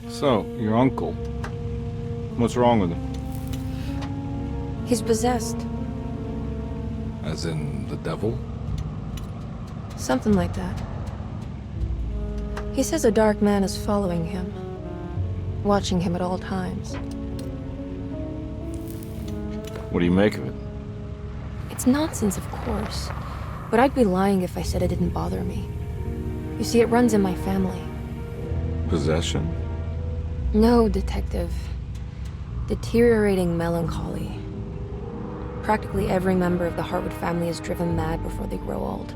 So, your uncle. What's wrong with him? He's possessed. As in the devil? Something like that. He says a dark man is following him, watching him at all times. What do you make of it? It's nonsense, of course, but I'd be lying if I said it didn't bother me. You see, it runs in my family. Possession? No, Detective. Deteriorating melancholy. Practically every member of the Hartwood family is driven mad before they grow old.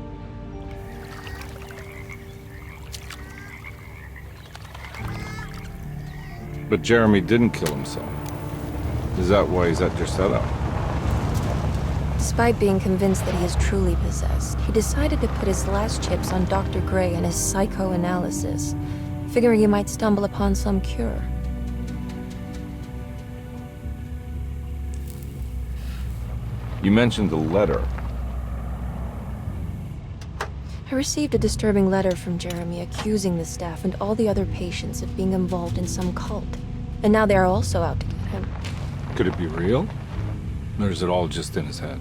But Jeremy didn't kill himself. Is that why he's at Derceto? Despite being convinced that he is truly possessed, he decided to put his last chips on Dr. Gray and his psychoanalysis, figuring he might stumble upon some cure. You mentioned the letter. I received a disturbing letter from Jeremy accusing the staff and all the other patients of being involved in some cult. And now they are also out to get him. Could it be real? Or is it all just in his head?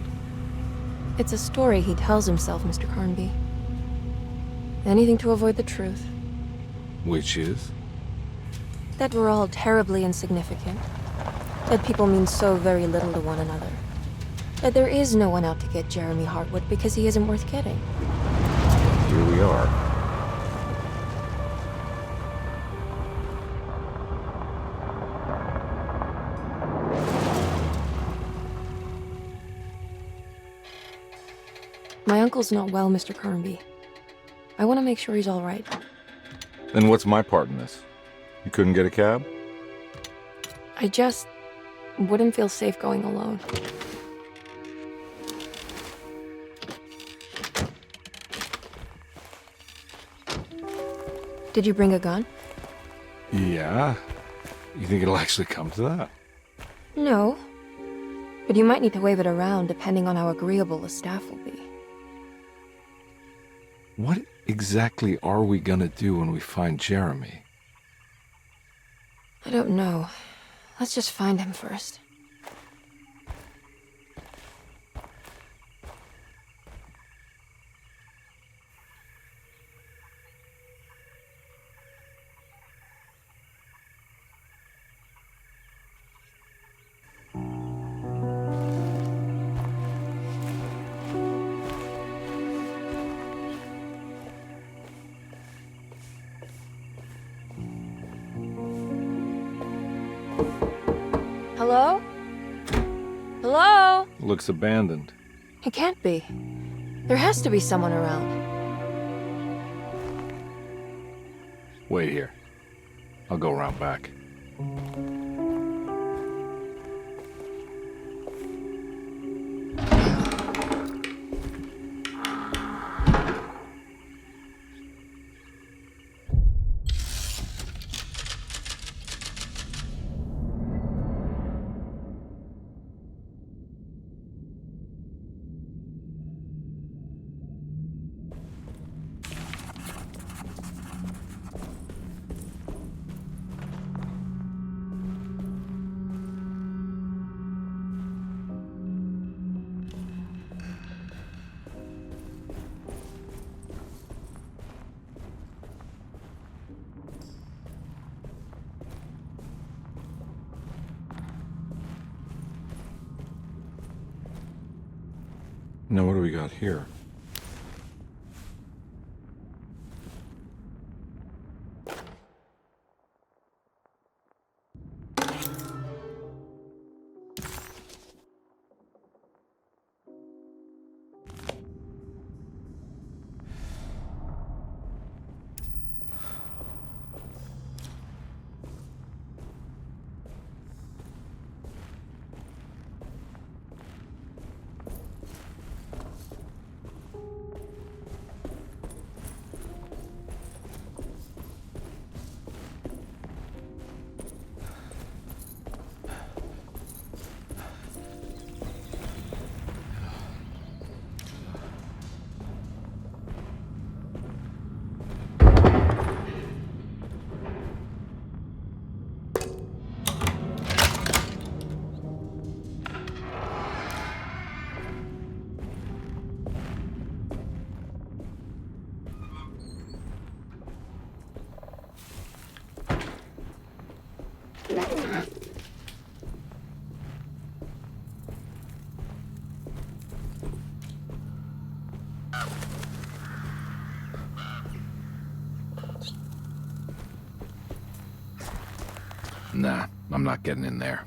It's a story he tells himself, Mr. Carnby. Anything to avoid the truth. Which is? That we're all terribly insignificant. That people mean so very little to one another. That there is no one out to get Jeremy Hartwood because he isn't worth getting. Here we are. My uncle's not well, Mr. Carnby. I want to make sure he's all right. Then what's my part in this? You couldn't get a cab? I just wouldn't feel safe going alone. Did you bring a gun? Yeah. You think it'll actually come to that? No. But you might need to wave it around depending on how agreeable the staff will be. What exactly are we gonna do when we find Jeremy? I don't know. Let's just find him first. Hello? Hello? Looks abandoned. It can't be. There has to be someone around. Wait here. I'll go around back. Now what do we got here? Nah, I'm not getting in there.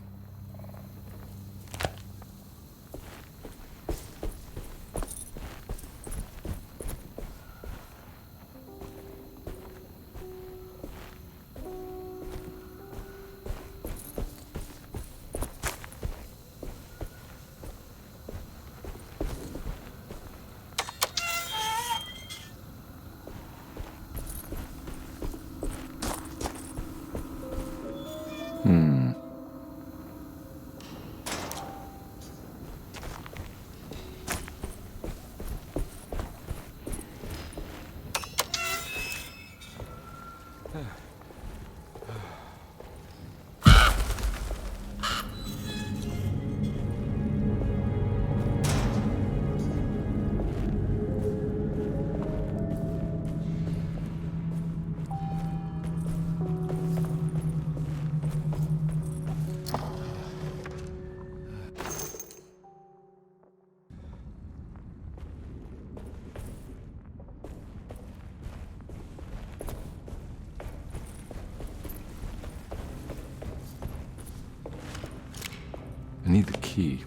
I need the key.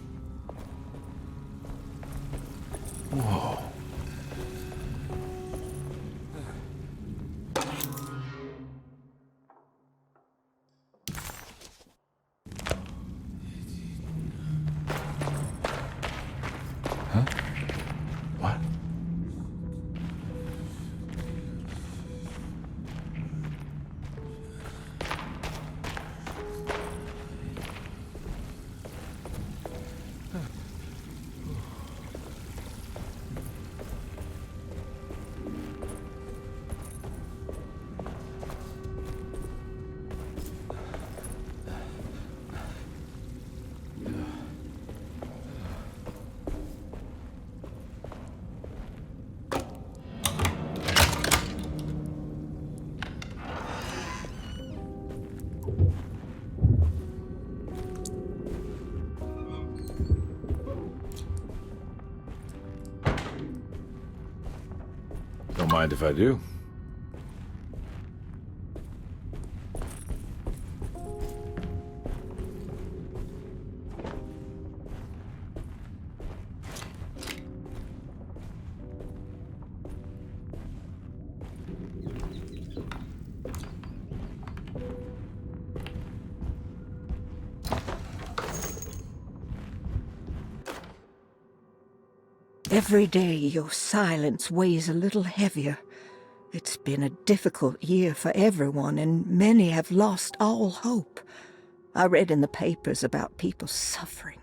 Whoa. Huh? What? Don't mind if I do. Every day your silence weighs a little heavier. It's been a difficult year for everyone, and many have lost all hope. I read in the papers about people suffering.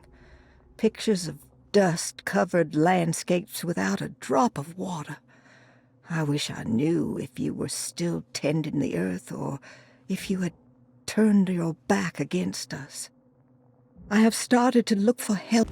Pictures of dust-covered landscapes without a drop of water. I wish I knew if you were still tending the earth, or if you had turned your back against us. I have started to look for help.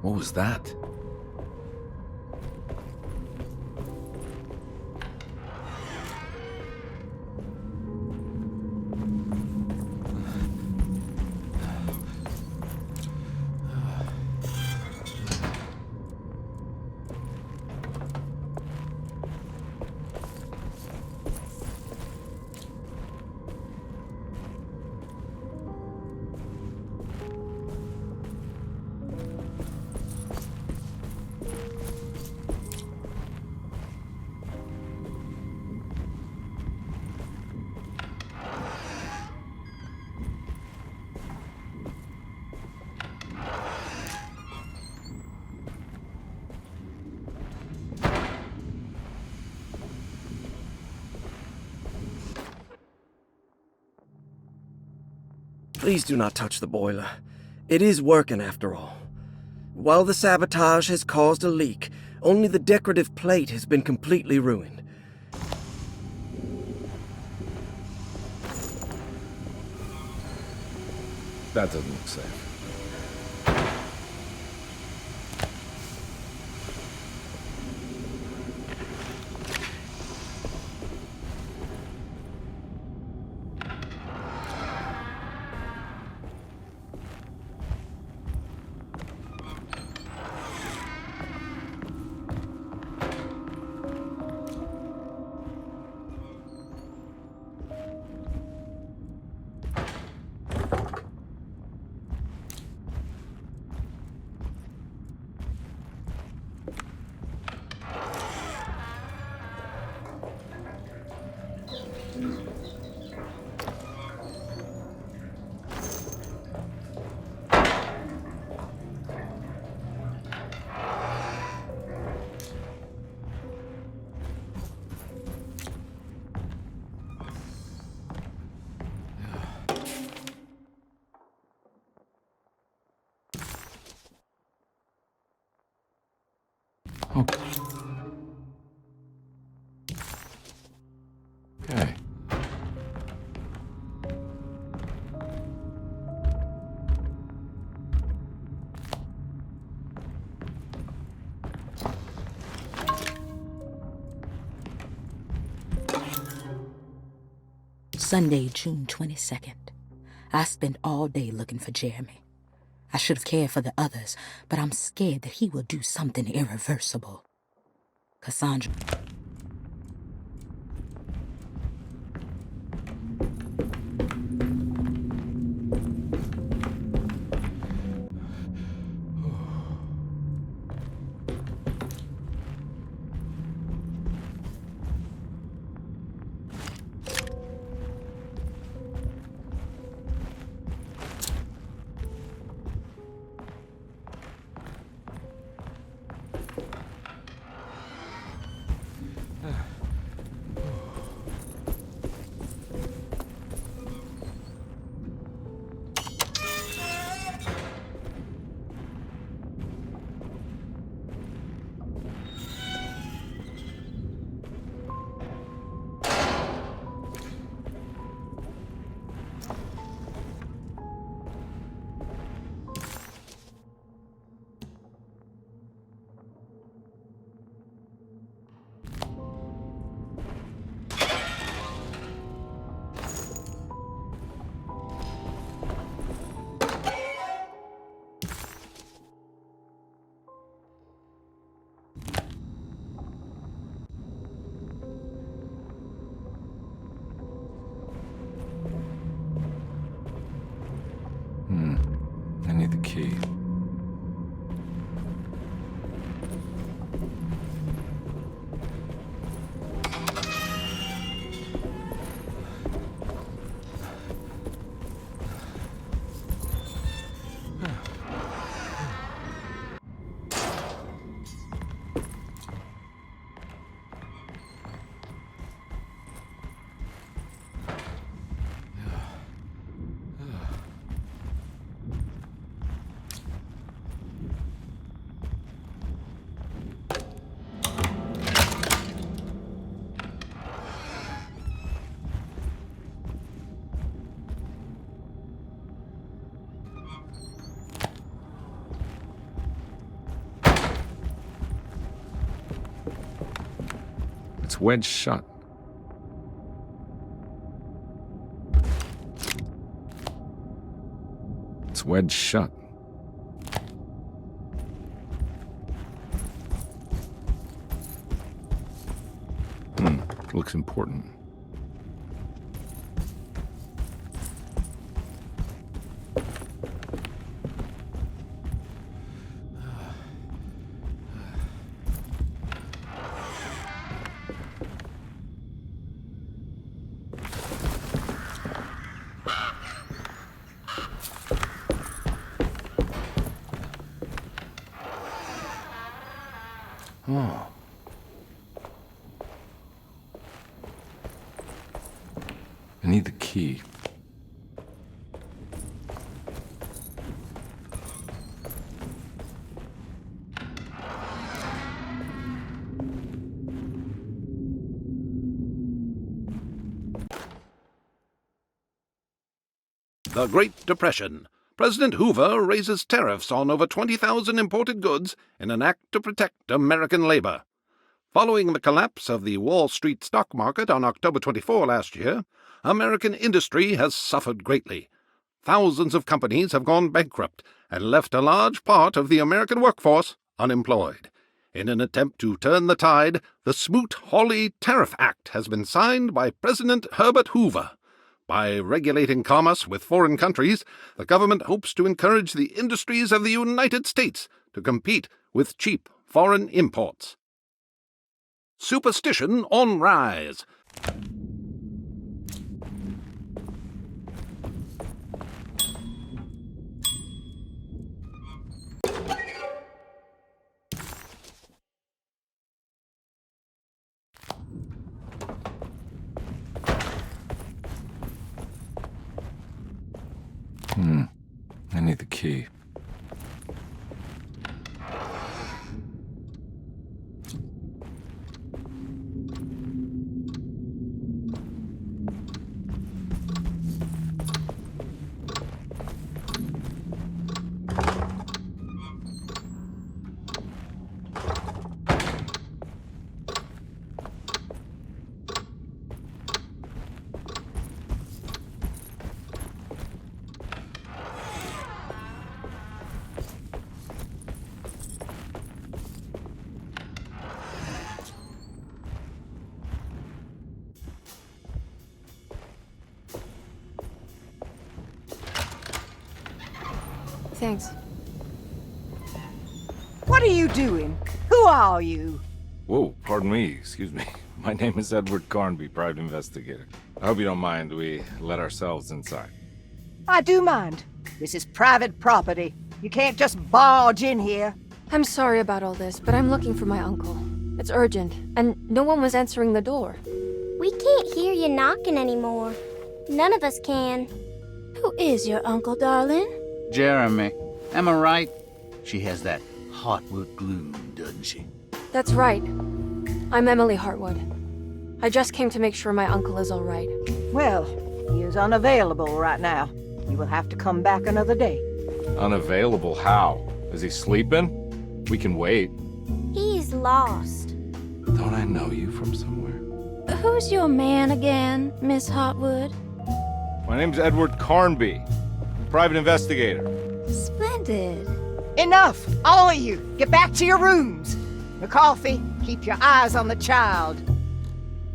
What was that? Please do not touch the boiler. It is working after all. While the sabotage has caused a leak, only the decorative plate has been completely ruined. That doesn't look safe. Okay. Sunday, June 22nd. I spent all day looking for Jeremy. I should have cared for the others, but I'm scared that he will do something irreversible. Cassandra. I need the key. It's wedged shut. It's wedged shut. Looks important. Oh. I need the key. the Great Depression. President Hoover raises tariffs on over 20,000 imported goods in an act to protect American labor. Following the collapse of the Wall Street stock market on October 24 last year, American industry has suffered greatly. Thousands of companies have gone bankrupt and left a large part of the American workforce unemployed. In an attempt to turn the tide, the Smoot-Hawley Tariff Act has been signed by President Herbert Hoover. By regulating commerce with foreign countries, the government hopes to encourage the industries of the United States to compete with cheap foreign imports. Superstition on rise. I need the key. Thanks. What are you doing? Who are you? Whoa, pardon me, excuse me. My name is Edward Carnby, private investigator. I hope you don't mind we let ourselves inside. I do mind. This is private property. You can't just barge in here. I'm sorry about all this, but I'm looking for my uncle. It's urgent, and no one was answering the door. We can't hear you knocking anymore. None of us can. Who is your uncle, darling? Jeremy. Am I right? She has that Heartwood gloom, doesn't she? That's right. I'm Emily Hartwood. I just came to make sure my uncle is all right. Well, he is unavailable right now. You will have to come back another day. Unavailable how? Is he sleeping? We can wait. He's lost. Don't I know you from somewhere? Who's your man again, Miss Hartwood? My name's Edward Carnby, private investigator. Splendid. Enough! All of you! Get back to your rooms! McCarthy, keep your eyes on the child.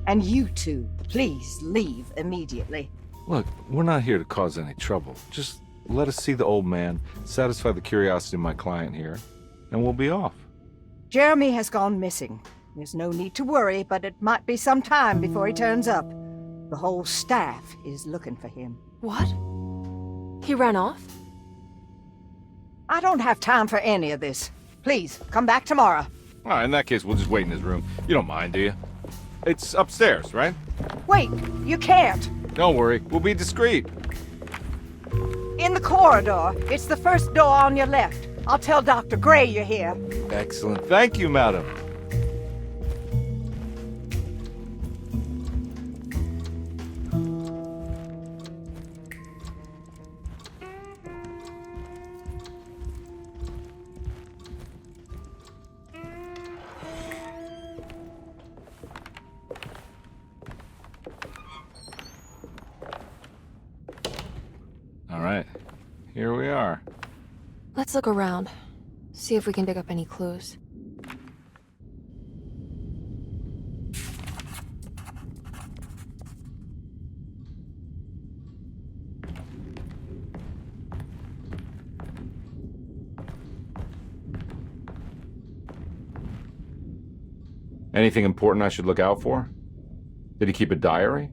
And you two, please leave immediately. Look, we're not here to cause any trouble. Just let us see the old man, satisfy the curiosity of my client here, and we'll be off. Jeremy has gone missing. There's no need to worry, but it might be some time before he turns up. The whole staff is looking for him. What? He ran off? I don't have time for any of this. Please, come back tomorrow. All right, in that case, we'll just wait in his room. You don't mind, do you? It's upstairs, right? Wait, you can't. Don't worry, we'll be discreet. In the corridor. It's the first door on your left. I'll tell Dr. Gray you're here. Excellent. Thank you, madam. All right, here we are. Let's look around. See if we can dig up any clues. Anything important I should look out for? Did he keep a diary?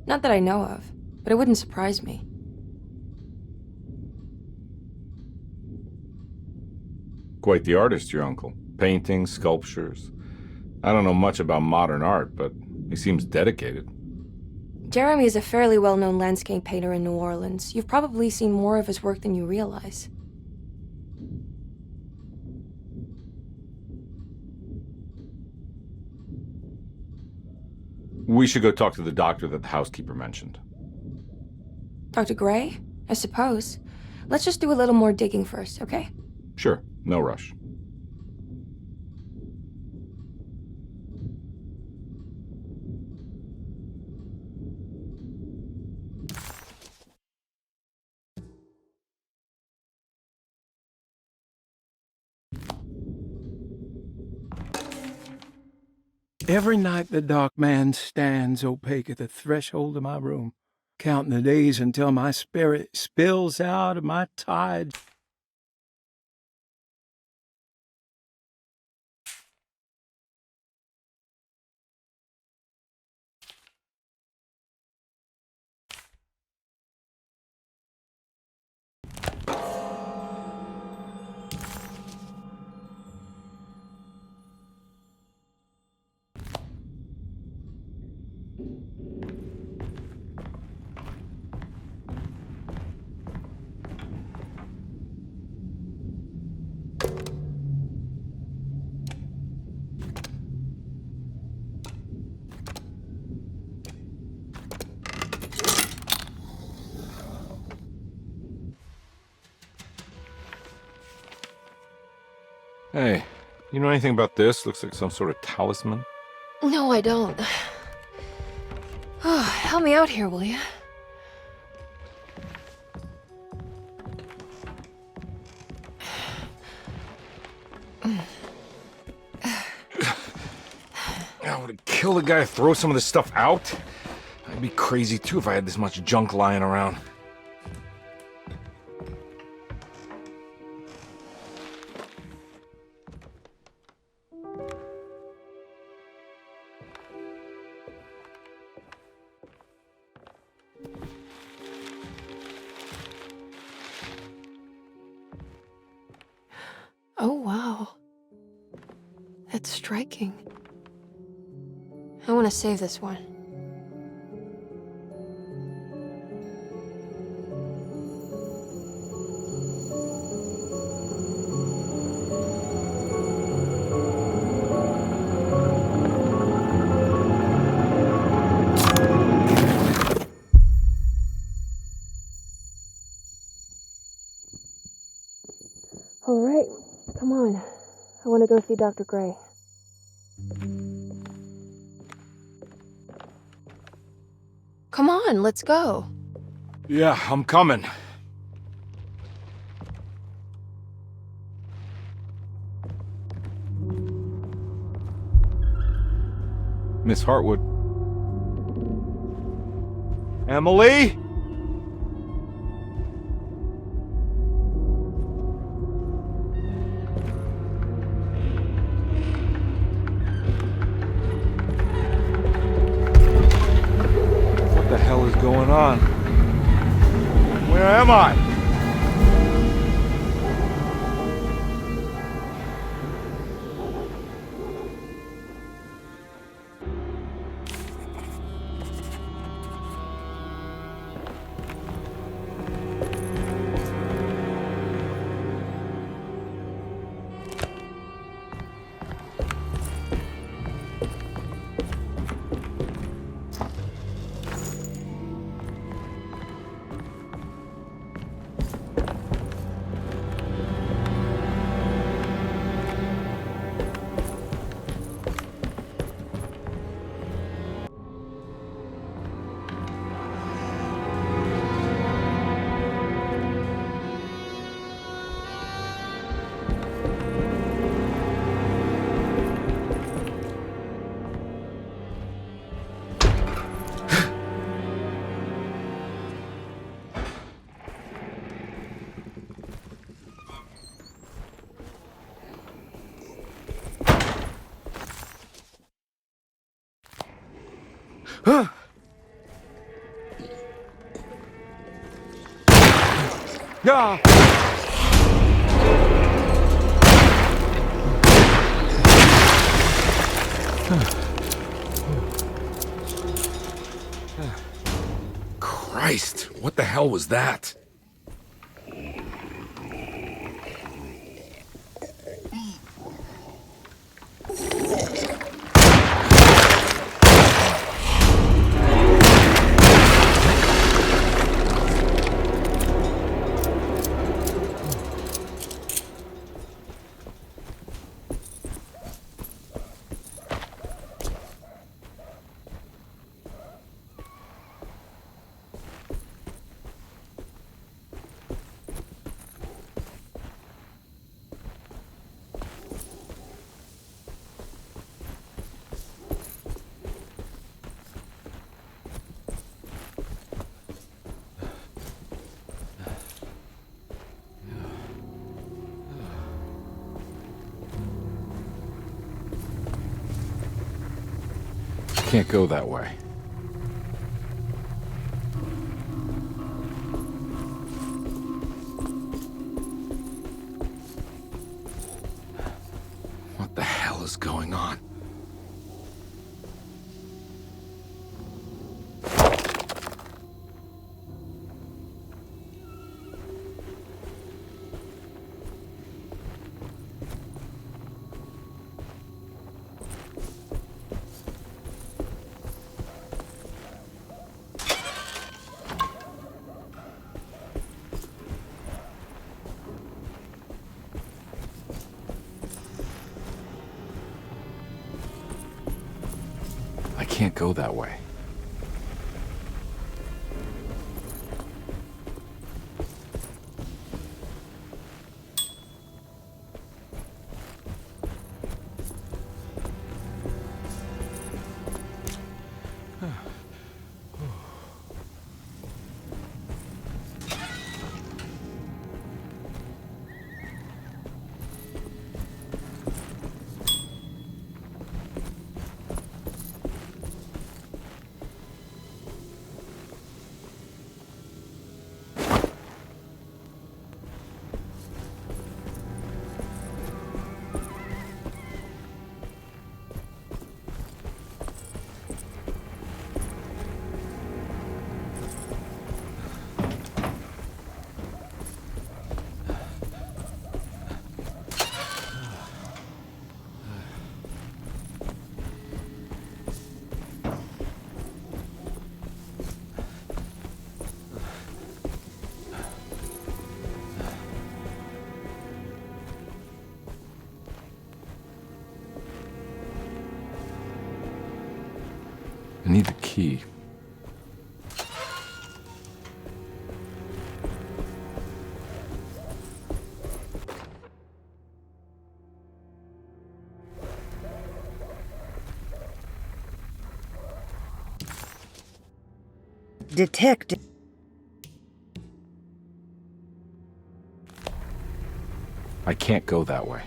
Not that I know of, but it wouldn't surprise me. Quite the artist, your uncle. Paintings, sculptures. I don't know much about modern art, but he seems dedicated. Jeremy is a fairly well-known landscape painter in New Orleans. You've probably seen more of his work than you realize. We should go talk to the doctor that the housekeeper mentioned. Dr. Gray? I suppose. Let's just do a little more digging first, okay? Sure, no rush. Every night the dark man stands opaque at the threshold of my room, counting the days until my spirit spills out of my tide. Hey, you know anything about this? Looks like some sort of talisman. No, I don't. Oh, help me out here, will you? I would kill the guy to throw some of this stuff out. I'd be crazy too if I had this much junk lying around. Oh, wow. That's striking. I want to save this one. All right, come on. I want to go see Dr. Gray. Come on, let's go. Yeah, I'm coming. Miss Hartwood. Emily? What the hell is going on? Where am I? Yeah. Christ, what the hell was that? Can't go that way. What the hell is going on? I can't go that way. I need the key. Detective. I can't go that way.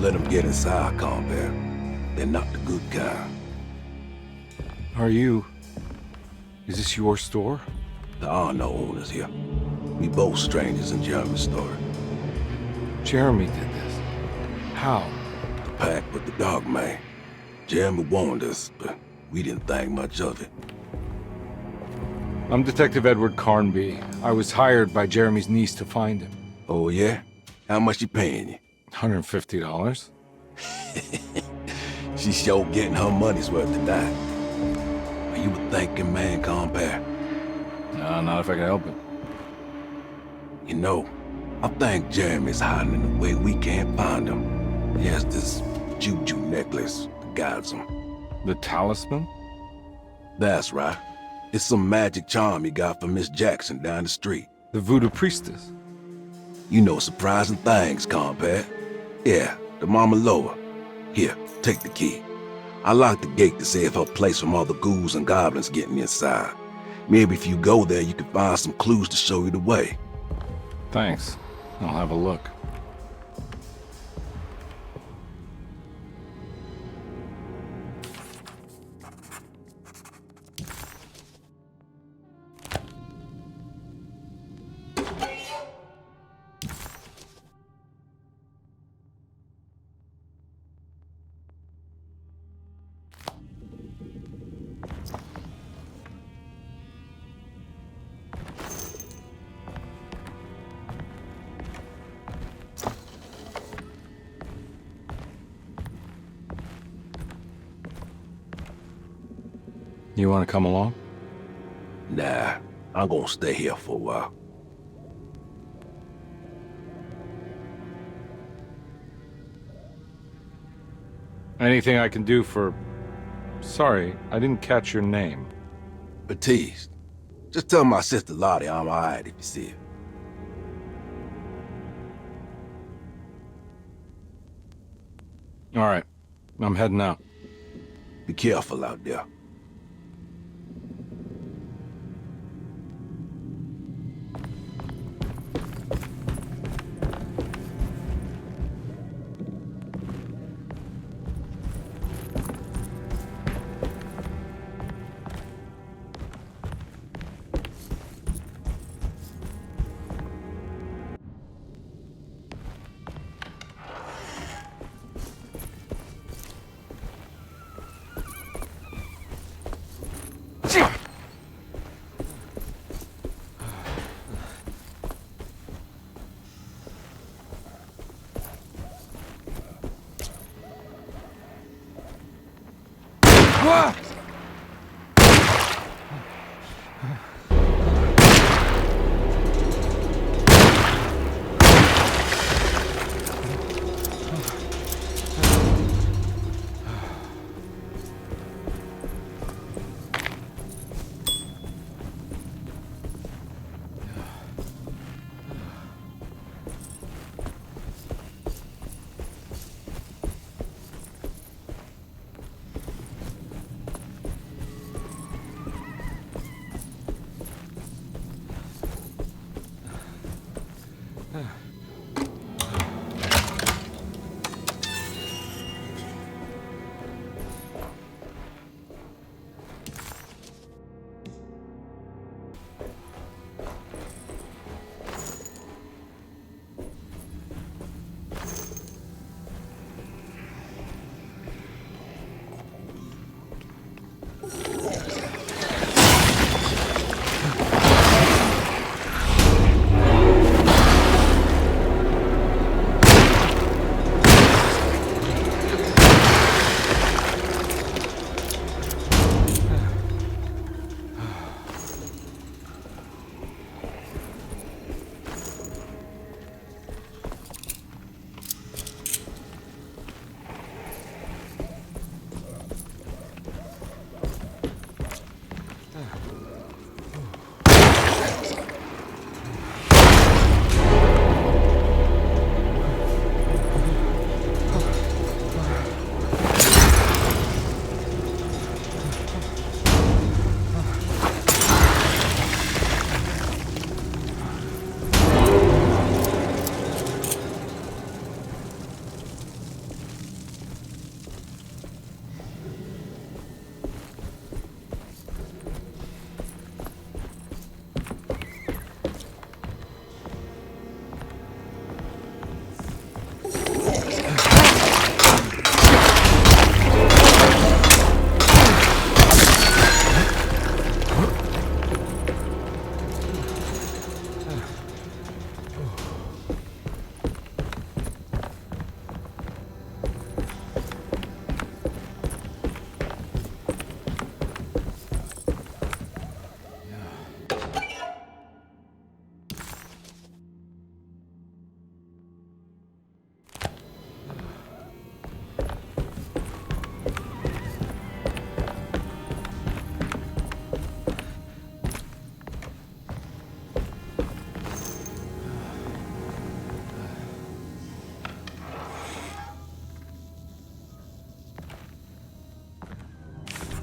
Don't let them get inside, compare. They're not the good kind. Is this your store? There are no owners here. We both strangers in Jeremy's story. Jeremy did this. How? The pact with the dog man. Jeremy warned us, but we didn't think much of it. I'm Detective Edward Carnby. I was hired by Jeremy's niece to find him. Oh, yeah? How much she paying you? $150. She's sure getting her money's worth tonight. Are you a thinking man, compare? No, not if I can help it. You know, I think Jeremy's hiding in a way we can't find him. He has this juju necklace that guides him. The Talisman? That's right. It's some magic charm he got from Miss Jackson down the street. The voodoo priestess? You know surprising things, compare. Yeah, the Mama Loa. Here, take the key. I locked the gate to save her place from all the ghouls and goblins getting inside. Maybe if you go there, you can find some clues to show you the way. Thanks. I'll have a look. You want to come along? Nah, I'm gonna stay here for a while. Anything I can do for... Sorry, I didn't catch your name. Baptiste. Just tell my sister Lottie I'm alright if you see her. All right, I'm heading out. Be careful out there.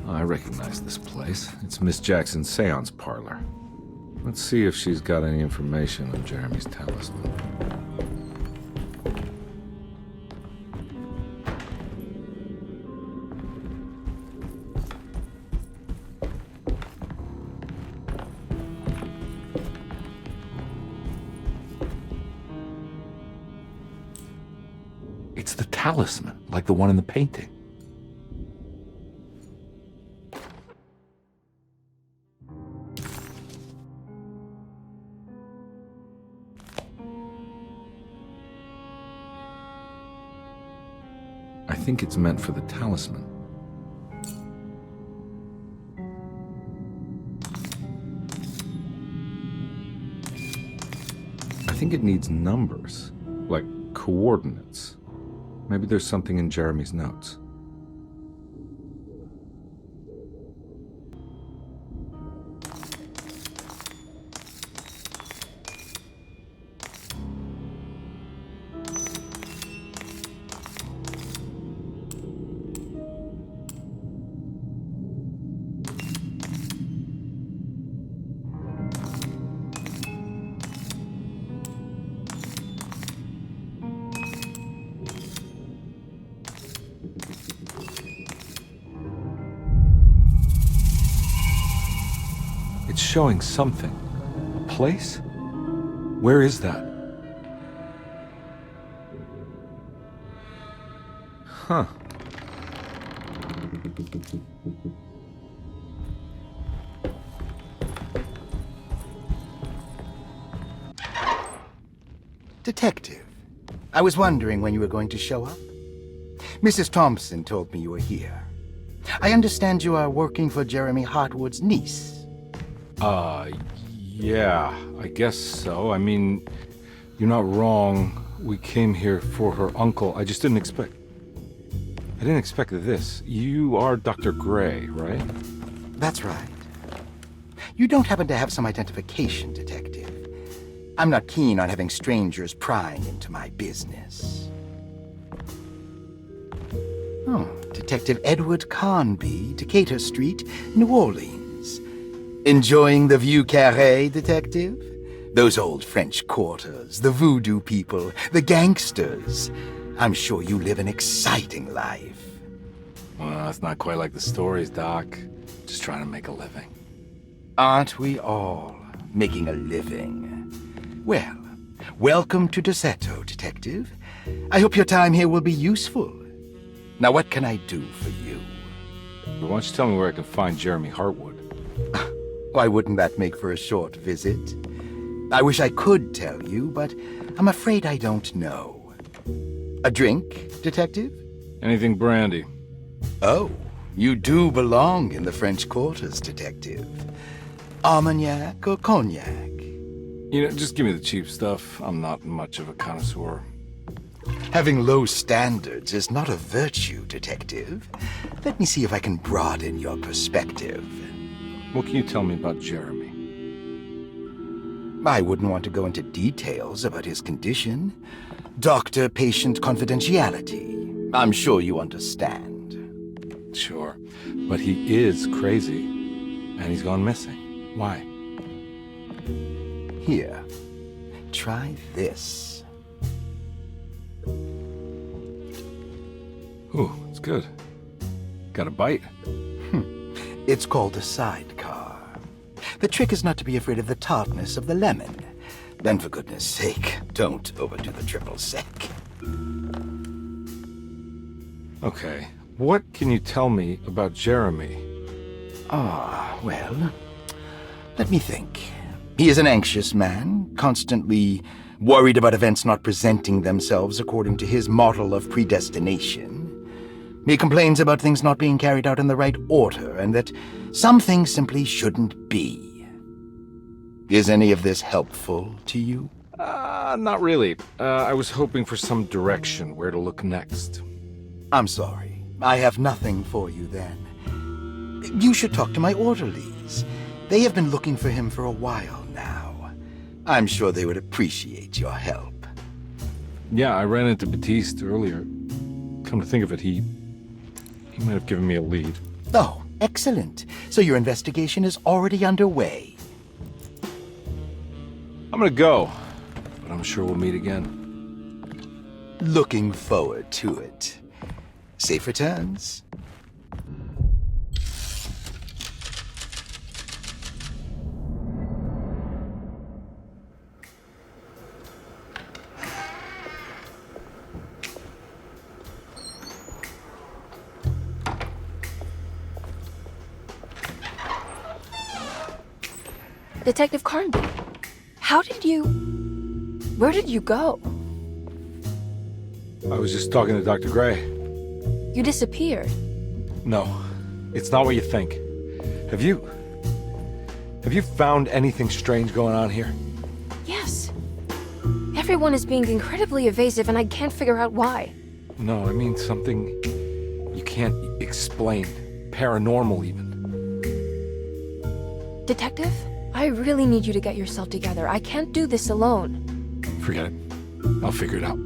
I recognize this place. It's Miss Jackson's seance parlor. Let's see if she's got any information on Jeremy's talisman. It's the talisman, like the one in the painting. I think it's meant for the talisman. I think it needs numbers, like coordinates. Maybe there's something in Jeremy's notes. Showing something. A place? Where is that? Huh. Detective, I was wondering when you were going to show up. Mrs. Thompson told me you were here. I understand you are working for Jeremy Hartwood's niece. Yeah, I guess so. I mean, you're not wrong. We came here for her uncle. I just didn't expect this. You are Dr. Gray, right? That's right. You don't happen to have some identification, Detective. I'm not keen on having strangers prying into my business. Oh, Detective Edward Carnby, Decatur Street, New Orleans. Enjoying the Vieux Carré, Detective? Those old French quarters, the voodoo people, the gangsters. I'm sure you live an exciting life. Well, it's not quite like the stories, Doc. Just trying to make a living. Aren't we all making a living? Well, welcome to Derceto, Detective. I hope your time here will be useful. Now, what can I do for you? Why don't you tell me where I can find Jeremy Hartwood? Why wouldn't that make for a short visit? I wish I could tell you, but I'm afraid I don't know. A drink, Detective? Anything brandy. Oh, you do belong in the French quarters, Detective. Armagnac or cognac? You know, just give me the cheap stuff. I'm not much of a connoisseur. Having low standards is not a virtue, Detective. Let me see if I can broaden your perspective. What can you tell me about Jeremy? I wouldn't want to go into details about his condition. Doctor-patient confidentiality. I'm sure you understand. Sure, but he is crazy, and he's gone missing. Why? Here, try this. Ooh, it's good. Got a bite? It's called a sidecar. The trick is not to be afraid of the tartness of the lemon. Then, for goodness sake, don't overdo the triple sec. Okay, what can you tell me about Jeremy? Well, let me think. He is an anxious man, constantly worried about events not presenting themselves according to his model of predestination. He complains about things not being carried out in the right order, and that some things simply shouldn't be. Is any of this helpful to you? Not really. I was hoping for some direction where to look next. I'm sorry. I have nothing for you then. You should talk to my orderlies. They have been looking for him for a while now. I'm sure they would appreciate your help. Yeah, I ran into Batiste earlier. Come to think of it, he might have given me a lead. Oh, Excellent. So your investigation is already underway. I'm gonna go, but I'm sure we'll meet again. Looking forward to it. Safe returns. Detective Carnby, where did you go? I was just talking to Dr. Gray. You disappeared. No, it's not what you think. Have you found anything strange going on here? Yes. Everyone is being incredibly evasive and I can't figure out why. No, I mean something you can't explain. Paranormal, even. Detective, I really need you to get yourself together. I can't do this alone. Forget it. I'll figure it out.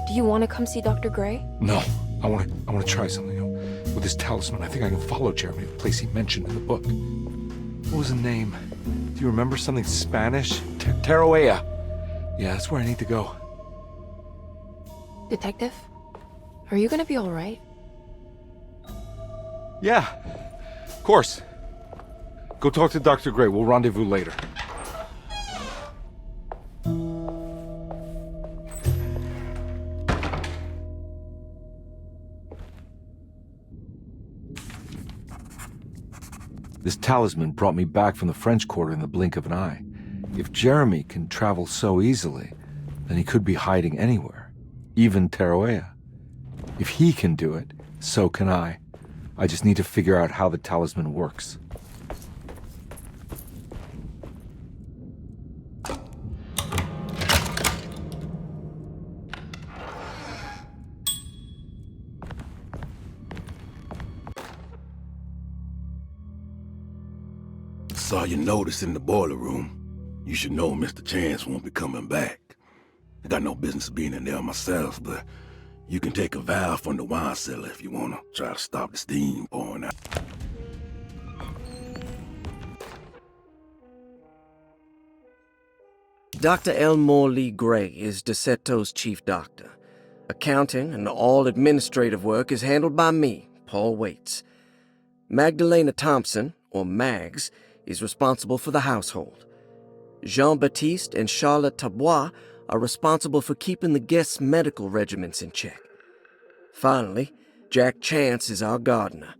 Do you want to come see Dr. Gray? No, I want to try something. With this talisman, I think I can follow Jeremy to the place he mentioned in the book. What was the name? Do you remember something Spanish? Teroea. Yeah, that's where I need to go. Detective, are you gonna be all right? Yeah, of course. Go talk to Dr. Gray. We'll rendezvous later. This talisman brought me back from the French Quarter in the blink of an eye. If Jeremy can travel so easily, then he could be hiding anywhere, even Teroea. If he can do it, so can I. I just need to figure out how the talisman works. Saw your notice in the boiler room. You should know Mr. Chance won't be coming back. I got no business being in there myself, but you can take a valve from the wine cellar if you want to try to stop the steam pouring out. Dr. Elmore Lee Gray is Derceto's chief doctor. Accounting and all administrative work is handled by me, Paul Waits. Magdalena Thompson, or Mags, is responsible for the household. Jean-Baptiste and Charlotte Tabois are responsible for keeping the guests' medical regimens in check. Finally, Jack Chance is our gardener,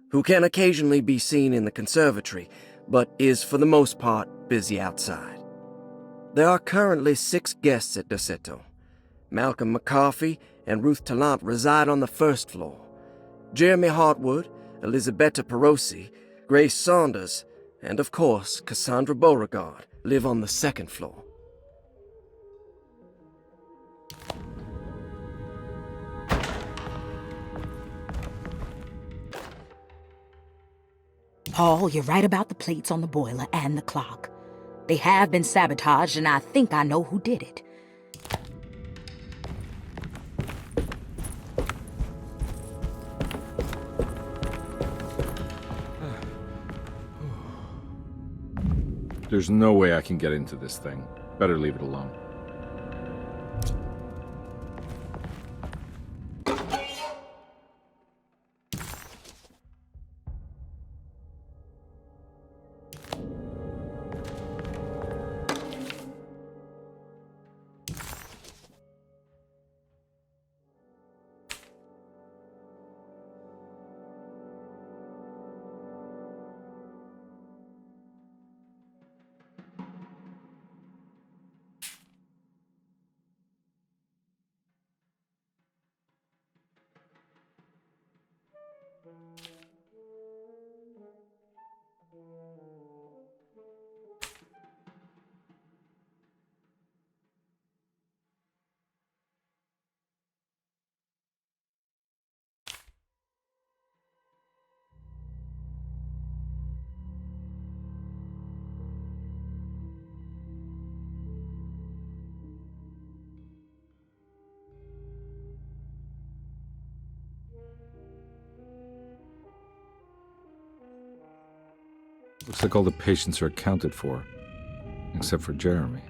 who can occasionally be seen in the conservatory, but is for the most part busy outside. There are currently 6 guests at Derceto. Malcolm McCarthy and Ruth Tallant reside on the first floor. Jeremy Hartwood, Elisabetta Perosi, Grace Saunders, and of course Cassandra Beauregard live on the second floor. Paul, you're right about the plates on the boiler and the clock. They have been sabotaged, and I think I know who did it. There's no way I can get into this thing. Better leave it alone. Looks like all the patients are accounted for, except for Jeremy.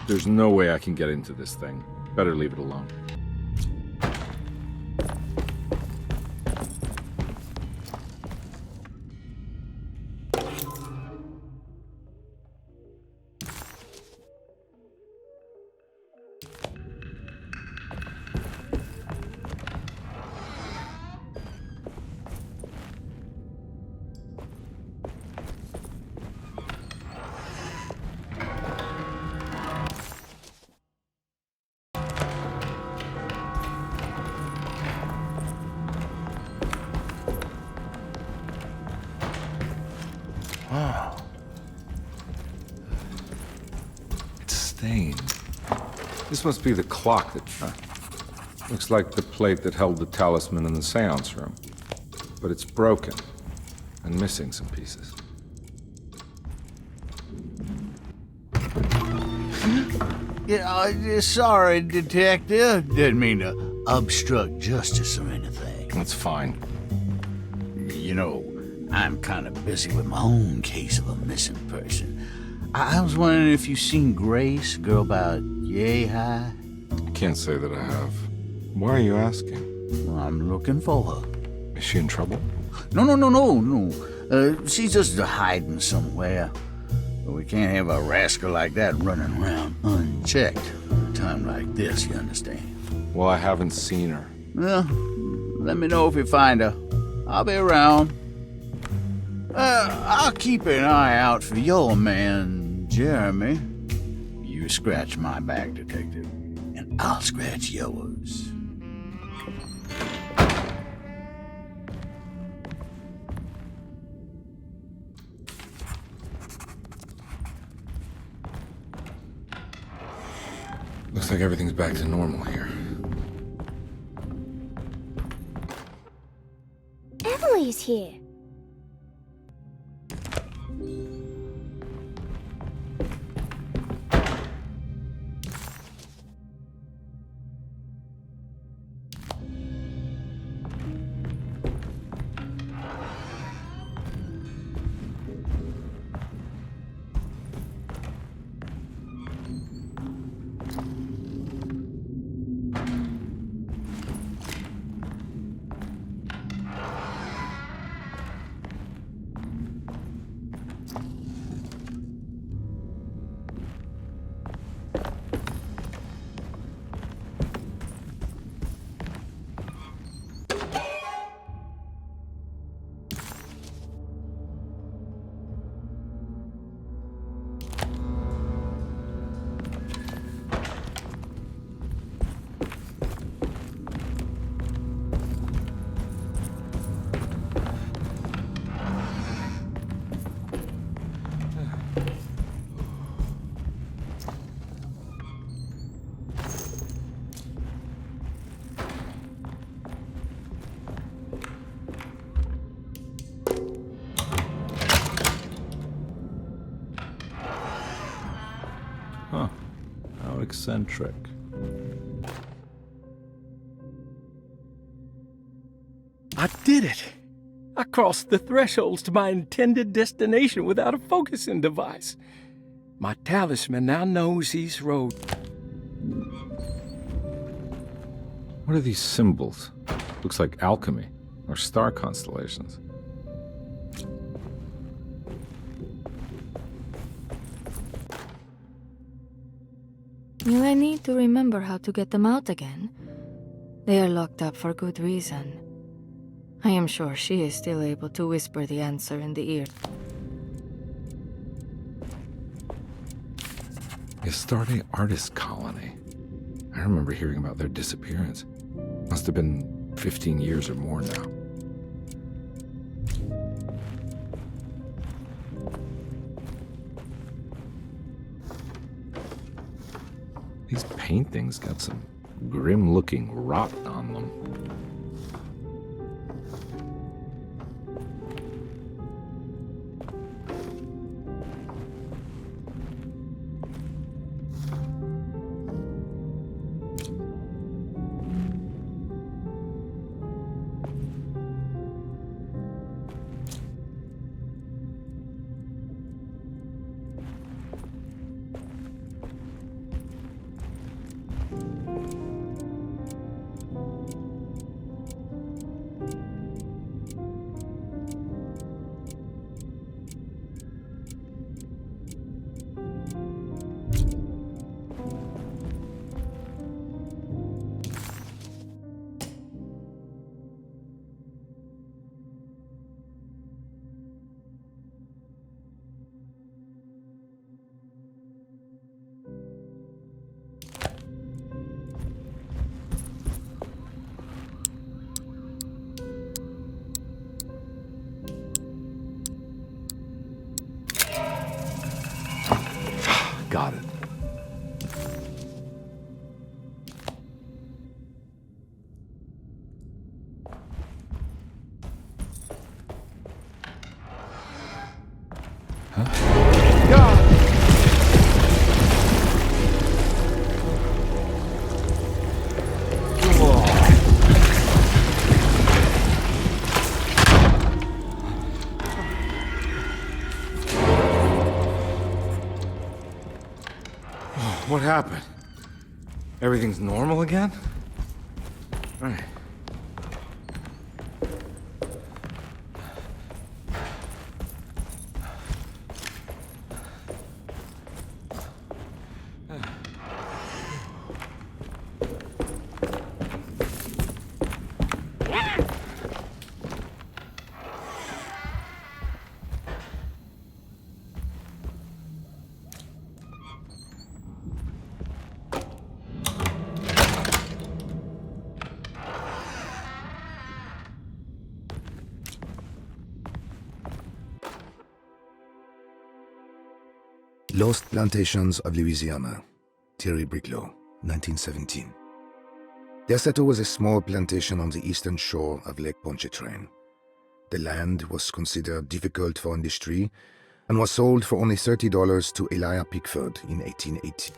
There's no way I can get into this thing. Better leave it alone. Wow. It's stained. This must be the clock that... looks like the plate that held the talisman in the seance room. But it's broken and missing some pieces. Yeah, sorry, Detective. Didn't mean to obstruct justice or anything. That's fine. You know, I'm kind of busy with my own case of a missing person. I was wondering if you've seen Grace, girl about yay high? I can't say that I have. Why are you asking? Well, I'm looking for her. Is she in trouble? No. She's just hiding somewhere. We can't have a rascal like that running around unchecked at a time like this, you understand? Well, I haven't seen her. Well, let me know if you find her. I'll be around. I'll keep an eye out for your man, Jeremy. You scratch my back, Detective, and I'll scratch yours. Looks like everything's back to normal here. Emily's here. Huh. How eccentric. I did it! I crossed the thresholds to my intended destination without a focusing device. My talisman now knows East Road. What are these symbols? Looks like alchemy, or star constellations. Will I need to remember how to get them out again? They are locked up for good reason. I am sure she is still able to whisper the answer in the ear. Astarte Artist Colony. I remember hearing about their disappearance. Must have been 15 years or more now. These paintings got some grim-looking rot on them. Got it. What happened? Everything's normal again? Right. Lost Plantations of Louisiana, Thierry Briclot, 1917. Derceto was a small plantation on the eastern shore of Lake Pontchartrain. The land was considered difficult for industry and was sold for only $30 to Elijah Pickford in 1880.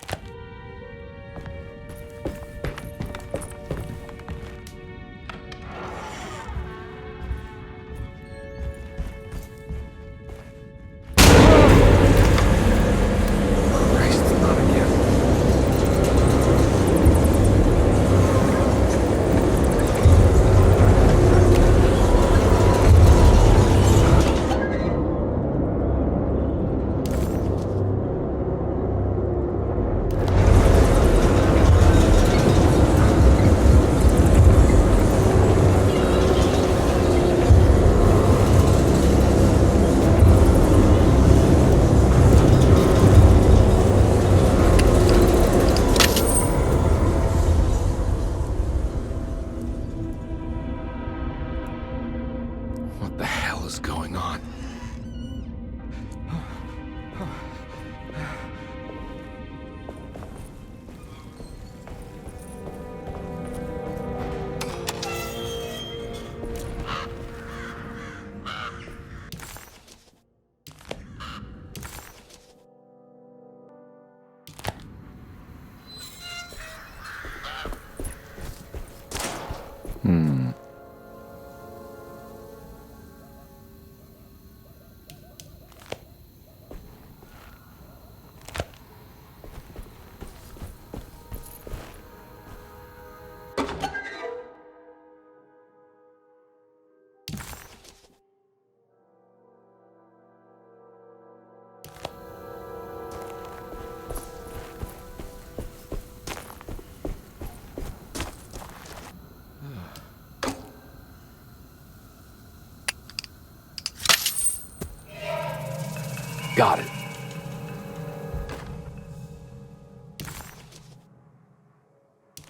Got it.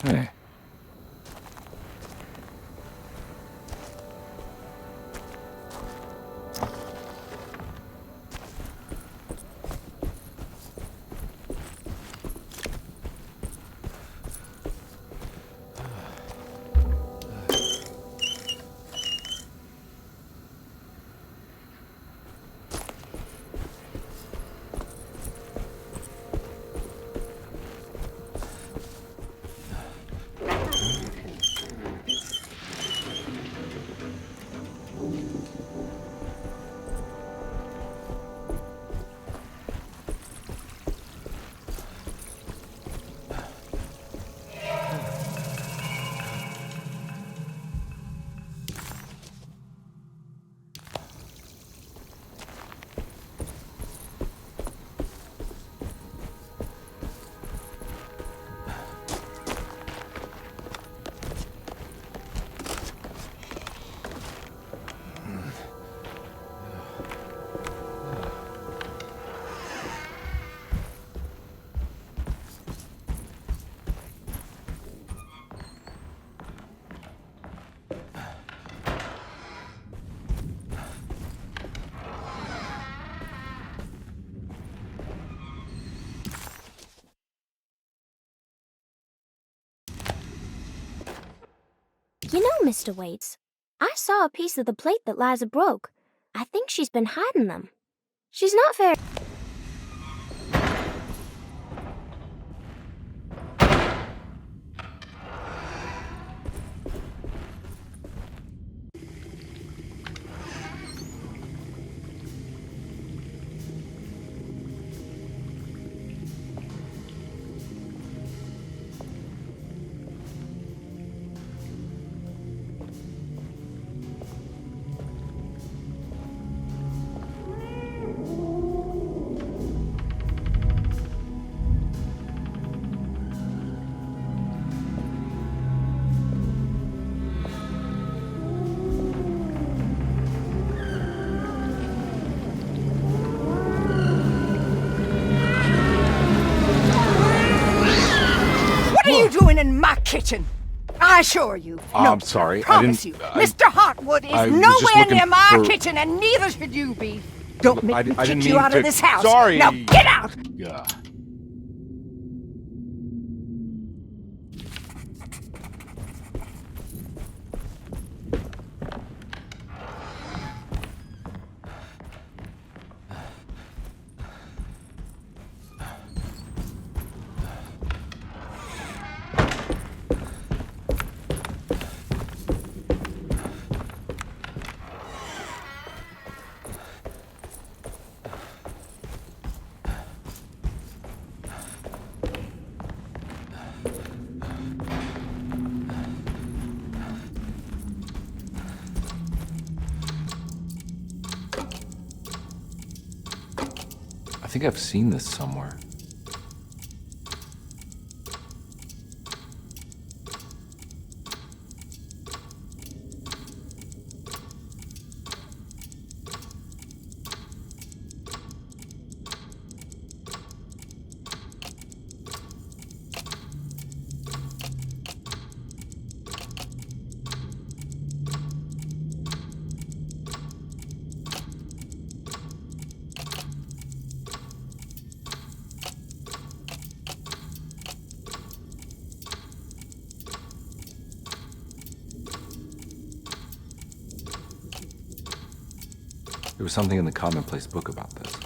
Hey. You know, Mr. Waits, I saw a piece of the plate that Liza broke. I think she's been hiding them. She's not very... What are you doing in my kitchen? I assure you. No, I'm sorry. I promise didn't. you. Mr. Hotwood is I was just nowhere looking near my for- kitchen, and neither should you be. Don't make me I kick didn't you mean out to- of this house. Sorry. Now get out! Yeah. I think I've seen this somewhere. There was something in the commonplace book about this.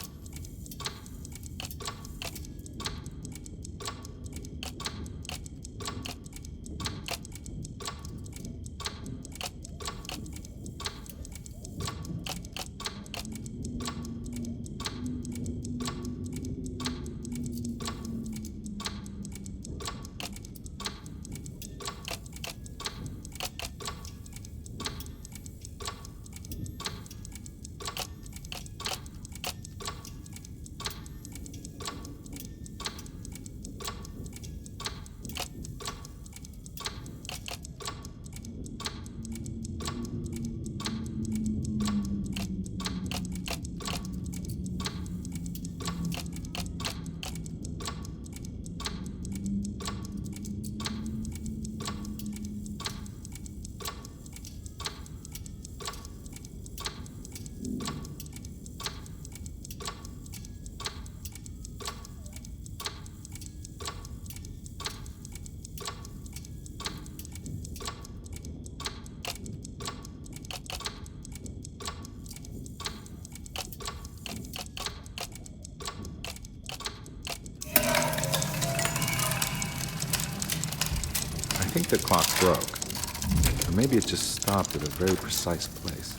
I think the clock broke. Or maybe it just stopped at a very precise place.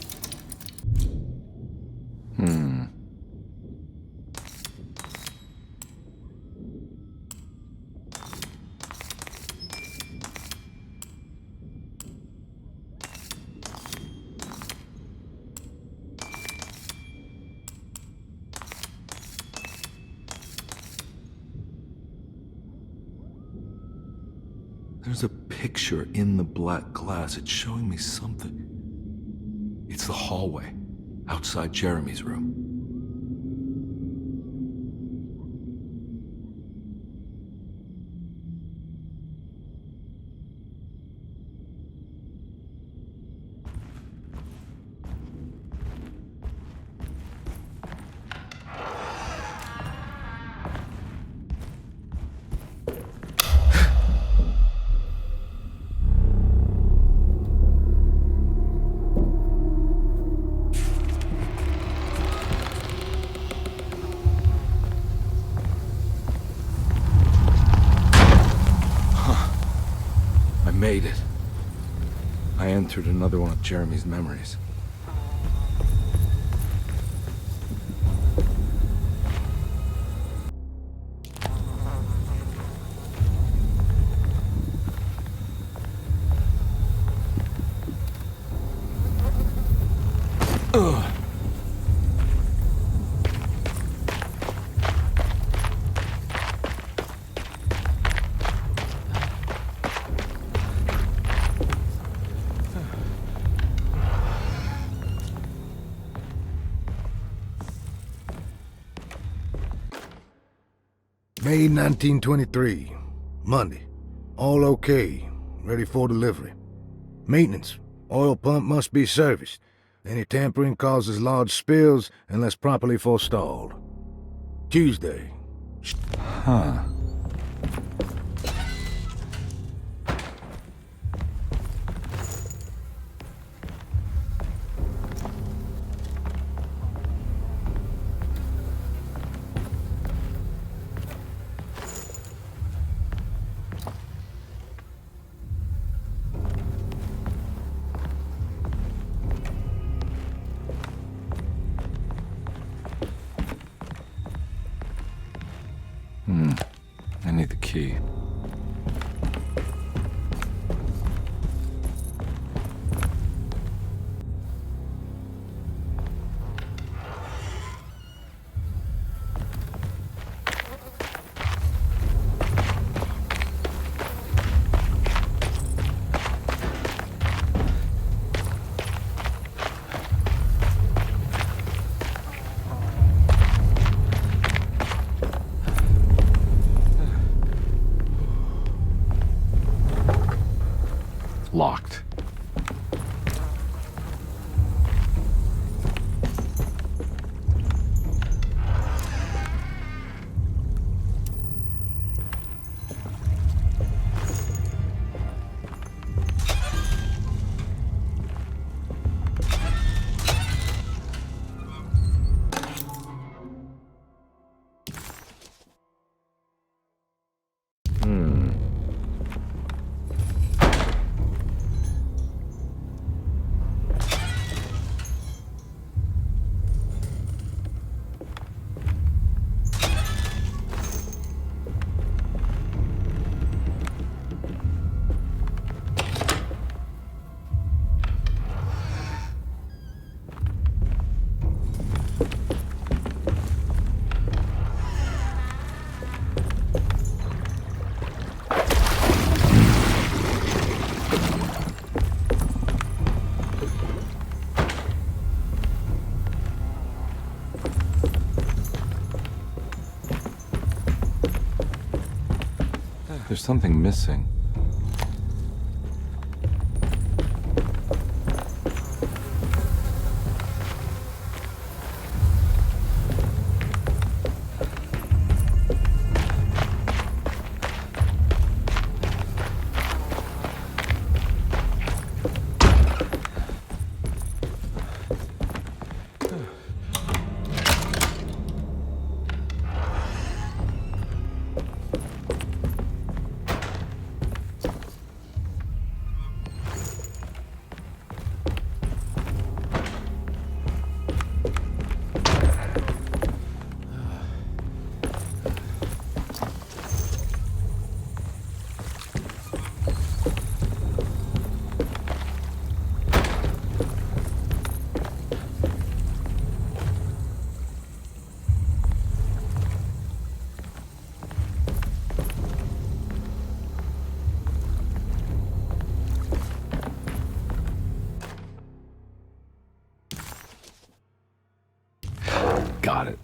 There's a picture in the black glass. It's showing me something. It's the hallway outside Jeremy's room. made it. I entered another one of Jeremy's memories. May 1923, Monday. All okay, ready for delivery. Maintenance, oil pump must be serviced. Any tampering causes large spills unless properly forestalled. Tuesday. Huh. I need the key. Locked. There's something missing. Got it.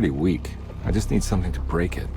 pretty weak. I just need something to break it.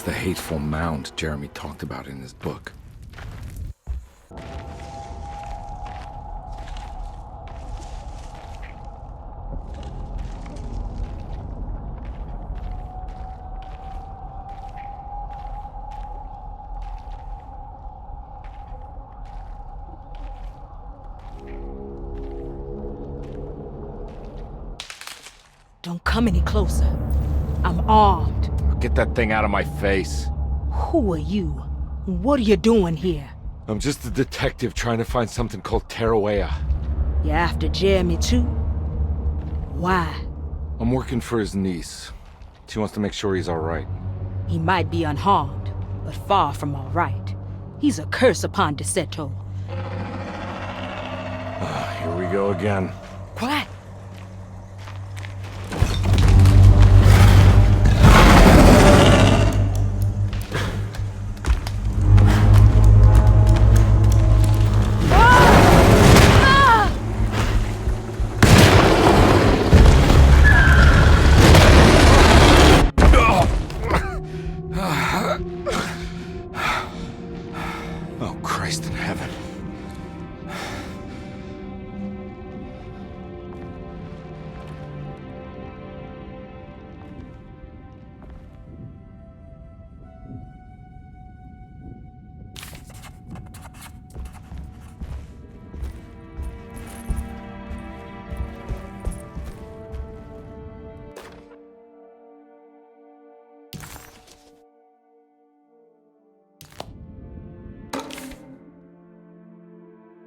the hateful mound Jeremy talked about in his book. Don't come any closer. I'm armed. Get that thing out of my face. Who are you? What are you doing here? I'm just a detective trying to find something called Teruea. You after Jeremy too? Why? I'm working for his niece. She wants to make sure he's alright. He might be unharmed, but far from alright. He's a curse upon Derceto. Here we go again. Quiet!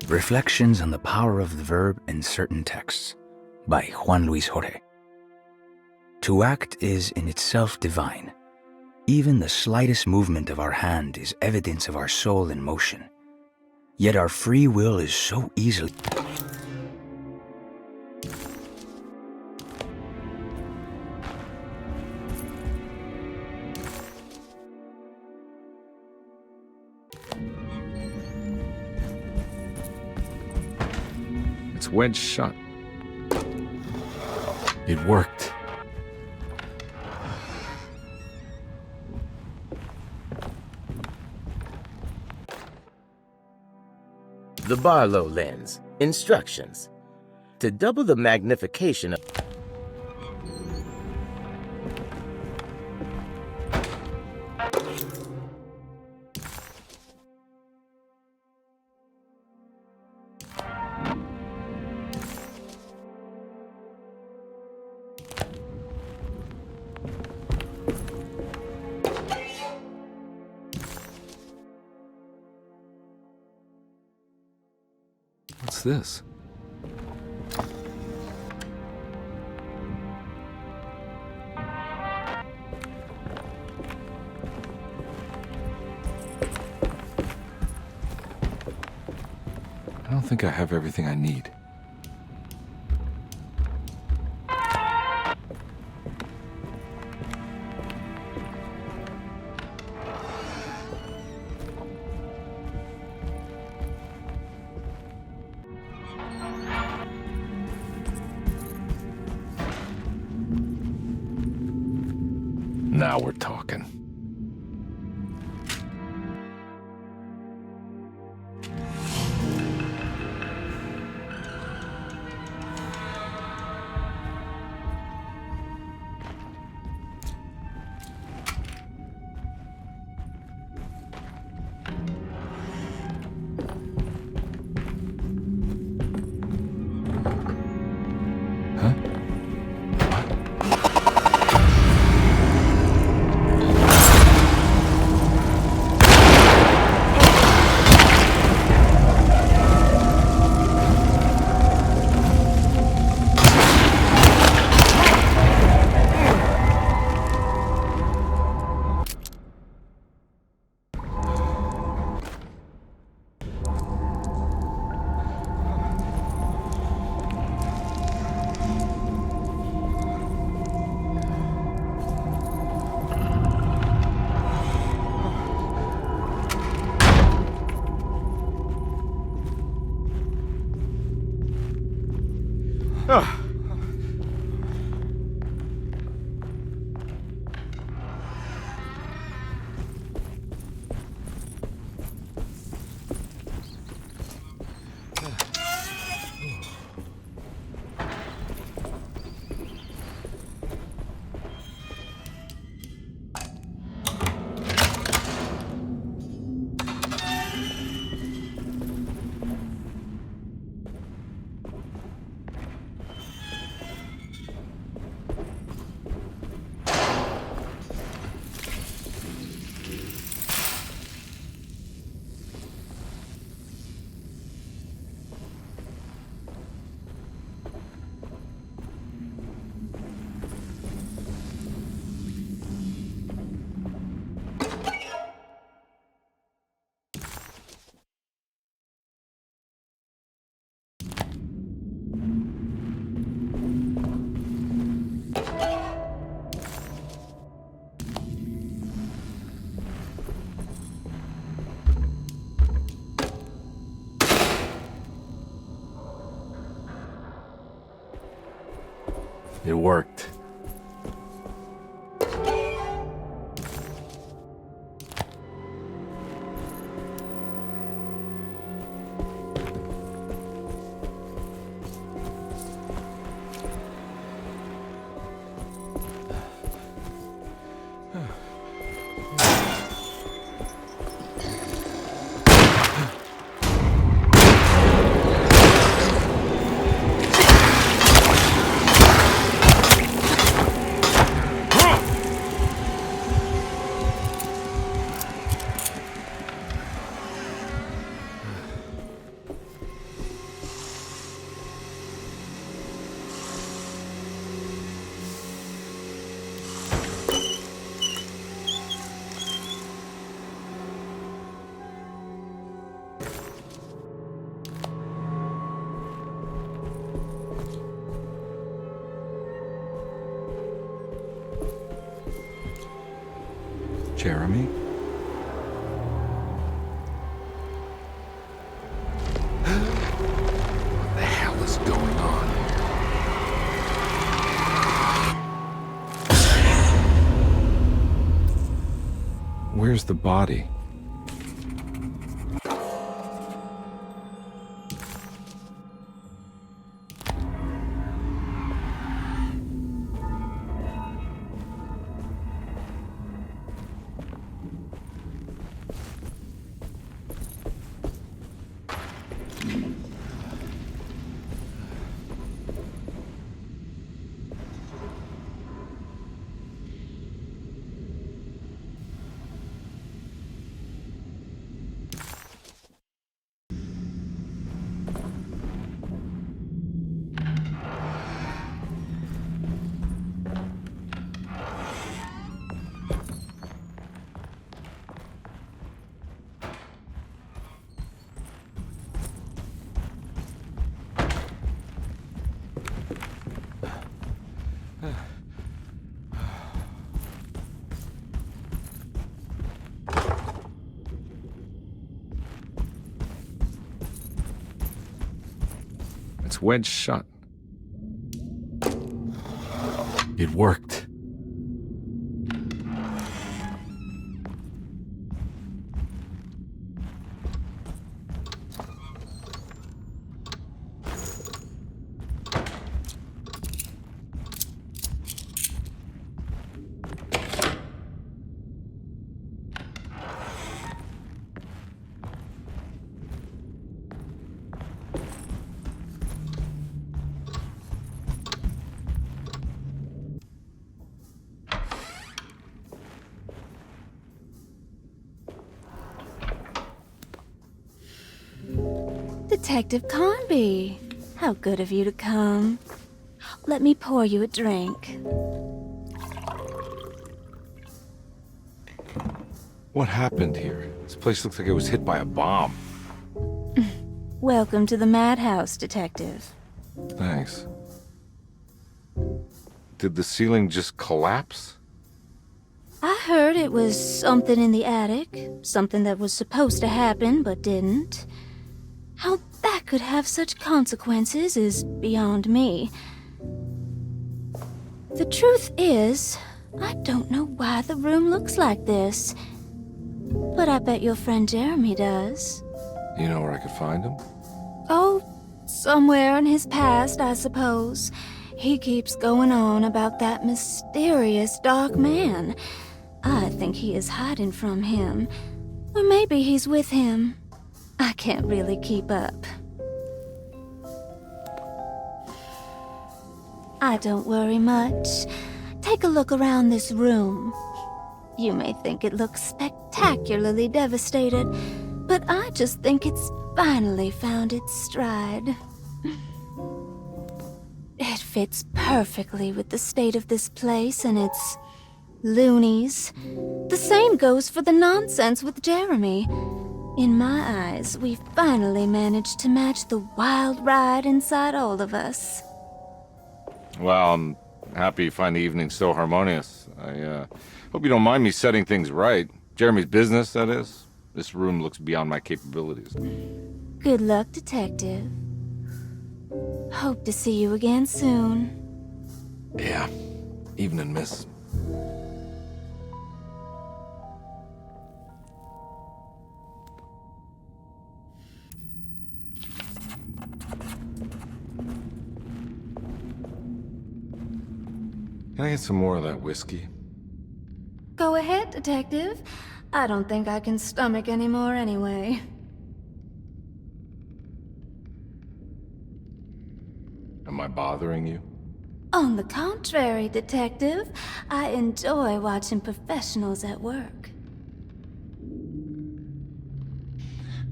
Reflections on the Power of the Verb in Certain Texts by Juan Luis Jorge. To act is in itself divine. Even the slightest movement of our hand is evidence of our soul in motion. Yet our free will is so easily... It's wedged shut. It worked. The Barlow lens. Instructions. To double the magnification of... What's this? I don't think I have everything I need. Now we're talking. It worked. Jeremy? What the hell is going on? Where's the body? It's wedged shut. It worked. Detective Conby, how good of you to come. Let me pour you a drink. What happened here? This place looks like it was hit by a bomb. Welcome to the madhouse, Detective. Thanks. Did the ceiling just collapse? I heard it was something in the attic, something that was supposed to happen but didn't. How that could have such consequences is beyond me. The truth is, I don't know why the room looks like this. But I bet your friend Jeremy does. You know where I could find him? Oh, somewhere in his past, I suppose. He keeps going on about that mysterious dark man. I think he is hiding from him. Or maybe he's with him. I can't really keep up. I don't worry much. Take a look around this room. You may think it looks spectacularly devastated, but I just think it's finally found its stride. It fits perfectly with the state of this place and its loonies. The same goes for the nonsense with Jeremy. In my eyes, we finally managed to match the wild ride inside all of us. Well, I'm happy you find the evening so harmonious. I hope you don't mind me setting things right. Jeremy's business, that is. This room looks beyond my capabilities. Good luck, Detective. Hope to see you again soon. Yeah, evening, miss. Can I get some more of that whiskey? Go ahead, Detective. I don't think I can stomach any more anyway. Am I bothering you? On the contrary, Detective, I enjoy watching professionals at work.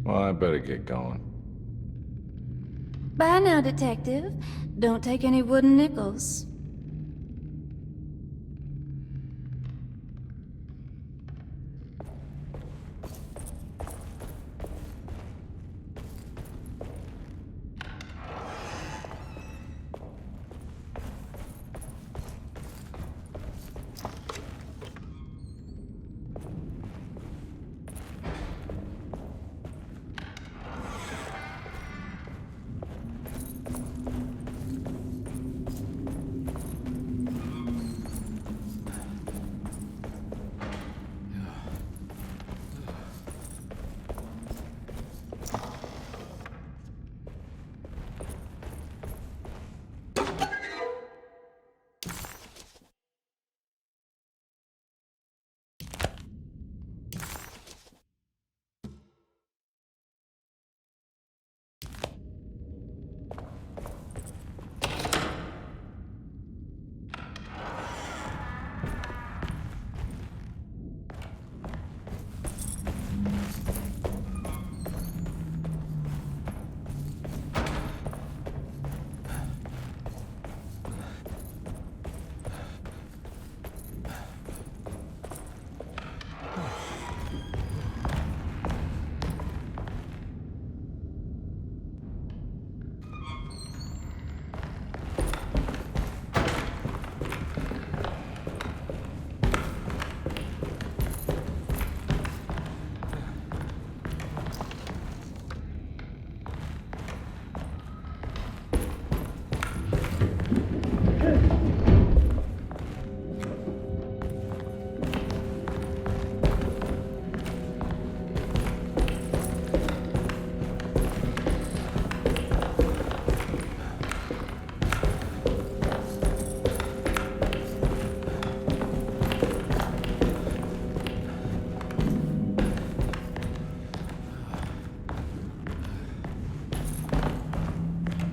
Well, I better get going. Bye now, Detective. Don't take any wooden nickels.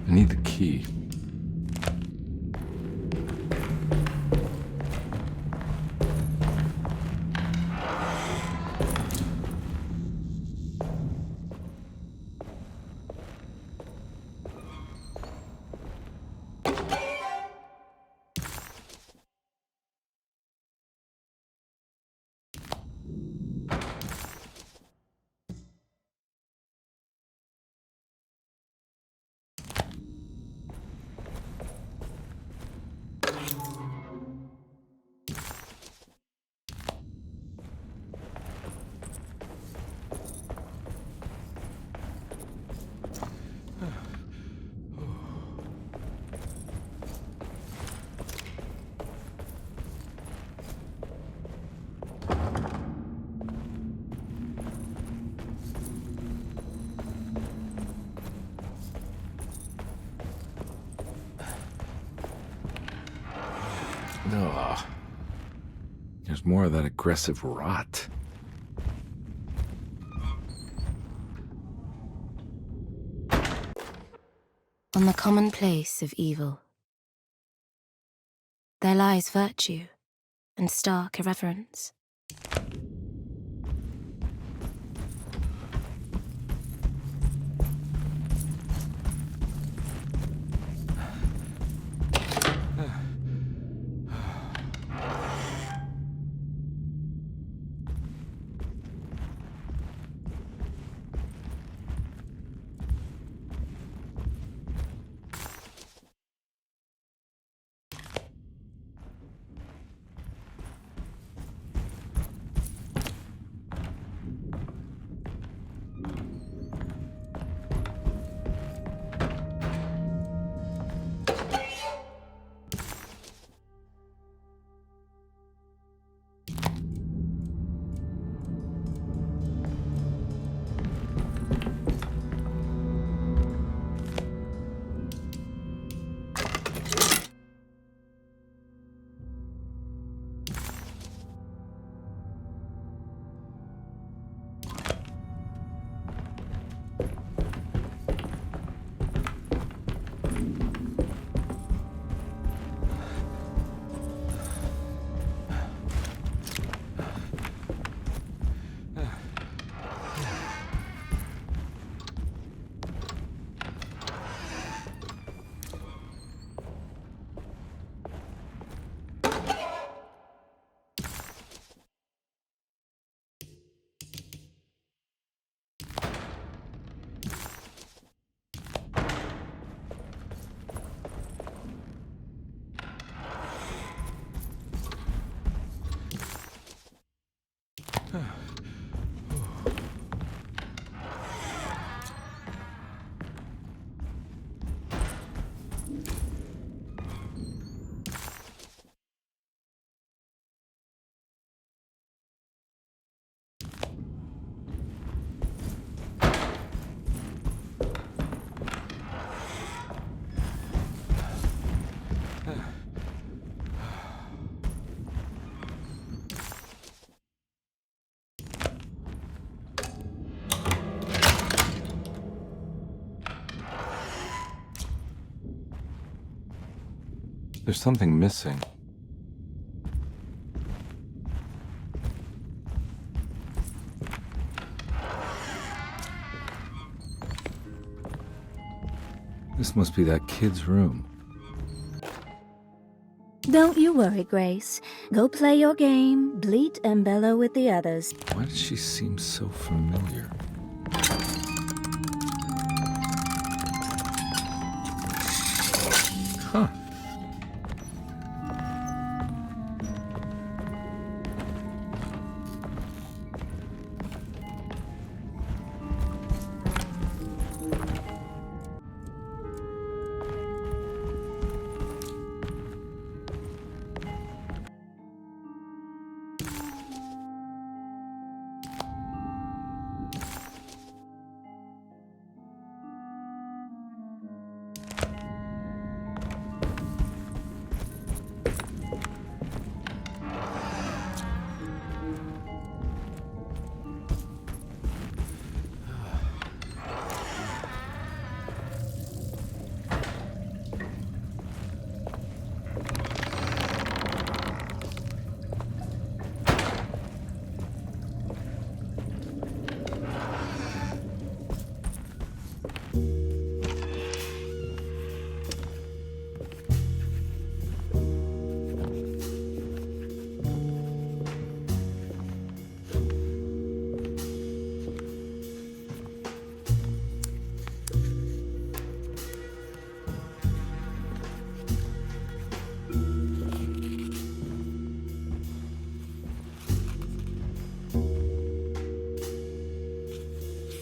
I need the key. Ugh. There's more of that aggressive rot. On the commonplace of evil, there lies virtue and stark irreverence. There's something missing. This must be that kid's room. Don't you worry, Grace. Go play your game, bleat and bellow with the others. Why does she seem so familiar? Huh.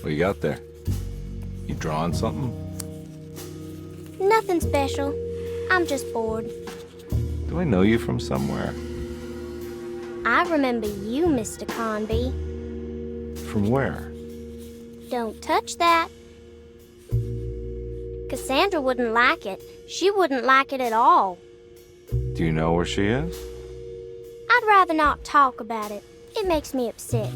What you got there? You drawing something? Nothing special. I'm just bored. Do I know you from somewhere? I remember you, Mr. Conby. From where? Don't touch that. Cassandra wouldn't like it. She wouldn't like it at all. Do you know where she is? I'd rather not talk about it. It makes me upset.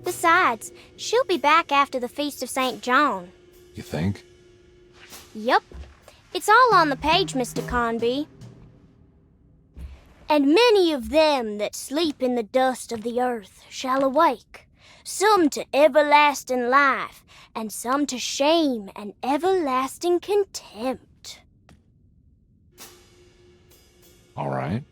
Besides, she'll be back after the Feast of St. John. You think? Yup. It's all on the page, Mr. Conby. And many of them that sleep in the dust of the earth shall awake, some to everlasting life, and some to shame and everlasting contempt. All right.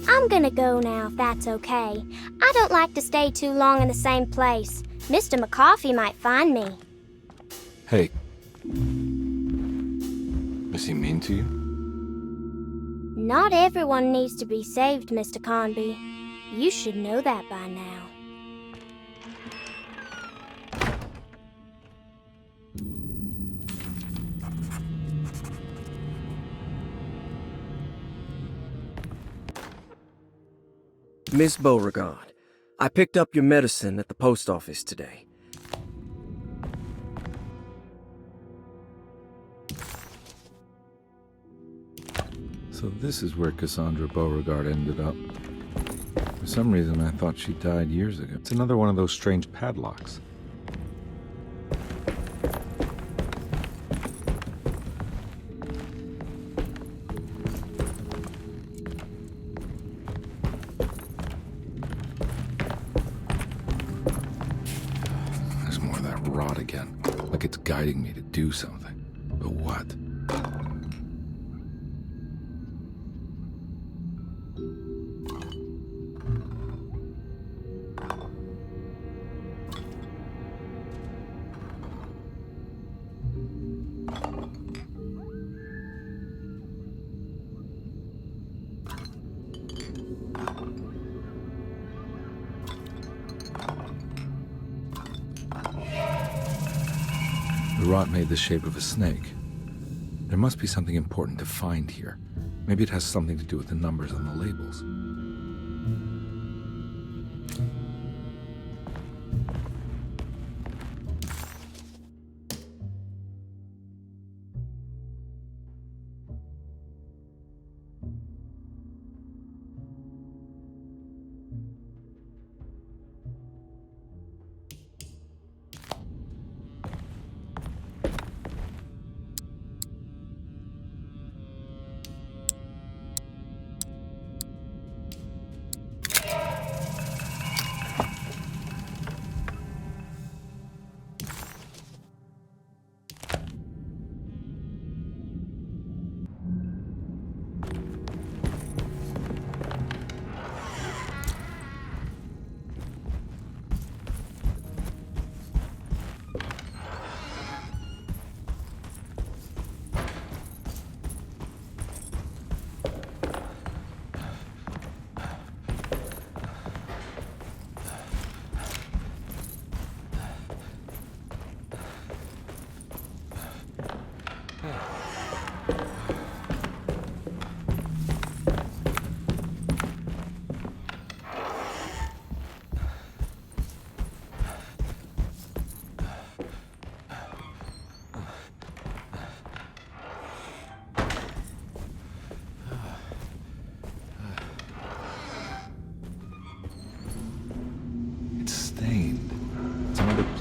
I'm gonna go now, if that's okay. I don't like to stay too long in the same place. Mr. McCoffey might find me. Hey. Is he mean to you? Not everyone needs to be saved, Mr. Conby. You should know that by now. Miss Beauregard, I picked up your medicine at the post office today. So this is where Cassandra Beauregard ended up. For some reason, I thought she died years ago. It's another one of those strange padlocks. There's more of that rot again. Like it's guiding me to do something. But what? The rot made the shape of a snake. There must be something important to find here. Maybe it has something to do with the numbers on the labels.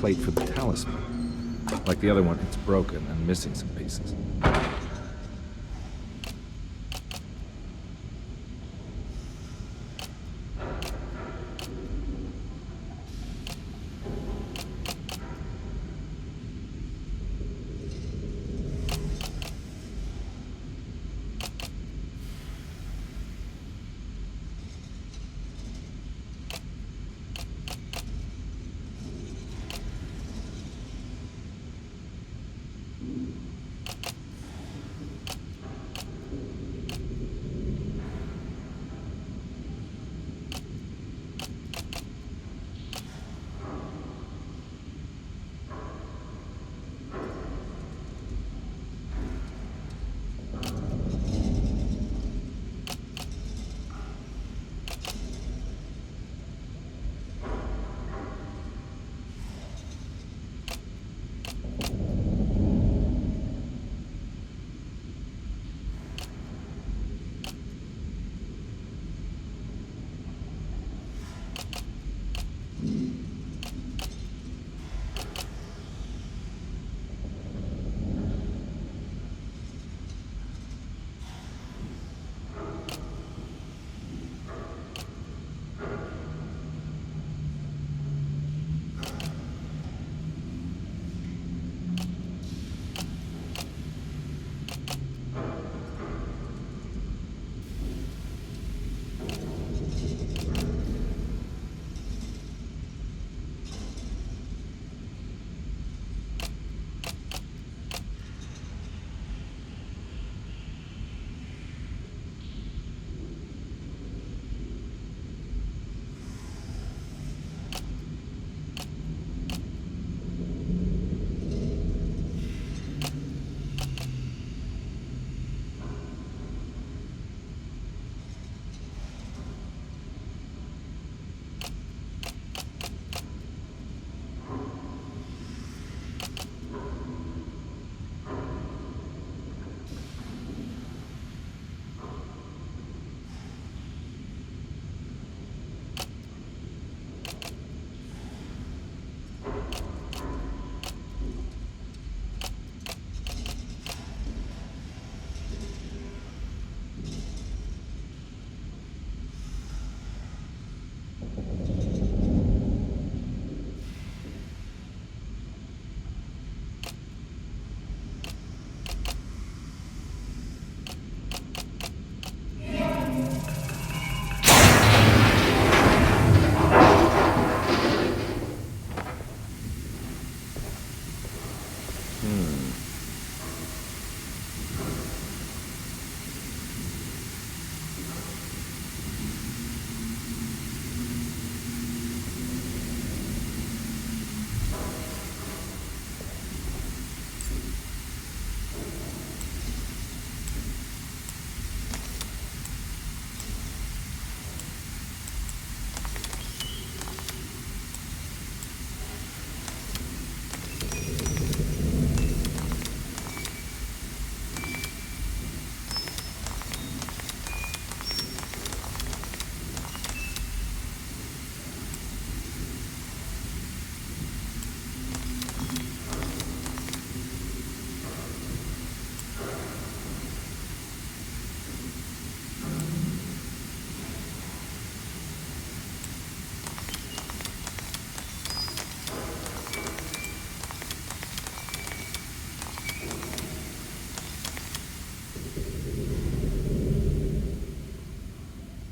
plate for the talisman. Like the other one, it's broken and missing some pieces.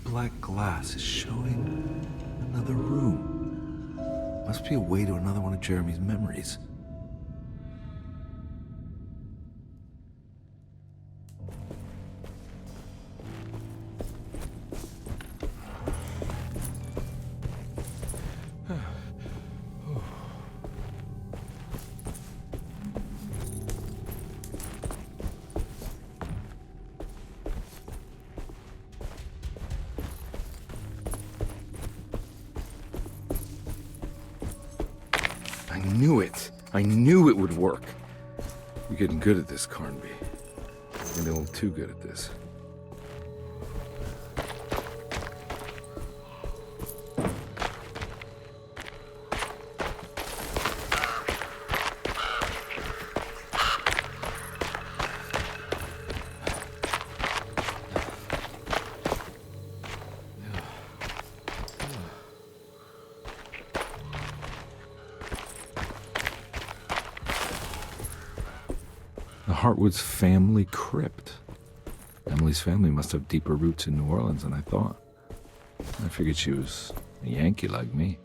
Black glass is showing another room. Must be a way to another one of Jeremy's memories. I knew it would work. You're getting good at this, Carnby. Maybe a little too good at this. Hartwood's family crypt. Emily's family must have deeper roots in New Orleans than I thought. I figured she was a Yankee like me.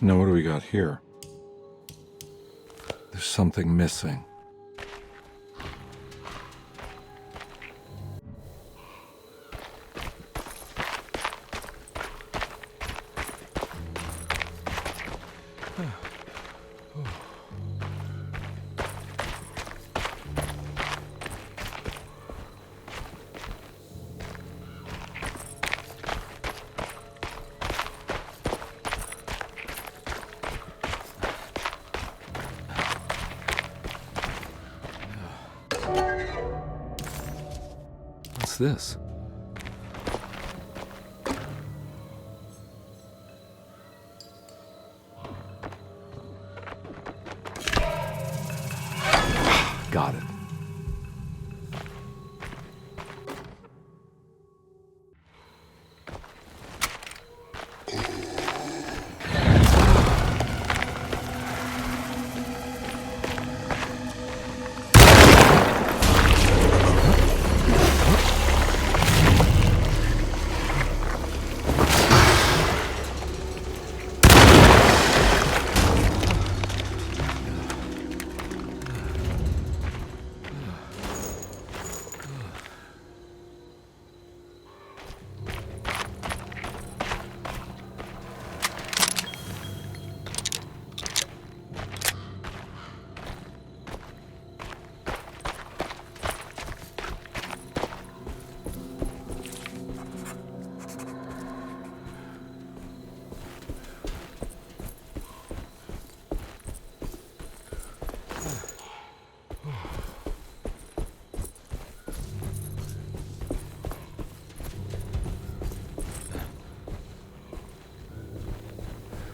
Now what do we got here? There's something missing. What's this? Got it.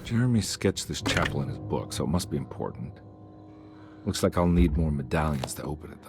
Jeremy sketched this chapel in his book, so it must be important. Looks like I'll need more medallions to open it, though.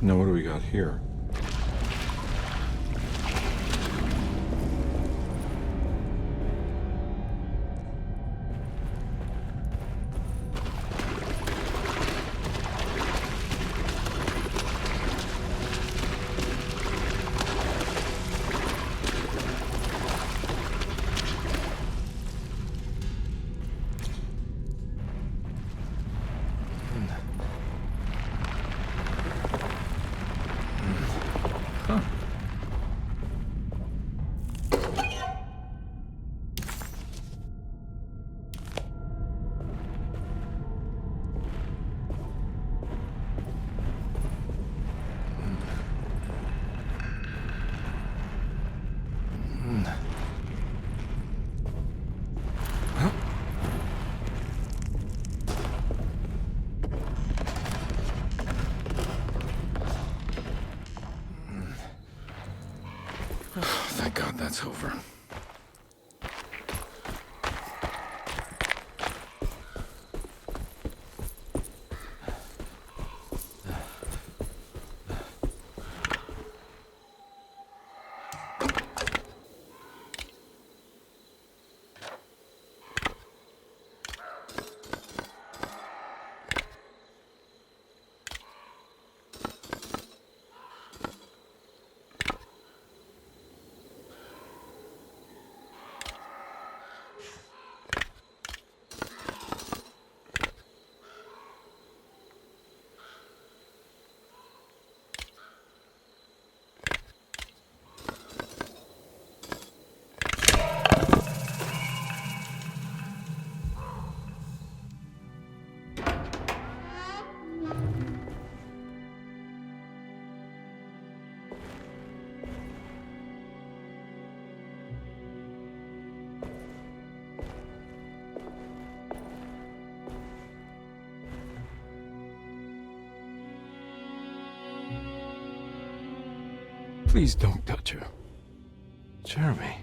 Now what do we got here? Thank God that's over. Please don't touch her. Jeremy,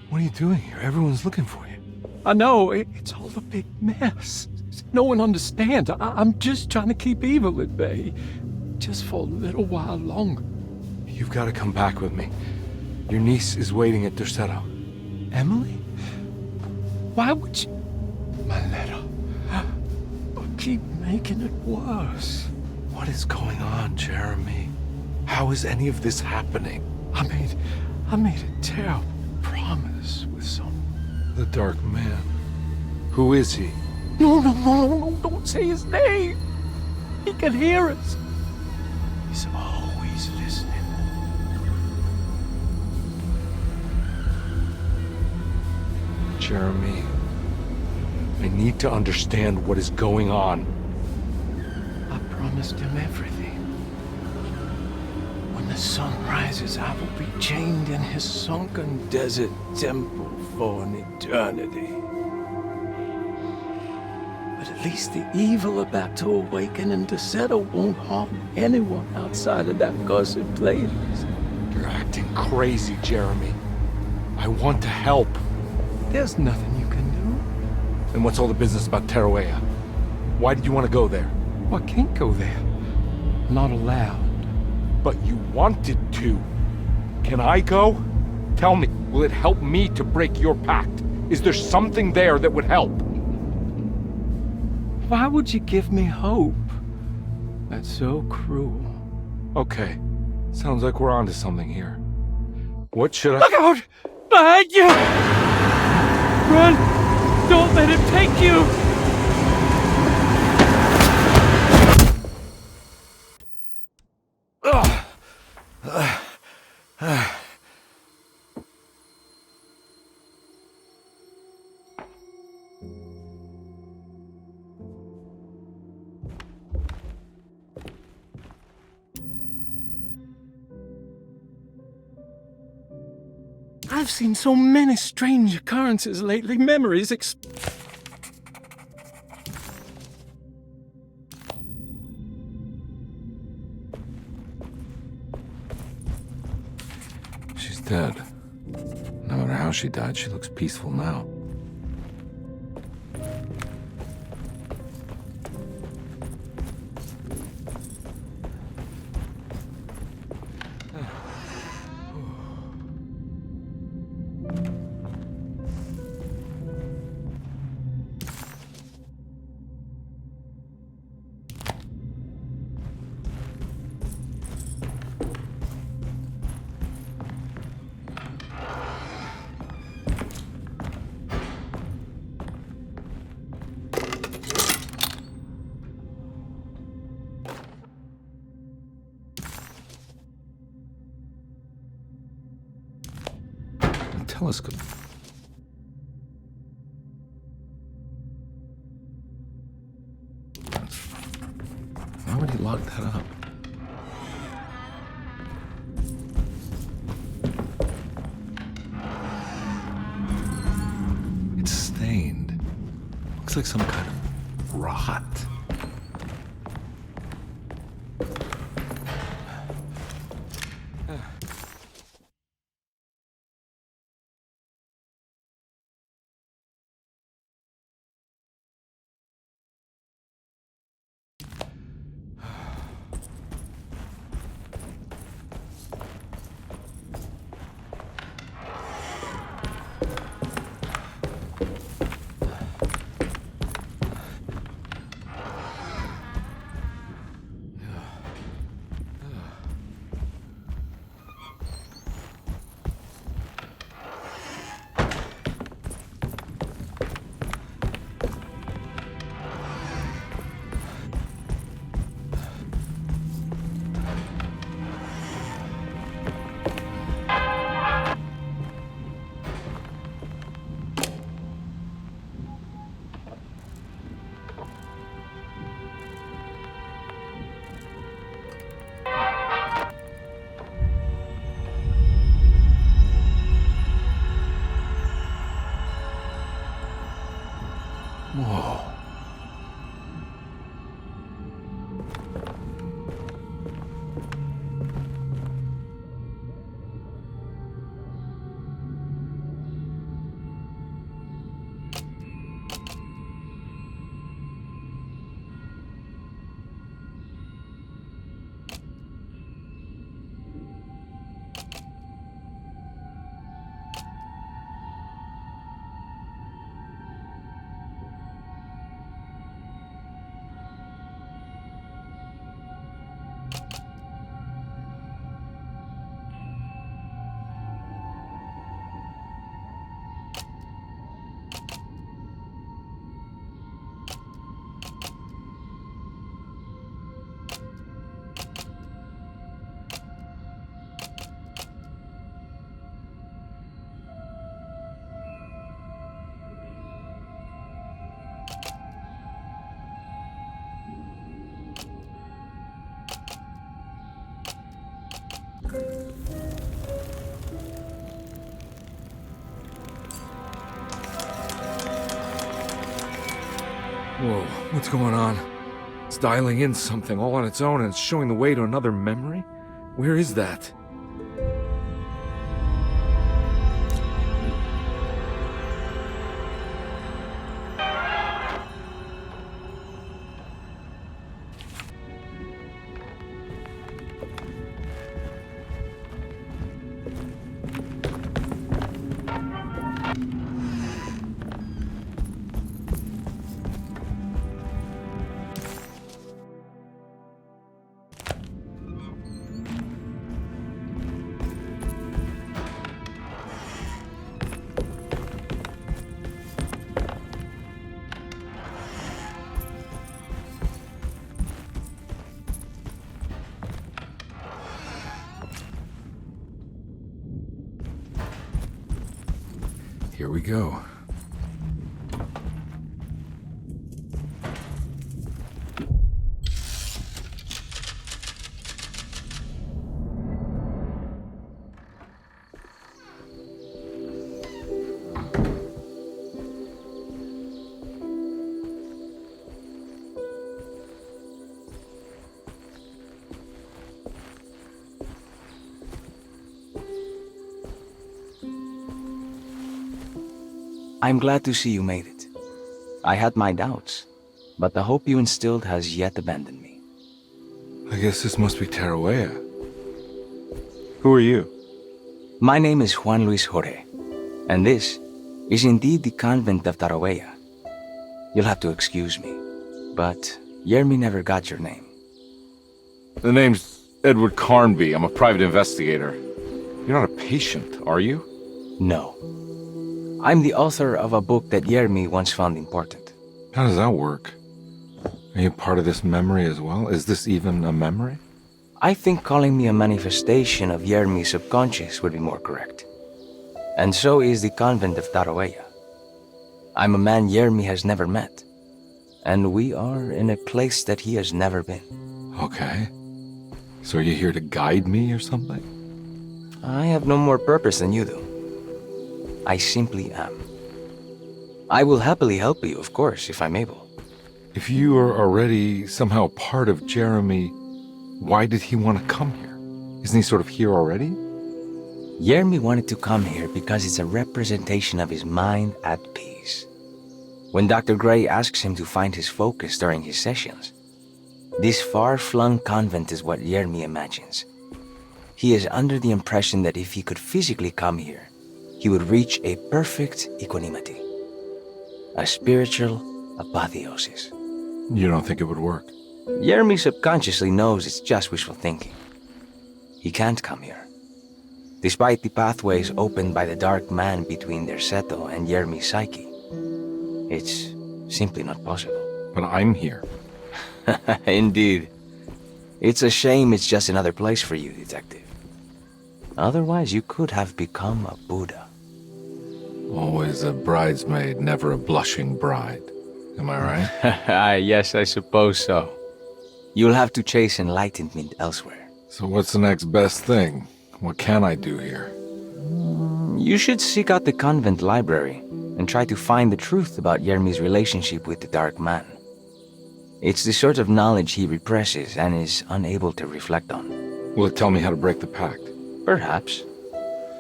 what are you doing here? Everyone's looking for you. I know, it's all a big mess. No one understands. I'm just trying to keep evil at bay. Just for a little while longer. You've got to come back with me. Your niece is waiting at Derceto. Emily? Why would you... My letter. Keep making it worse. What is going on, Jeremy? How is any of this happening? I made a terrible promise with someone. The Dark Man. Who is he? No, don't say his name. He can hear us. He's always listening. Jeremy, I need to understand what is going on. I promised him everything. When the sun rises, I will be chained in his sunken desert temple for an eternity. But at least the evil about to awaken in Derceto won't harm anyone outside of that cursed place. You're acting crazy, Jeremy. I want to help. There's nothing you can do. And what's all the business about Terroea? Why did you want to go there? I can't go there. Not allowed. But you wanted to. Can I go? Tell me, will it help me to break your pact? Is there something there that would help? Why would you give me hope? That's so cruel. Okay. Sounds like we're onto something here. What should I— Look out! Behind you! Run! Don't let him take you! I've seen so many strange occurrences lately. Memories She's dead. No matter how she died, she looks peaceful now. Telescope. Why would he lock that up? It's stained. Looks like some kind of rot. Whoa, what's going on? It's dialing in something all on its own and it's showing the way to another memory? Where is that? Here we go. I'm glad to see you made it. I had my doubts, but the hope you instilled has yet abandoned me. I guess this must be Tarawea. Who are you? My name is Juan Luis Jorge, and this is indeed the convent of Tarawea. You'll have to excuse me, but Yermi never got your name. The name's Edward Carnby. I'm a private investigator. You're not a patient, are you? No. I'm the author of a book that Yermi once found important. How does that work? Are you part of this memory as well? Is this even a memory? I think calling me a manifestation of Yermi's subconscious would be more correct. And so is the convent of Tarawea. I'm a man Yermi has never met, and we are in a place that he has never been. Okay. So are you here to guide me or something? I have no more purpose than you do. I simply am. I will happily help you, of course, if I'm able. If you are already somehow part of Jeremy, why did he want to come here? Isn't he sort of here already? Yermi wanted to come here because it's a representation of his mind at peace. When Dr. Gray asks him to find his focus during his sessions, this far-flung convent is what Yermi imagines. He is under the impression that if he could physically come here, he would reach a perfect equanimity, a spiritual apotheosis. You don't think it would work? Yermi subconsciously knows it's just wishful thinking. He can't come here. Despite the pathways opened by the dark man between Derceto and Yermi's psyche, it's simply not possible. But I'm here. Indeed. It's a shame it's just another place for you, Detective. Otherwise, you could have become a Buddha. Always a bridesmaid, never a blushing bride. Am I right? Yes, I suppose so. You'll have to chase enlightenment elsewhere. So what's the next best thing? What can I do here? You should seek out the convent library and try to find the truth about Yermi's relationship with the Dark Man. It's the sort of knowledge he represses and is unable to reflect on. Will it tell me how to break the pact? Perhaps.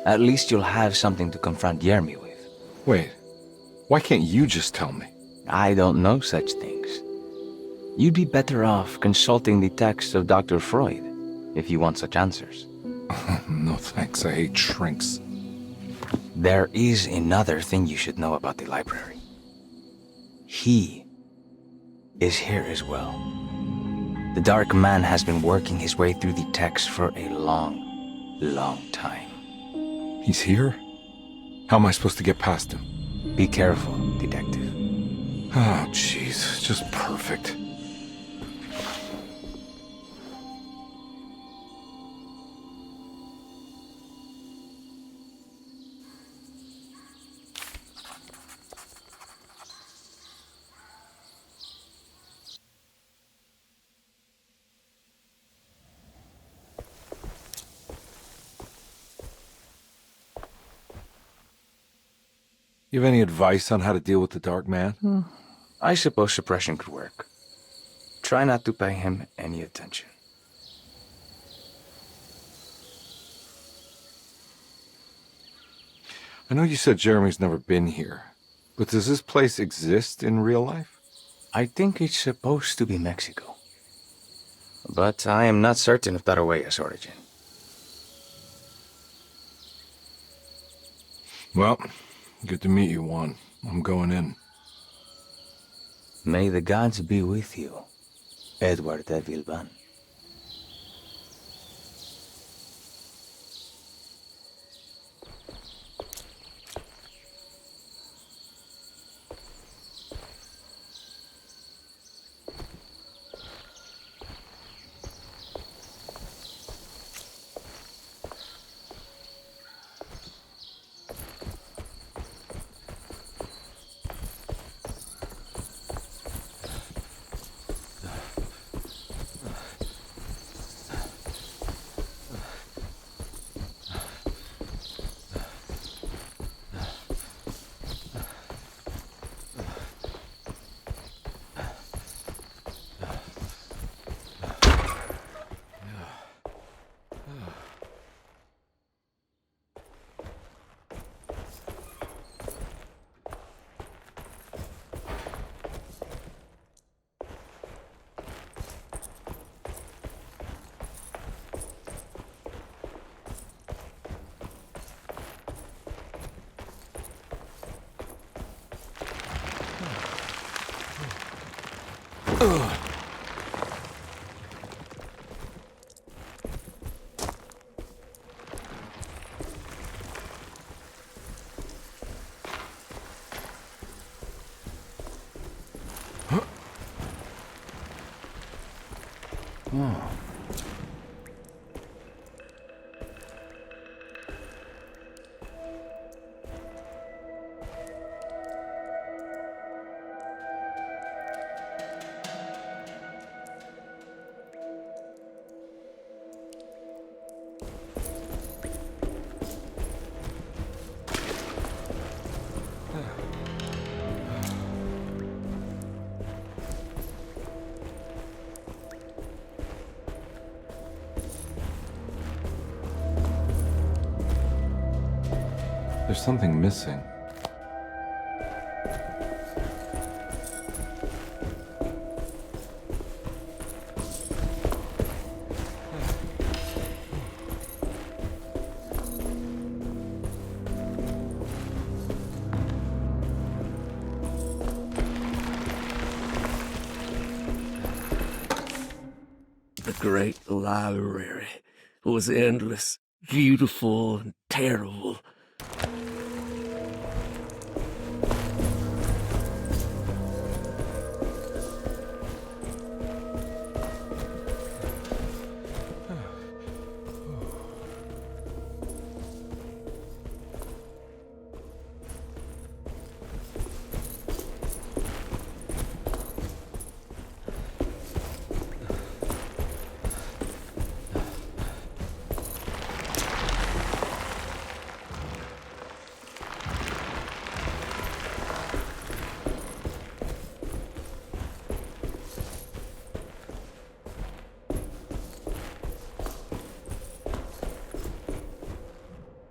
At least you'll have something to confront Yermi with. Wait, why can't you just tell me? I don't know such things. You'd be better off consulting the texts of Dr. Freud if you want such answers. No thanks, I hate shrinks. There is another thing you should know about the library. He is here as well. The Dark Man has been working his way through the text for a long time. He's here? How am I supposed to get past him? Be careful, Detective. Oh, jeez, just perfect. You have any advice on how to deal with the Dark Man? I suppose suppression could work. Try not to pay him any attention. I know you said Jeremy's never been here, but does this place exist in real life? I think it's supposed to be Mexico. But I am not certain of Tarahuella's origin. Well, good to meet you, Juan. I'm going in. May the gods be with you, Edward de Vilban. There's something missing. The great library was endless, beautiful, and terrible.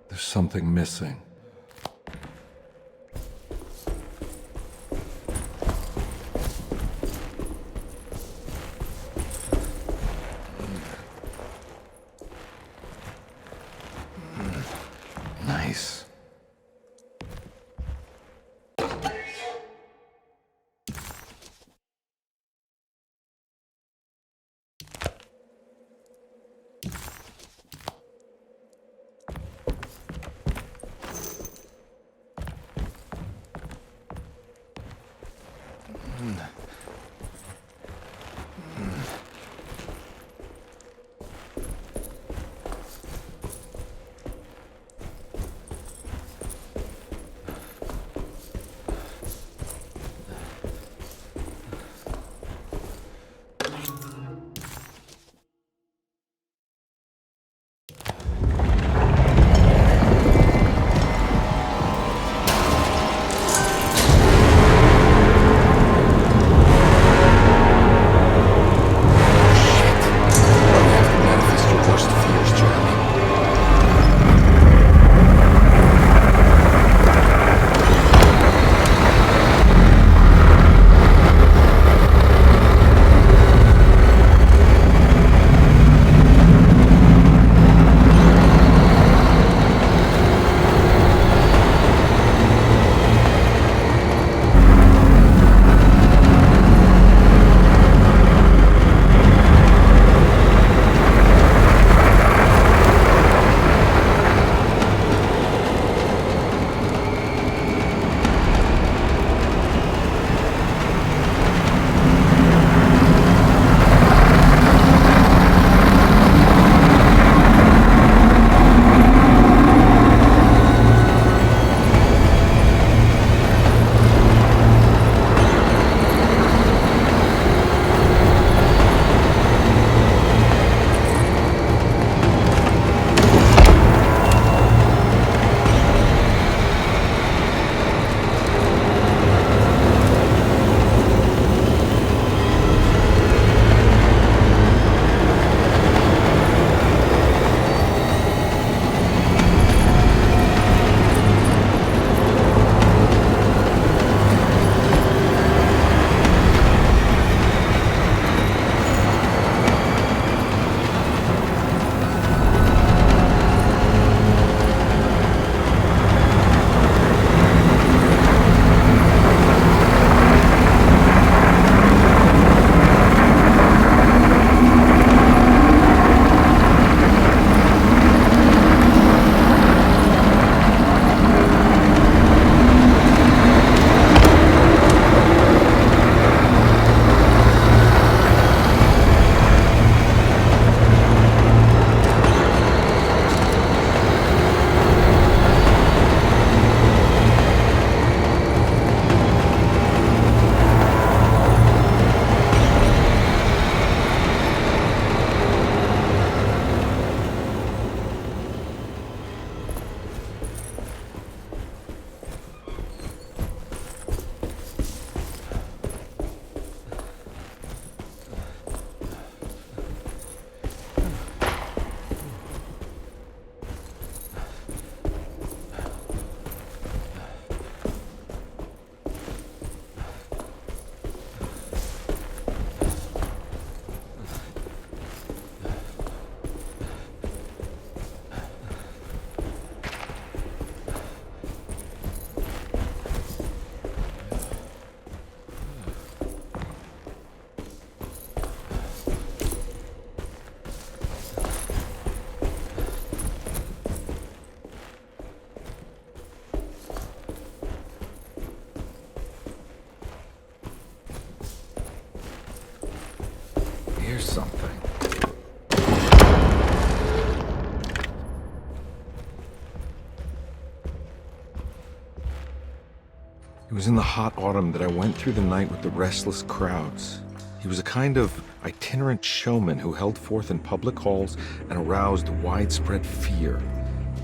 There's something missing. Nice. Here's something. It was in the hot autumn that I went through the night with the restless crowds. He was a kind of itinerant showman who held forth in public halls and aroused widespread fear.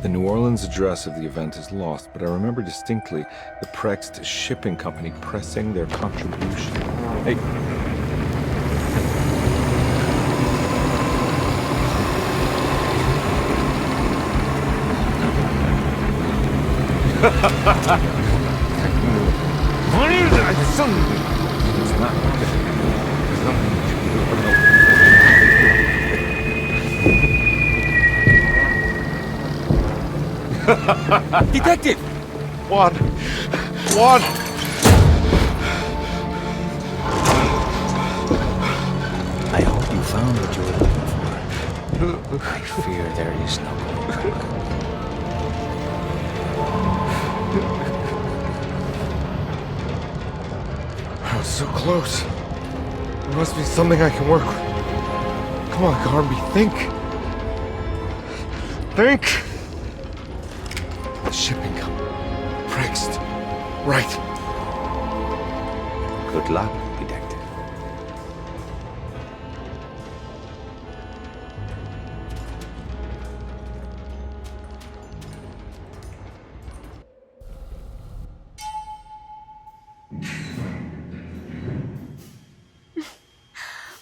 The New Orleans address of the event is lost, but I remember distinctly the Prext Shipping Company pressing their contribution. Hey. Detective! What? I hope you found what you were looking for. I fear there is no going back. I was so close. There must be something I can work with. Come on, Garby, think. Think! The shipping company. Prext. Right. Good luck, detective.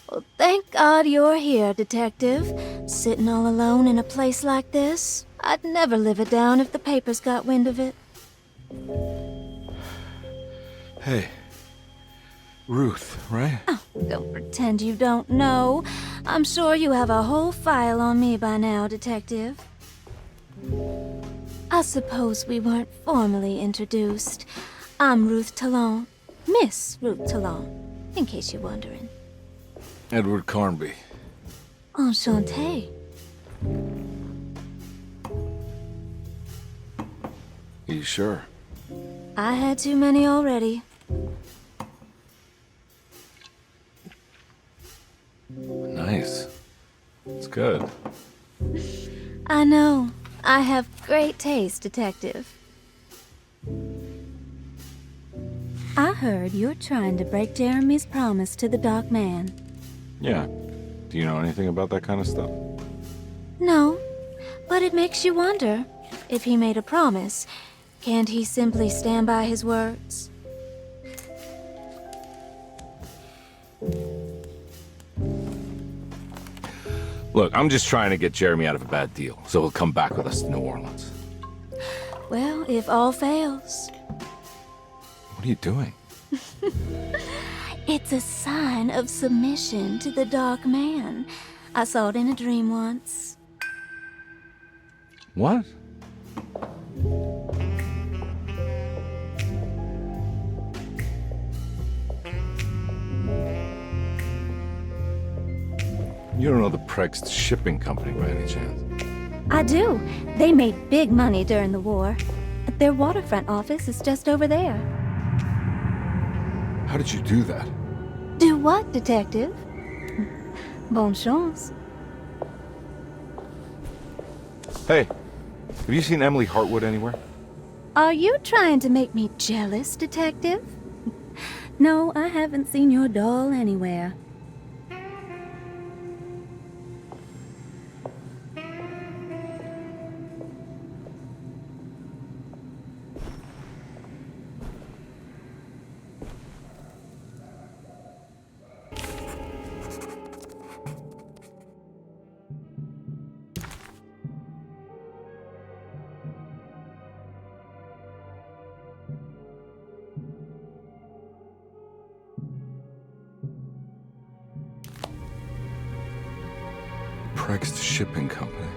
Well, thank God you're here, Detective. Sitting all alone in a place like this? I'd never live it down if the papers got wind of it. Hey. Ruth, right? Oh, don't pretend you don't know. I'm sure you have a whole file on me by now, Detective. I suppose we weren't formally introduced. I'm Ruth Talon. Miss Ruth Talon, in case you're wondering. Edward Carnby. Enchanté. Are you sure? I had too many already. Nice. It's good. I know. I have great taste, Detective. I heard you're trying to break Jeremy's promise to the Dark Man. Yeah. Do you know anything about that kind of stuff? No, but it makes you wonder. If he made a promise, can't he simply stand by his words? Look, I'm just trying to get Jeremy out of a bad deal, so he'll come back with us to New Orleans. Well, if all fails. What are you doing? It's a sign of submission to the Dark Man. I saw it in a dream once. What? You don't know the Prext Shipping Company by any chance? I do. They made big money during the war. Their waterfront office is just over there. How did you do that? Do what, Detective? Bonne chance. Hey, have you seen Emily Hartwood anywhere? Are you trying to make me jealous, Detective? No, I haven't seen your doll anywhere. Prext Shipping Company.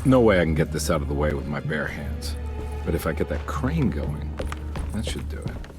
No way I can get this out of the way with my bare hands. But if I get that crane going, that should do it.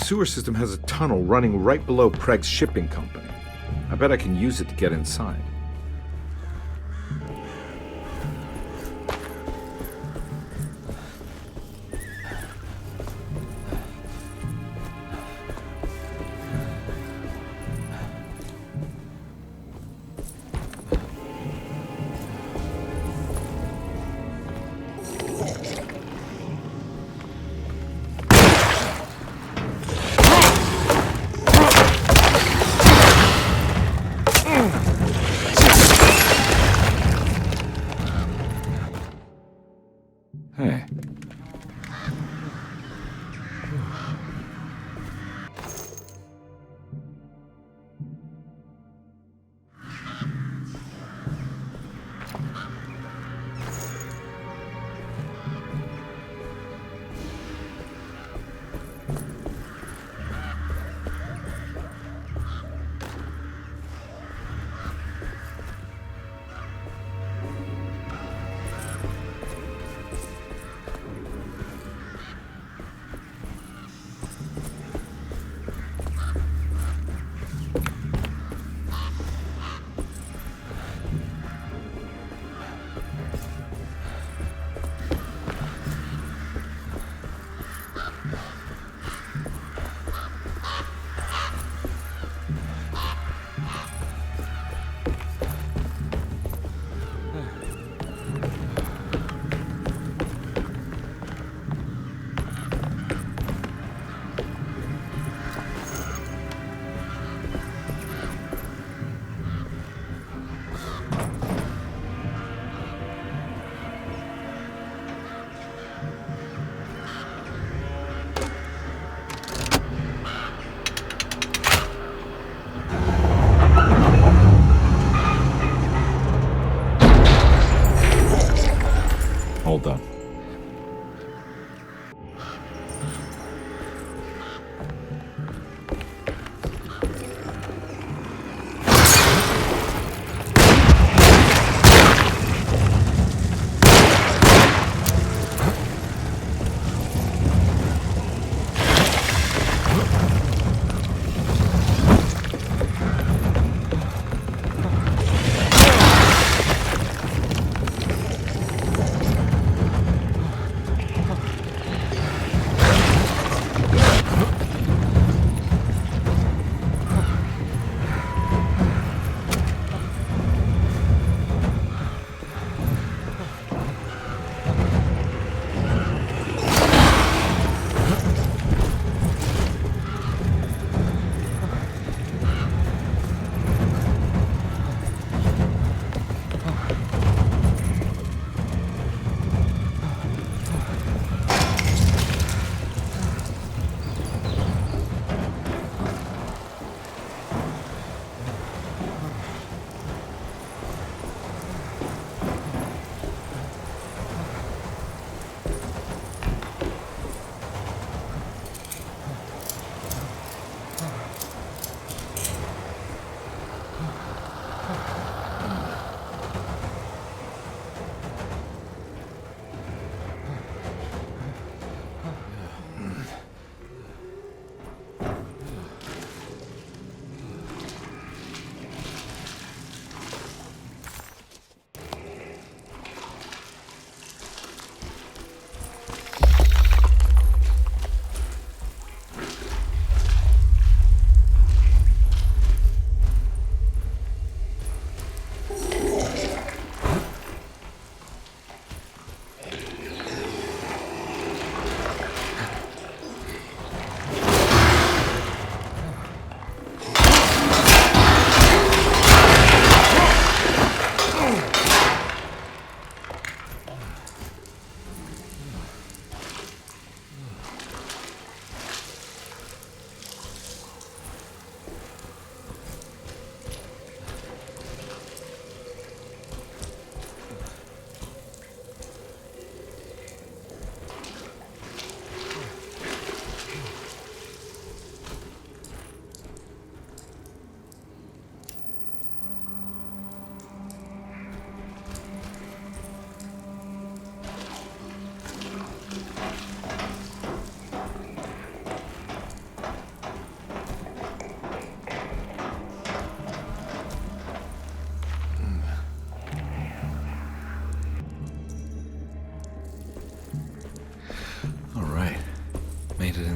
The sewer system has a tunnel running right below Preg's shipping company. I bet I can use it to get inside.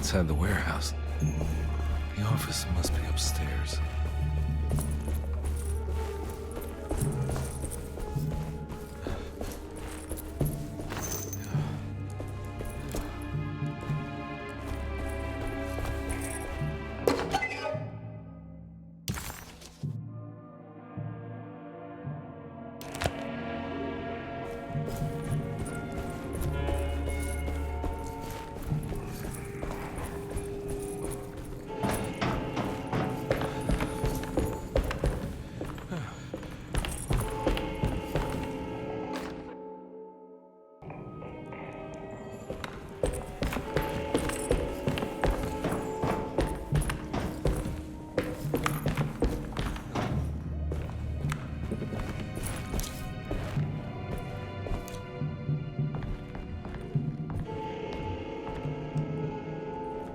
inside the warehouse. The office must be upstairs.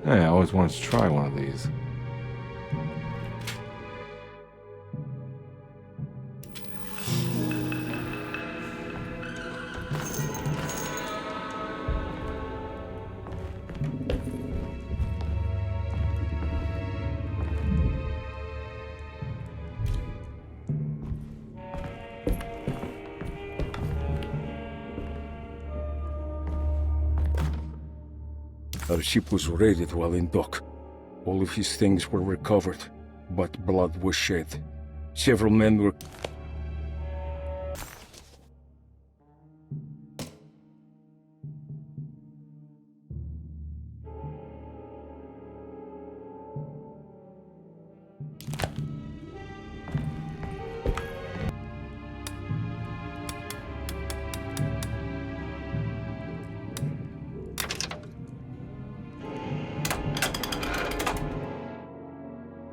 Hey, I always wanted to try one of these. Our ship was raided while in dock. All of his things were recovered, but blood was shed. Several men were...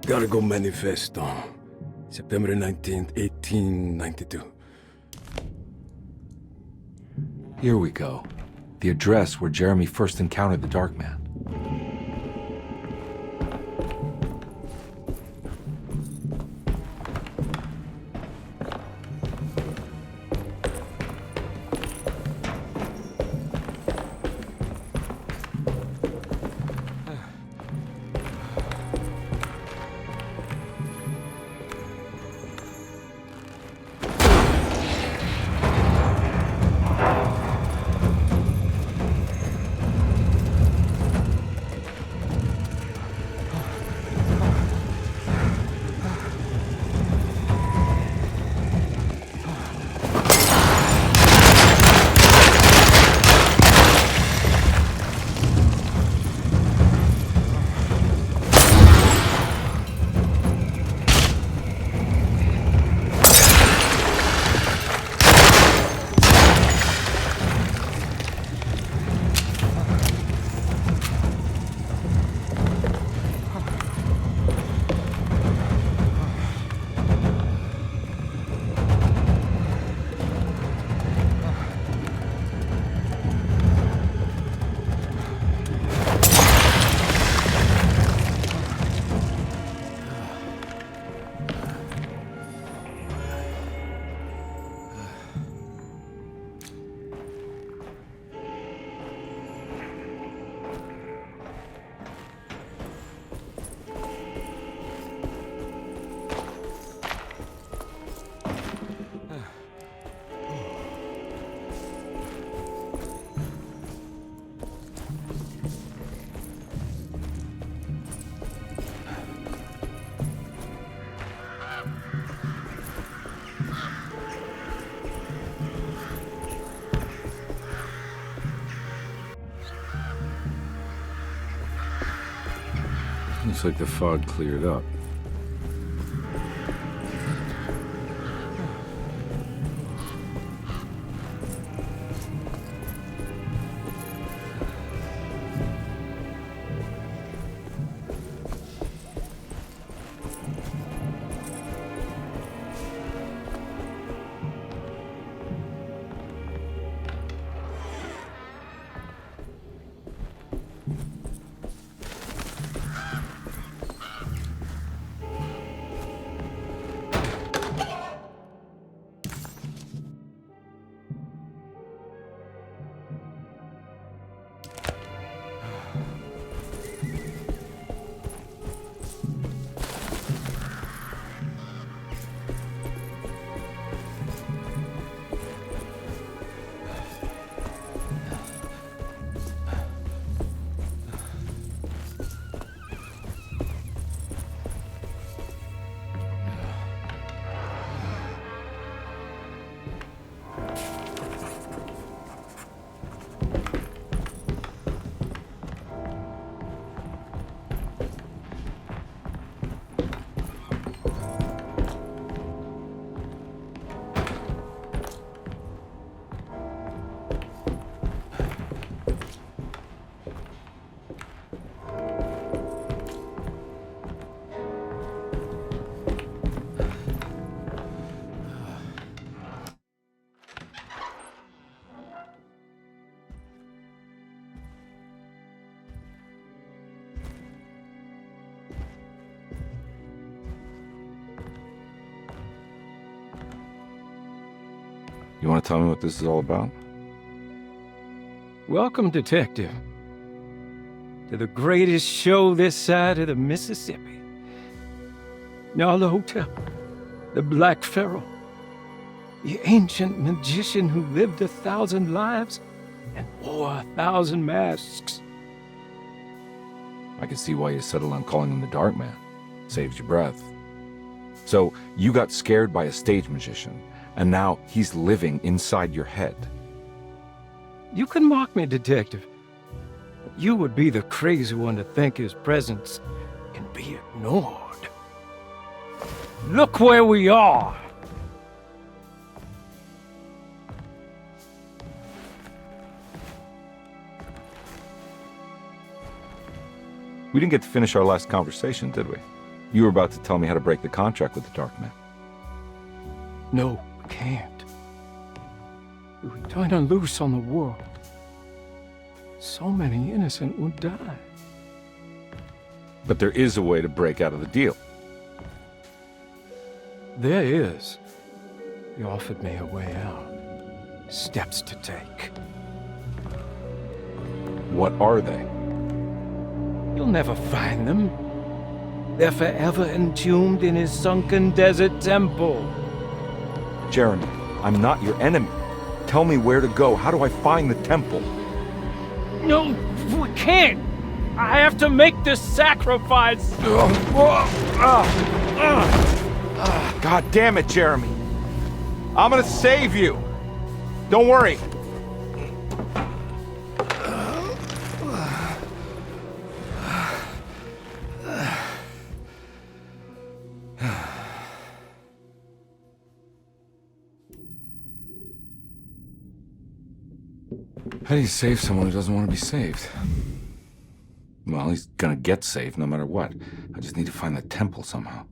Gotta go manifesto. September 19th, 1892. Here we go. The address where Jeremy first encountered the Dark Man. Looks like the fog cleared up. You want to tell me what this is all about? Welcome, Detective, to the greatest show this side of the Mississippi. Nyarlathotep, the Black Pharaoh, the ancient magician who lived 1,000 lives and wore 1,000 masks. I can see why you settled on calling him the Dark Man. Saves your breath. So, you got scared by a stage magician, and now he's living inside your head. You can mock me, Detective, but you would be the crazy one to think his presence can be ignored. Look where we are! We didn't get to finish our last conversation, did we? You were about to tell me how to break the contract with the Dark Man. No, we can't. If we turn her loose on the world, so many innocent would die. But there is a way to break out of the deal. There is. You offered me a way out. Steps to take. What are they? You'll never find them. They're forever entombed in his sunken desert temple. Jeremy, I'm not your enemy. Tell me where to go. How do I find the temple? No, we can't. I have to make this sacrifice. God damn it, Jeremy. I'm gonna save you. Don't worry. How do you save someone who doesn't want to be saved? Well, he's gonna get saved no matter what. I just need to find the temple somehow.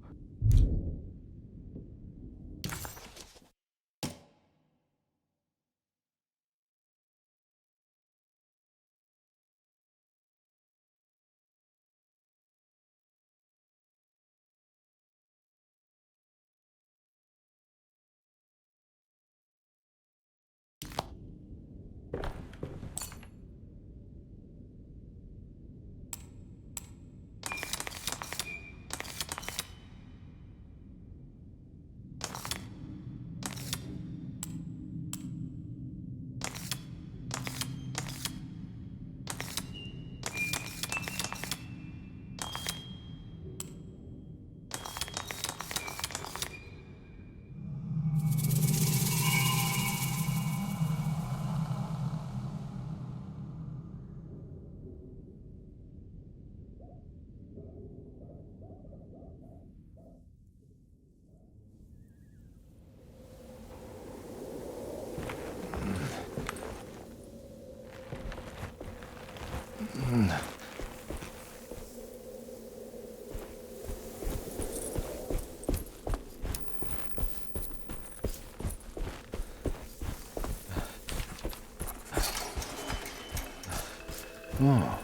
Oh.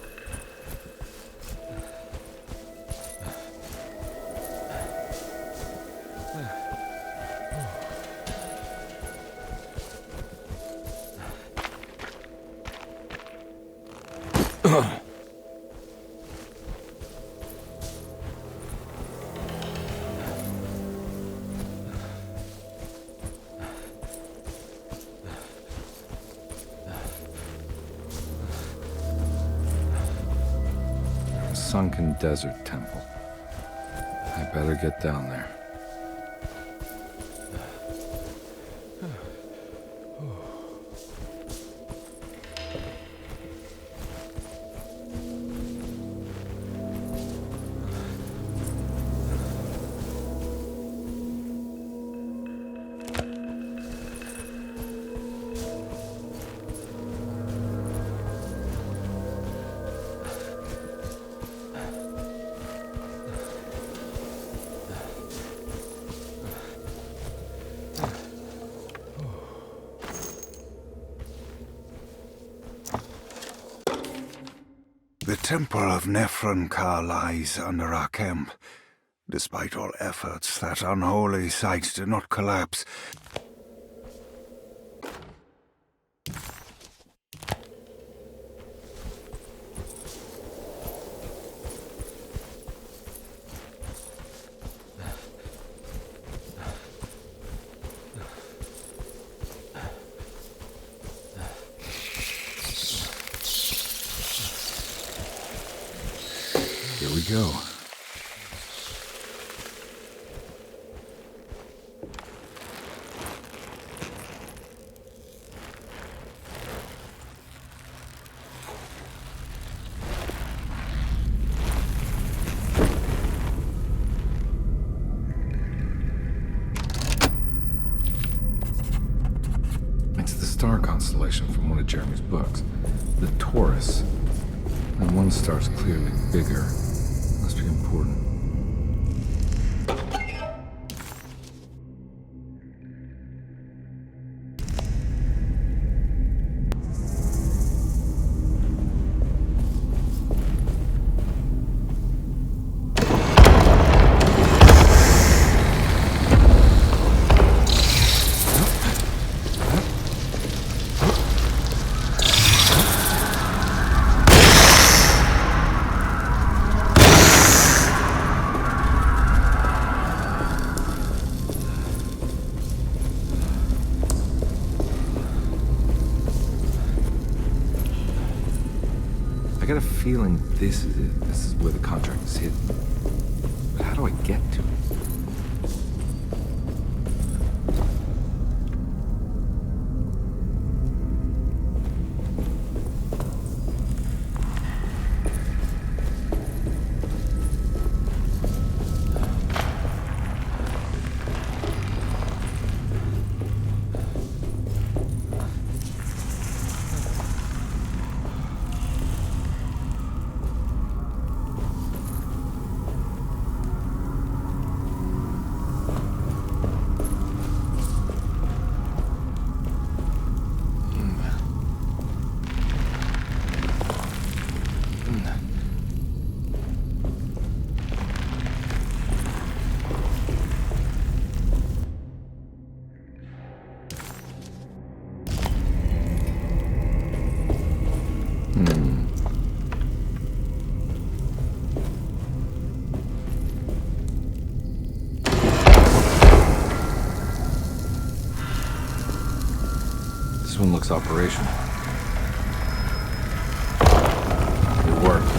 Sunken desert temple. I better get down there. The Temple of Nephron-Ka lies under our camp. Despite all efforts, that unholy site did not collapse. go. It's the star constellation from one of Jeremy's books. The Taurus. And one star's clearly bigger. Must be important. I got a feeling this is it. This is where the contract is hidden. But how do I get to it? This one looks operational. It worked.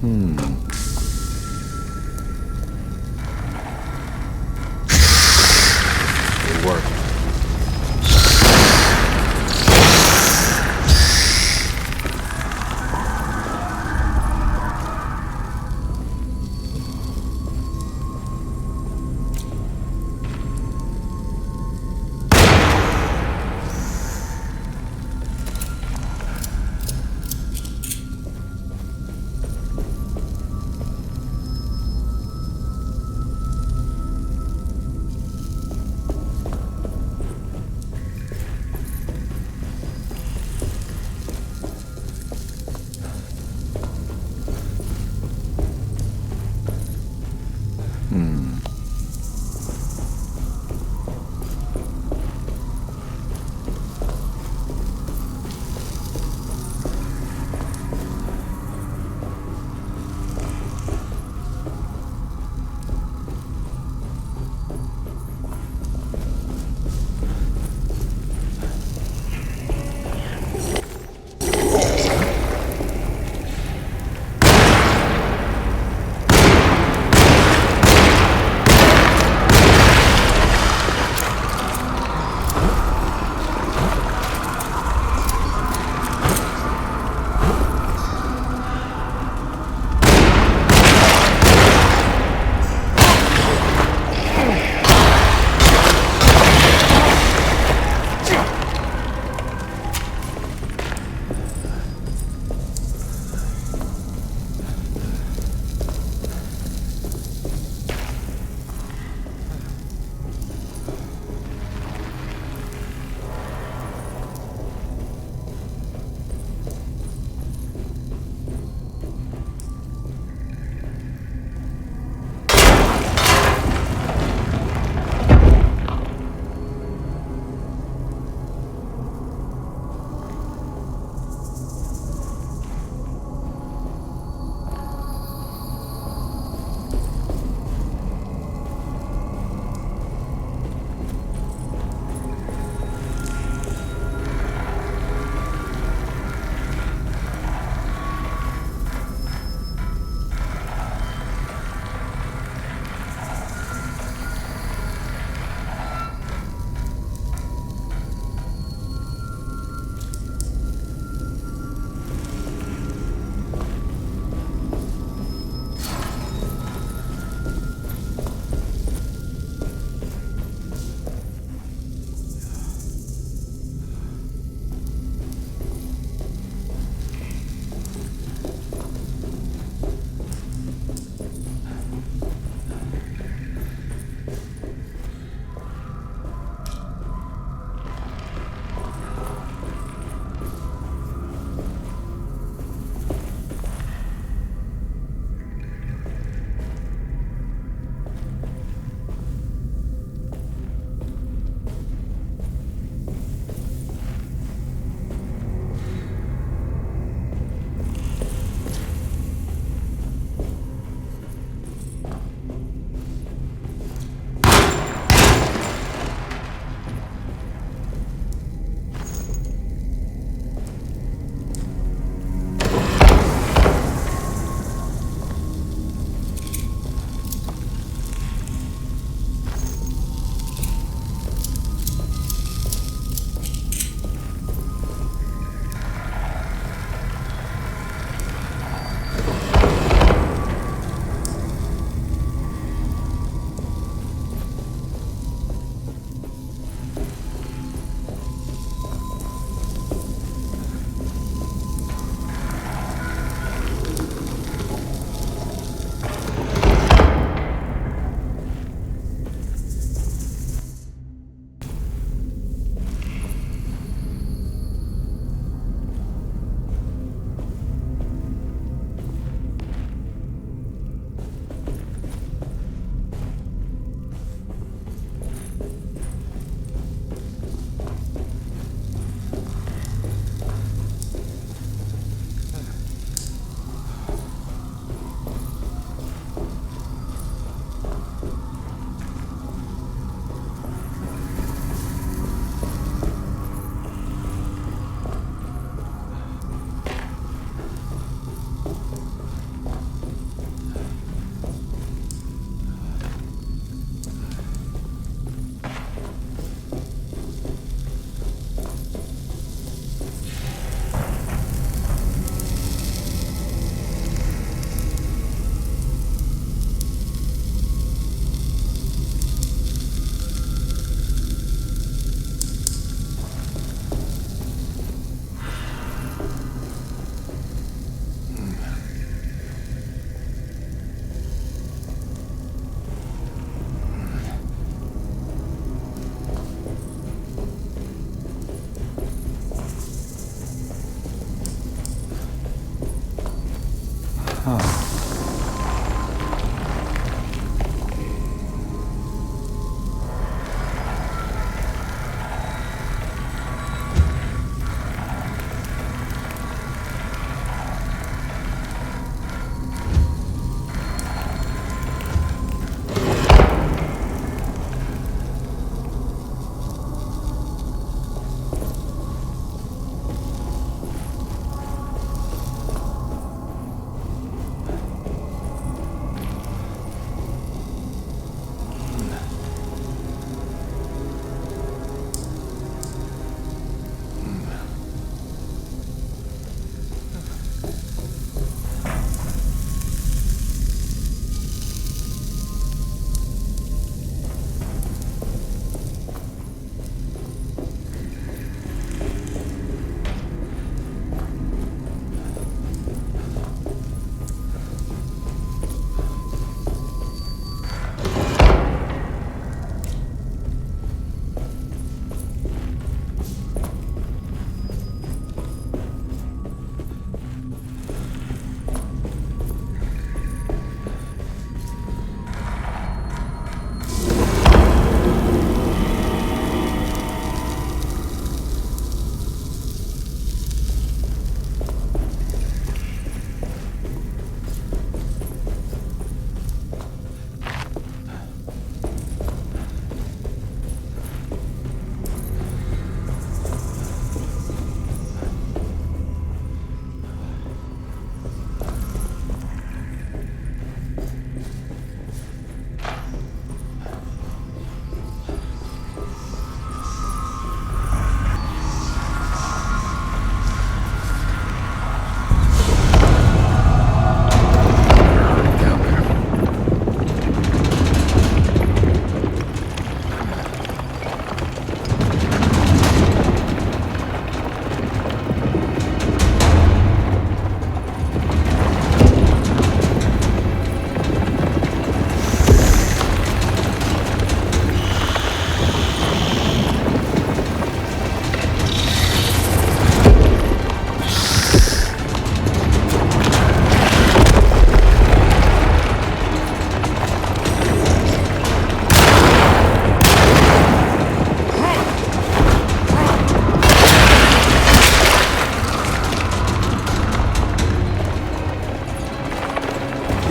It worked.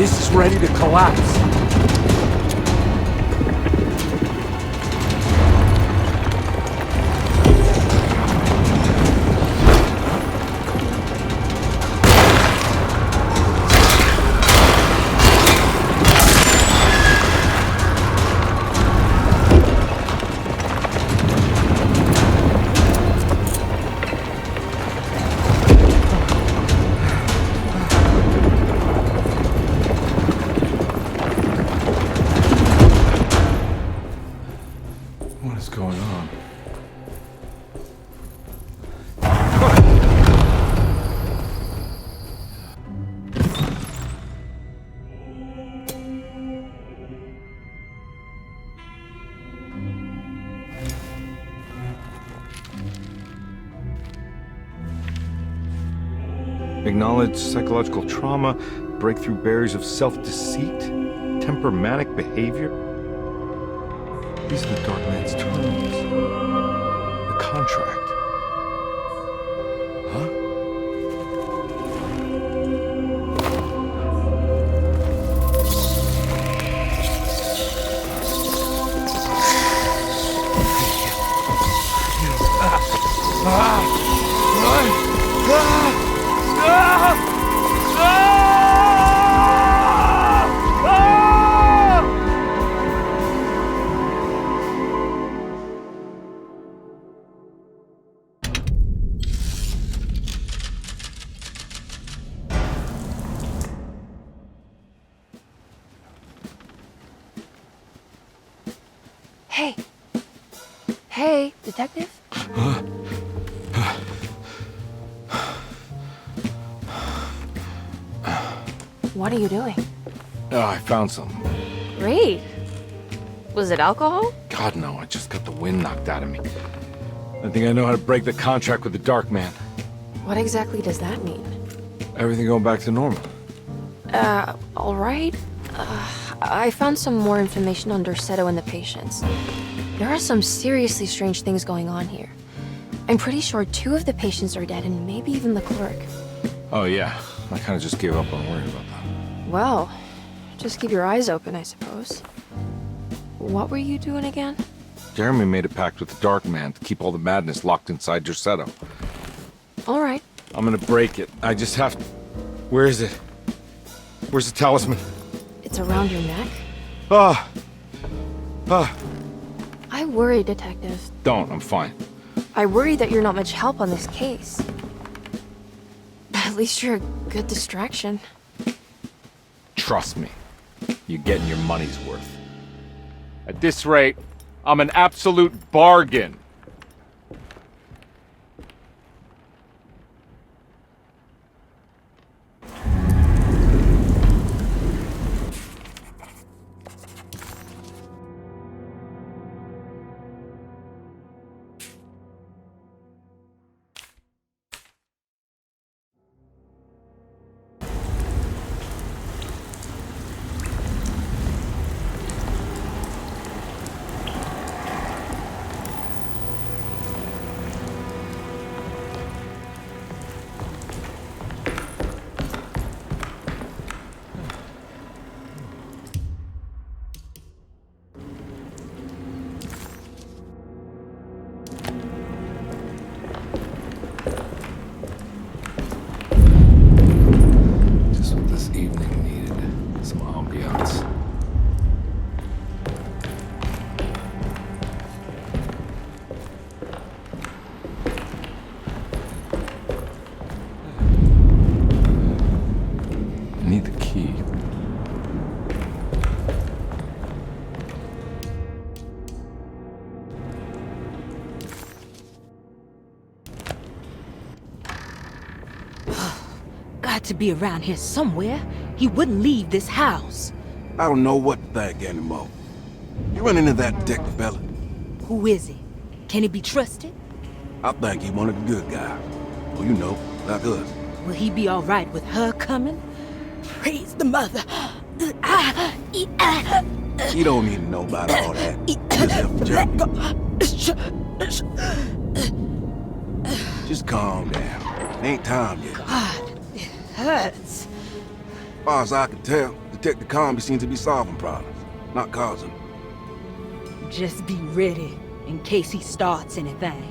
This is ready to collapse. Acknowledge psychological trauma, break through barriers of self-deceit, temper manic behavior. These are the Dark Man's terms. The contract. Hey, detective? What are you doing? Oh, I found something. Great. Was it alcohol? God, no, I just got the wind knocked out of me. I think I know how to break the contract with the Dark Man. What exactly does that mean? Everything going back to normal. All right. I found some more information on Derceto and the patients. There are some seriously strange things going on here. I'm pretty sure 2 of the patients are dead and maybe even the clerk. Oh yeah, I kind of just gave up on worrying about that. Well, just keep your eyes open, I suppose. What were you doing again? Jeremy made a pact with the Dark Man to keep all the madness locked inside Derceto. All right. I'm gonna break it. I just have to... Where is it? Where's the talisman? It's around your neck? Ah! I worry, Detective. Don't, I'm fine. I worry that you're not much help on this case. At least you're a good distraction. Trust me. You're getting your money's worth. At this rate, I'm an absolute bargain. Got to be around here somewhere. He wouldn't leave this house. I don't know what to think anymore. You run into that detective fella? Who is he? Can he be trusted? I think he one of the good guys. Well, you know, like us. Will he be all right with her coming? Praise the mother. You don't need to know about all that. Just calm down. Ain't time yet. God, it hurts. As far as I can tell, Detective Comby seems to be solving problems, not causing them. Just be ready in case he starts anything.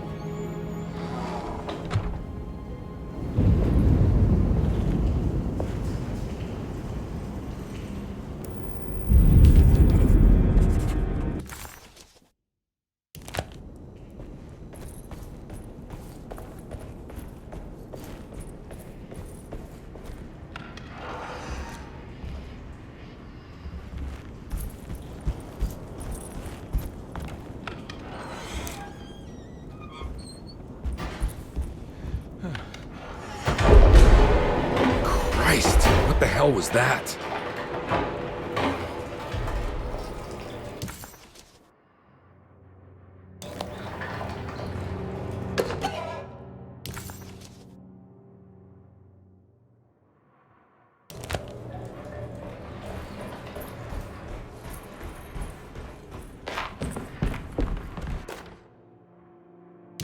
What the hell was that?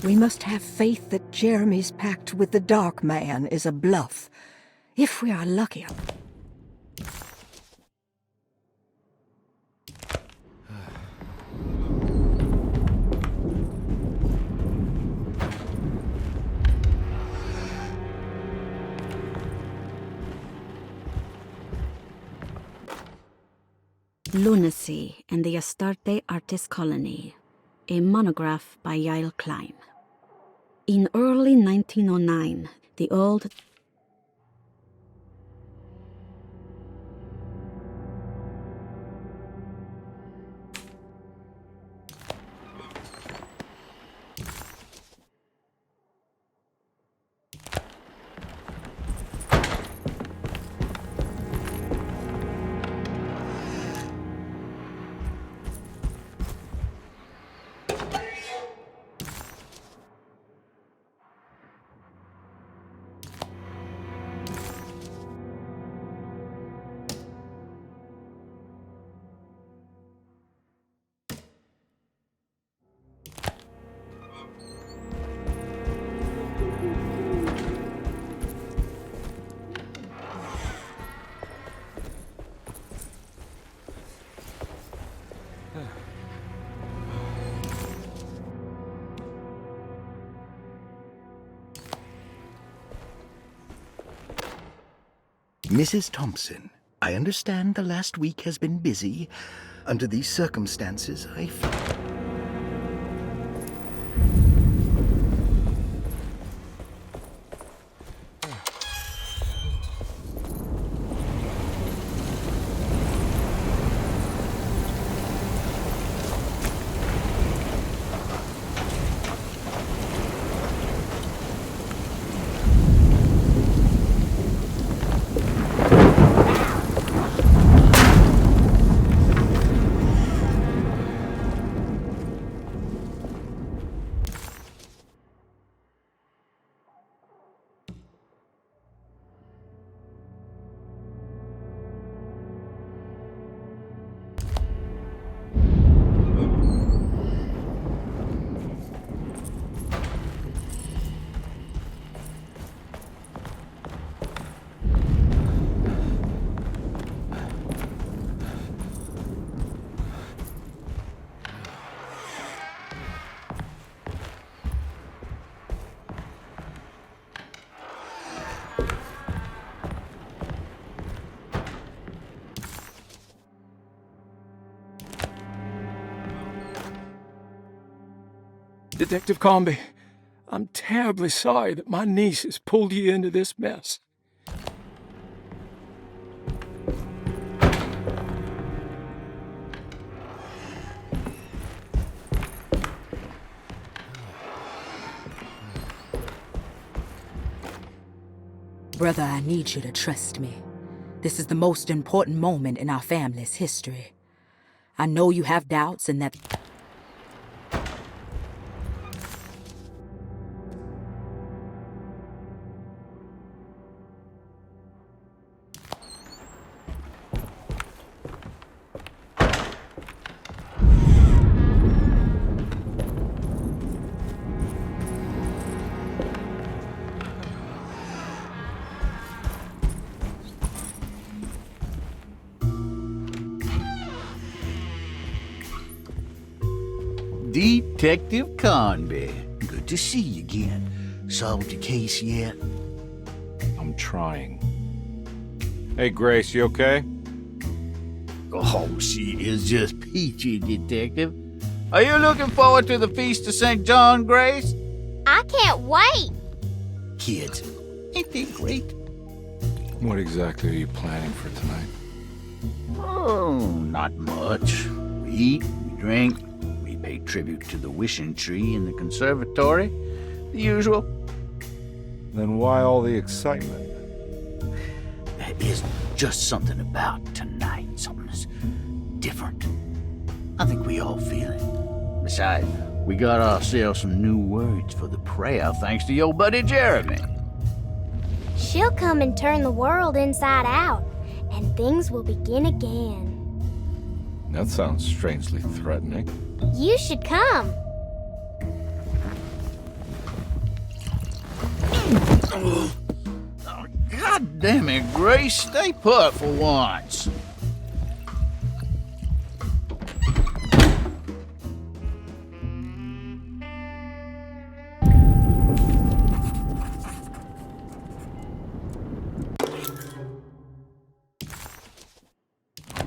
We must have faith that Jeremy's pact with the Dark Man is a bluff. If we are lucky. Lunacy and the Astarte Artist Colony, a monograph by Yael Klein. In early 1909, the old Mrs. Thompson, I understand the last week has been busy. Under these circumstances, I feel... Detective Comby, I'm terribly sorry that my niece has pulled you into this mess. Brother, I need you to trust me. This is the most important moment in our family's history. I know you have doubts and that... Detective Conby, good to see you again. Solved your case yet? I'm trying. Hey, Grace, you okay? Oh, she is just peachy, Detective. Are you looking forward to the Feast of St. John, Grace? I can't wait. Kids, ain't they great? What exactly are you planning for tonight? Oh, not much. We eat, we drink, we pay tribute to the wishing tree in the conservatory. The usual. Then why all the excitement? There is just something about tonight, something's different. I think we all feel it. Besides, we got ourselves some new words for the prayer thanks to your buddy Jeremy. She'll come and turn the world inside out, and things will begin again. That sounds strangely threatening. You should come. God damn it, Grace, stay put for once.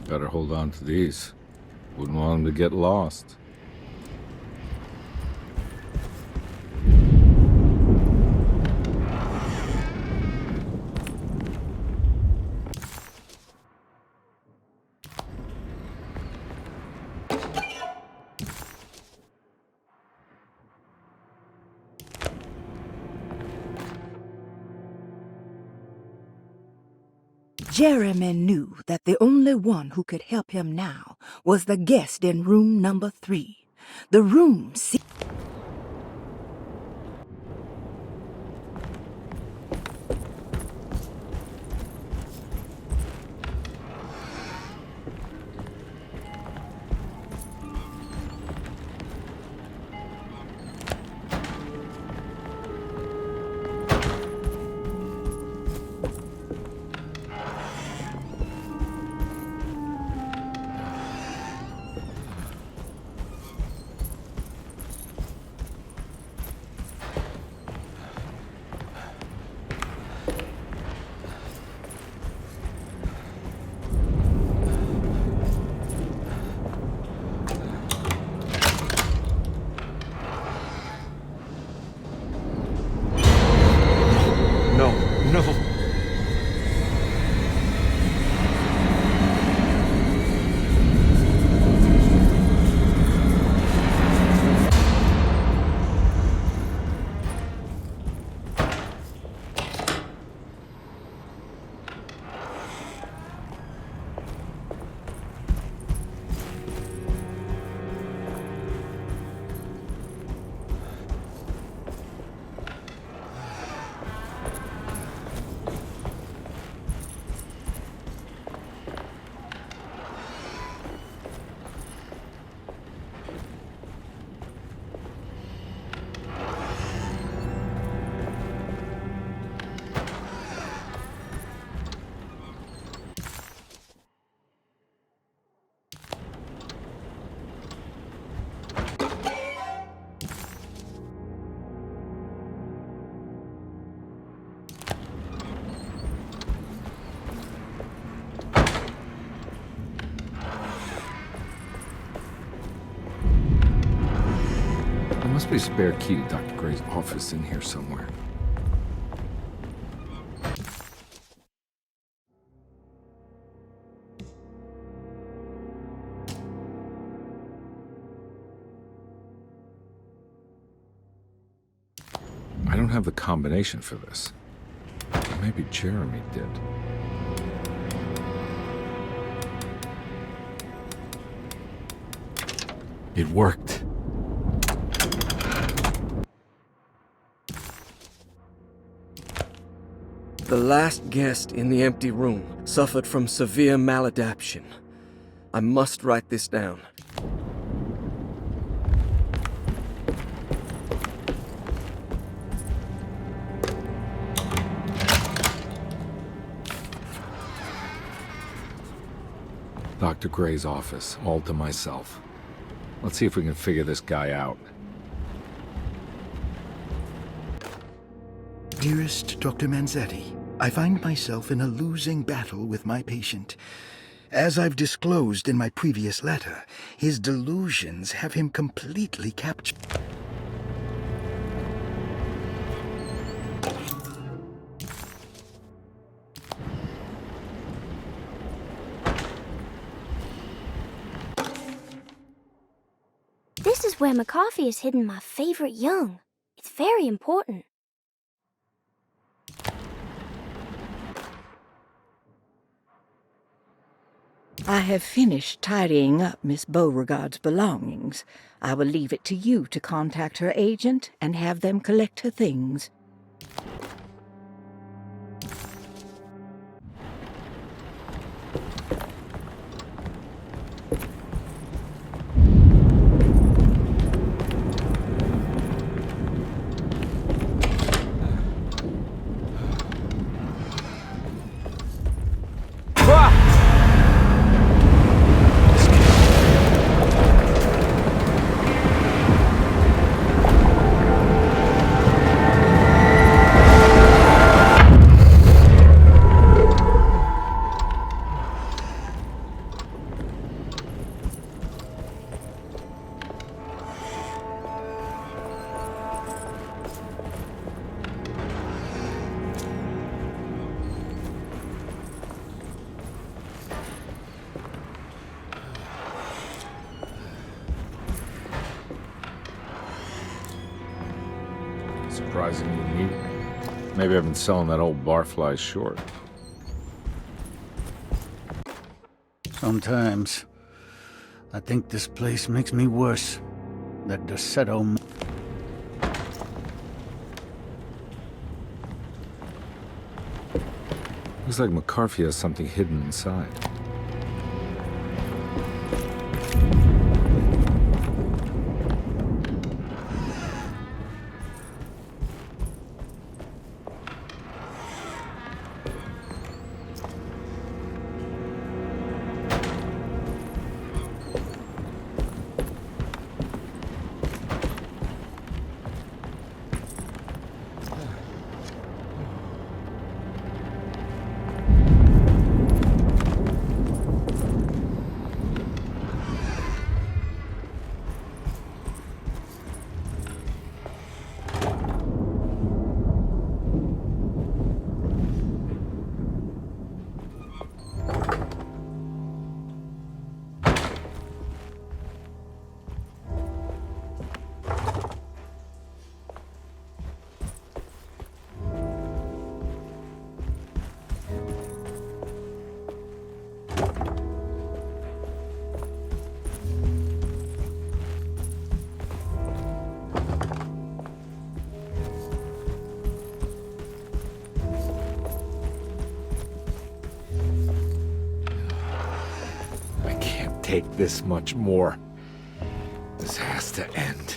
Better hold on to these. Wouldn't want them to get lost. Jeremy knew that the only one who could help him now was the guest in room number 3. The room be a spare key to Dr. Gray's office in here somewhere. I don't have the combination for this. Maybe Jeremy did. It worked. The last guest in the empty room suffered from severe maladaptation. I must write this down. Dr. Gray's office, all to myself. Let's see if we can figure this guy out. Dearest Dr. Manzetti, I find myself in a losing battle with my patient. As I've disclosed in my previous letter, his delusions have him completely captured. This is where McCarthy has hidden my favorite young. It's very important. I have finished tidying up Miss Beauregard's belongings. I will leave it to you to contact her agent and have them collect her things. Surprisingly neat. Maybe I've been selling that old barfly short. Sometimes I think this place makes me worse. That Derceto. Looks like McCarthy has something hidden inside. Take this much more. This has to end.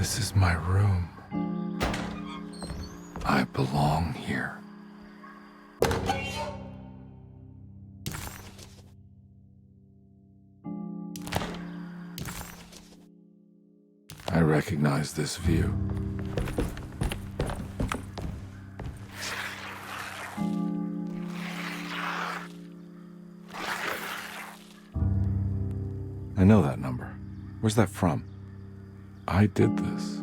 This is my room. I belong here. I recognize this view. I know that number. Where's that from? I did this.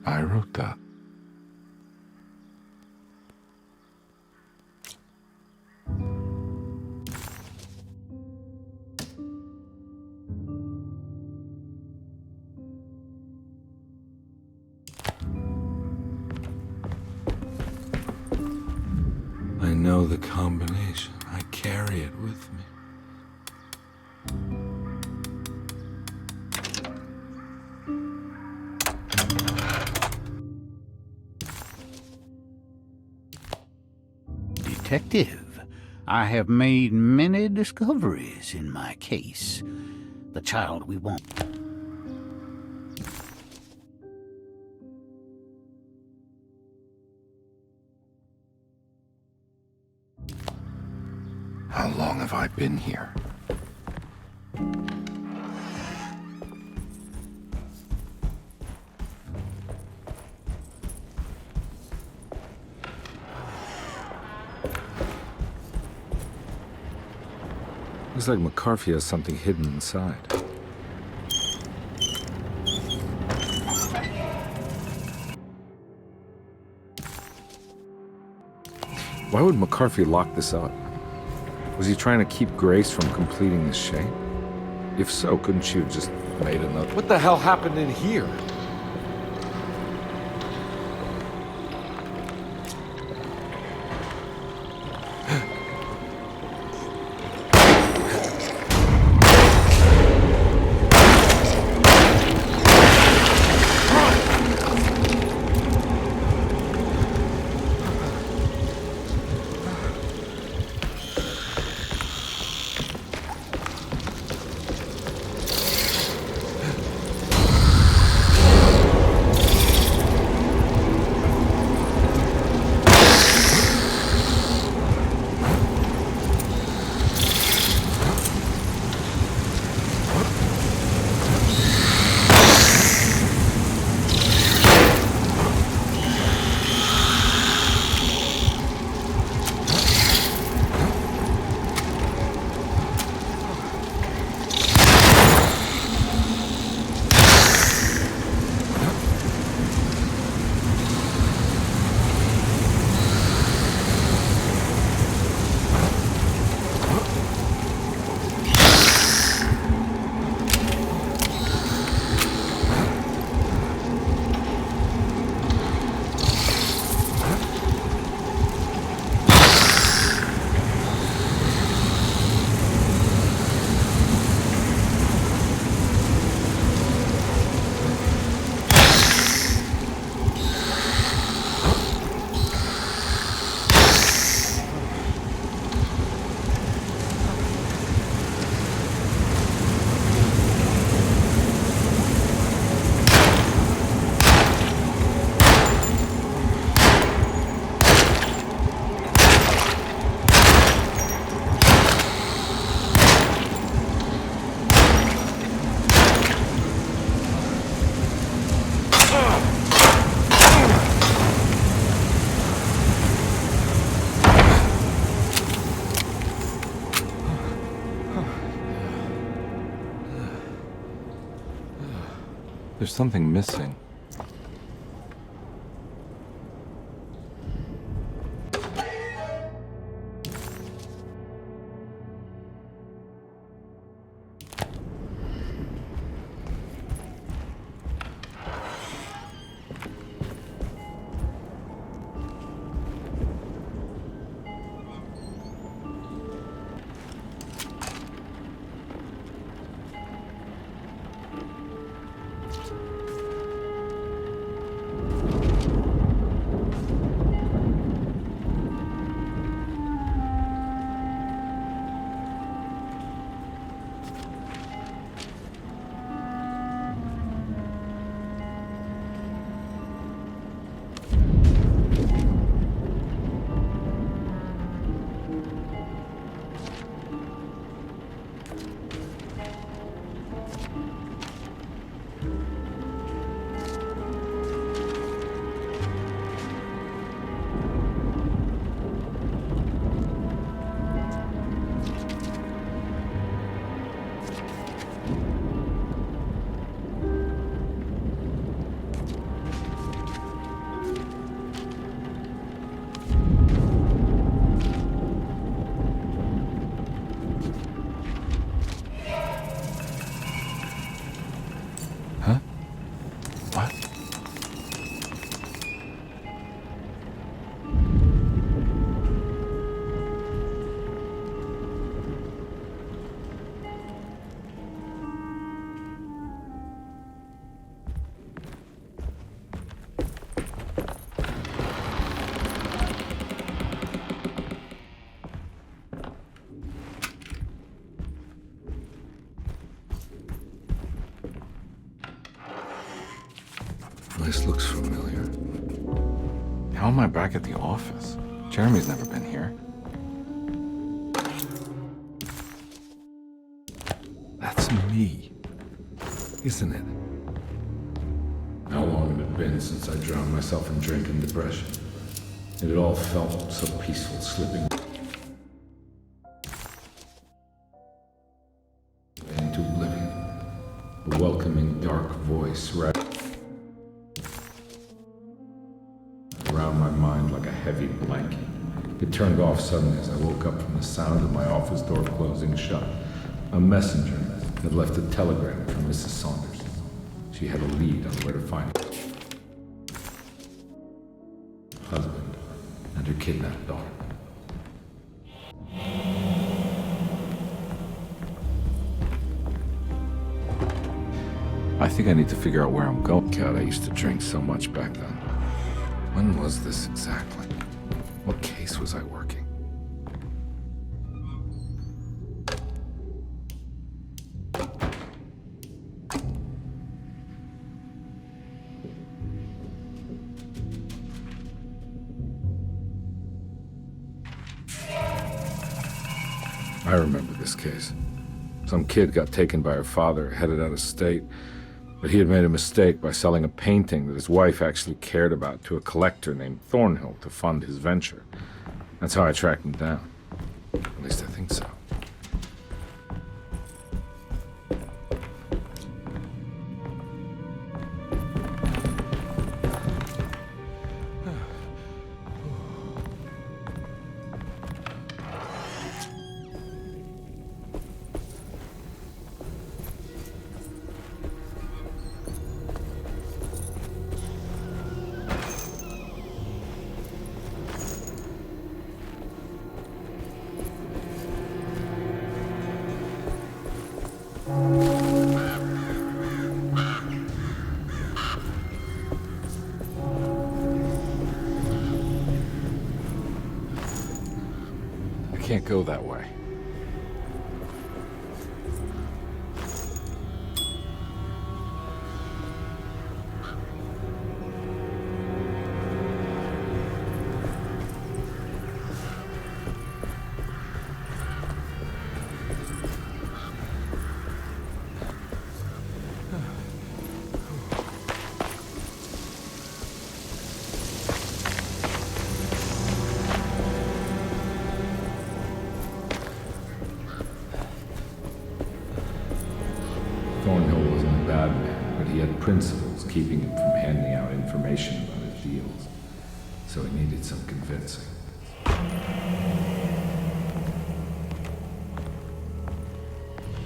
I wrote that. I know the combination. I carry it with me. Detective, I have made many discoveries in my case. The child we want. How long have I been here? Looks like McCarthy has something hidden inside. Why would McCarthy lock this up? Was he trying to keep Grace from completing the shape? If so, couldn't she have just made another? What the hell happened in here? There's something missing. This looks familiar. How am I back at the office? Jeremy's never been here. That's me, isn't it? How long had it been since I drowned myself in drink and depression? It had all felt so peaceful, slipping into oblivion. A welcoming dark voice wrapped around my mind like a heavy blanket. It turned off suddenly as I woke up from the sound of my office door closing shut. A messenger had left a telegram from Mrs. Saunders. She had a lead on where to find her husband and her kidnapped daughter. I think I need to figure out where I'm going. God, I used to drink so much back then. When was this exactly? What case was I working? I remember this case. Some kid got taken by her father, headed out of state, but he had made a mistake by selling a painting that his wife actually cared about to a collector named Thornhill to fund his venture. That's how I tracked him down. At least I think so. Can't go that way. Thornhill wasn't a bad man, but he had principles keeping him from handing out information about his deals. So he needed some convincing.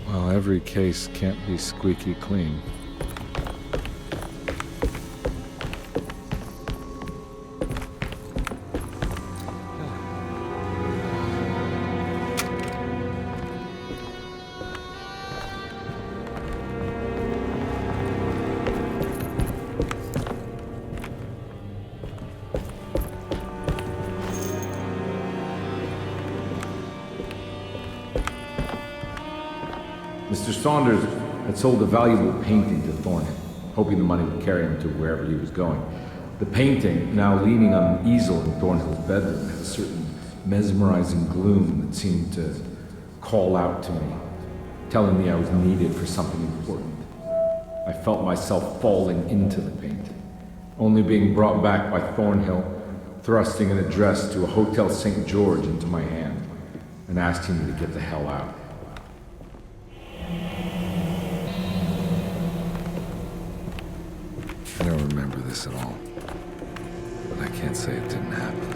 Well, every case can't be squeaky clean. Mr. Saunders had sold a valuable painting to Thornhill, hoping the money would carry him to wherever he was going. The painting, now leaning on an easel in Thornhill's bedroom, had a certain mesmerizing gloom that seemed to call out to me, telling me I was needed for something important. I felt myself falling into the painting, only being brought back by Thornhill, thrusting an address to a Hotel St. George into my hand and asking me to get the hell out. I don't remember this at all, but I can't say it didn't happen.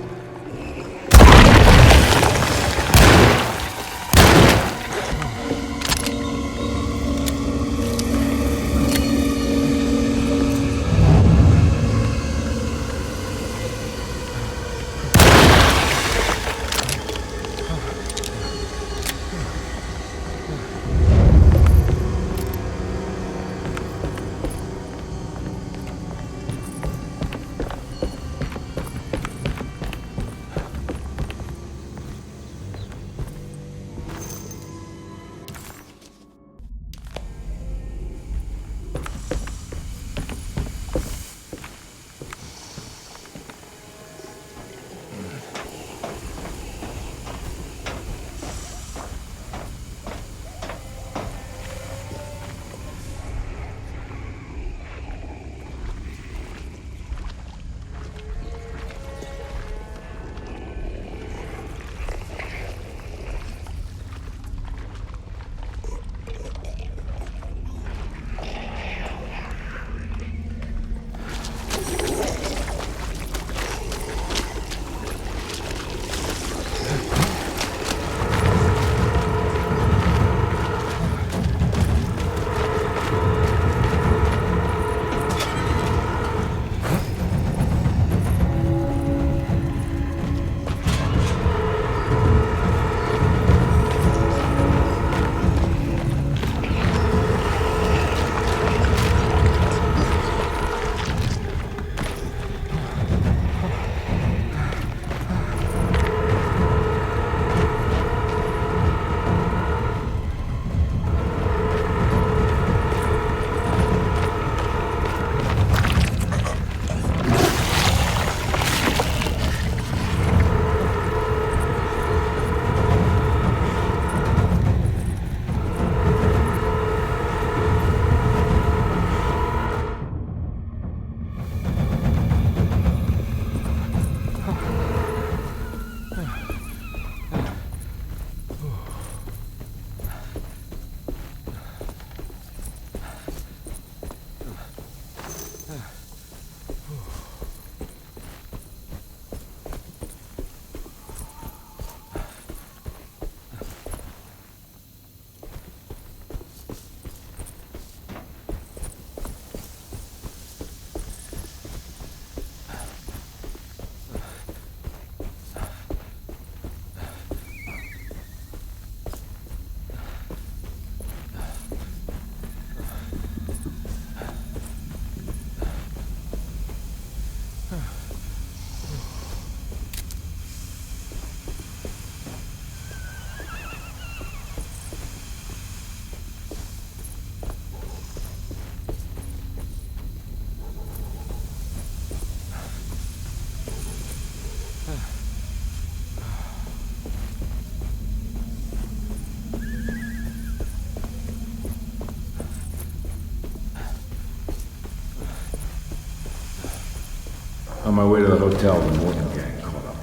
On my way to the hotel, the Morton gang caught up.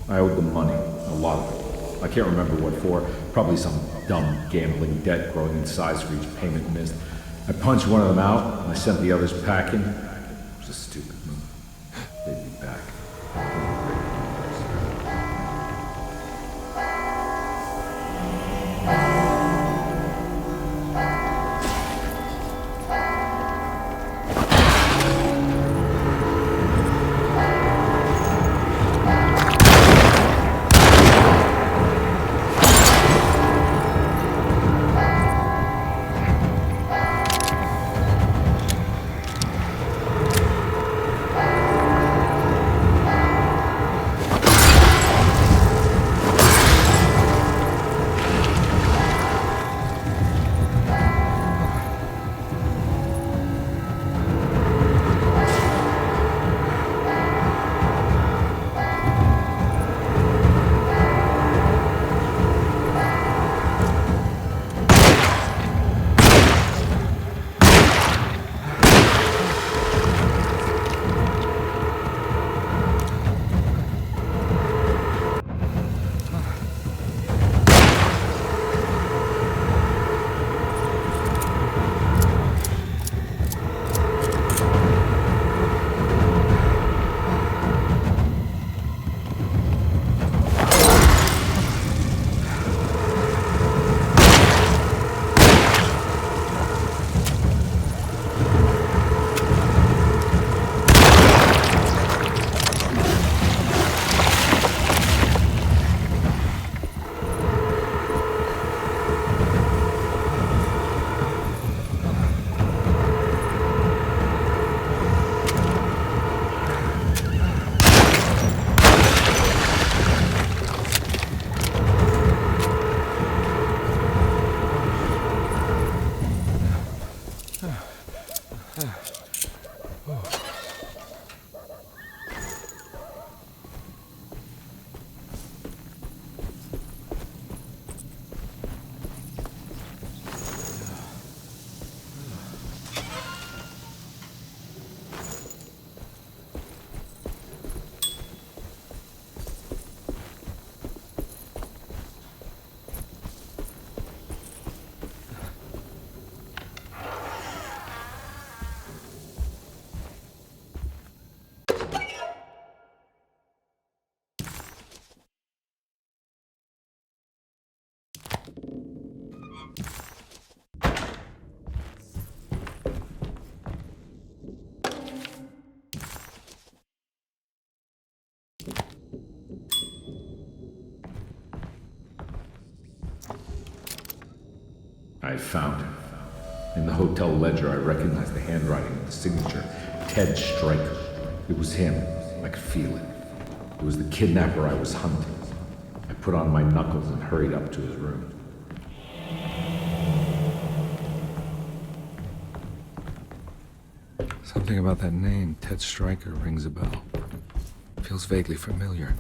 I owed them money, a lot of it. I can't remember what for, probably some dumb gambling debt growing in size for each payment missed. I punched one of them out, and I sent the others packing. It was a stupid move. They'd be back. I found him. In the hotel ledger, I recognized the handwriting of the signature, Ted Stryker. It was him. I could feel it. It was the kidnapper I was hunting. I put on my knuckles and hurried up to his room. Something about that name, Ted Stryker, rings a bell. Feels vaguely familiar.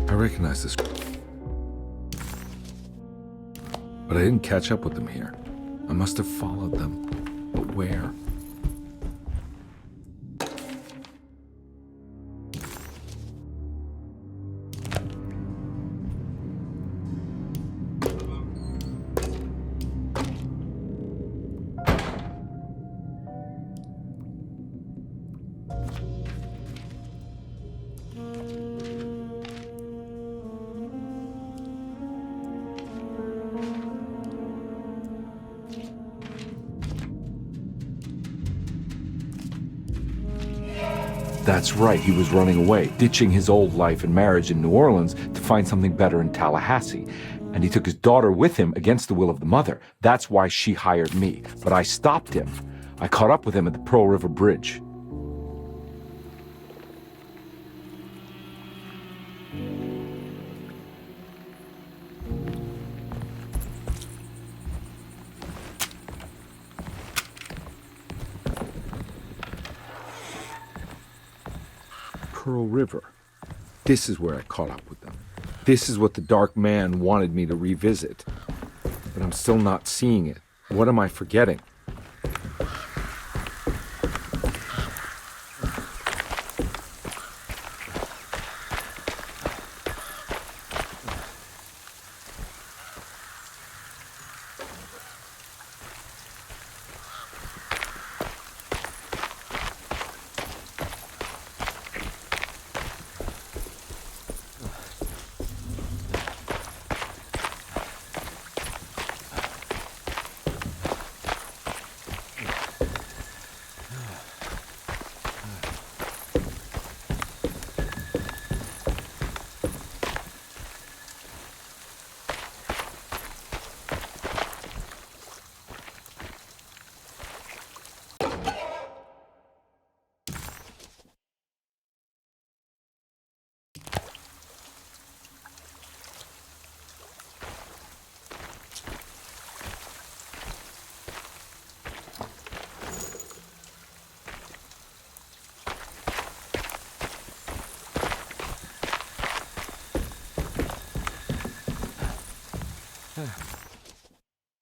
I recognize this, but I didn't catch up with them here. I must have followed them, but where? That's right, he was running away, ditching his old life and marriage in New Orleans to find something better in Tallahassee. And he took his daughter with him against the will of the mother. That's why she hired me. But I stopped him. I caught up with him at the Pearl River Bridge. Pearl River. This is where I caught up with them. This is what the Dark Man wanted me to revisit. But I'm still not seeing it. What am I forgetting?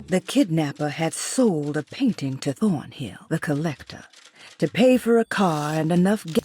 The kidnapper had sold a painting to Thornhill, the collector, to pay for a car and enough gas.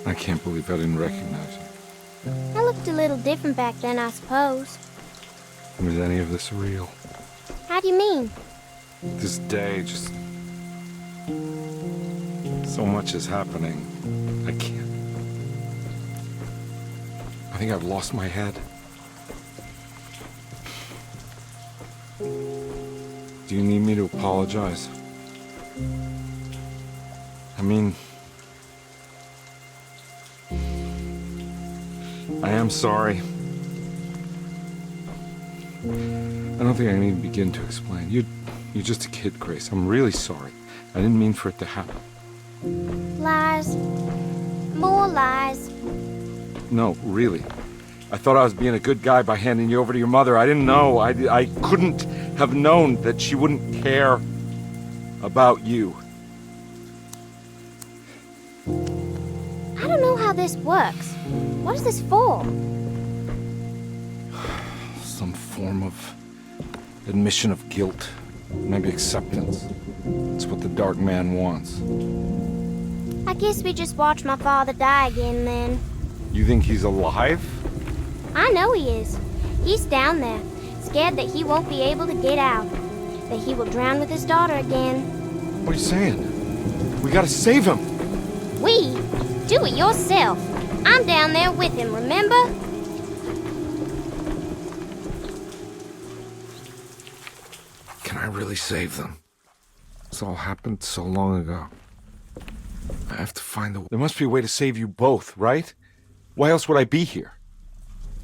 I can't believe I didn't recognize you. I looked a little different back then, I suppose. Was any of this real? How do you mean? This day, just... so much is happening. I can't... I think I've lost my head. Do you need me to apologize? I mean... I am sorry. I don't think I need to begin to explain. You're just a kid, Grace. I'm really sorry. I didn't mean for it to happen. Lies. More lies. No, really. I thought I was being a good guy by handing you over to your mother. I didn't know. I couldn't have known that she wouldn't care about you. I don't know how this works. What is this for? Some form of admission of guilt. Maybe acceptance. It's what the Dark Man wants. I guess we just watch my father die again then. You think he's alive? I know he is. He's down there, scared that he won't be able to get out. That he will drown with his daughter again. What are you saying? We gotta save him! We? Do it yourself. I'm down there with him, remember? Can I really save them? This all happened so long ago. I have to find a way. There must be a way to save you both, right? Why else would I be here?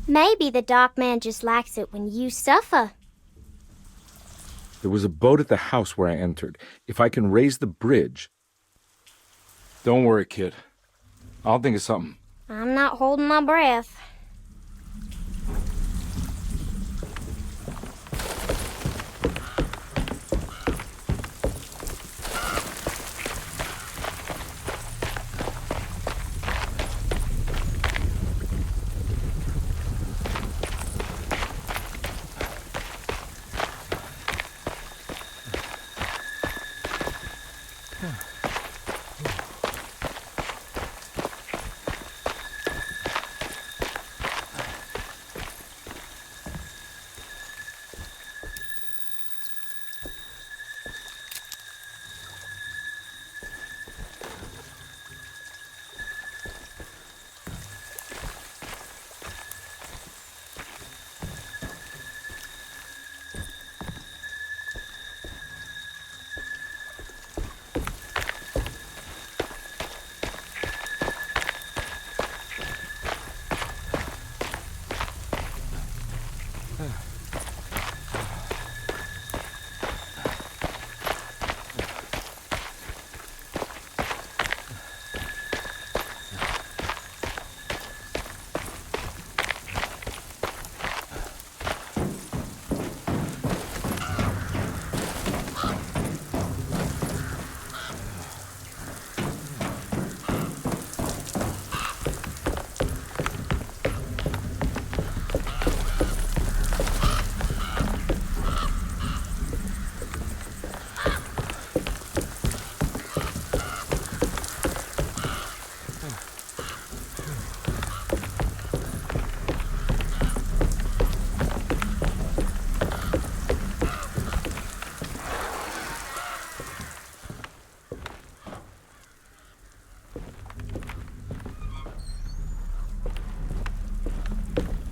Maybe the Dark Man just likes it when you suffer. There was a boat at the house where I entered. If I can raise the bridge... Don't worry, kid. I'll think of something. I'm not holding my breath.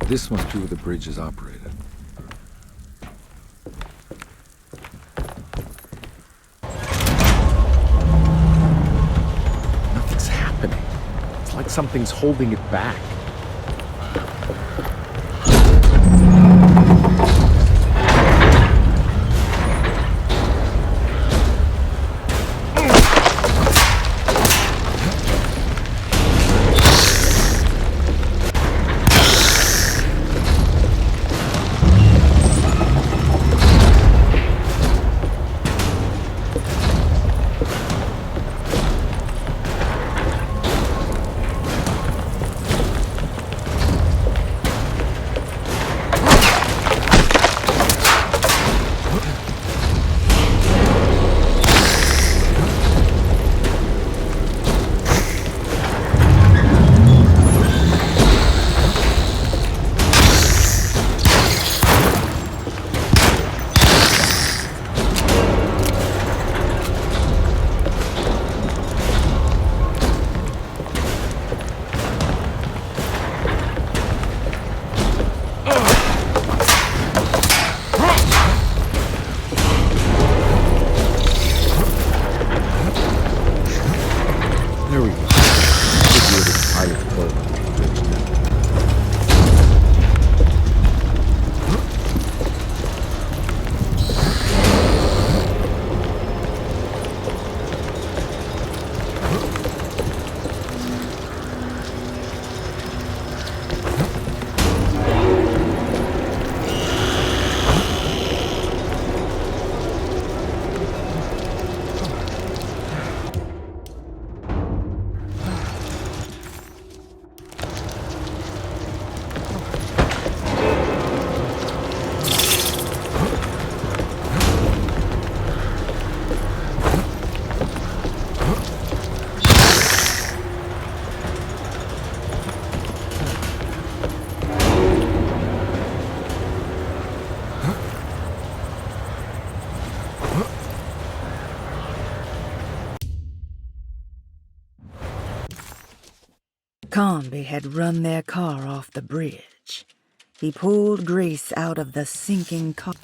This must be where the bridge is operated. Nothing's happening. It's like something's holding it back. Comby had run their car off the bridge. He pulled Grace out of the sinking car.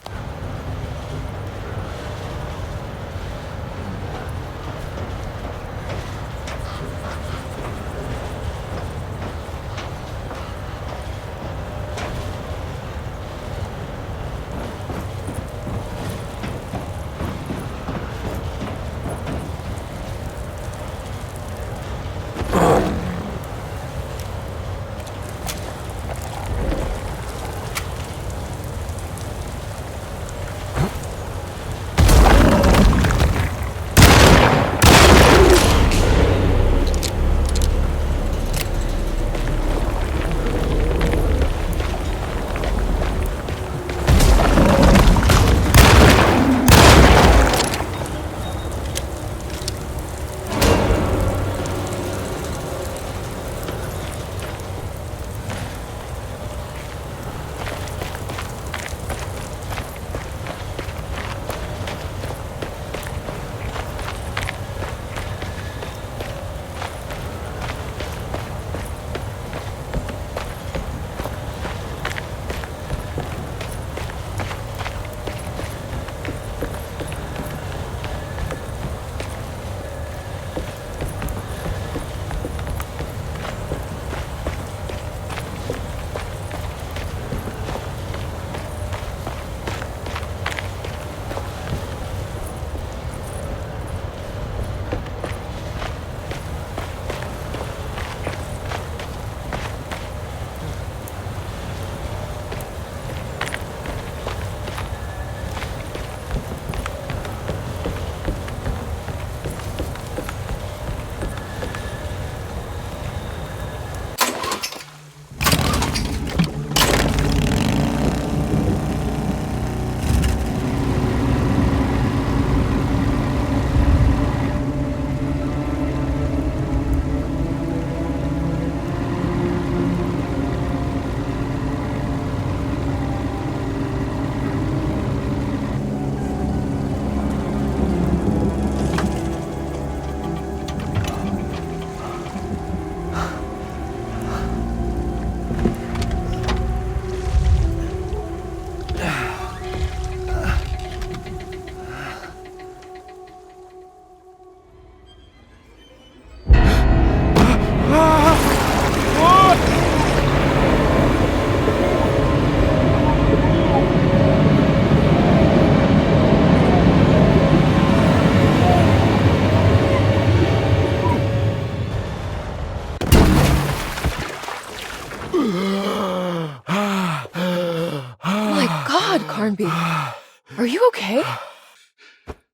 Carnby, are you okay?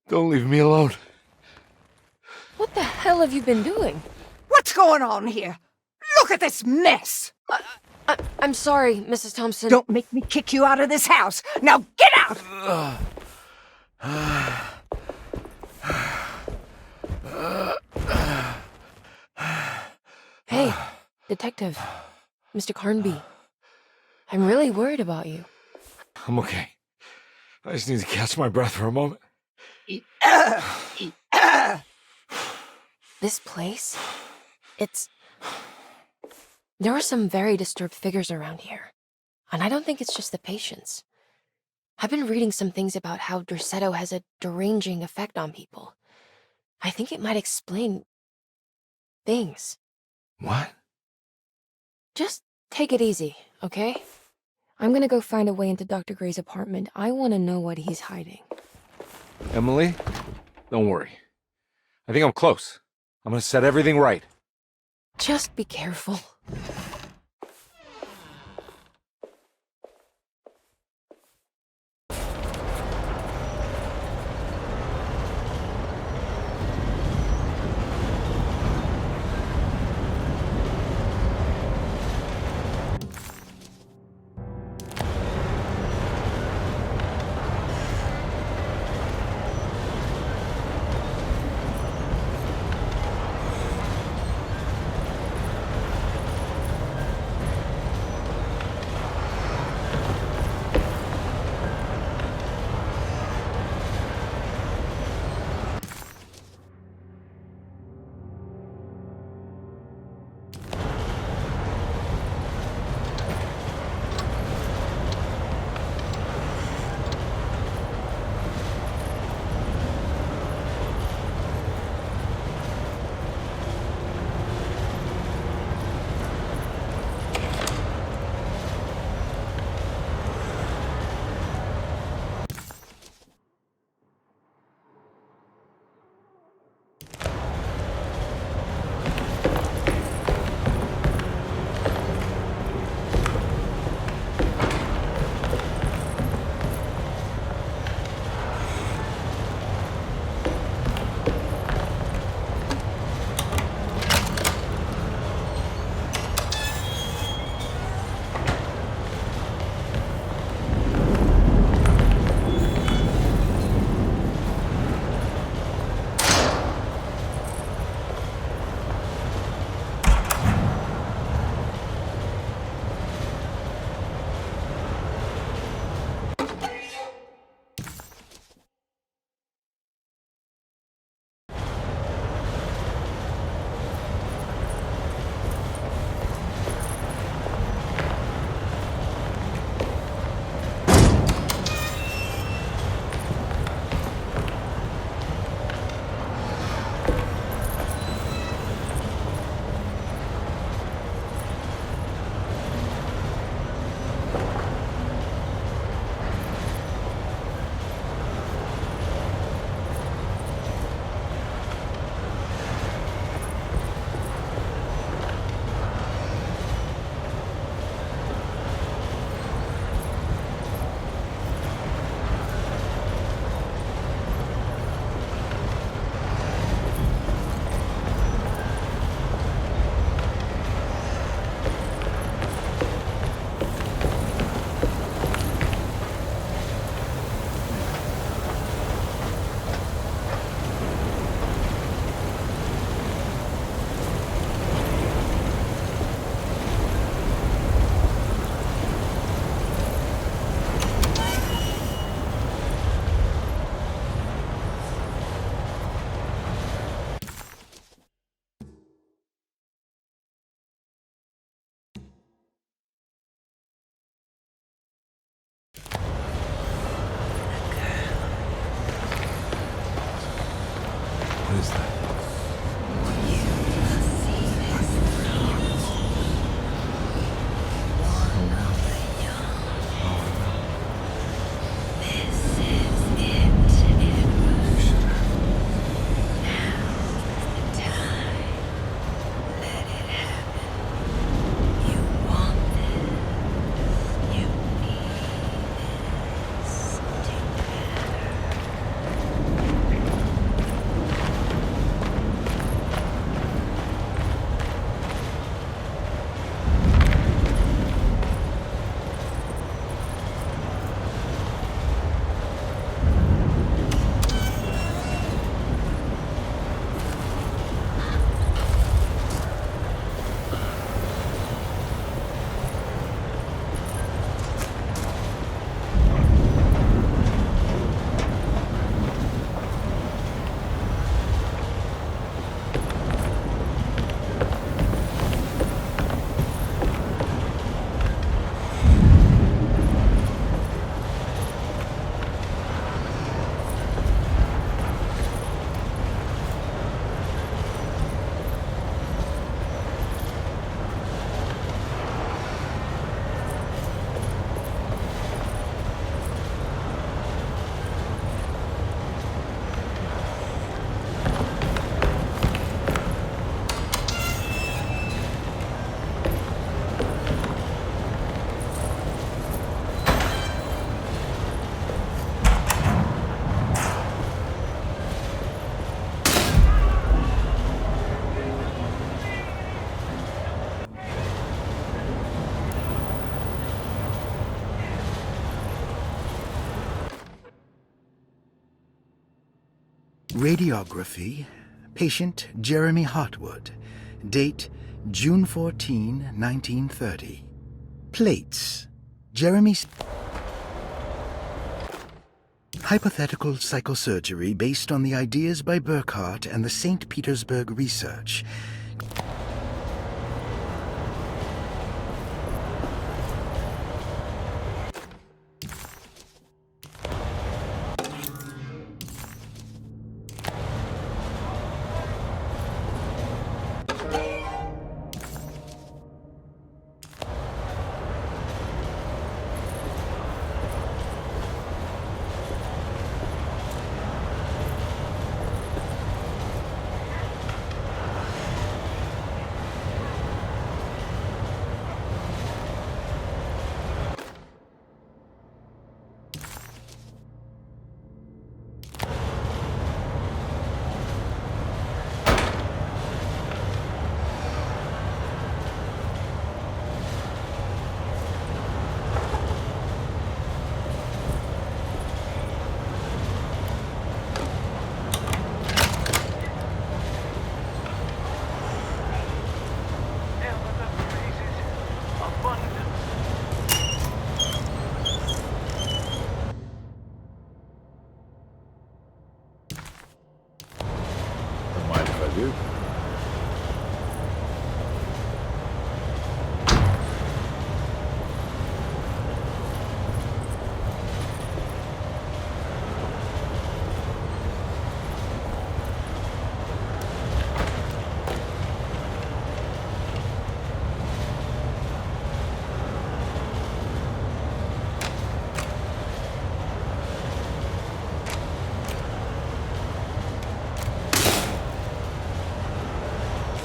Don't leave me alone. What the hell have you been doing? What's going on here? Look at this mess! I'm sorry, Mrs. Thompson. Don't make me kick you out of this house. Now get out! Hey, Detective. Mr. Carnby. I'm really worried about you. I'm okay. I just need to catch my breath for a moment. This place? There are some very disturbed figures around here. And I don't think it's just the patients. I've been reading some things about how Derceto has a deranging effect on people. I think it might explain things. What? Just take it easy, okay? I'm gonna go find a way into Dr. Gray's apartment. I want to know what he's hiding. Emily, don't worry. I think I'm close. I'm gonna set everything right. Just be careful. Radiography, patient Jeremy Hotwood. Date June 14, 1930. Plates, Jeremy's... Hypothetical psychosurgery based on the ideas by Burckhardt and the St. Petersburg research.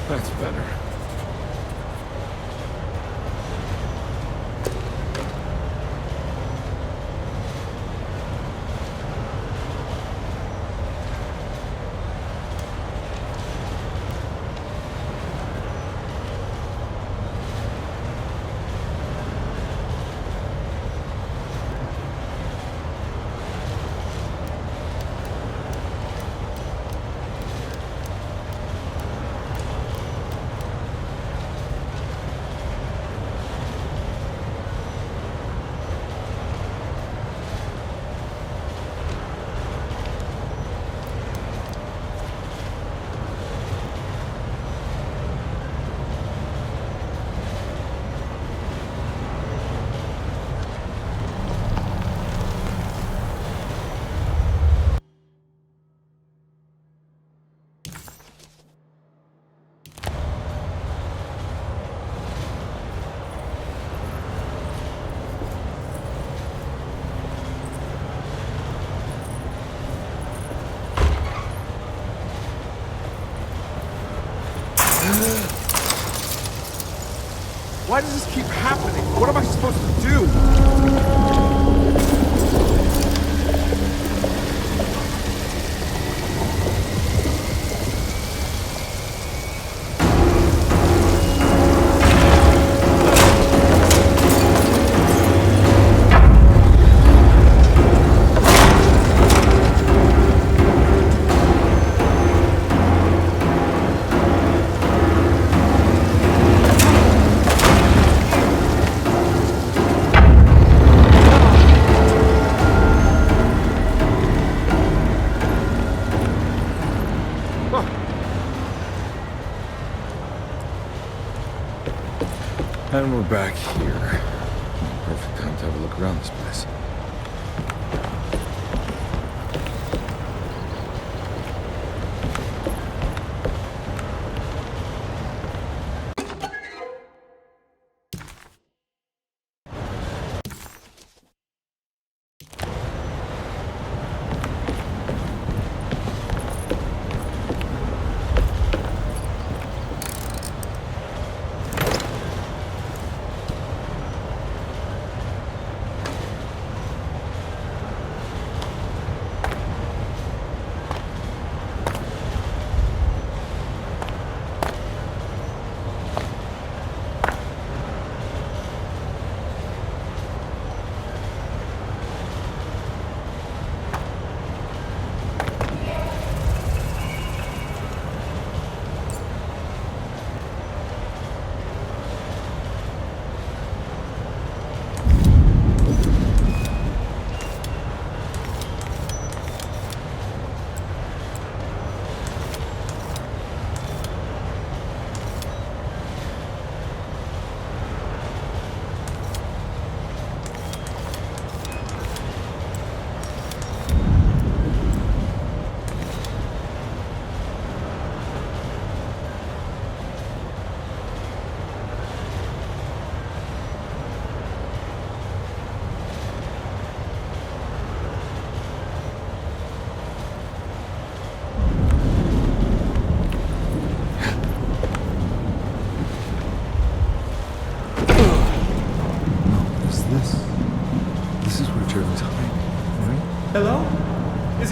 That's better. Why does this keep happening? What am I supposed to do? And we're back here. Perfect time to have a look around this place.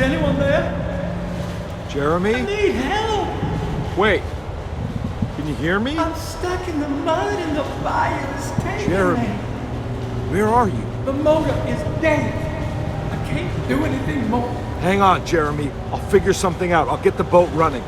anyone there? Jeremy? I need help! Wait. Can you hear me? I'm stuck in the mud and the fire is taking Jeremy, me. where are you? The motor is dead. I can't do anything more. Hang on, Jeremy. I'll figure something out. I'll get the boat running.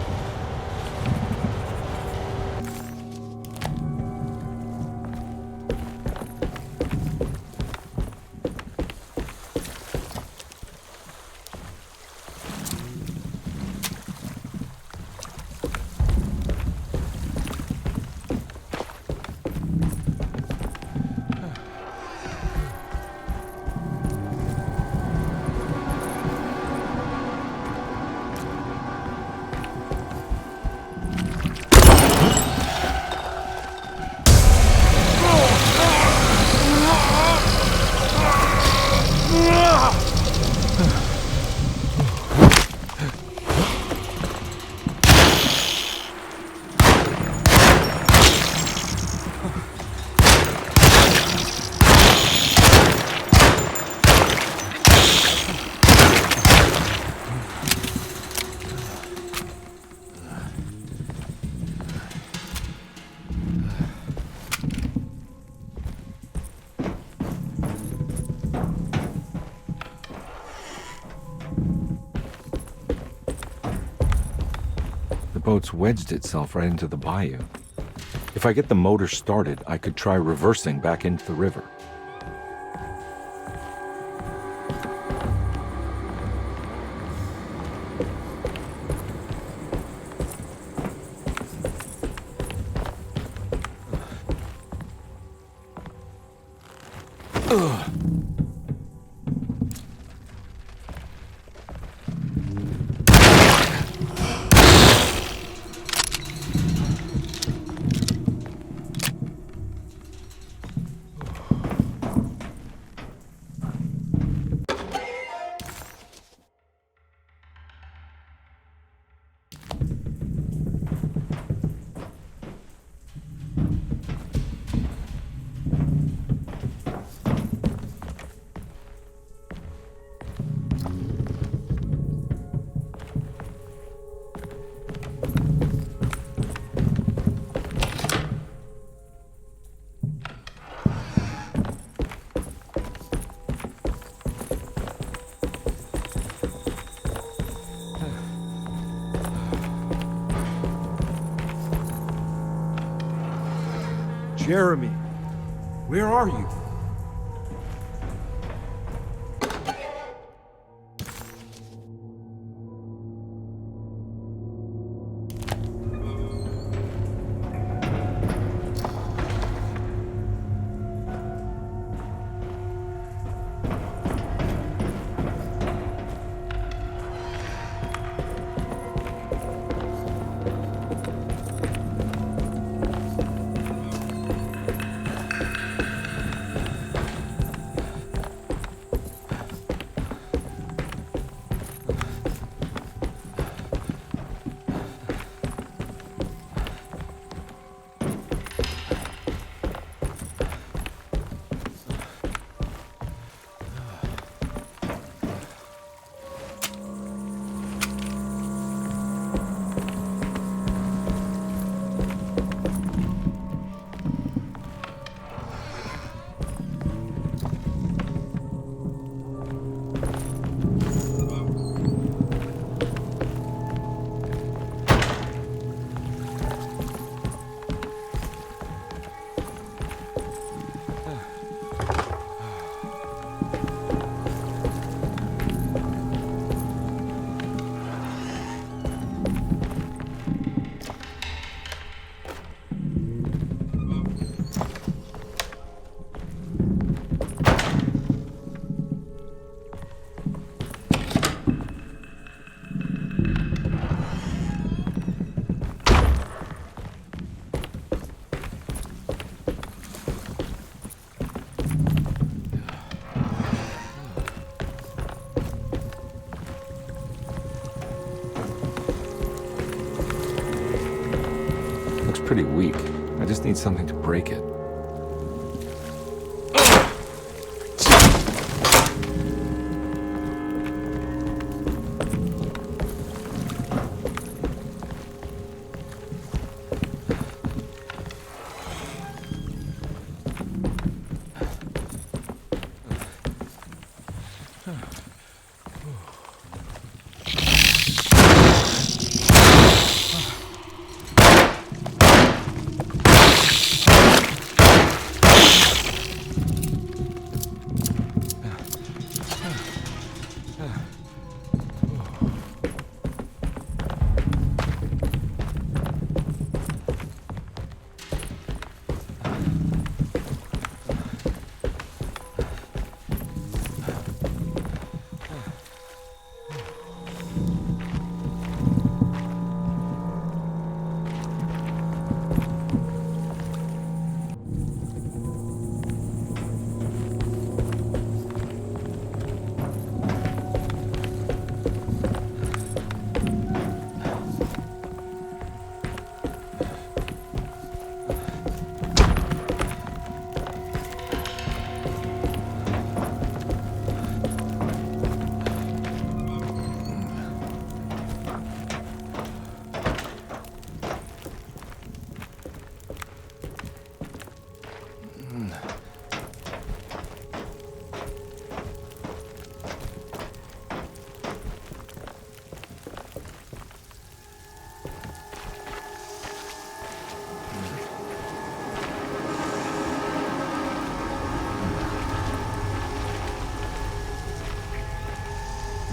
The boat's wedged itself right into the bayou. If I get the motor started, I could try reversing back into the river. Jeremy, where are you? Pretty weak. I just need something to break it.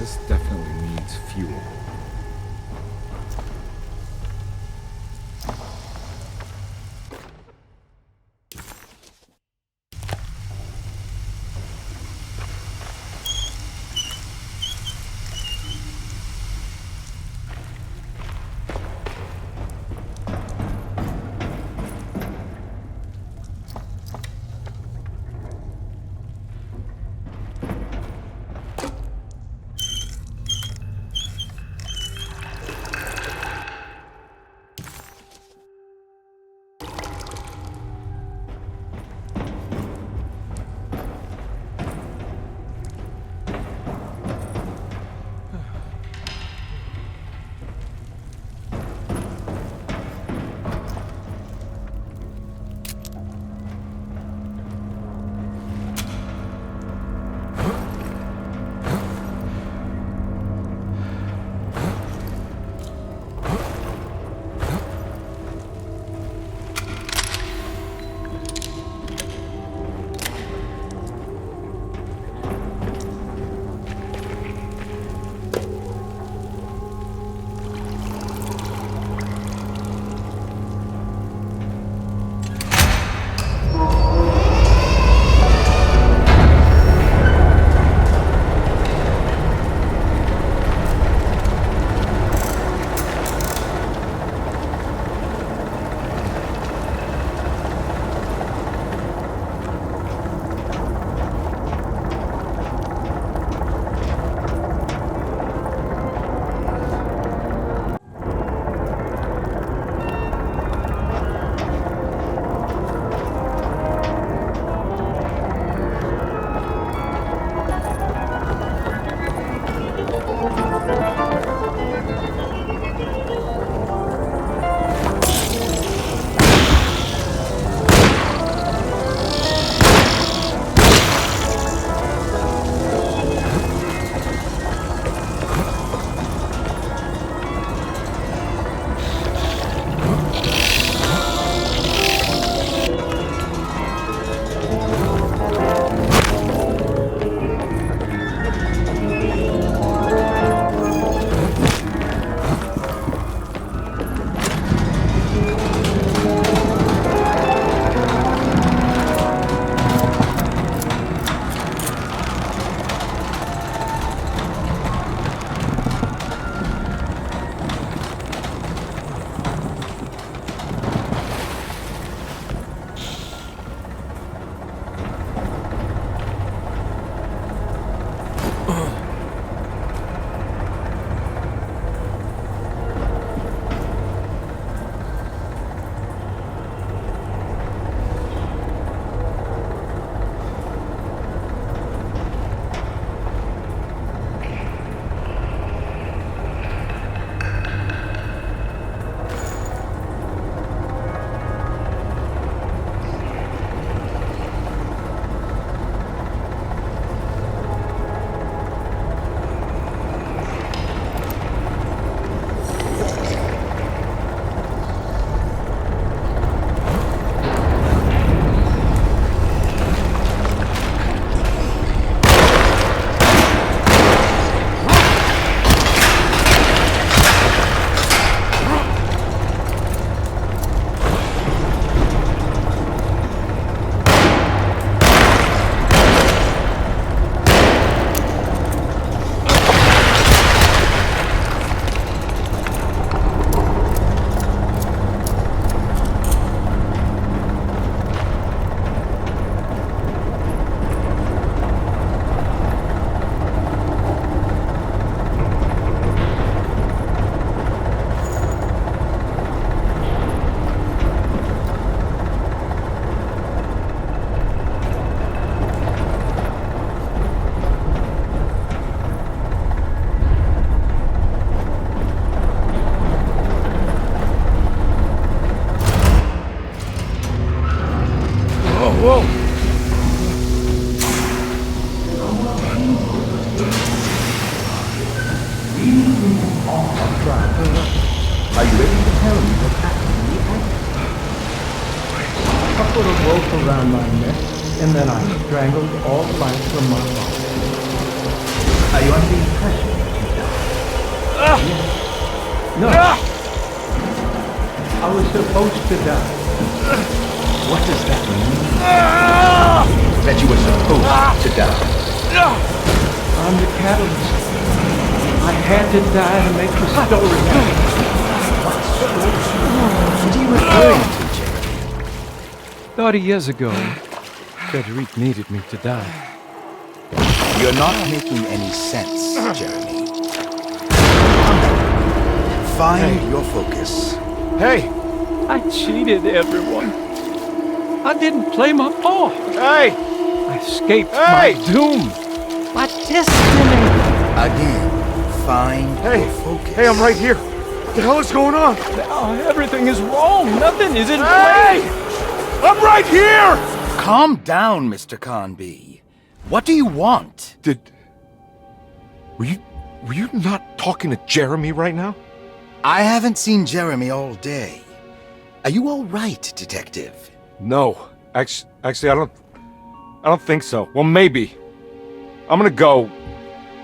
This definitely needs fuel. Are you ready to tell me what actually happened? I put a rope around my neck, and then I strangled all life from my body. Are you under the impression that you died? No. I was supposed to die. What does that mean? That you were supposed to die. I'm the catalyst. I had to die to make the story happen. What are you referring to, Jeremy? 30 years ago, Frederic needed me to die. You're not making any sense, Jeremy. Find your focus. Hey! I cheated everyone. I didn't play my part. Hey! I escaped my doom. My destiny. Again, find your focus. Hey, I'm right here. What the hell is going on? Now everything is wrong. Nothing is in Hey! place. I'm right here! Calm down, Mr. Conby. What do you want? Were you not talking to Jeremy right now? I haven't seen Jeremy all day. Are you all right, Detective? No. Actually, I don't think so. Well, maybe. I'm gonna go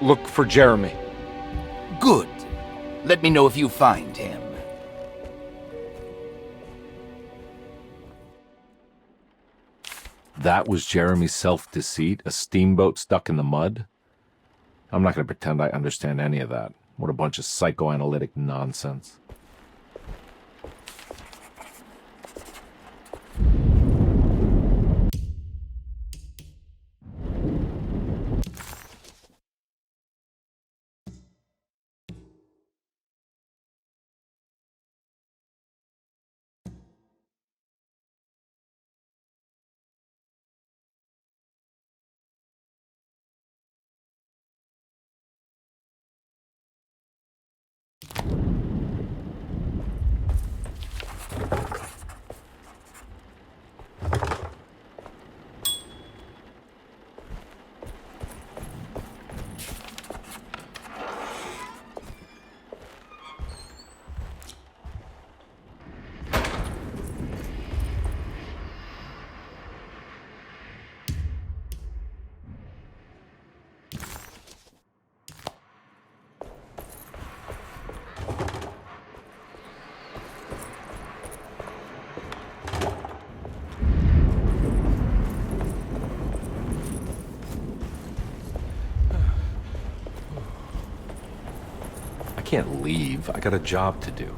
look for Jeremy. Good. Let me know if you find him. That was Jeremy's self-deceit, a steamboat stuck in the mud? I'm not going to pretend I understand any of that. What a bunch of psychoanalytic nonsense. I can't leave. I got a job to do.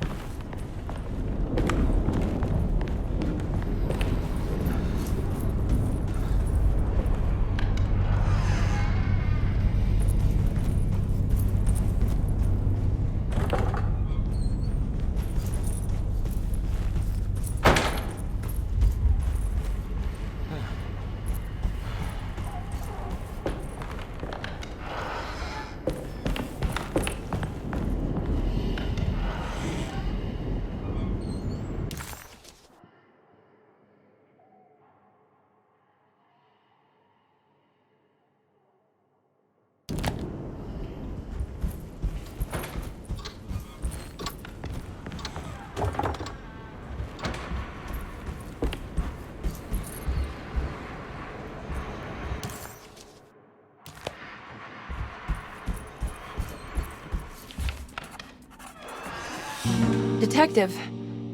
Detective,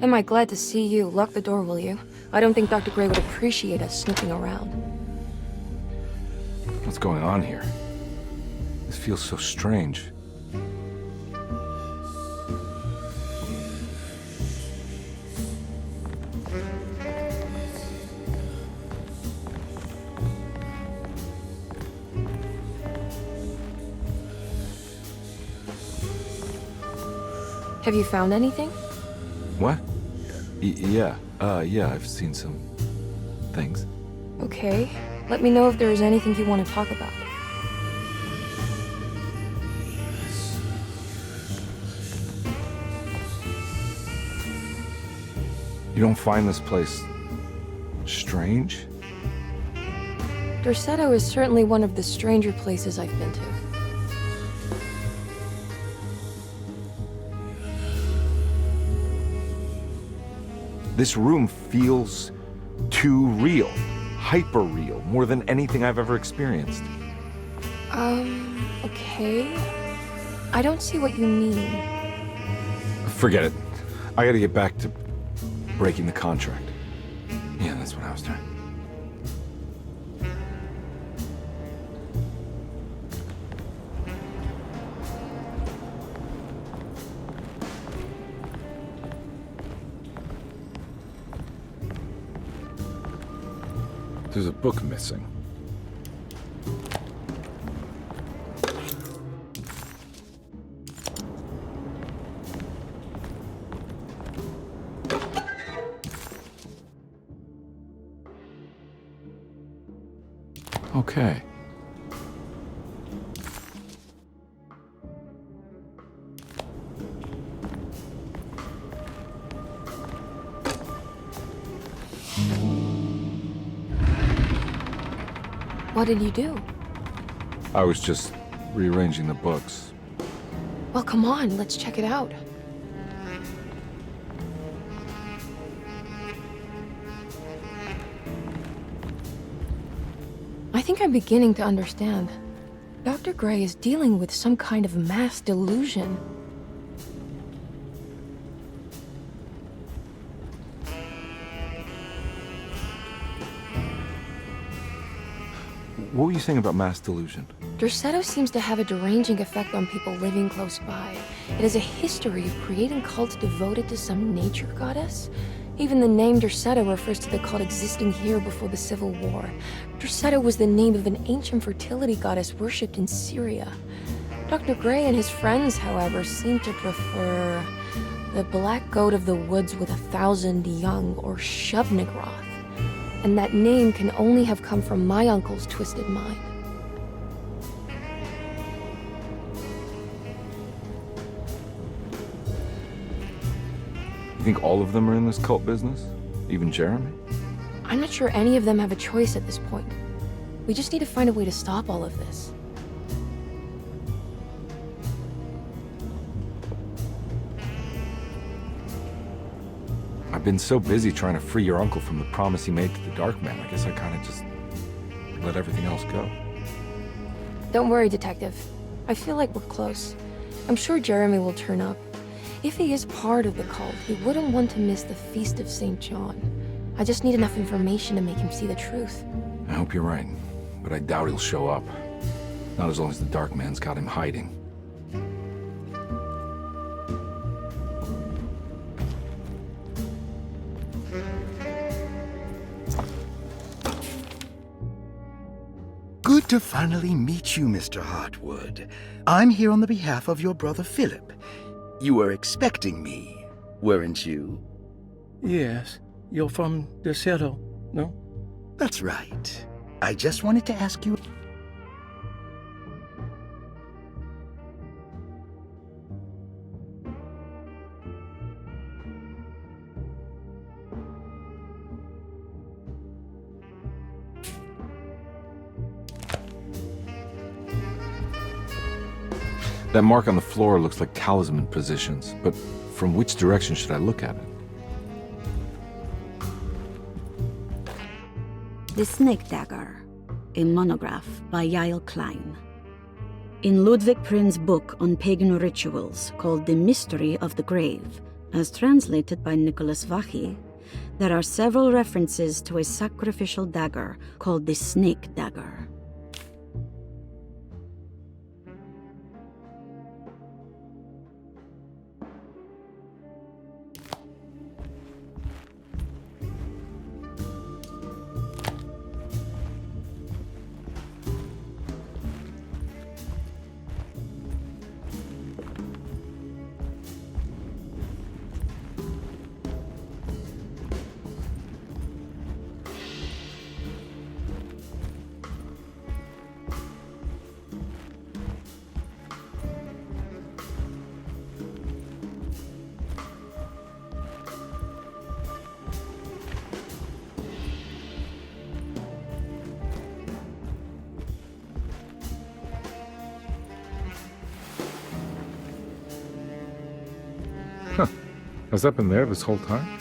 am I glad to see you. Lock the door, will you? I don't think Dr. Gray would appreciate us snooping around. What's going on here? This feels so strange. Have you found anything? What? Yeah, I've seen some things. Okay. Let me know if there is anything you want to talk about. You don't find this place strange? Derceto is certainly one of the stranger places I've been to. This room feels too real, hyper-real, more than anything I've ever experienced. Okay. I don't see what you mean. Forget it. I gotta get back to breaking the contract. Yeah, that's what I was doing. There's a book missing. Okay. What did you do? I was just rearranging the books. Well, come on, let's check it out. I think I'm beginning to understand. Dr. Gray is dealing with some kind of mass delusion. What were you saying about mass delusion? Derceto seems to have a deranging effect on people living close by. It has a history of creating cults devoted to some nature goddess. Even the name Derceto refers to the cult existing here before the Civil War. Derceto was the name of an ancient fertility goddess worshipped in Syria. Dr. Gray and his friends, however, seem to prefer the black goat of the woods with 1,000 young, or Shub-Nigroth. And that name can only have come from my uncle's twisted mind. You think all of them are in this cult business? Even Jeremy? I'm not sure any of them have a choice at this point. We just need to find a way to stop all of this. I've been so busy trying to free your uncle from the promise he made to the Dark Man. I guess I kind of just let everything else go. Don't worry, Detective. I feel like we're close. I'm sure Jeremy will turn up. If he is part of the cult, he wouldn't want to miss the Feast of St. John. I just need enough information to make him see the truth. I hope you're right, but I doubt he'll show up. Not as long as the Dark Man's got him hiding. Good to finally meet you, Mr. Hartwood. I'm here on the behalf of your brother Philip. You were expecting me, weren't you? Yes. You're from Derceto, no? That's right. I just wanted to ask you... That mark on the floor looks like talisman positions, but from which direction should I look at it? The Snake Dagger, a monograph by Yael Klein. In Ludwig Prin's book on pagan rituals called The Mystery of the Grave, as translated by Nicholas Vachy, there are several references to a sacrificial dagger called the Snake Dagger. Has that been there this whole time?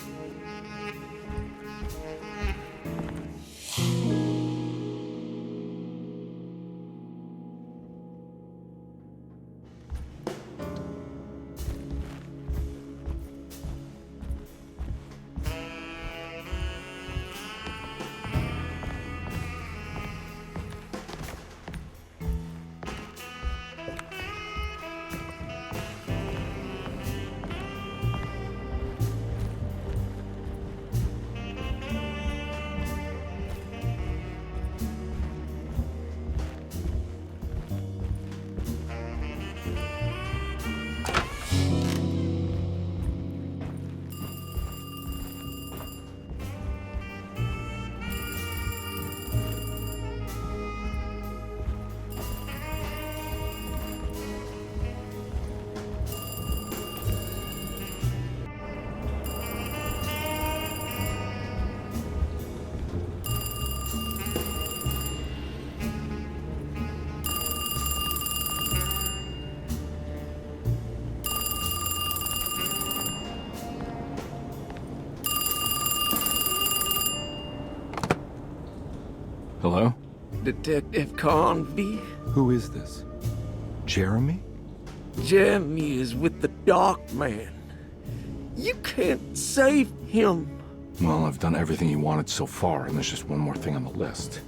Hello? Detective Convey? Who is this? Jeremy? Jeremy is with the Dark Man. You can't save him. Well, I've done everything he wanted so far, and there's just one more thing on the list.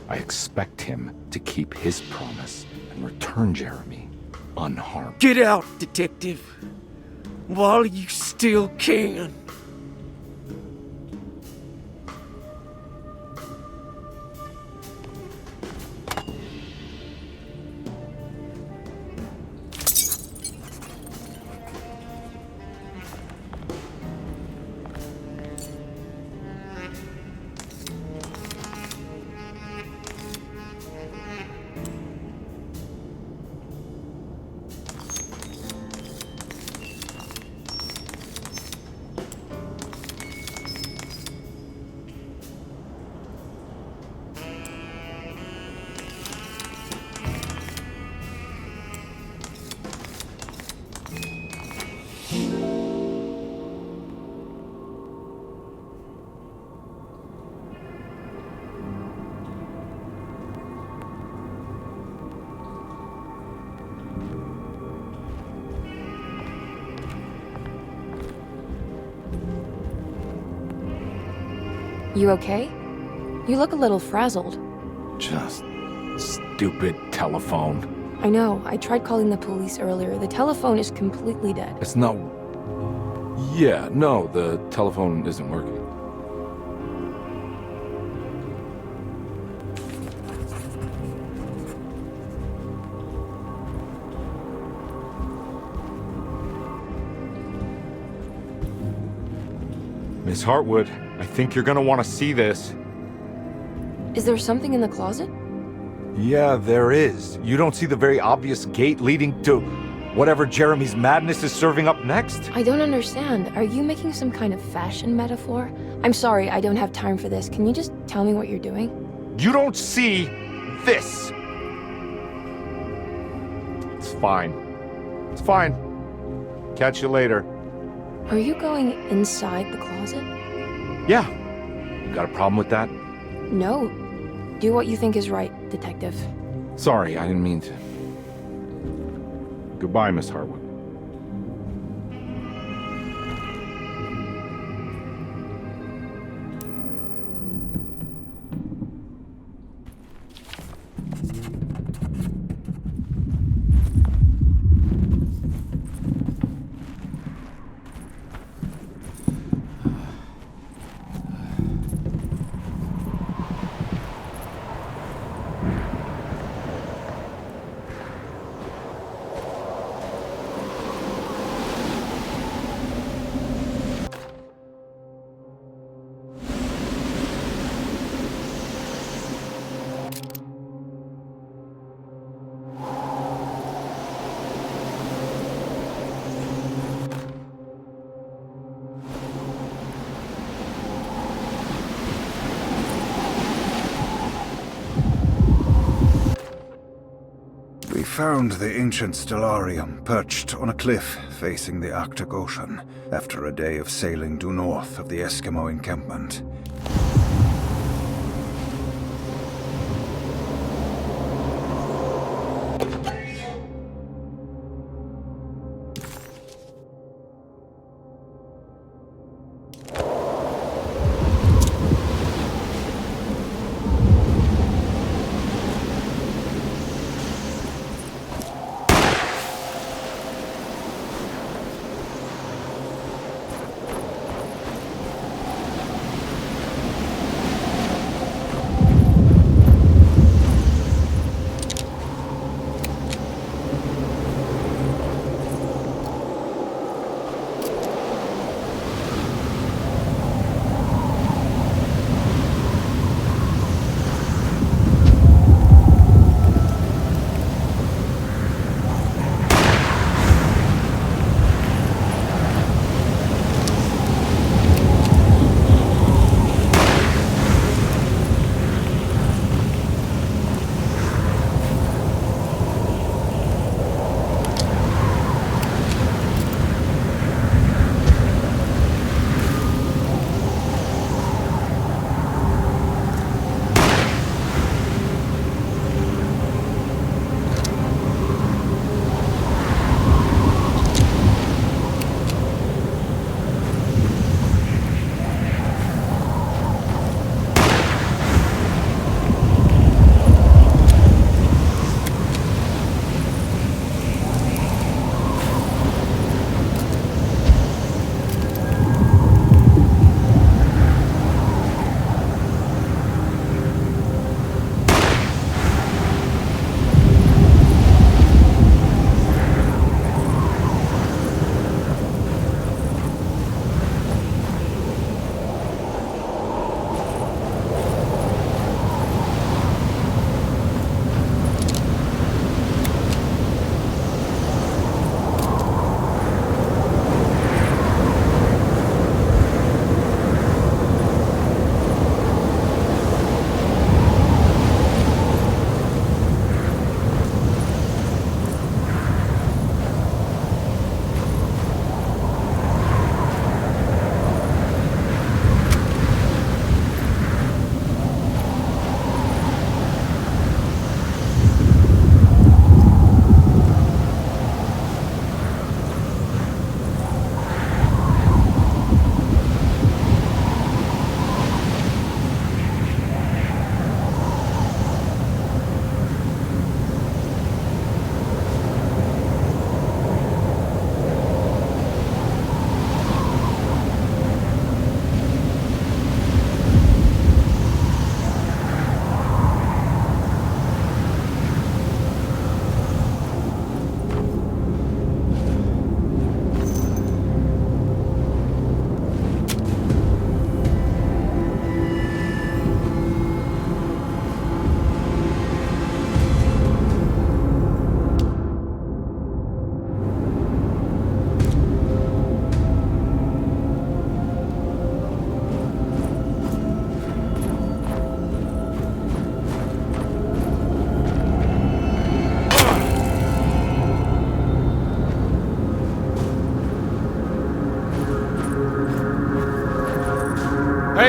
I expect him to keep his promise and return Jeremy unharmed. Get out, Detective, while you still can. You okay? You look a little frazzled. Just stupid telephone. I know. I tried calling the police earlier. The telephone is completely dead. It's not... Yeah, no, the telephone isn't working. Miss Hartwood, I think you're gonna want to see this. Is there something in the closet? Yeah, there is. You don't see the very obvious gate leading to whatever Jeremy's madness is serving up next? I don't understand. Are you making some kind of fashion metaphor? I'm sorry, I don't have time for this. Can you just tell me what you're doing? You don't see this! It's fine. It's fine. Catch you later. Are you going inside the closet? Yeah. You got a problem with that? No. Do what you think is right, Detective. Sorry, I didn't mean to. Goodbye, Miss Hartwood. We found the ancient stellarium perched on a cliff facing the Arctic Ocean after a day of sailing due north of the Eskimo encampment.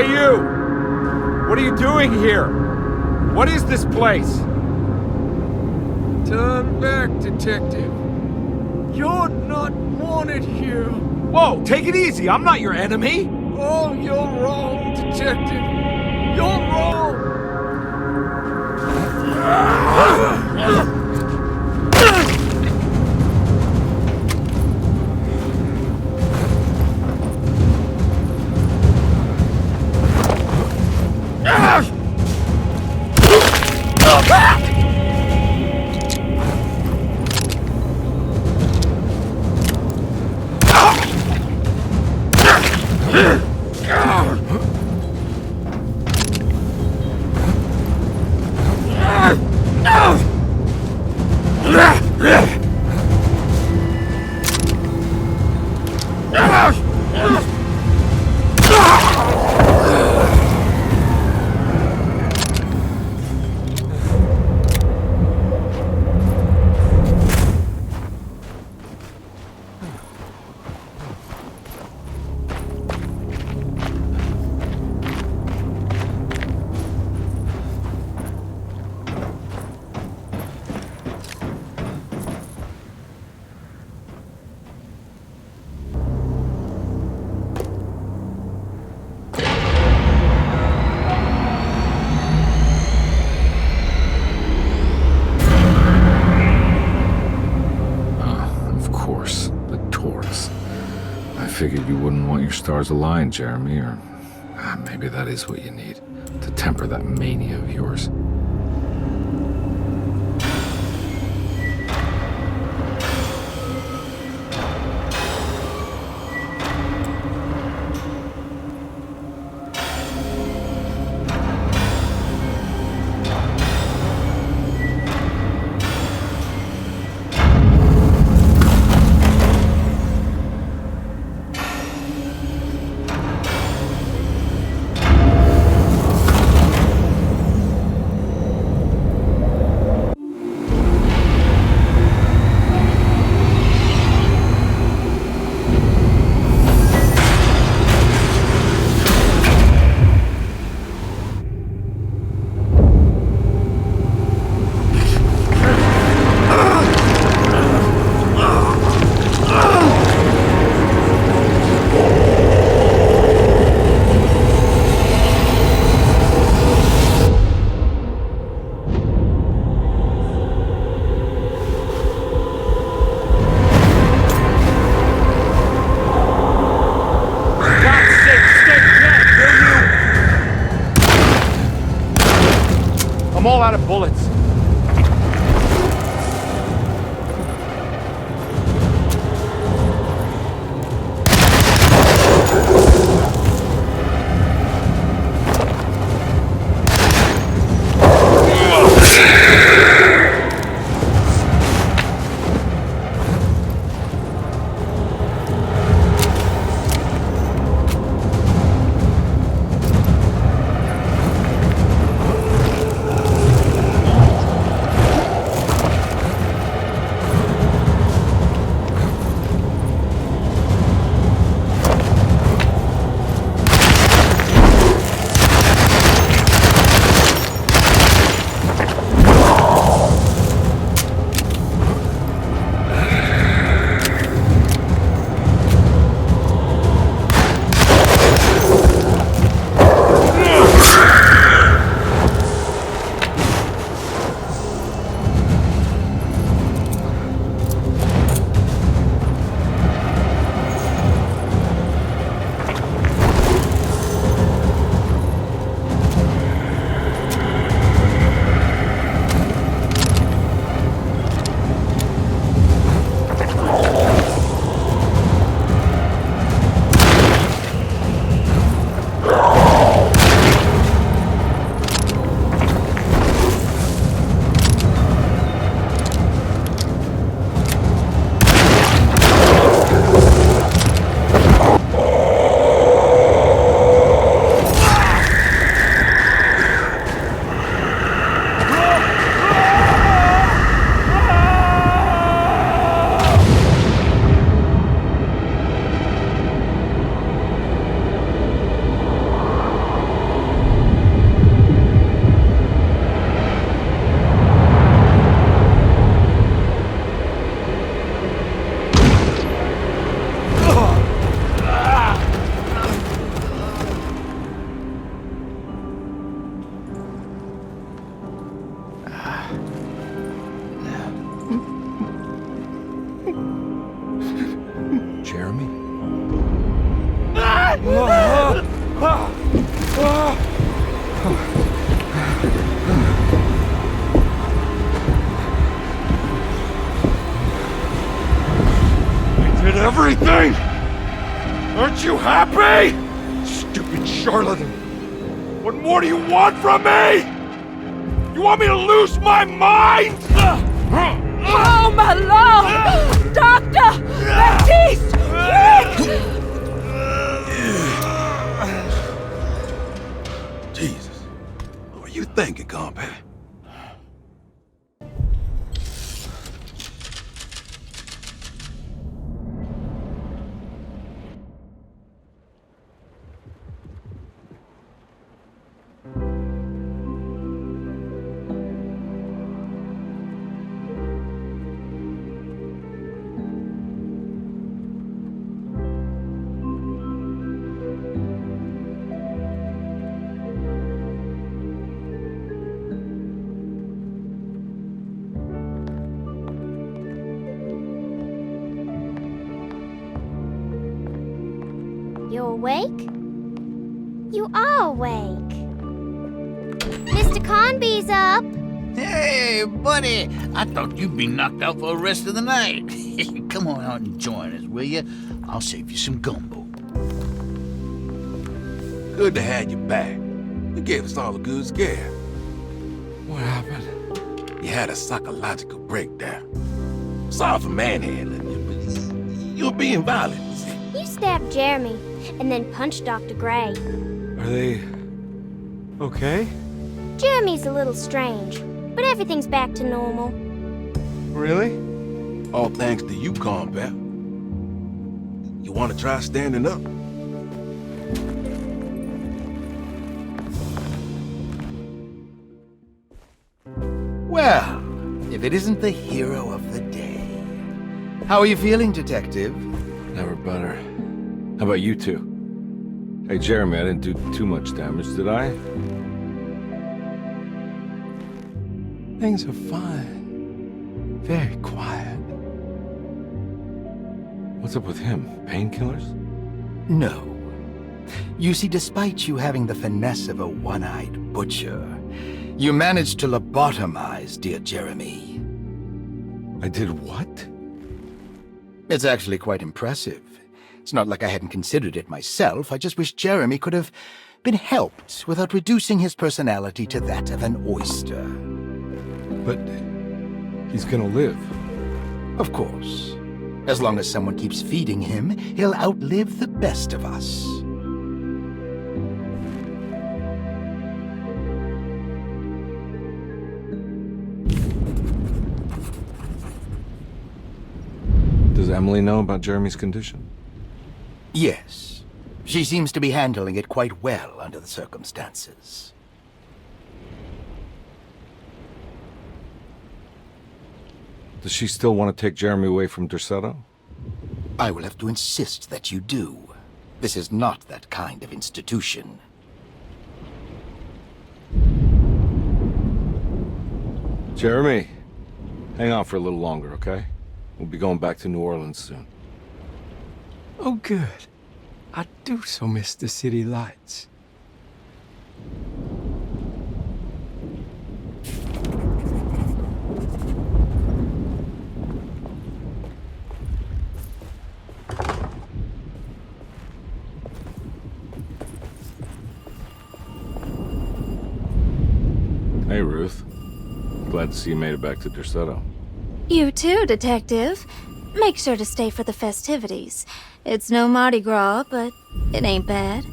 Hey, you! What are you doing here? What is this place? Turn back, detective. You're not wanted here. Whoa, take it easy. I'm not your enemy. Oh, you're wrong, detective. You're wrong. Figured you wouldn't want your stars aligned, Jeremy, or maybe that is what you need to temper that mania of yours. I'm all out of bullets. I did everything! Aren't you happy? Stupid charlatan! What more do you want from me? You want me to lose my mind? Oh, my lord! Doctor! Baptiste! Quick! Jesus. What were you thinking, compadre? You awake? You are awake. Mr. Conby's up. Hey, buddy! I thought you'd be knocked out for the rest of the night. Come on out and join us, will you? I'll save you some gumbo. Good to have you back. You gave us all a good scare. What happened? You had a psychological breakdown. Sorry for manhandling you, but you were being violent. You stabbed Jeremy and then punched Dr. Gray. Are they... okay? Jeremy's a little strange, but everything's back to normal. Really? All thanks to you, combat. You want to try standing up? Well, if it isn't the hero of the day. How are you feeling, Detective? Never better. How about you two? Hey, Jeremy, I didn't do too much damage, did I? Things are fine. Very quiet. What's up with him? Painkillers? No. You see, despite you having the finesse of a one-eyed butcher, you managed to lobotomize dear Jeremy. I did what? It's actually quite impressive. It's not like I hadn't considered it myself. I just wish Jeremy could have been helped without reducing his personality to that of an oyster. But he's gonna live. Of course. As long as someone keeps feeding him, he'll outlive the best of us. Does Emily know about Jeremy's condition? Yes. She seems to be handling it quite well under the circumstances. Does she still want to take Jeremy away from Derceto? I will have to insist that you do. This is not that kind of institution. Jeremy, hang on for a little longer, okay? We'll be going back to New Orleans soon. Oh, good. I do so miss the city lights. Hey, Ruth. Glad to see you made it back to Derceto. You too, Detective. Make sure to stay for the festivities. It's no Mardi Gras, but it ain't bad.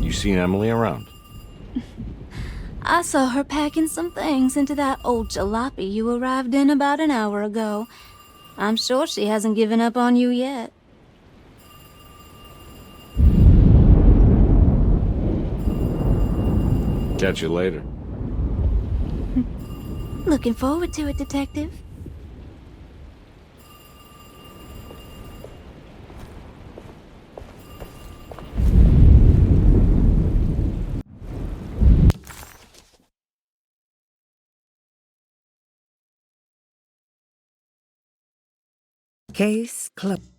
You seen Emily around? I saw her packing some things into that old jalopy you arrived in about an hour ago. I'm sure she hasn't given up on you yet. Catch you later. Looking forward to it, Detective. Case closed.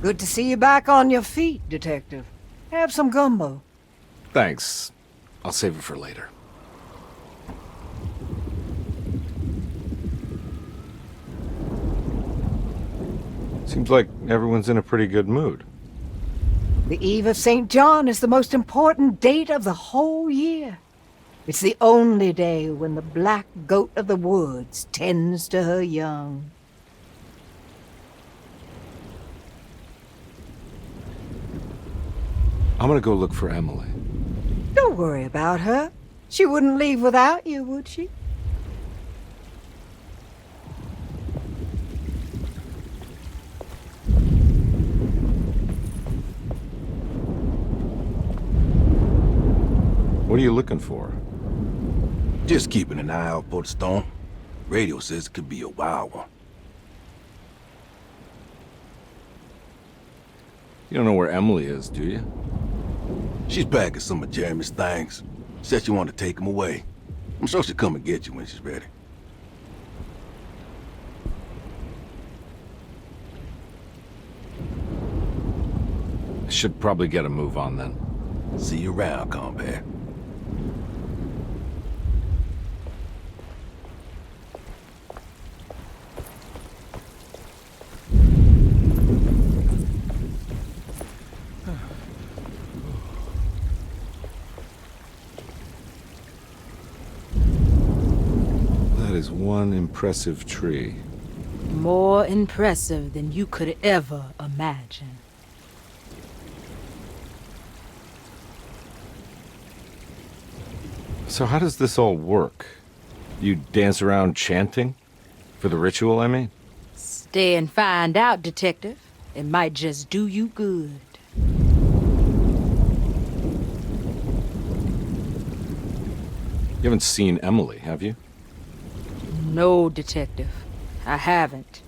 Good to see you back on your feet, Detective. Have some gumbo. Thanks. I'll save it for later. Seems like everyone's in a pretty good mood. The Eve of St. John is the most important date of the whole year. It's the only day when the black goat of the woods tends to her young. I'm gonna go look for Emily. Don't worry about her. She wouldn't leave without you, would she? What are you looking for? Just keeping an eye out for the storm. Radio says it could be a wild one. You don't know where Emily is, do you? She's packing some of Jeremy's things. Said she wanted to take them away. I'm sure she'll come and get you when she's ready. I should probably get a move on then. See you around, compare. That is one impressive tree. More impressive than you could ever imagine. So how does this all work? You dance around chanting? For the ritual, I mean? Stay and find out, Detective. It might just do you good. You haven't seen Emily, have you? No, Detective. I haven't.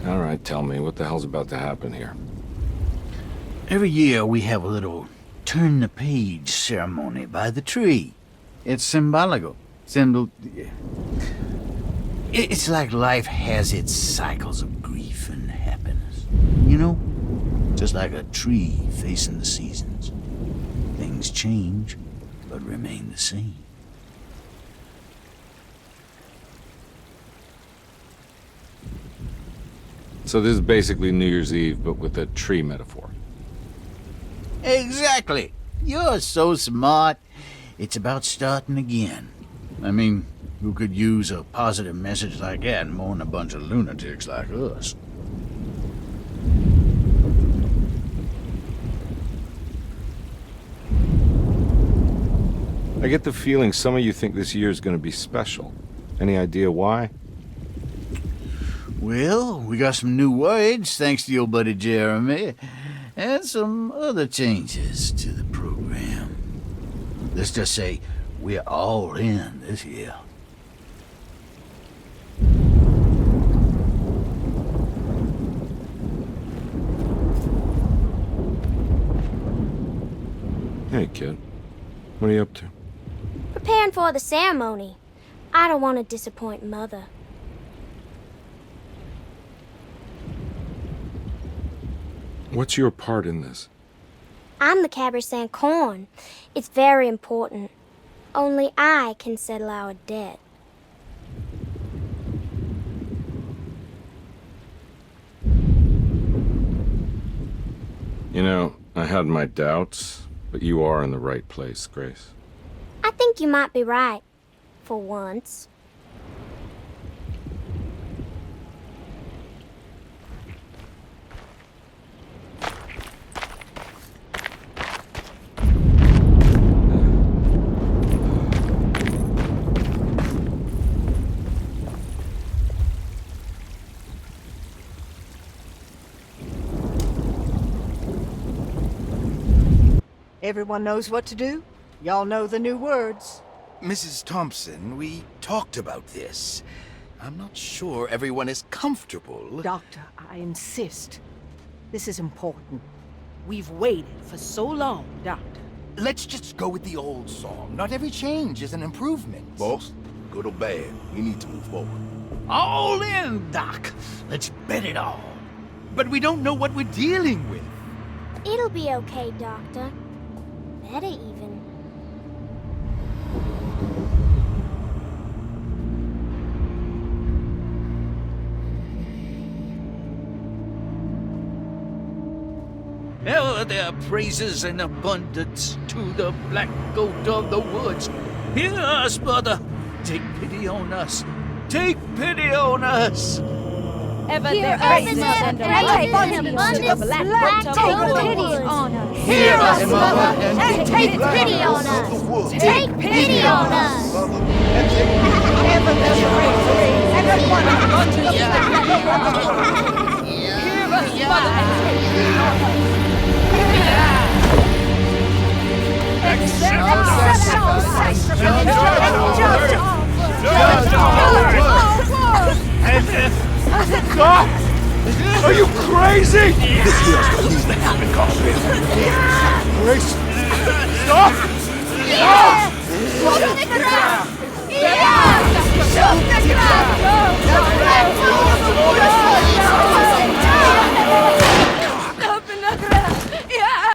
All right, tell me, what the hell's about to happen here? Every year we have a little turn-the-page ceremony by the tree. It's symbolical. It's like life has its cycles of grief and happiness. You know? Just like a tree facing the seasons. Things change, but remain the same. So this is basically New Year's Eve, but with a tree metaphor. Exactly. You're so smart. It's about starting again. I mean, who could use a positive message like that more than a bunch of lunatics like us? I get the feeling some of you think this year is going to be special. Any idea why? Well, we got some new words, thanks to your buddy Jeremy, and some other changes to the program. Let's just say we're all in this year. Hey, kid. What are you up to? Preparing for the ceremony. I don't want to disappoint Mother. What's your part in this? I'm the Cabernet Corn. It's very important. Only I can settle our debt. You know, I had my doubts, but you are in the right place, Grace. I think you might be right. For once. Everyone knows what to do? Y'all know the new words. Mrs. Thompson, we talked about this. I'm not sure everyone is comfortable. Doctor, I insist. This is important. We've waited for so long, Doctor. Let's just go with the old song. Not every change is an improvement. Boss, good or bad, we need to move forward. All in, Doc. Let's bet it all. But we don't know what we're dealing with. It'll be okay, Doctor. Better even. Hell, there are praises in abundance to the black goat of the woods. Hear us, brother. Take pity on us. Take pity on us. Ever Hear there us, praises Mother, and praises abundance and to the abundance, black black goat goat of of the the woods. woods. Hear us, Mother, and take pity on us. Take pity on us. Ever there praises and abundance to the black goat of the woods. Hear us, Mother, and take pity on us. Accept our sacrifice and judge our Stop! Are you crazy? This here's what needs to happen, Carpet. Grace! Stop! Stop! Shoot the ground! Shoot the ground! Stop in the ground! Yeah!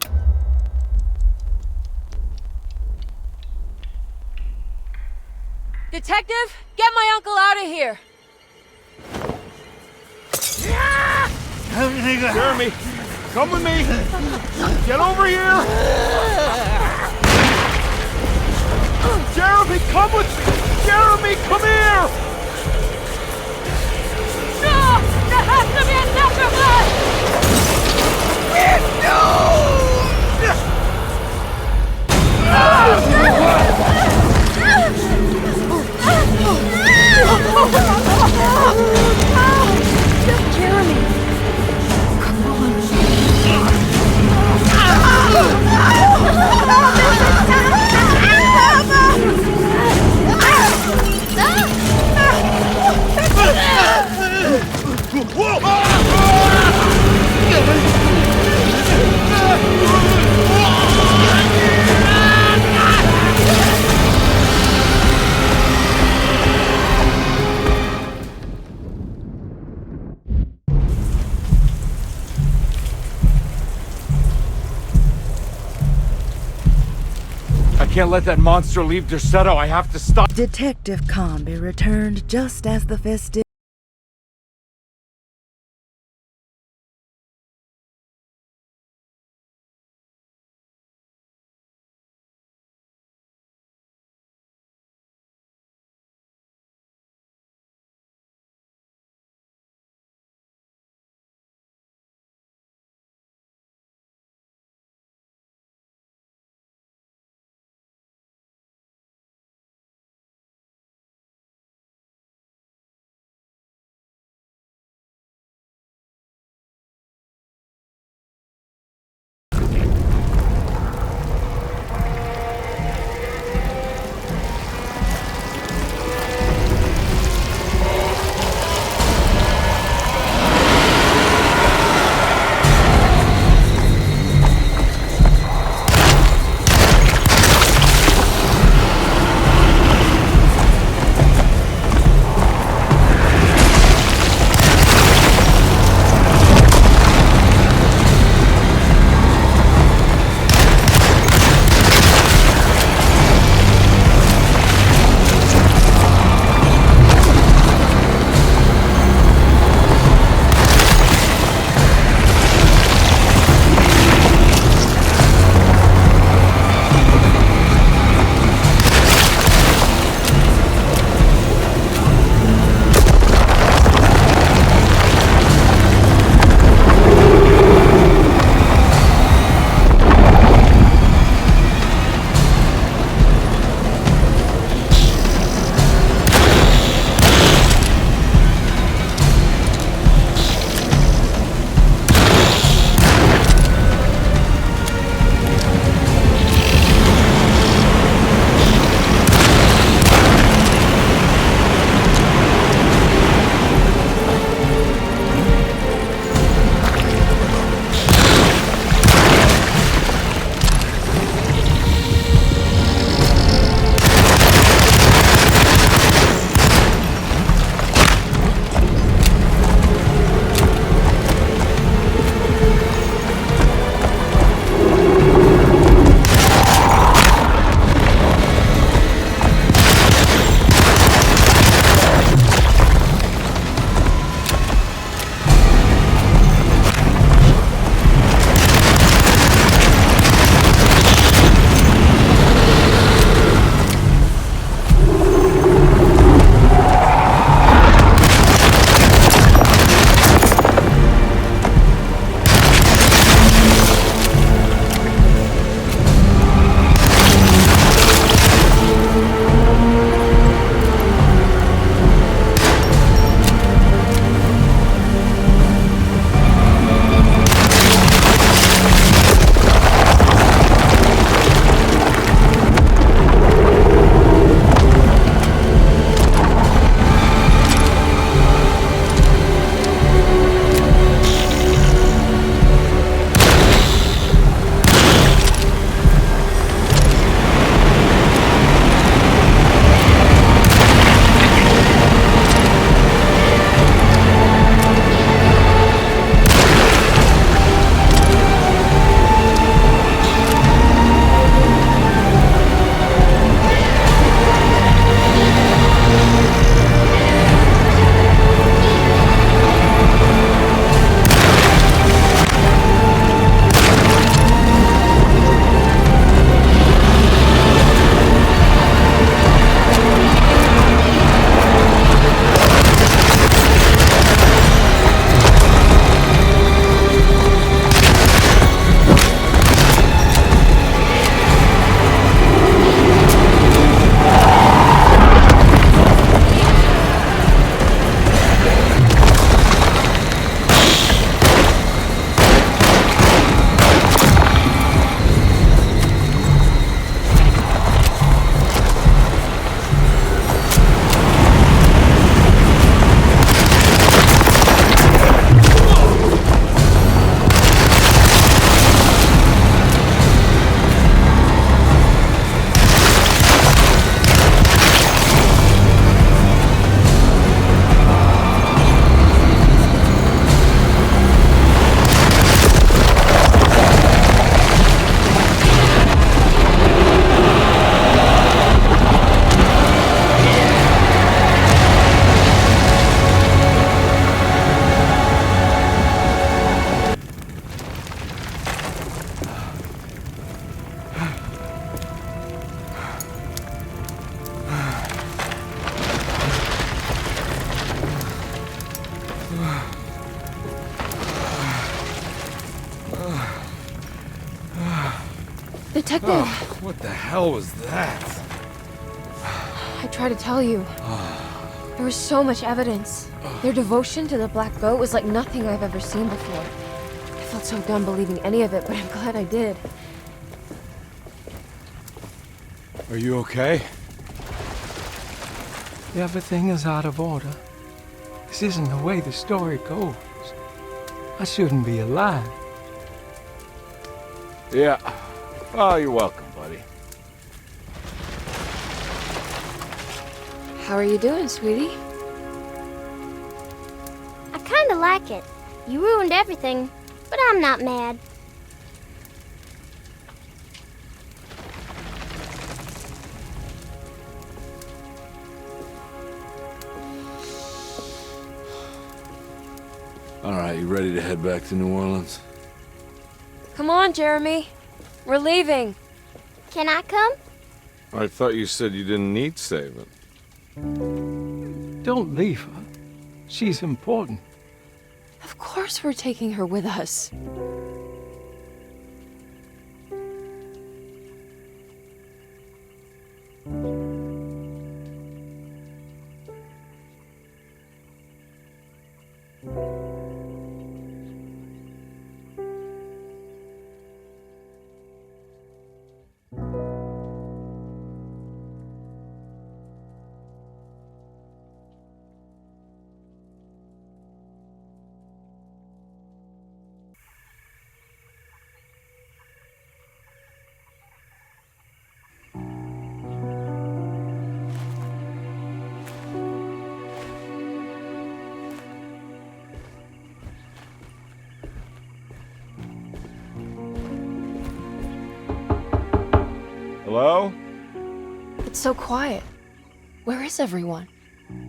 Detective, get my uncle out of here! Jeremy, come with me! Get over here! Jeremy, come with me! Jeremy, come here! No! There has to be another one! We're Jeremy! I can't let that monster leave Derceto. I have to stop. Detective Comby returned just as the festivities Detective! Oh, what the hell was that? I tried to tell you. There was so much evidence. Their devotion to the Black Goat was like nothing I've ever seen before. I felt so dumb believing any of it, but I'm glad I did. Are you okay? Everything is out of order. This isn't the way the story goes. I shouldn't be alive. Yeah. Oh, you're welcome, buddy. How are you doing, sweetie? I kinda like it. You ruined everything, but I'm not mad. All right, you ready to head back to New Orleans? Come on, Jeremy. We're leaving. Can I come? I thought you said you didn't need saving. Don't leave her. She's important. Of course we're taking her with us. Hello? It's so quiet. Where is everyone?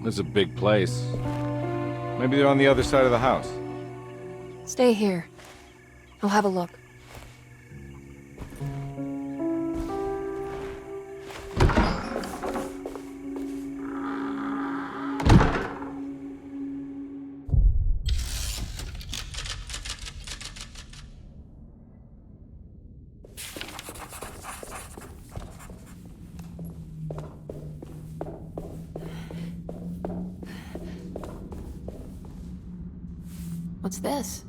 It's a big place. Maybe they're on the other side of the house. Stay here. I'll have a look. What's this?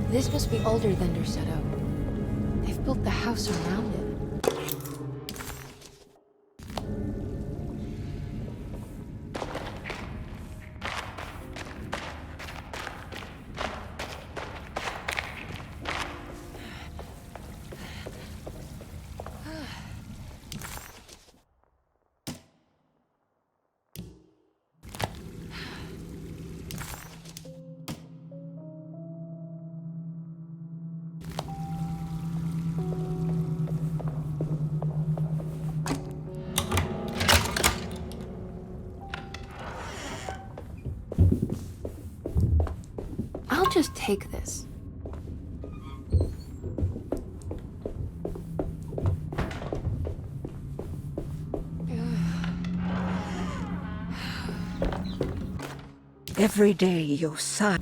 This must be older than Derceto. They've built the house around it. I'll just take this. Every day your son.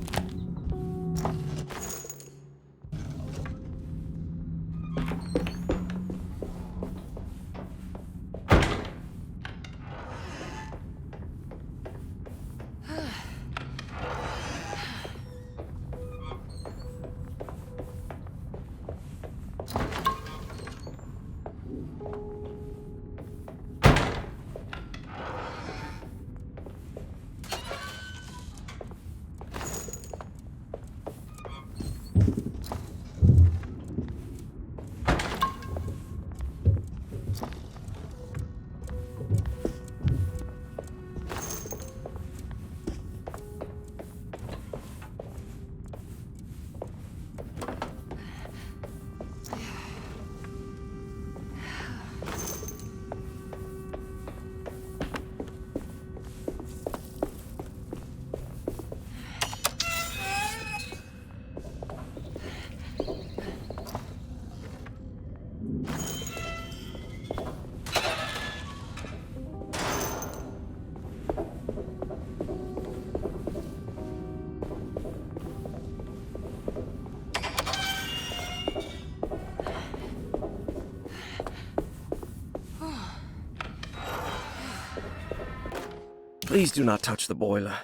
Please do not touch the boiler.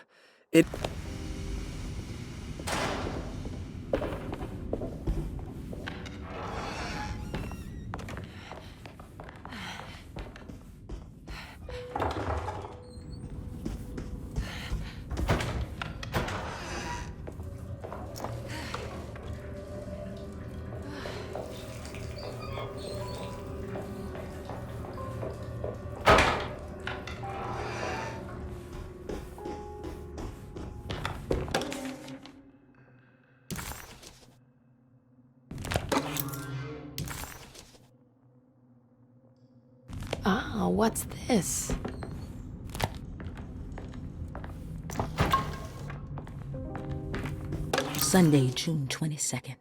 It... Ah, what's this? Sunday, June 22nd.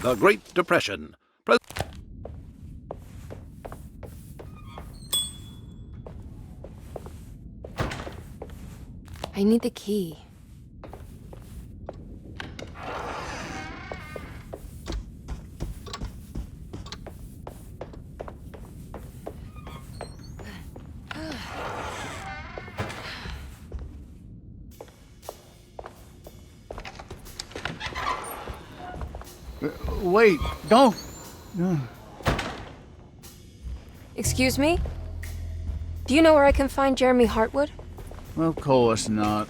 The Great Depression. I need the key. Wait, don't. Excuse me? Do you know where I can find Jeremy Hartwood? Of course not.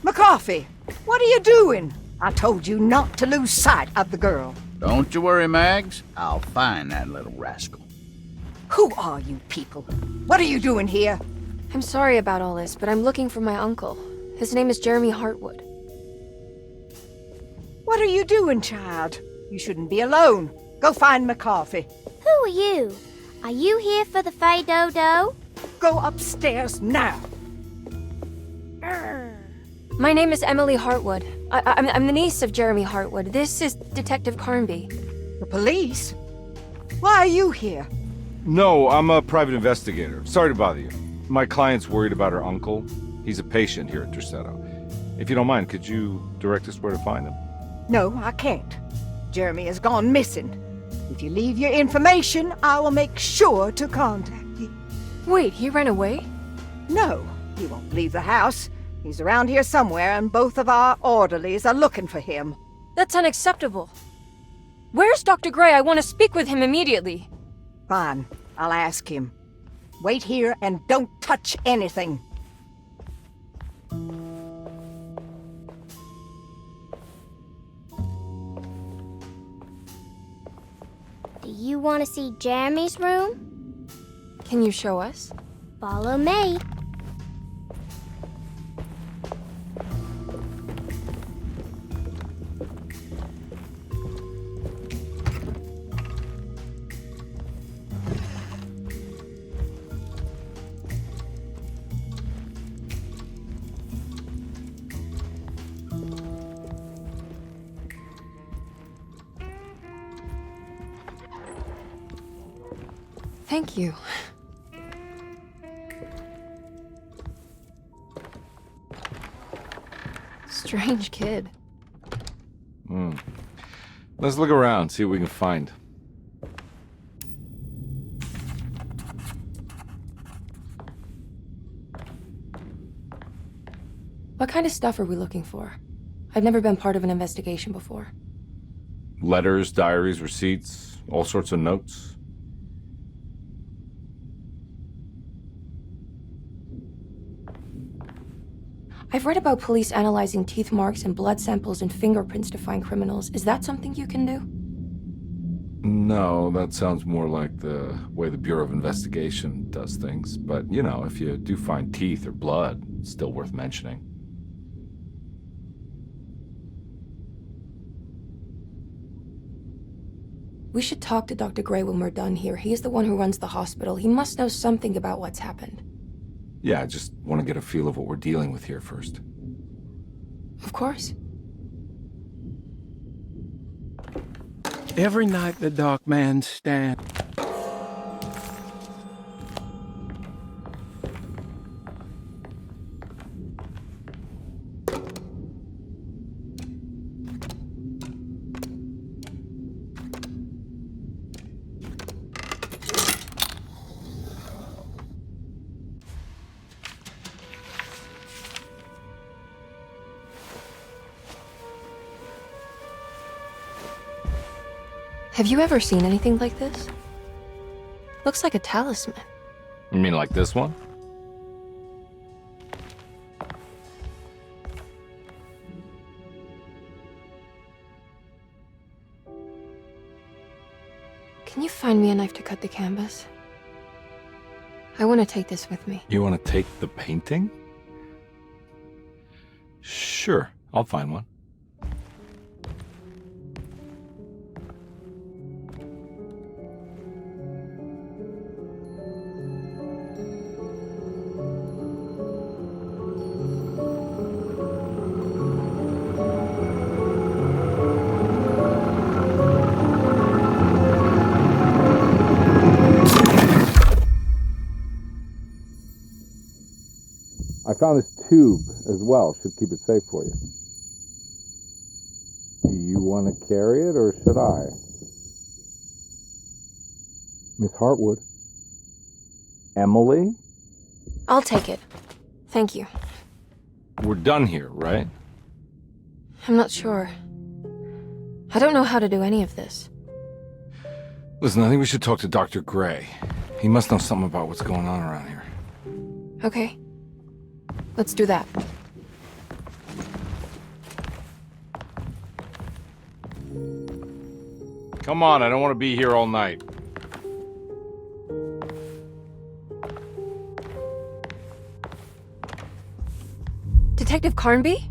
McCarthy, what are you doing? I told you not to lose sight of the girl. Don't you worry, Mags. I'll find that little rascal. Who are you people? What are you doing here? I'm sorry about all this, but I'm looking for my uncle. His name is Jeremy Hartwood. What are you doing, child? You shouldn't be alone. Go find McCarthy. Who are you? Are you here for the Fay Dodo? Go upstairs now. My name is Emily Hartwood. I'm the niece of Jeremy Hartwood. This is Detective Carnby. The police? Why are you here? No, I'm a private investigator. Sorry to bother you. My client's worried about her uncle. He's a patient here at Derceto. If you don't mind, could you direct us where to find him? No, I can't. Jeremy has gone missing. If you leave your information, I will make sure to contact you. Wait, he ran away? No, he won't leave the house. He's around here somewhere, and both of our orderlies are looking for him. That's unacceptable. Where's Dr. Gray? I want to speak with him immediately. Fine, I'll ask him. Wait here and don't touch anything. Do you want to see Jeremy's room? Can you show us? Follow me. Thank you. Strange kid. Let's look around, see what we can find. What kind of stuff are we looking for? I've never been part of an investigation before. Letters, diaries, receipts, all sorts of notes. I've read about police analyzing teeth marks and blood samples and fingerprints to find criminals. Is that something you can do? No, that sounds more like the way the Bureau of Investigation does things. But, you know, if you do find teeth or blood, it's still worth mentioning. We should talk to Dr. Gray when we're done here. He's the one who runs the hospital. He must know something about what's happened. Yeah, I just want to get a feel of what we're dealing with here first. Of course. Every night the dark man stands. Have you ever seen anything like this? Looks like a talisman. You mean like this one? Can you find me a knife to cut the canvas? I want to take this with me. You want to take the painting? Sure, I'll find one. I found this tube as well. Should keep it safe for you. Do you want to carry it, or should I? Miss Hartwood? Emily? I'll take it. Thank you. We're done here, right? I'm not sure. I don't know how to do any of this. Listen, I think we should talk to Dr. Gray. He must know something about what's going on around here. Okay. Let's do that. Come on, I don't want to be here all night. Detective Carnby?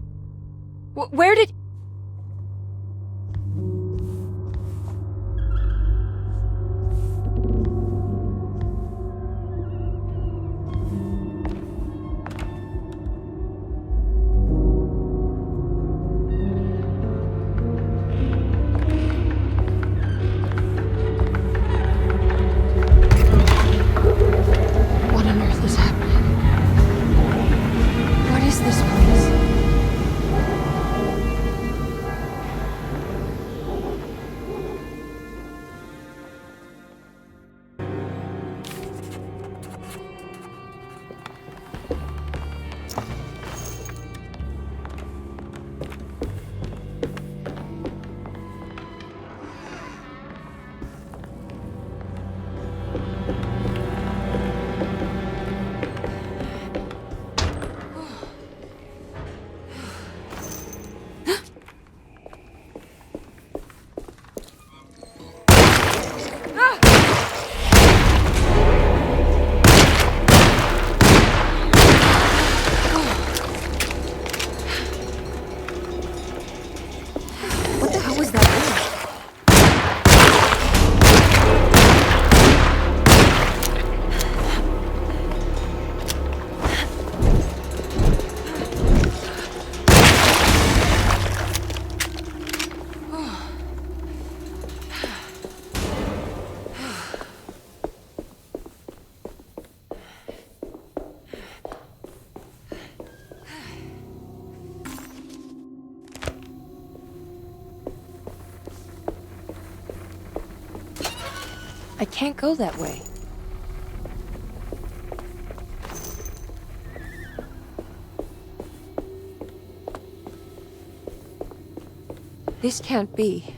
Where did... What on earth is happening? What is this place? What the hell was that thing? I can't go that way. This can't be.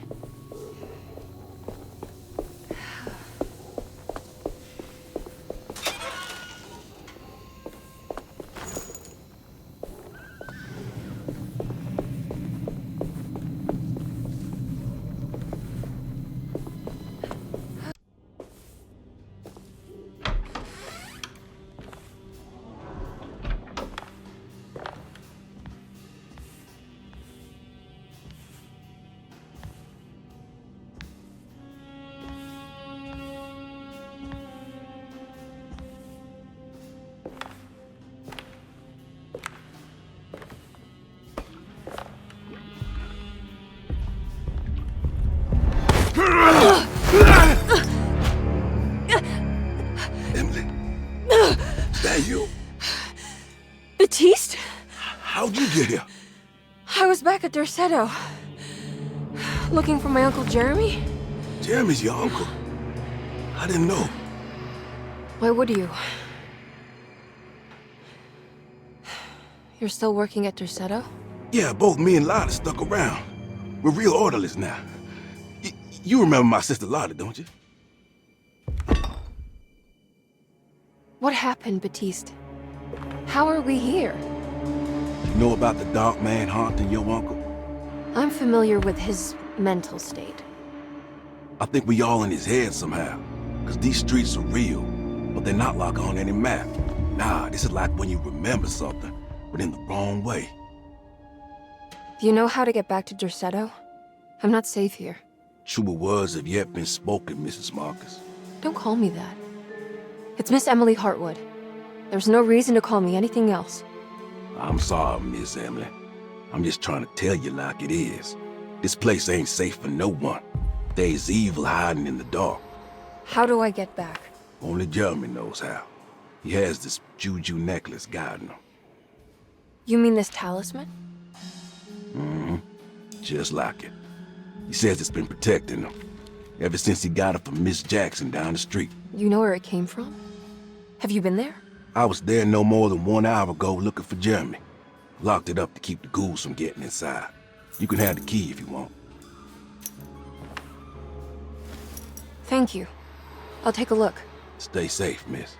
That you? Baptiste? How'd you get here? I was back at Derceto. Looking for my Uncle Jeremy? Jeremy's your uncle. I didn't know. Why would you? You're still working at Derceto? Yeah, both me and Lotta stuck around. We're real orderlies now. You remember my sister Lotta, don't you? What happened, Baptiste? How are we here? You know about the dark man haunting your uncle? I'm familiar with his mental state. I think we all in his head somehow. Cause these streets are real, but they're not like on any map. Nah, this is like when you remember something, but in the wrong way. Do you know how to get back to Derceto? I'm not safe here. Truer words have yet been spoken, Mrs. Marcus. Don't call me that. It's Miss Emily Hartwood. There's no reason to call me anything else. I'm sorry, Miss Emily. I'm just trying to tell you like it is. This place ain't safe for no one. There's evil hiding in the dark. How do I get back? Only Jeremy knows how. He has this juju necklace guiding him. You mean this talisman? Mm-hmm. Just like it. He says it's been protecting him ever since he got it from Miss Jackson down the street. You know where it came from? Have you been there? I was there no more than 1 hour ago looking for Jeremy. Locked it up to keep the ghouls from getting inside. You can have the key if you want. Thank you. I'll take a look. Stay safe, miss.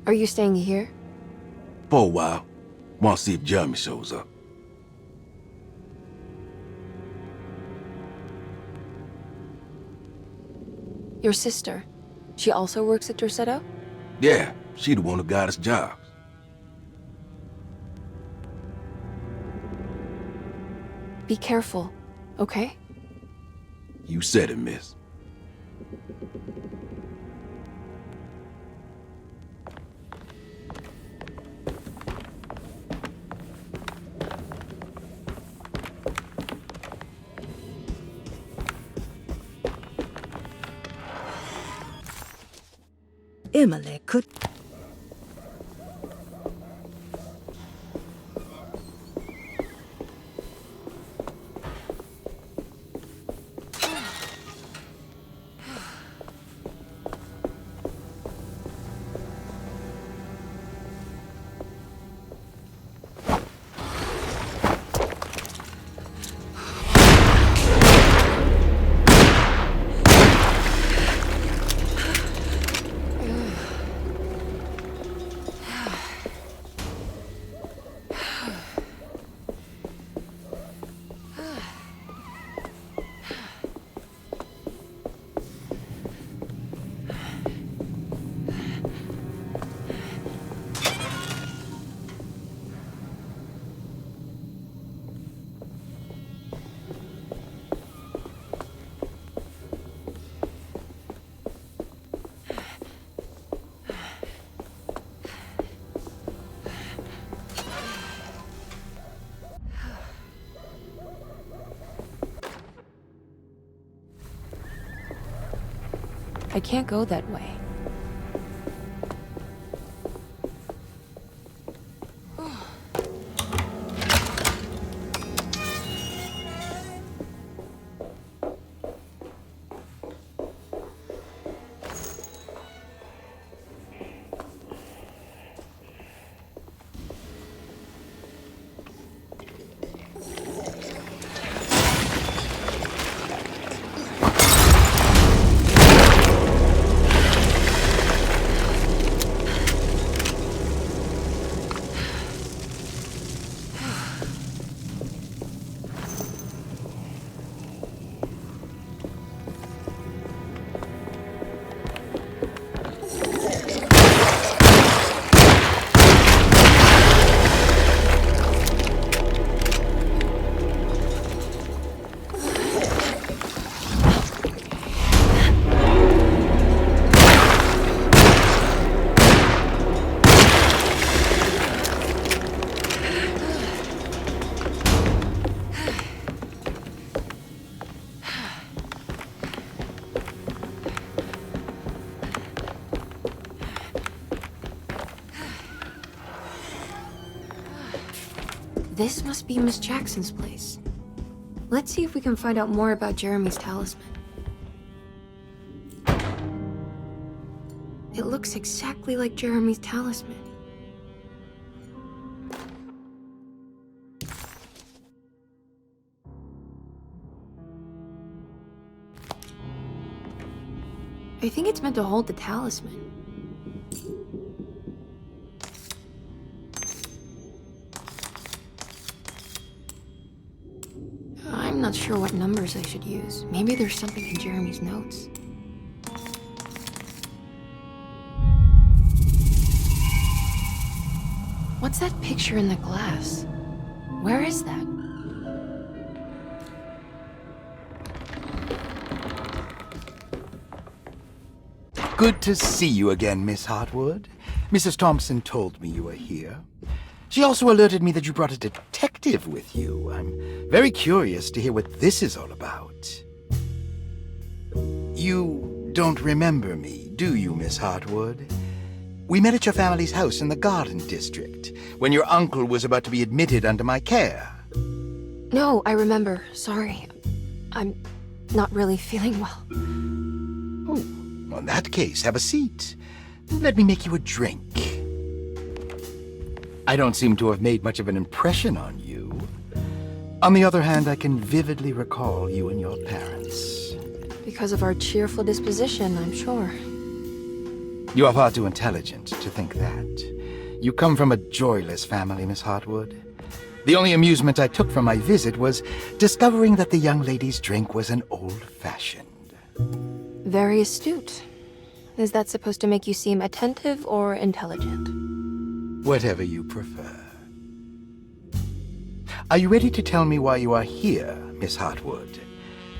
Are you staying here? For a while. Want to see if Jeremy shows up. Your sister. She also works at Derceto? Yeah, she the one who got us jobs. Be careful, okay? You said it, miss. Emily could... I can't go that way. This must be Miss Jackson's place. Let's see if we can find out more about Jeremy's talisman. It looks exactly like Jeremy's talisman. I think it's meant to hold the talisman. I'm not sure what numbers I should use. Maybe there's something in Jeremy's notes. What's that picture in the glass? Where is that? Good to see you again, Miss Hartwood. Mrs. Thompson told me you were here. She also alerted me that you brought a detective with you. I'm very curious to hear what this is all about. You don't remember me, do you, Miss Hartwood? We met at your family's house in the Garden District, when your uncle was about to be admitted under my care. No, I remember. Sorry. I'm not really feeling well. Oh, in that case, have a seat. Let me make you a drink. I don't seem to have made much of an impression on you. On the other hand, I can vividly recall you and your parents. Because of our cheerful disposition, I'm sure. You are far too intelligent to think that. You come from a joyless family, Miss Hartwood. The only amusement I took from my visit was discovering that the young lady's drink was an old-fashioned. Very astute. Is that supposed to make you seem attentive or intelligent? Whatever you prefer. Are you ready to tell me why you are here, Miss Hartwood?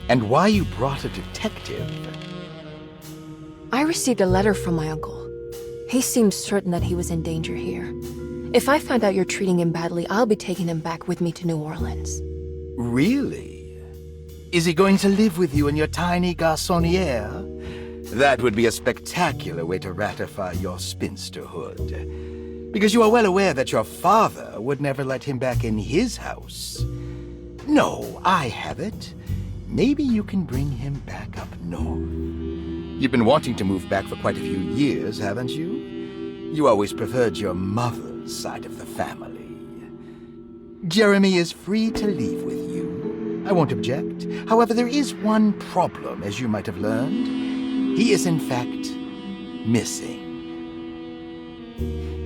And why you brought a detective? I received a letter from my uncle. He seems certain that he was in danger here. If I find out you're treating him badly, I'll be taking him back with me to New Orleans. Really? Is he going to live with you in your tiny garçonniere? That would be a spectacular way to ratify your spinsterhood. Because you are well aware that your father would never let him back in his house. No, I have it. Maybe you can bring him back up north. You've been wanting to move back for quite a few years, haven't you? You always preferred your mother's side of the family. Jeremy is free to leave with you. I won't object. However, there is one problem, as you might have learned. He is, in fact, missing.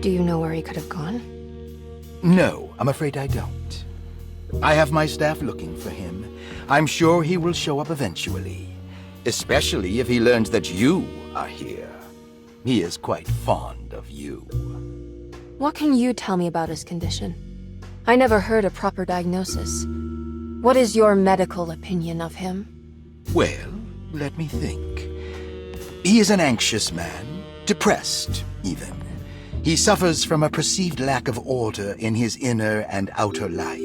Do you know where he could have gone? No, I'm afraid I don't. I have my staff looking for him. I'm sure he will show up eventually. Especially if he learns that you are here. He is quite fond of you. What can you tell me about his condition? I never heard a proper diagnosis. What is your medical opinion of him? Well, let me think. He is an anxious man, depressed, even. He suffers from a perceived lack of order in his inner and outer life.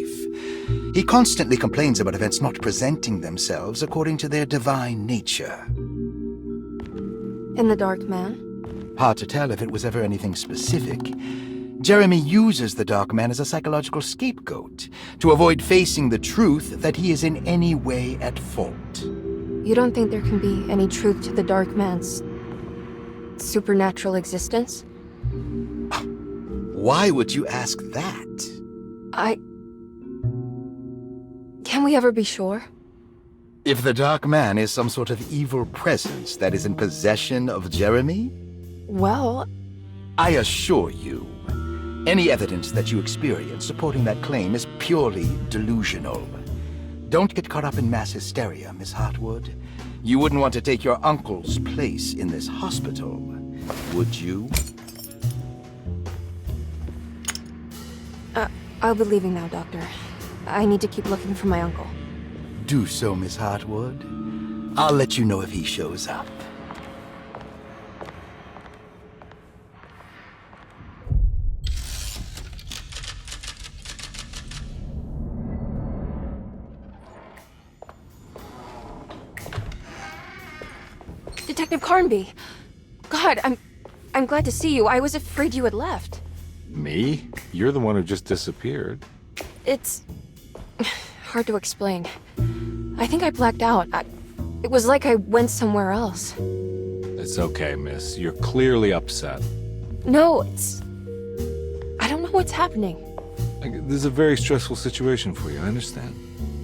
He constantly complains about events not presenting themselves according to their divine nature. And the Dark Man? Hard to tell if it was ever anything specific. Jeremy uses the Dark Man as a psychological scapegoat to avoid facing the truth that he is in any way at fault. You don't think there can be any truth to the Dark Man's supernatural existence? Why would you ask that? Can we ever be sure? If the Dark Man is some sort of evil presence that is in possession of Jeremy? Well, I assure you, any evidence that you experience supporting that claim is purely delusional. Don't get caught up in mass hysteria, Miss Hartwood. You wouldn't want to take your uncle's place in this hospital, would you? I'll be leaving now, Doctor. I need to keep looking for my uncle. Do so, Miss Hartwood. I'll let you know if he shows up. Detective Carnby! God, I'm glad to see you. I was afraid you had left. Me? You're the one who just disappeared. It's hard to explain. I think I blacked out. It was like I went somewhere else. It's okay, miss. You're clearly upset. No, I don't know what's happening. This is a very stressful situation for you, I understand.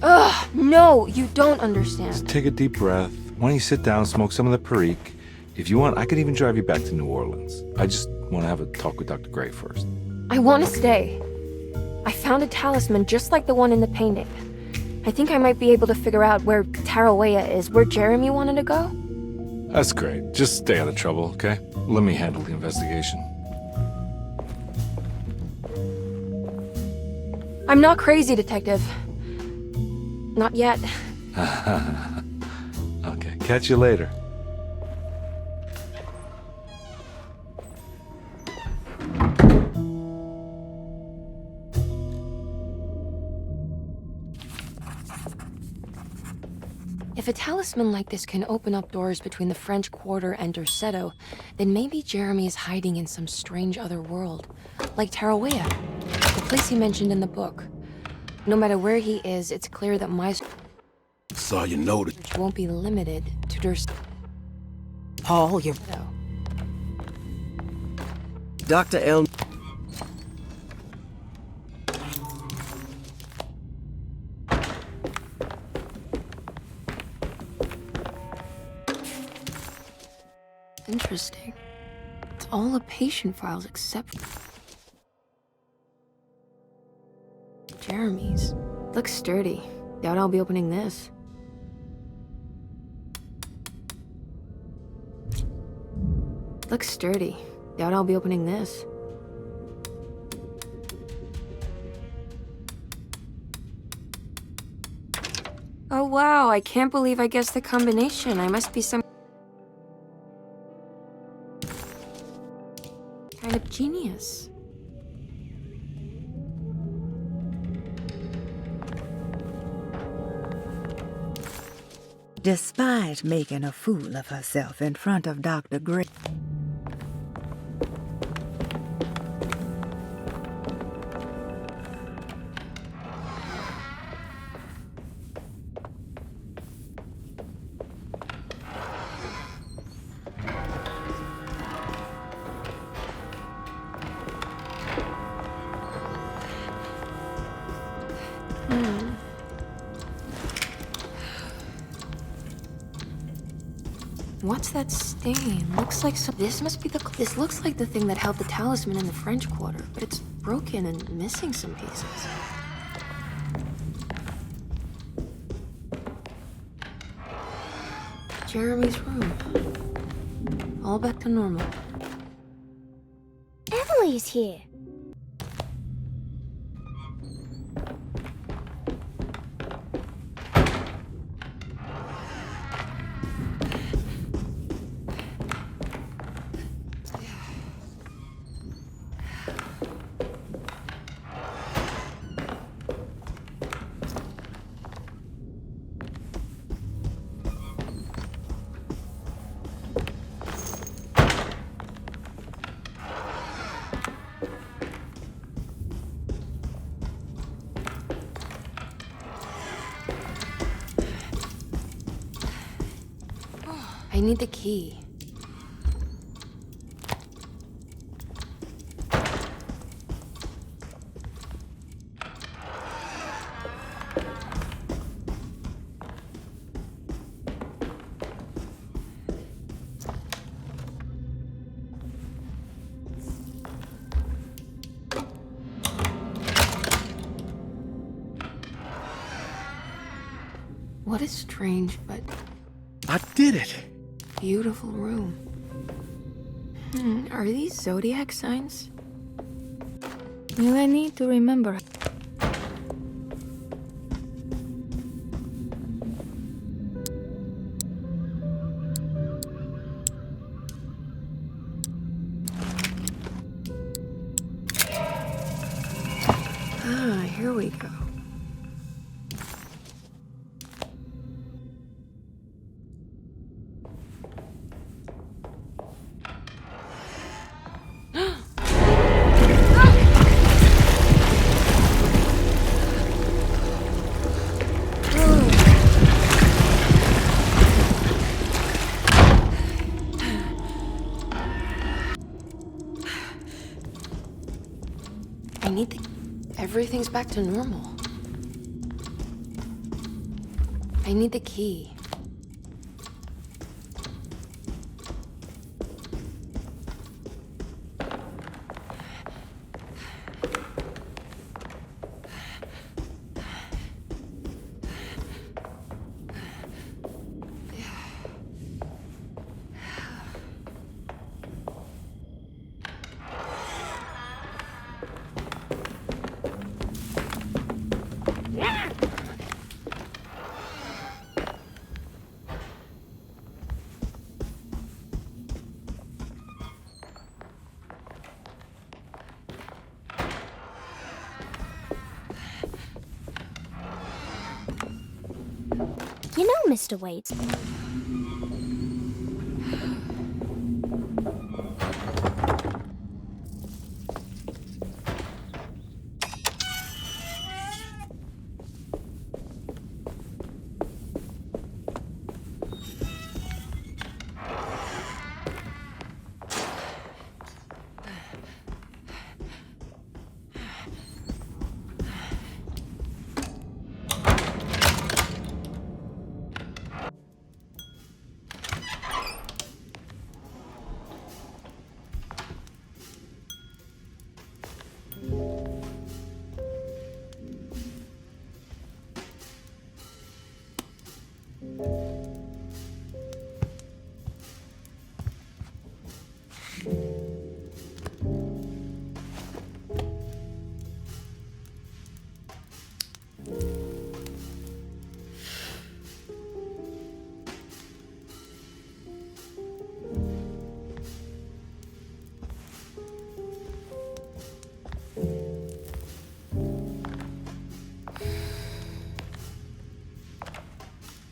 Ugh, no, you don't understand. Just take a deep breath. Why don't you sit down, smoke some of the Perique? If you want, I could even drive you back to New Orleans. I just want to have a talk with Dr. Gray first. I want to stay. I found a talisman just like the one in the painting. I think I might be able to figure out where Tarawea is, where Jeremy wanted to go. That's great. Just stay out of trouble, okay? Let me handle the investigation. I'm not crazy, Detective. Not yet. Okay, catch you later. If a talisman like this can open up doors between the French Quarter and Derceto, then maybe Jeremy is hiding in some strange other world, like Tarawea, the place he mentioned in the book. No matter where he is, it's clear that my saw you noted won't be limited to Derceto. Paul, you're... Dr. L. Interesting. It's all the patient files except Jeremy's. Looks sturdy. Doubt I'll be opening this. Looks sturdy. Doubt I'll be opening this. Oh wow, I can't believe I guessed the combination. I must be some kind of genius. Despite making a fool of herself in front of Dr. Gray. What's that stain? Looks like some. This must be the. This looks like the thing that held the talisman in the French Quarter, but it's broken and missing some pieces. Jeremy's room. All back to normal. Emily's here. I need the key. What is strange, but I did it! Beautiful room. Are these zodiac signs? You I need to remember. Ah, here we go. need the... Everything's back to normal. I need the key. You know, Mr. Waits.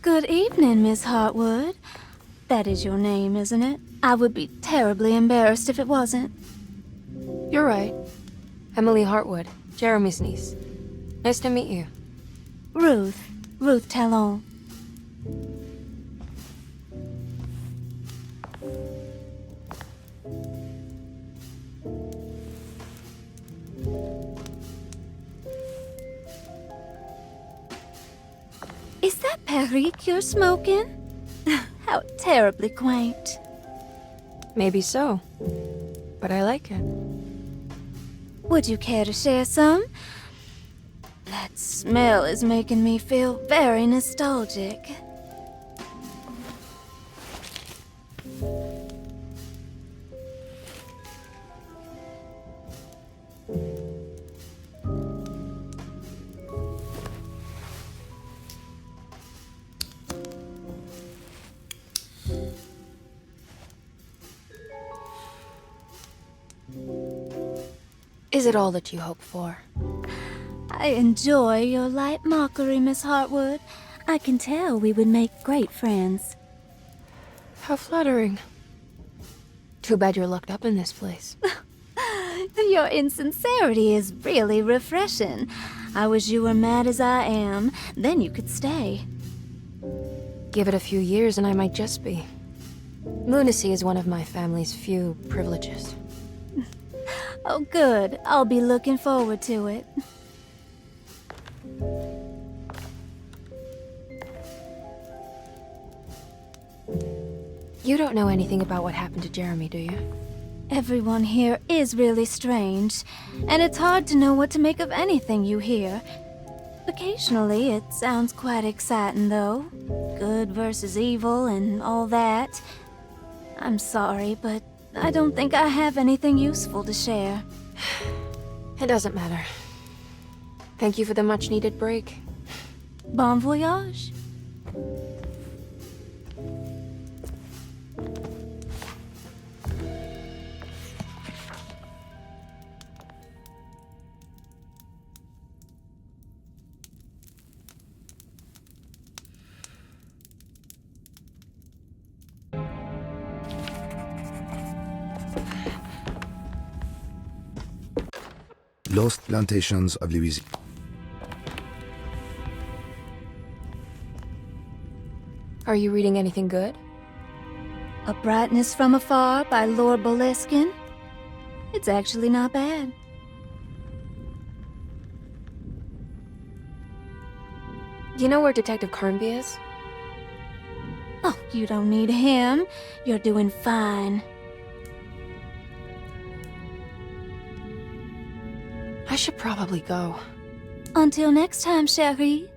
Good evening, Miss Hartwood. That is your name, isn't it? I would be terribly embarrassed if it wasn't. You're right. Emily Hartwood, Jeremy's niece. Nice to meet you. Ruth Talon. Is that Perique you're smoking? How terribly quaint. Maybe so, but I like it. Would you care to share some? That smell is making me feel very nostalgic. Is it all that you hope for? I enjoy your light mockery, Miss Hartwood. I can tell we would make great friends. How flattering. Too bad you're locked up in this place. Your insincerity is really refreshing. I wish you were mad as I am, then you could stay. Give it a few years and I might just be. Lunacy is one of my family's few privileges. Oh, good. I'll be looking forward to it. You don't know anything about what happened to Jeremy, do you? Everyone here is really strange, and it's hard to know what to make of anything you hear. Occasionally, it sounds quite exciting, though. Good versus evil and all that. I'm sorry, but I don't think I have anything useful to share. It doesn't matter. Thank you for the much-needed break. Bon voyage. Lost Plantations of Louisiana. Are you reading anything good? A Brightness from Afar by Lord Boleskine. It's actually not bad. You know where Detective Carnby is? Oh, you don't need him. You're doing fine. I should probably go. Until next time, chérie.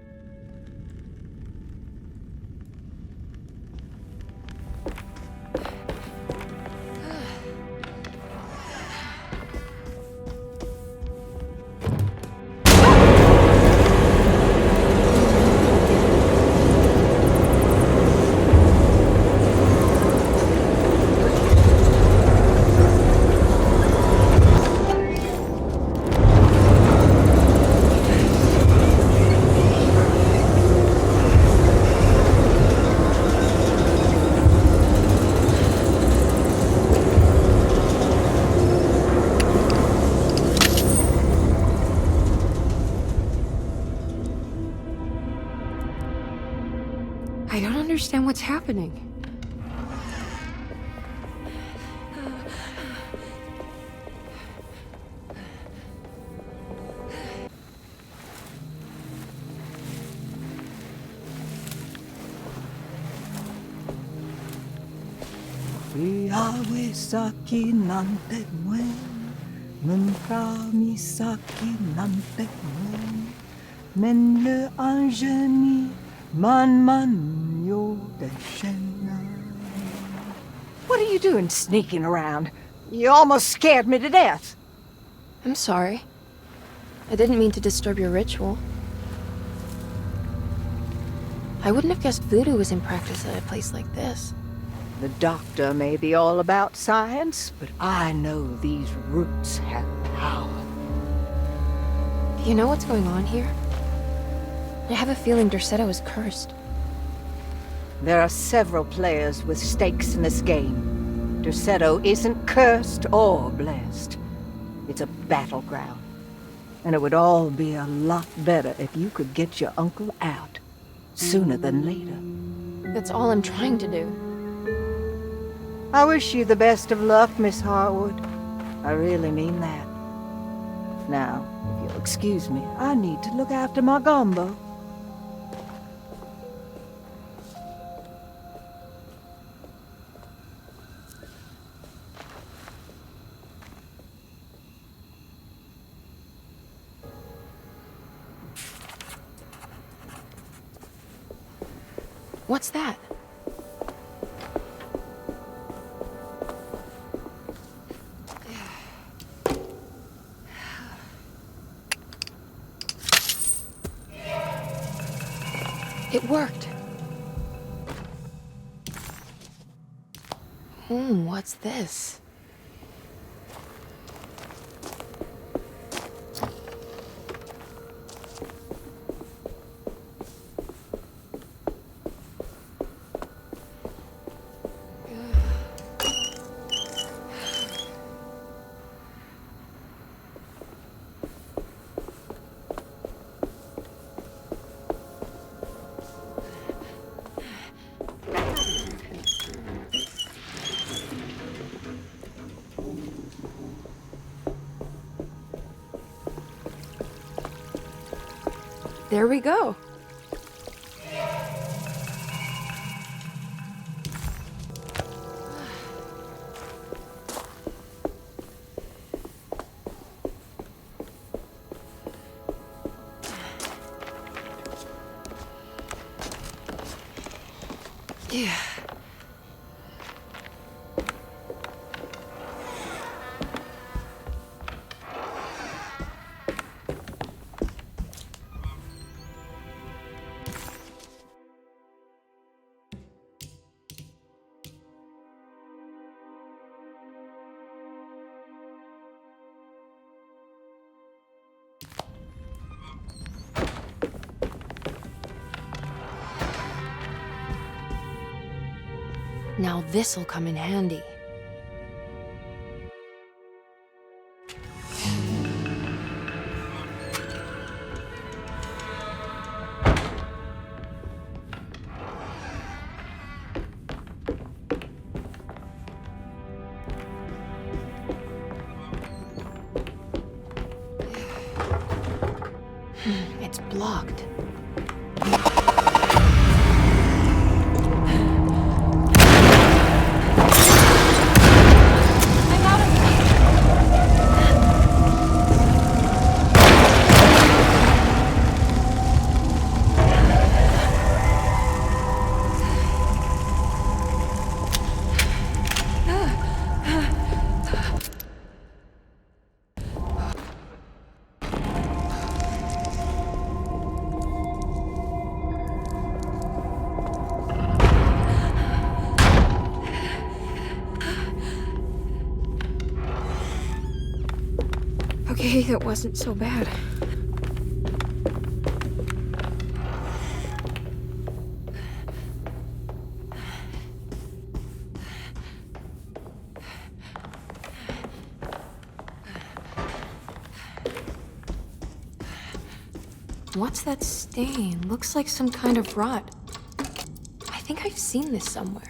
I don't understand what's happening. Yahweh Saki Nantek Mwen, Mumprami Saki Nantek Mwen, Men le Anjeni, Man Yo Deshena. What are you doing sneaking around? You almost scared me to death. I'm sorry. I didn't mean to disturb your ritual. I wouldn't have guessed voodoo was in practice at a place like this. The doctor may be all about science, but I know these roots have power. Do you know what's going on here? I have a feeling Derceto is cursed. There are several players with stakes in this game. Derceto isn't cursed or blessed. It's a battleground. And it would all be a lot better if you could get your uncle out sooner than later. That's all I'm trying to do. I wish you the best of luck, Miss Harwood. I really mean that. Now, if you'll excuse me, I need to look after my gumbo. What's that? It worked. What's this? There we go. Yeah. Now this'll come in handy. It's blocked. day that wasn't so bad. What's that stain? Looks like some kind of rot. I think I've seen this somewhere.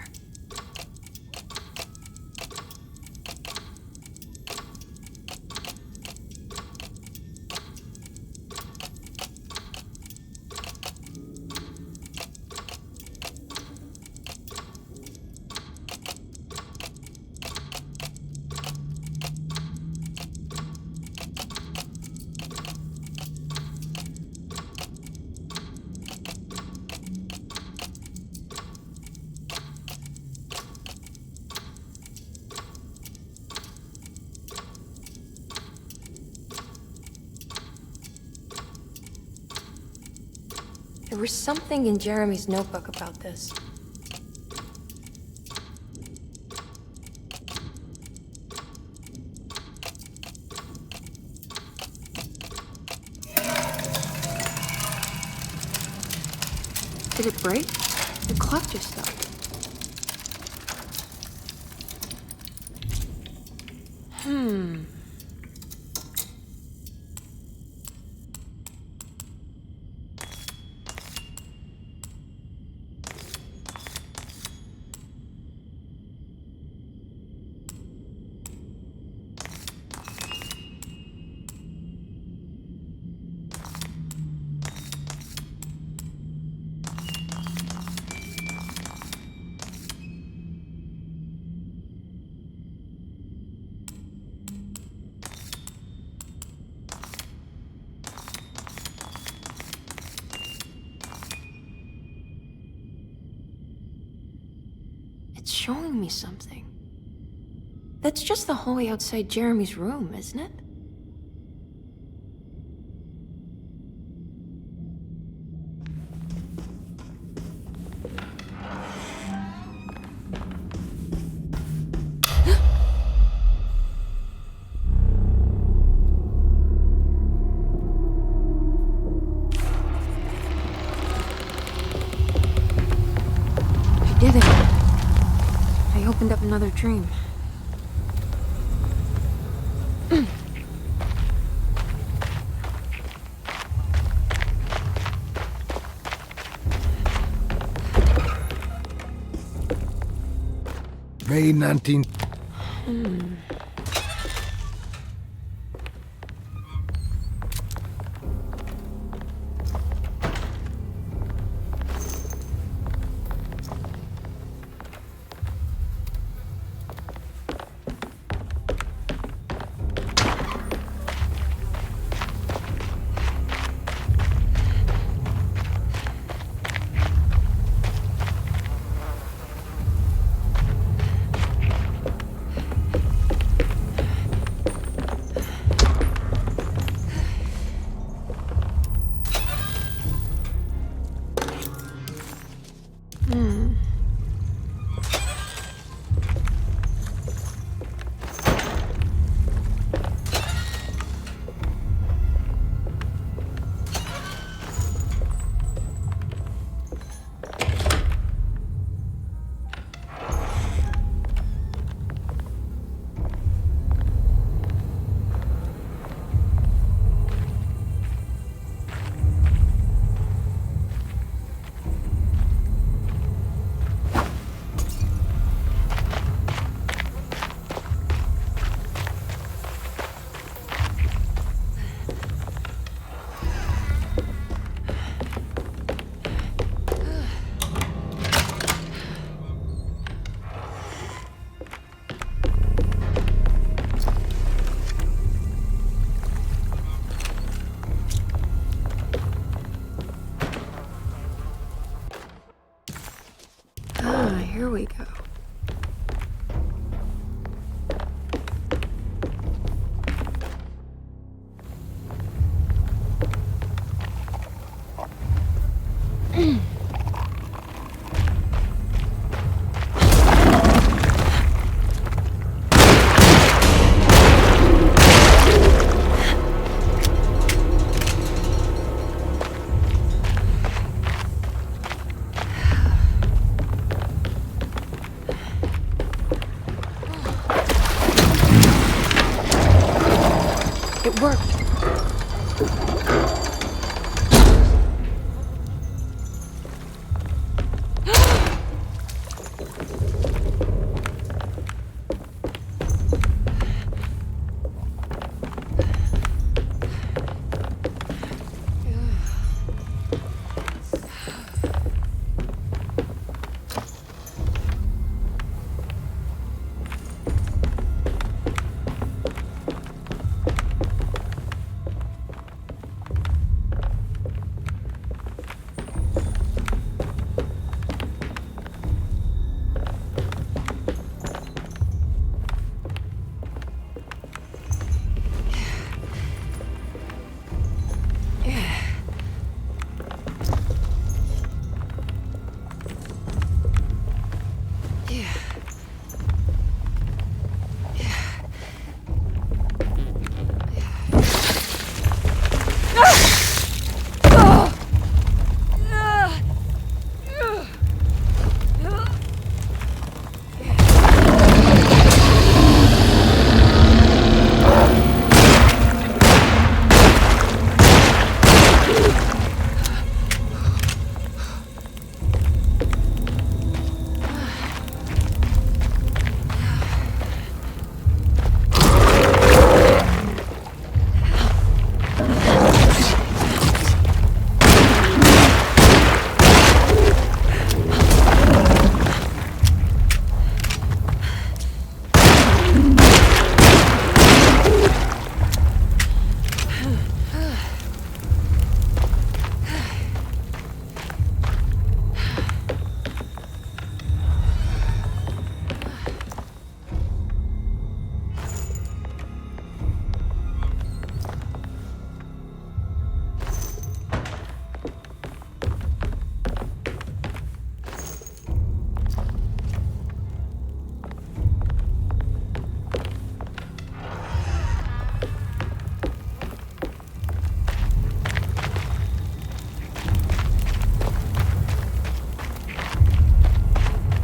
There was something in Jeremy's notebook about this. Did it break? The clock just stopped. It's showing me something. That's just the hallway outside Jeremy's room, isn't it? I did it. I opened up another dream. May 19th. Here we go.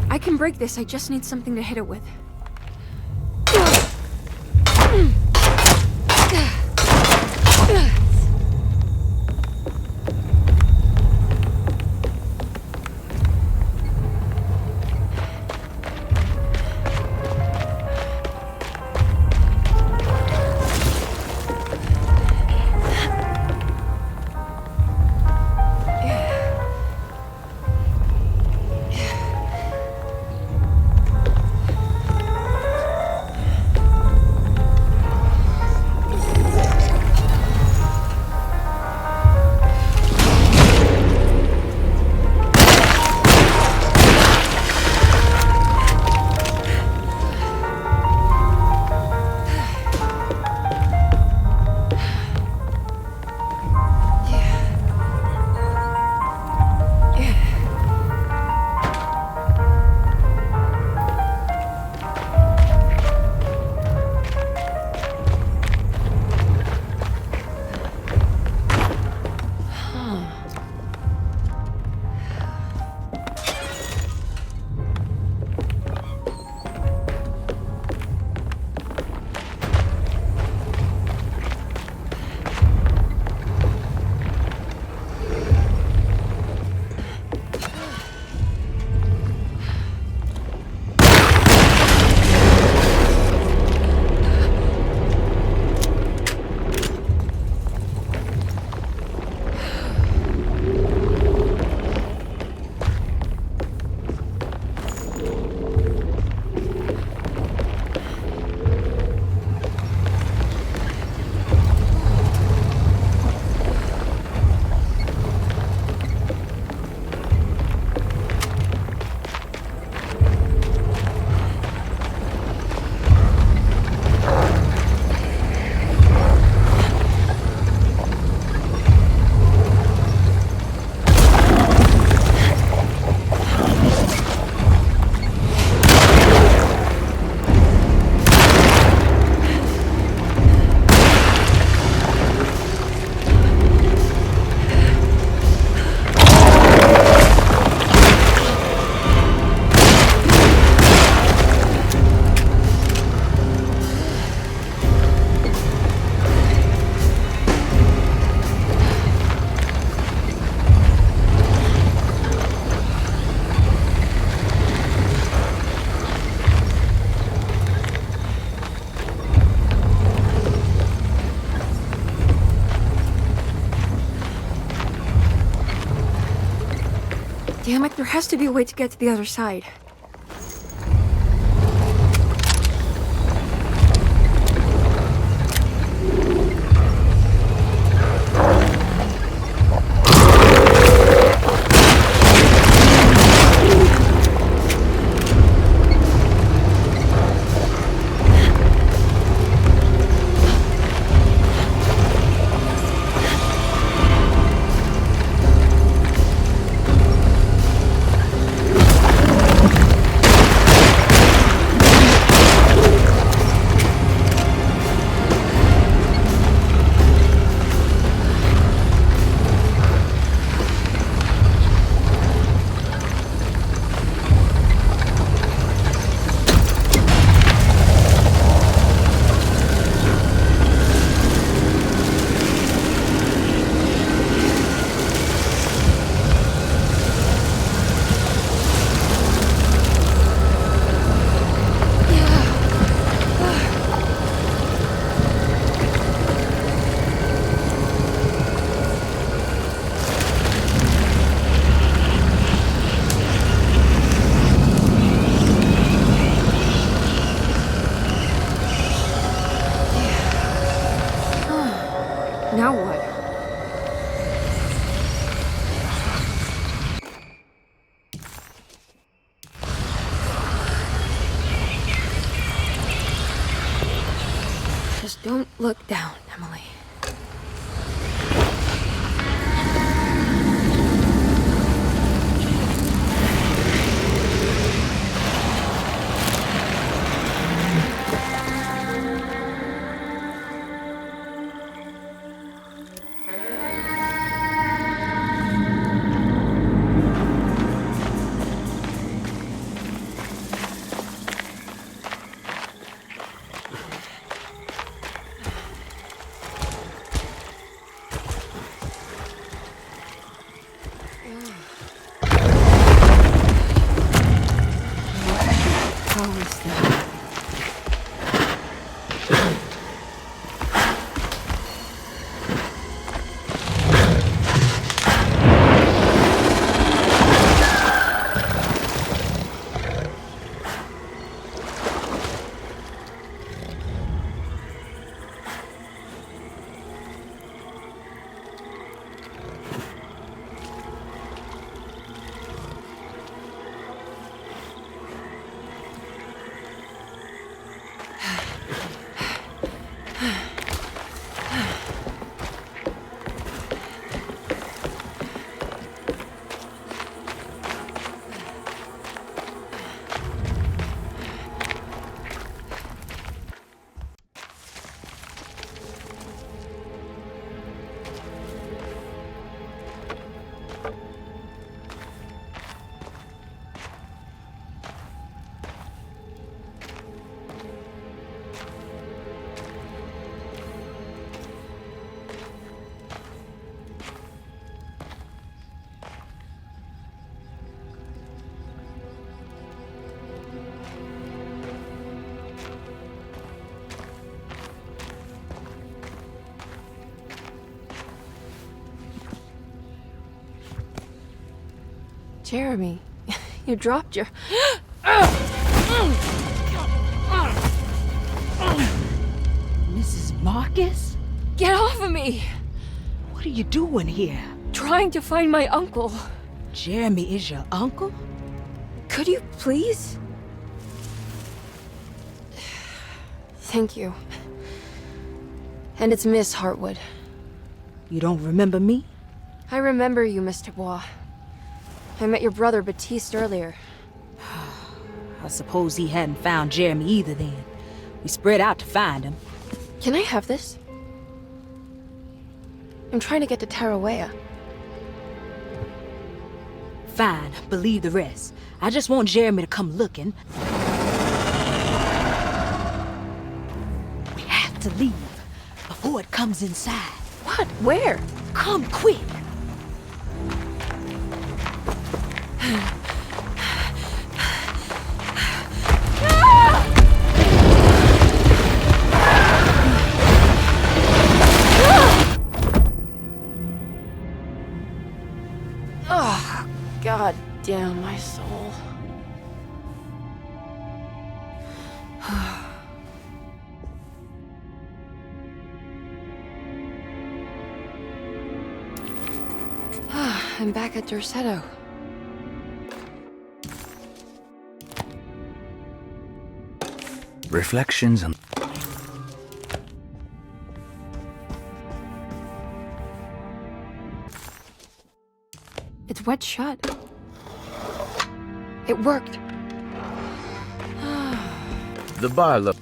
I can break this, I just need something to hit it with. Damn it, there has to be a way to get to the other side. Now what? Just don't look down, Emily. Jeremy, you dropped your... Mrs. Marcus? Get off of me! What are you doing here? Trying to find my uncle. Jeremy is your uncle? Could you please? Thank you. And it's Miss Hartwood. You don't remember me? I remember you, Miss Dubois. I met your brother Baptiste earlier. I suppose he hadn't found Jeremy either then. We spread out to find him. Can I have this? I'm trying to get to Tarawea. Fine, believe the rest. I just want Jeremy to come looking. We have to leave before it comes inside. What? Where? Come quick! Oh, God Damn my soul. I'm back at Derceto. Reflections on... It's wet shut. It worked. The bar look.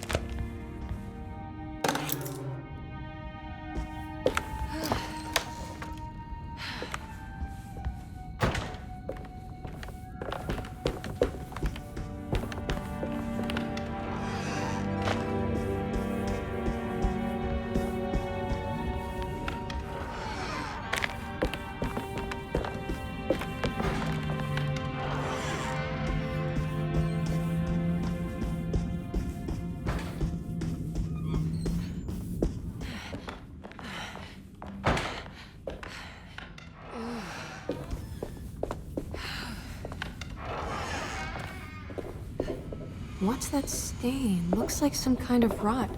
What's that stain? Looks like some kind of rot.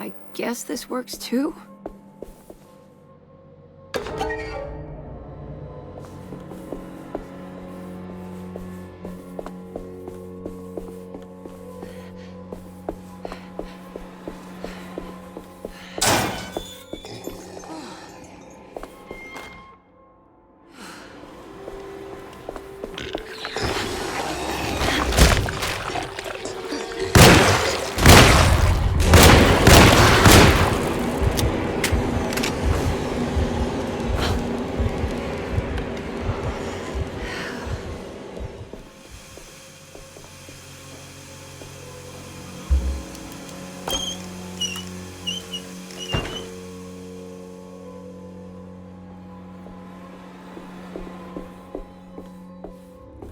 I guess this works too?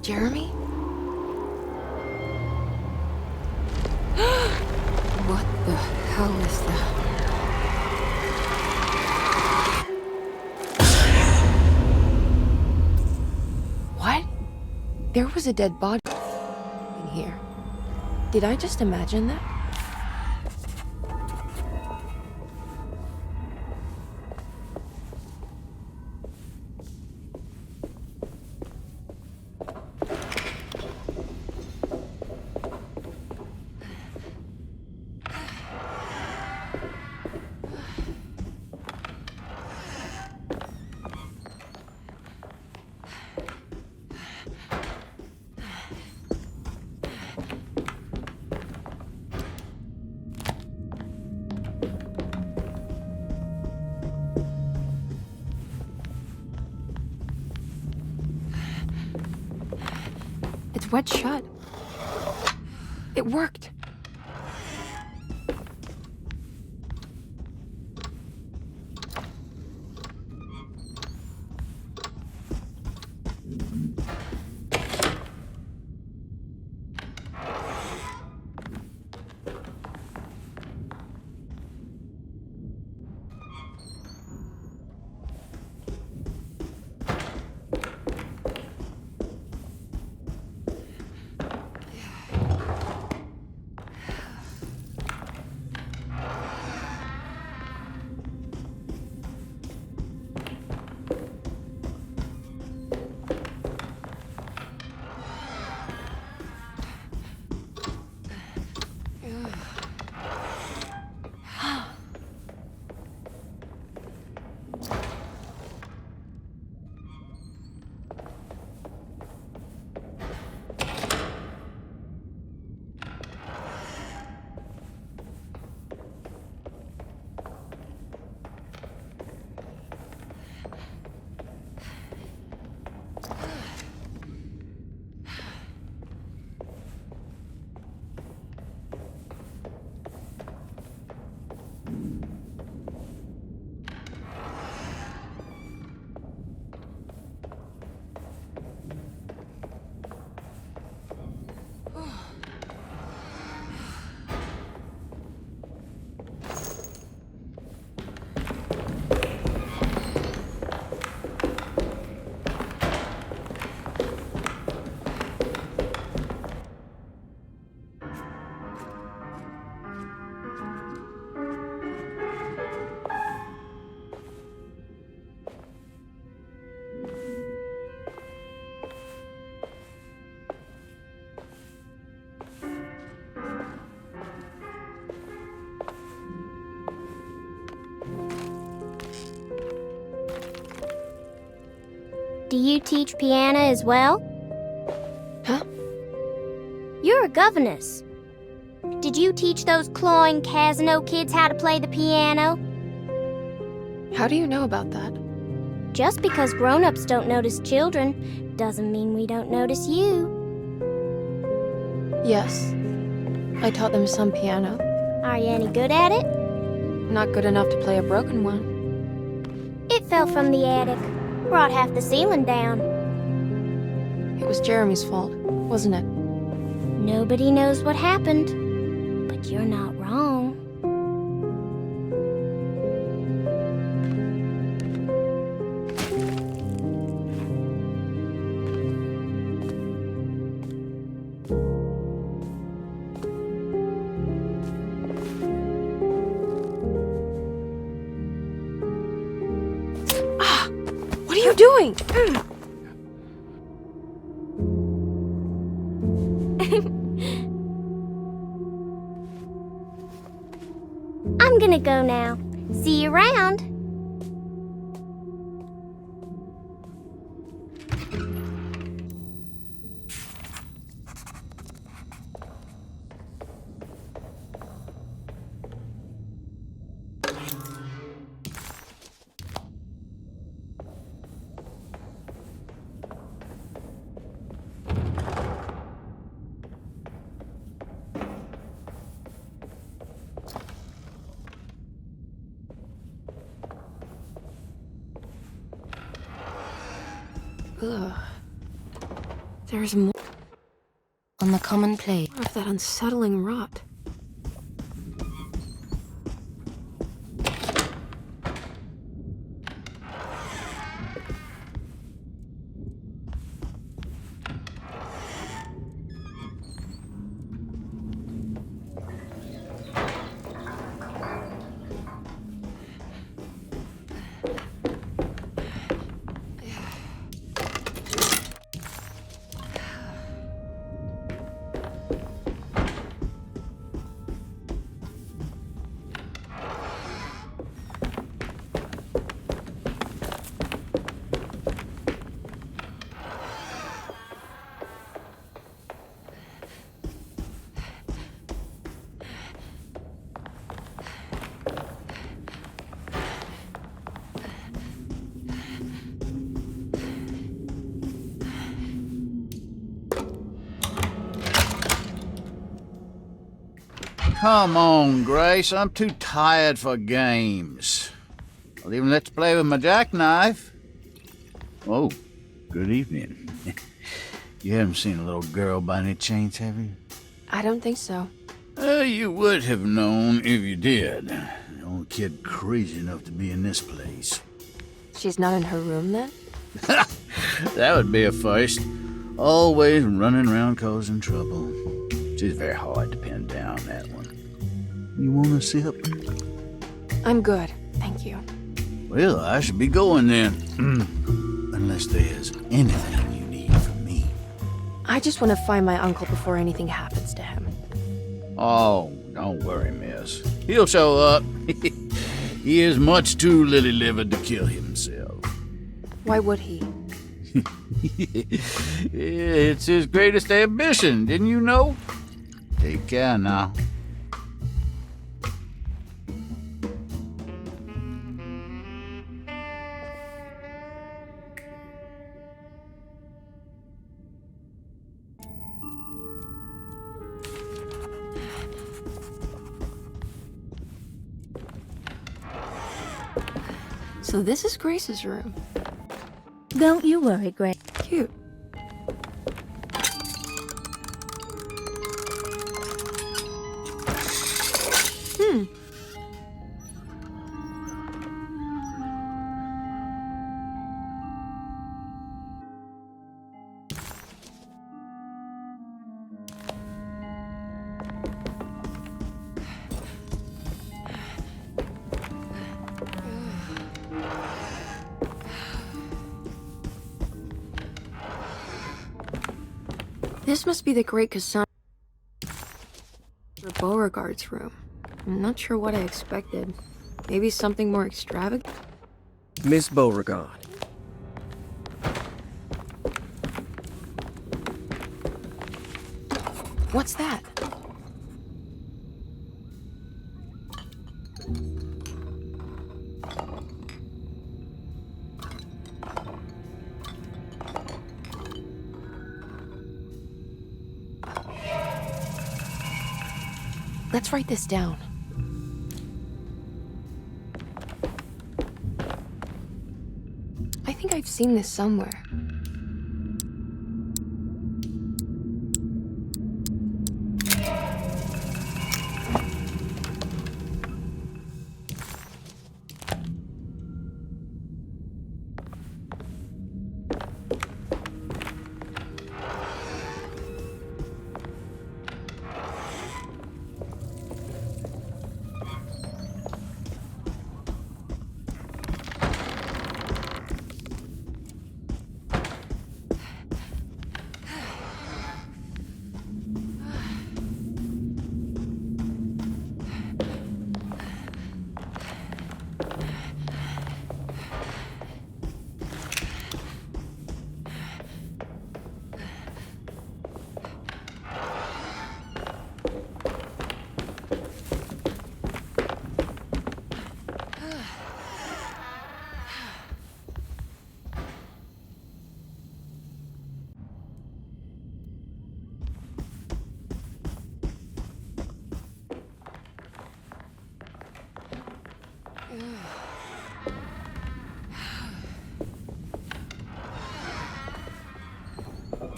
Jeremy? What the hell is that? What? There was a dead body in here. Did I just imagine that? It's wet shut. It worked. Do you teach piano as well? Huh? You're a governess. Did you teach those clawing Casino kids how to play the piano? How do you know about that? Just because grown-ups don't notice children doesn't mean we don't notice you. Yes. I taught them some piano. Are you any good at it? Not good enough to play a broken one. It fell from the attic. Brought half the ceiling down. It was Jeremy's fault, wasn't it? Nobody knows what happened, but you're not wrong. What are you doing? I'm gonna go now. See you around. Ugh. There's more On the common plate. of that unsettling rot. Come on, Grace. I'm too tired for games. I'll even let you play with my jackknife. Oh, good evening. You haven't seen a little girl by any chance, have you? I don't think so. You would have known if you did. The only kid crazy enough to be in this place. She's not in her room then? That would be a first. Always running around causing trouble. She's very hard to pin down, that one. You want a sip? I'm good, thank you. Well, I should be going then. Unless there's anything you need from me. I just want to find my uncle before anything happens to him. Oh, don't worry, miss. He'll show up. He is much too lily-livered to kill himself. Why would he? It's his greatest ambition, didn't you know? Take care now. So this is Grace's room. Don't you worry, Grace. Cute. This must be the Great Cassandra Beauregard's room. I'm not sure what I expected. Maybe something more extravagant? Miss Beauregard. What's that? Let's write this down. I think I've seen this somewhere.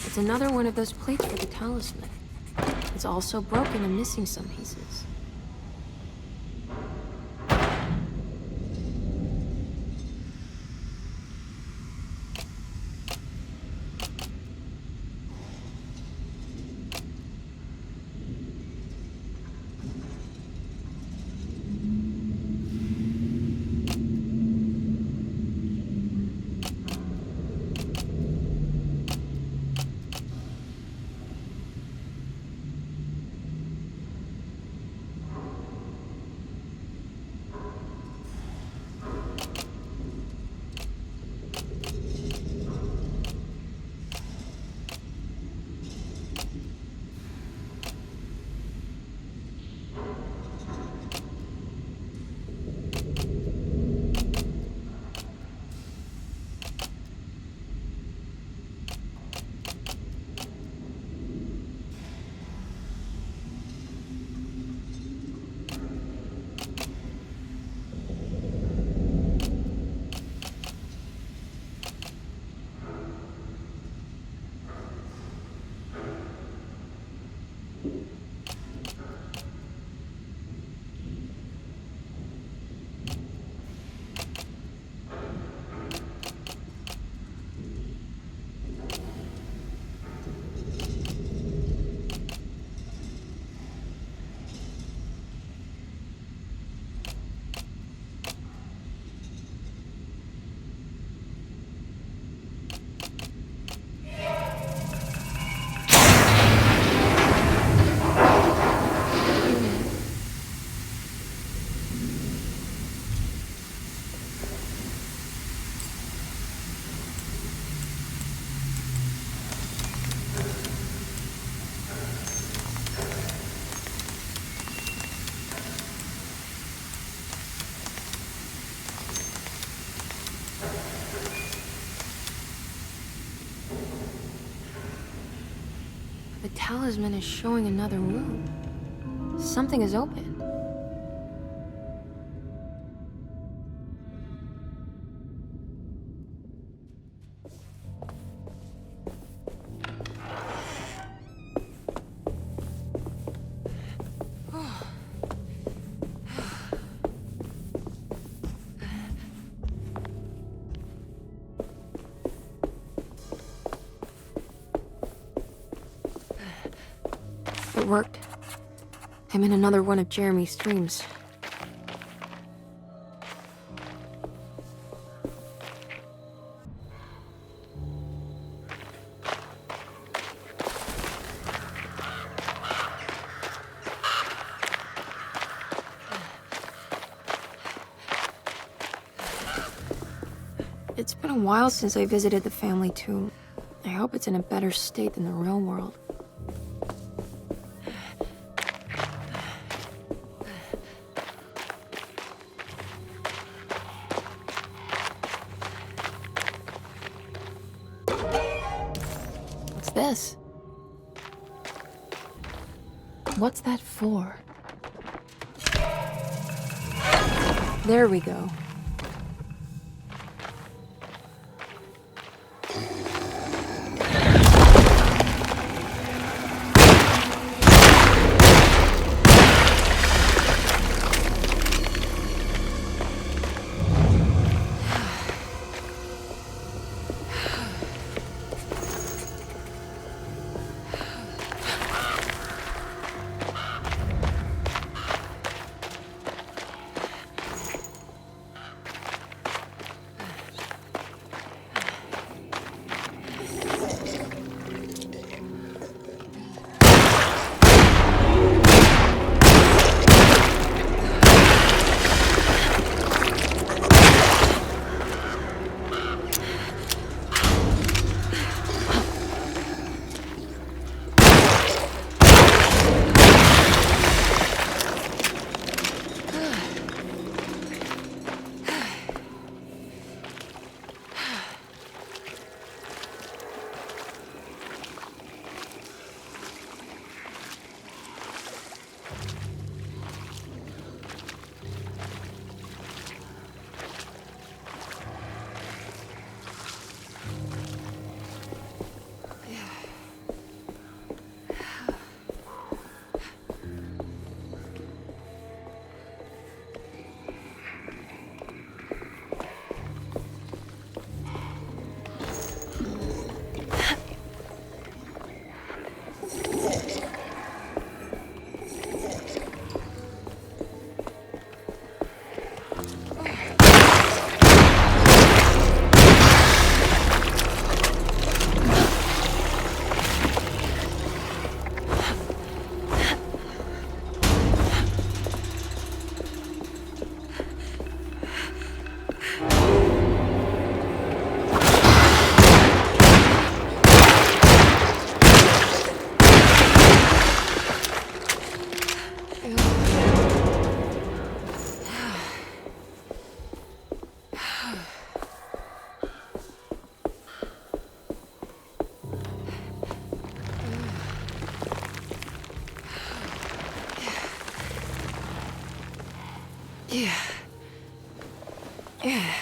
It's another one of those plates for the talisman. It's also broken and missing some pieces. The talisman is showing another room. Something is open. It worked. I'm in another one of Jeremy's dreams. It's been a while since I visited the family tomb. I hope it's in a better state than the real world. guess. What's that for? There we go. Yeah. Yeah.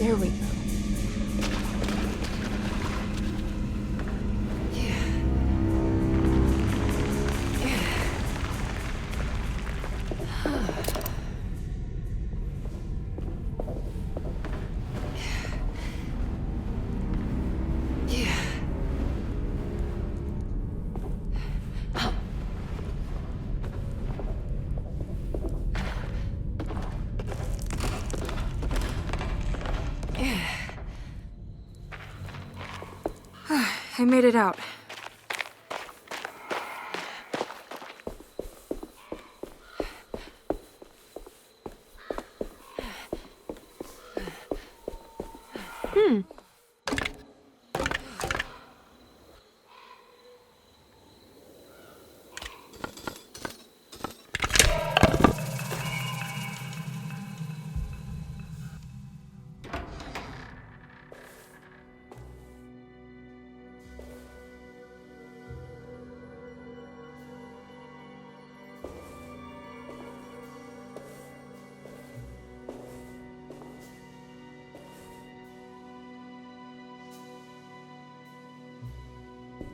There we go. I made it out.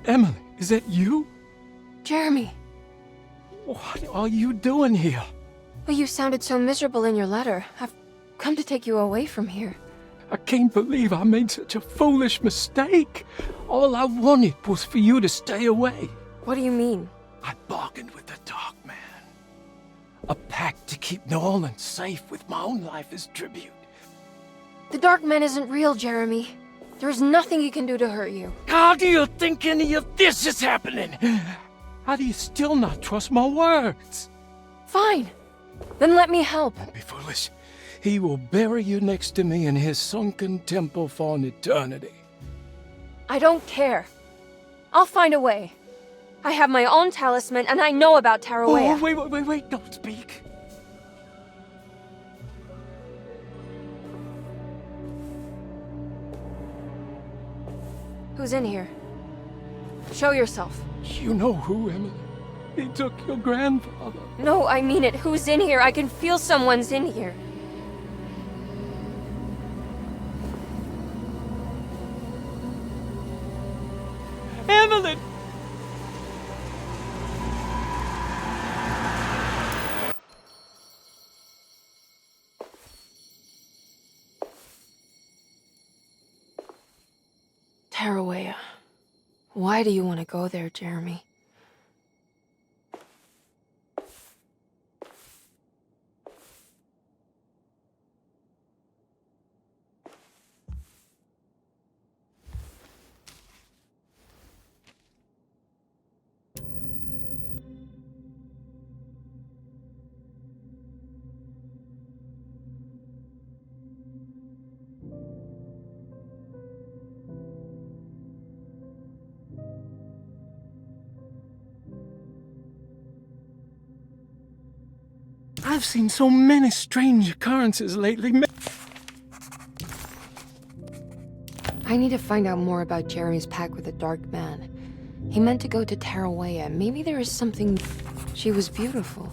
Emily, is that you? Jeremy. What are you doing here? Well, you sounded so miserable in your letter. I've come to take you away from here. I can't believe I made such a foolish mistake. All I wanted was for you to stay away. What do you mean? I bargained with the Dark Man. A pact to keep New Orleans safe with my own life as tribute. The Dark Man isn't real, Jeremy. There's nothing he can do to hurt you. How do you think any of this is happening? How do you still not trust my words? Fine. Then let me help. Don't be foolish. He will bury you next to me in his sunken temple for an eternity. I don't care. I'll find a way. I have my own talisman, and I know about Tarawea. Oh, wait, don't speak. Who's in here? Show yourself. You know who, Emily. He took your grandfather. No, I mean it. Who's in here? I can feel someone's in here. Evelyn! Tarawea. Why do you want to go there, Jeremy? I've seen so many strange occurrences lately. I need to find out more about Jeremy's pact with the Dark Man. He meant to go to Tarawea. Maybe there is something... She was beautiful.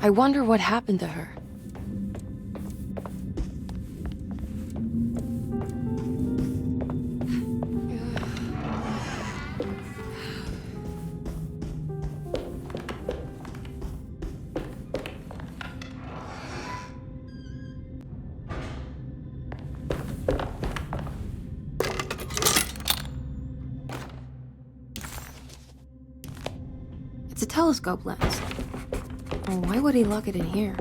I wonder what happened to her. It's a telescope lens. Oh, why would he lock it in here?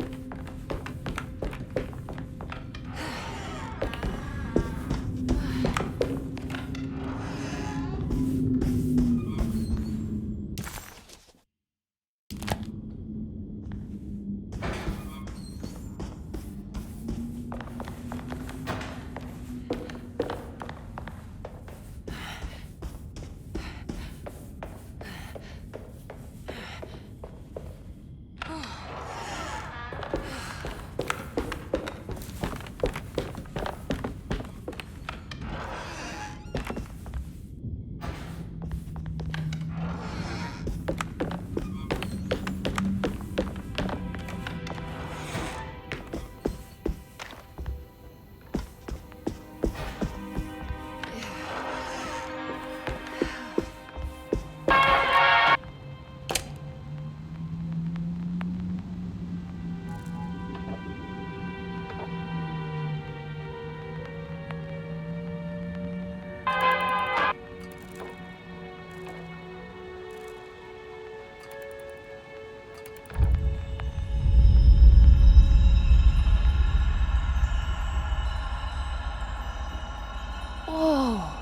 Oh.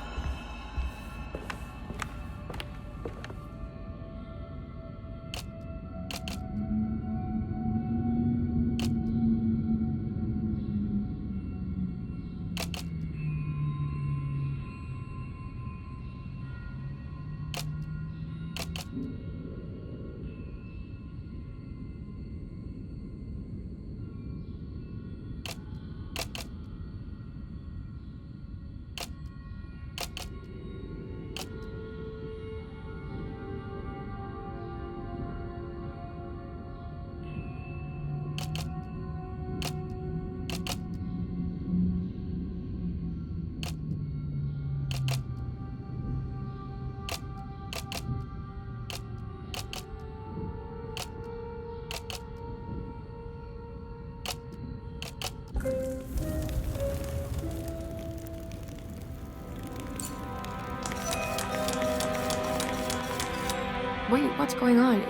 Wait, what's going on?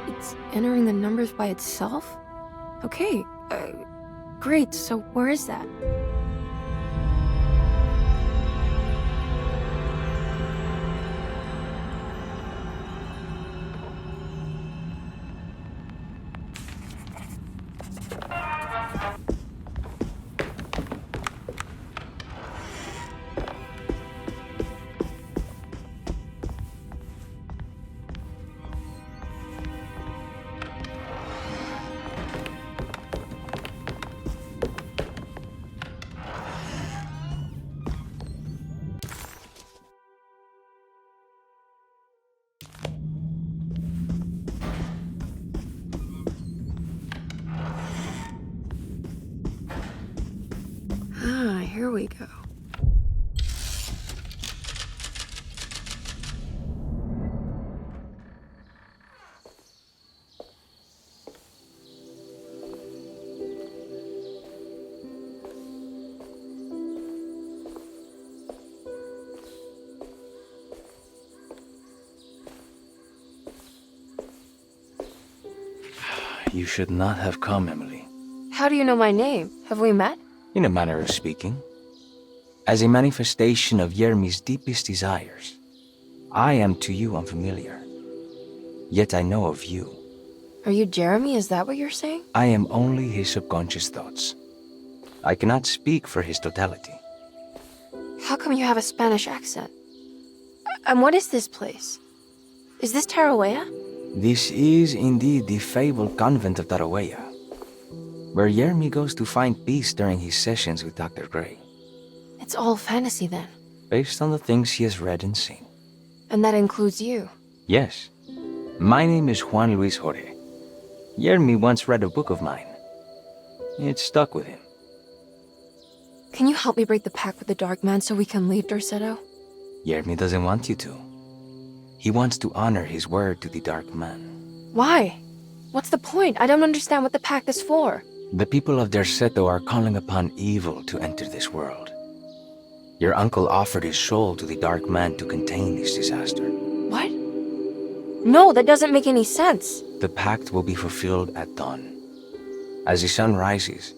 It's entering the numbers by itself? Okay, great, so where is that? Here we go. You should not have come, Emily. How do you know my name? Have we met? In a manner of speaking. As a manifestation of Yermi's deepest desires, I am to you unfamiliar. Yet I know of you. Are you Jeremy? Is that what you're saying? I am only his subconscious thoughts. I cannot speak for his totality. How come you have a Spanish accent? And what is this place? Is this Tarawea? This is indeed the fabled convent of Tarawea, where Yermi goes to find peace during his sessions with Dr. Gray. It's all fantasy then. Based on the things he has read and seen. And that includes you. Yes. My name is Juan Luis Jorge. Yermi once read a book of mine. It stuck with him. Can you help me break the pact with the Dark Man so we can leave Derceto? Yermi doesn't want you to. He wants to honor his word to the Dark Man. Why? What's the point? I don't understand what the pact is for. The people of Derceto are calling upon evil to enter this world. Your uncle offered his soul to the Dark Man to contain this disaster. What? No, that doesn't make any sense. The pact will be fulfilled at dawn. As the sun rises,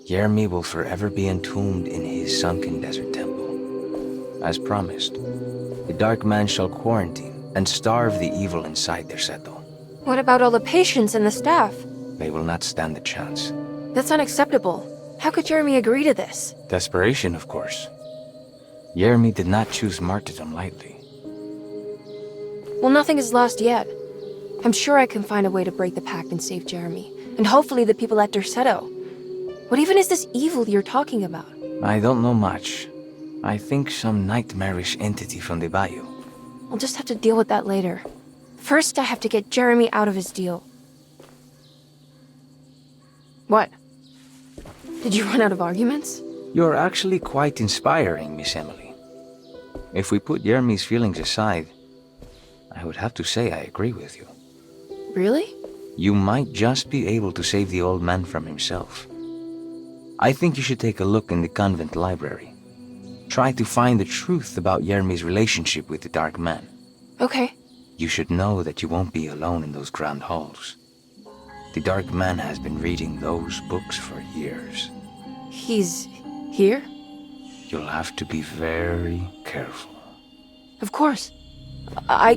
Yermi will forever be entombed in his sunken desert temple. As promised, the Dark Man shall quarantine and starve the evil inside Derceto. What about all the patients and the staff? They will not stand a chance. That's unacceptable. How could Jeremy agree to this? Desperation, of course. Yermi did not choose martyrdom lightly. Well, nothing is lost yet. I'm sure I can find a way to break the pact and save Jeremy. And hopefully the people at Derceto. What even is this evil you're talking about? I don't know much. I think some nightmarish entity from the bayou. I'll just have to deal with that later. First, I have to get Jeremy out of his deal. What? Did you run out of arguments? You're actually quite inspiring, Miss Emily. If we put Yermi's feelings aside, I would have to say I agree with you. Really? You might just be able to save the old man from himself. I think you should take a look in the convent library. Try to find the truth about Yermi's relationship with the Dark Man. Okay. You should know that you won't be alone in those grand halls. The Dark Man has been reading those books for years. He's here? You'll have to be very careful. Of course. I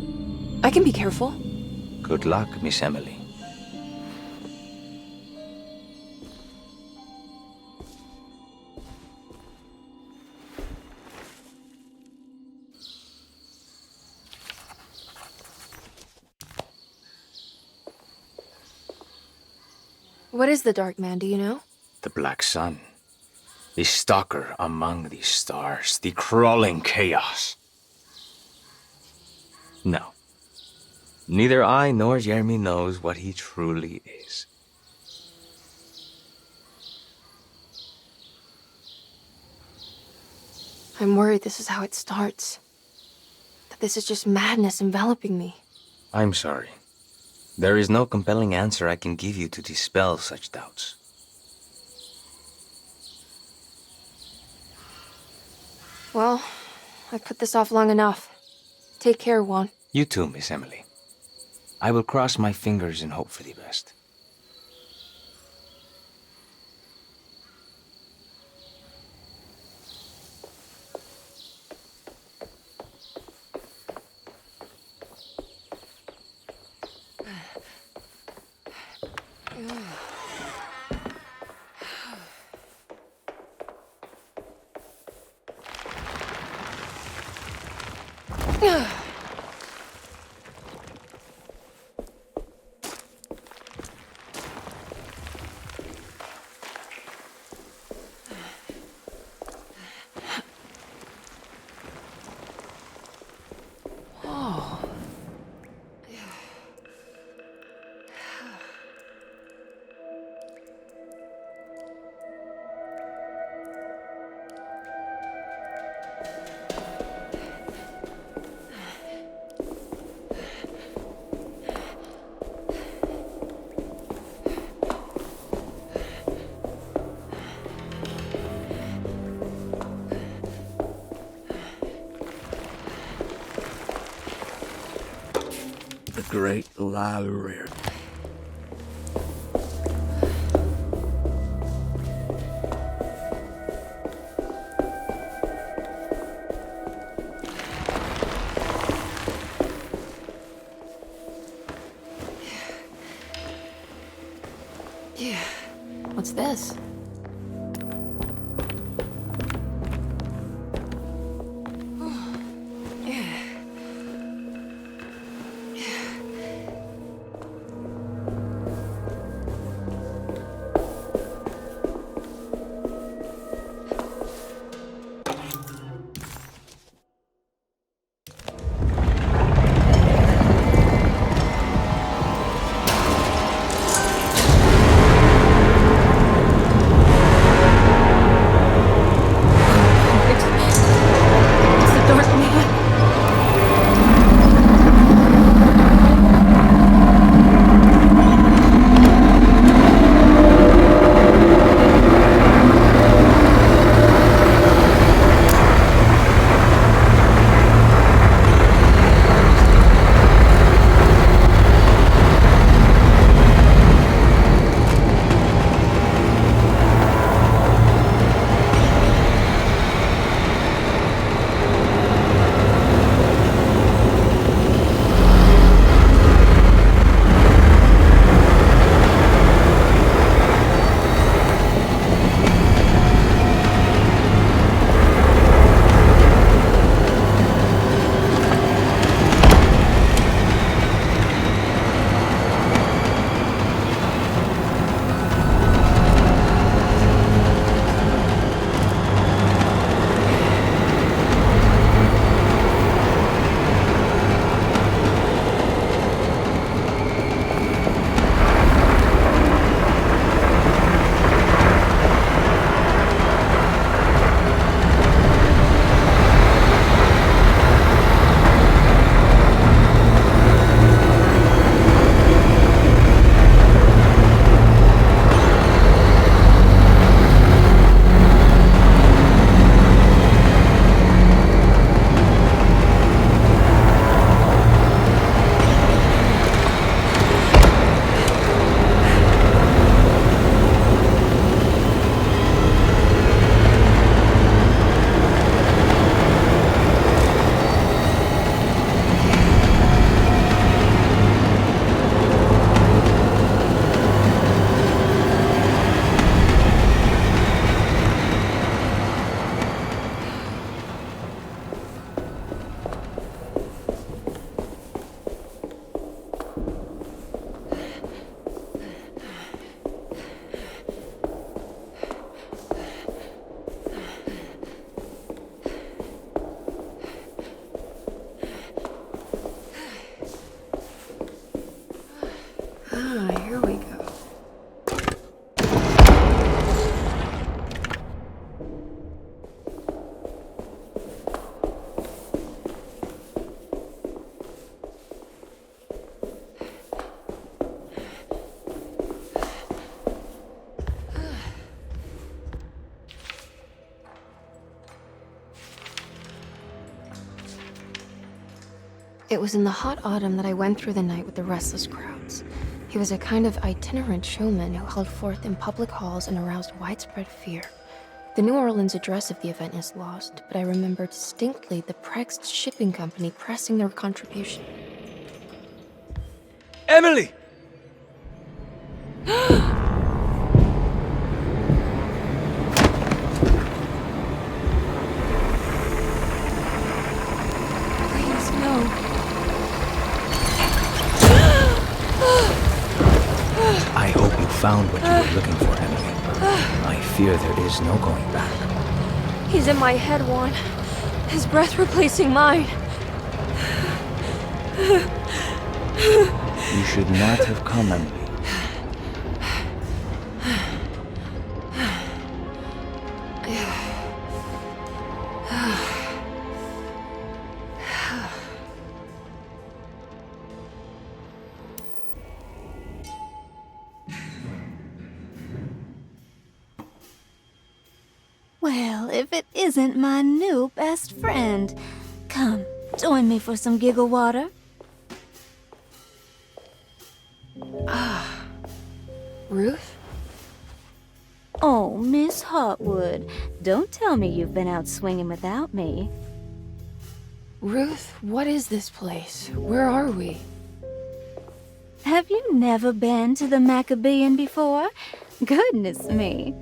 can be careful. Good luck, Miss Emily. What is the Dark Man, do you know? The Black Sun. The stalker among the stars. The crawling chaos. No. Neither I nor Jeremy knows what he truly is. I'm worried this is how it starts. That this is just madness enveloping me. I'm sorry. There is no compelling answer I can give you to dispel such doubts. Well, I've put this off long enough. Take care, Juan. You too, Miss Emily. I will cross my fingers and hope for the best. Great library. Yeah. What's this? Here we go. It was in the hot autumn that I went through the night with the restless crowds. He was a kind of itinerant showman who held forth in public halls and aroused widespread fear. The New Orleans address of the event is lost, but I remember distinctly the Prext Shipping Company pressing their contribution. Emily! Please, no. I hope you found what you were looking for, Emily. I fear there is no going back. He's in my head, Juan. His breath replacing mine. You should not have come, Emily. Well, if it isn't my new best friend. Come, join me for some giggle water. Ruth? Oh, Miss Hotwood, don't tell me you've been out swinging without me. Ruth, what is this place? Where are we? Have you never been to the Maccabean before? Goodness me.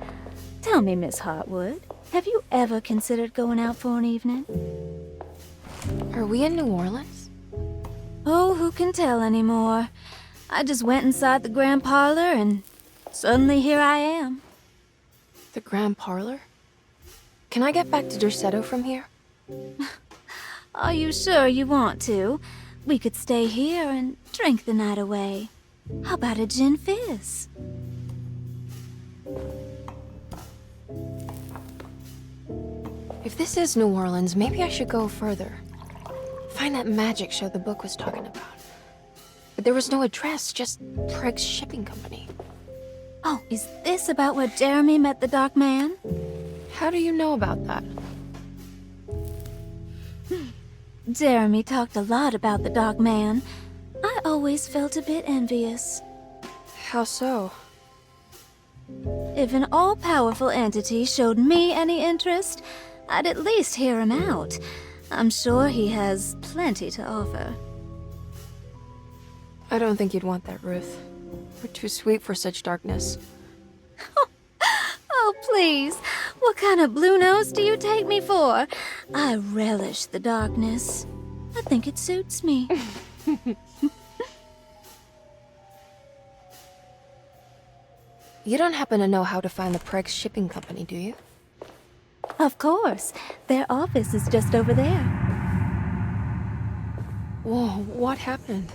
Tell me, Miss Hotwood, have you ever considered going out for an evening? Are we in New Orleans? Oh, who can tell anymore? I just went inside the Grand Parlor and suddenly here I am. The Grand Parlor? Can I get back to Derceto from here? Are you sure you want to? We could stay here and drink the night away. How about a gin fizz? If this is New Orleans, maybe I should go further. Find that magic show the book was talking about. But there was no address, just Prext Shipping Company. Oh, is this about where Jeremy met the Dark Man? How do you know about that? Jeremy talked a lot about the Dark Man. I always felt a bit envious. How so? If an all-powerful entity showed me any interest, I'd at least hear him out. I'm sure he has plenty to offer. I don't think you'd want that, Ruth. We're too sweet for such darkness. Oh, please. What kind of blue nose do you take me for? I relish the darkness. I think it suits me. You don't happen to know how to find the Prext Shipping Company, do you? Of course. Their office is just over there. Whoa, what happened?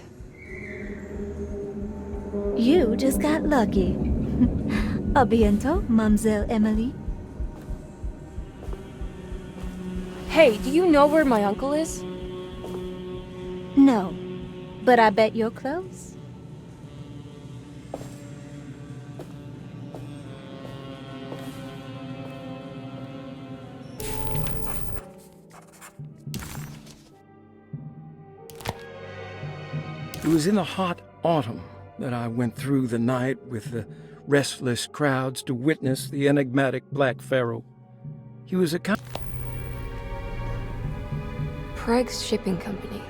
You just got lucky. A bientôt, Mademoiselle Emily. Hey, do you know where my uncle is? No, but I bet you're close. It was in the hot autumn that I went through the night with the restless crowds to witness the enigmatic Black Pharaoh. He was a Prext Shipping Company.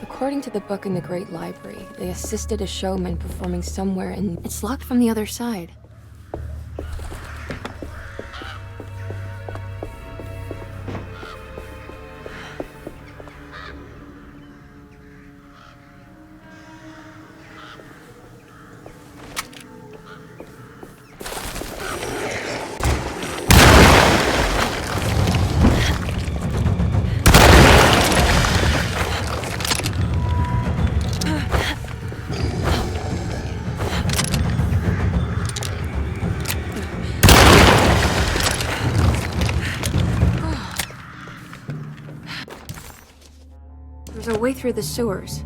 According to the book in the Great Library, they assisted a showman performing somewhere and it's locked from the other side. There's a way through the sewers.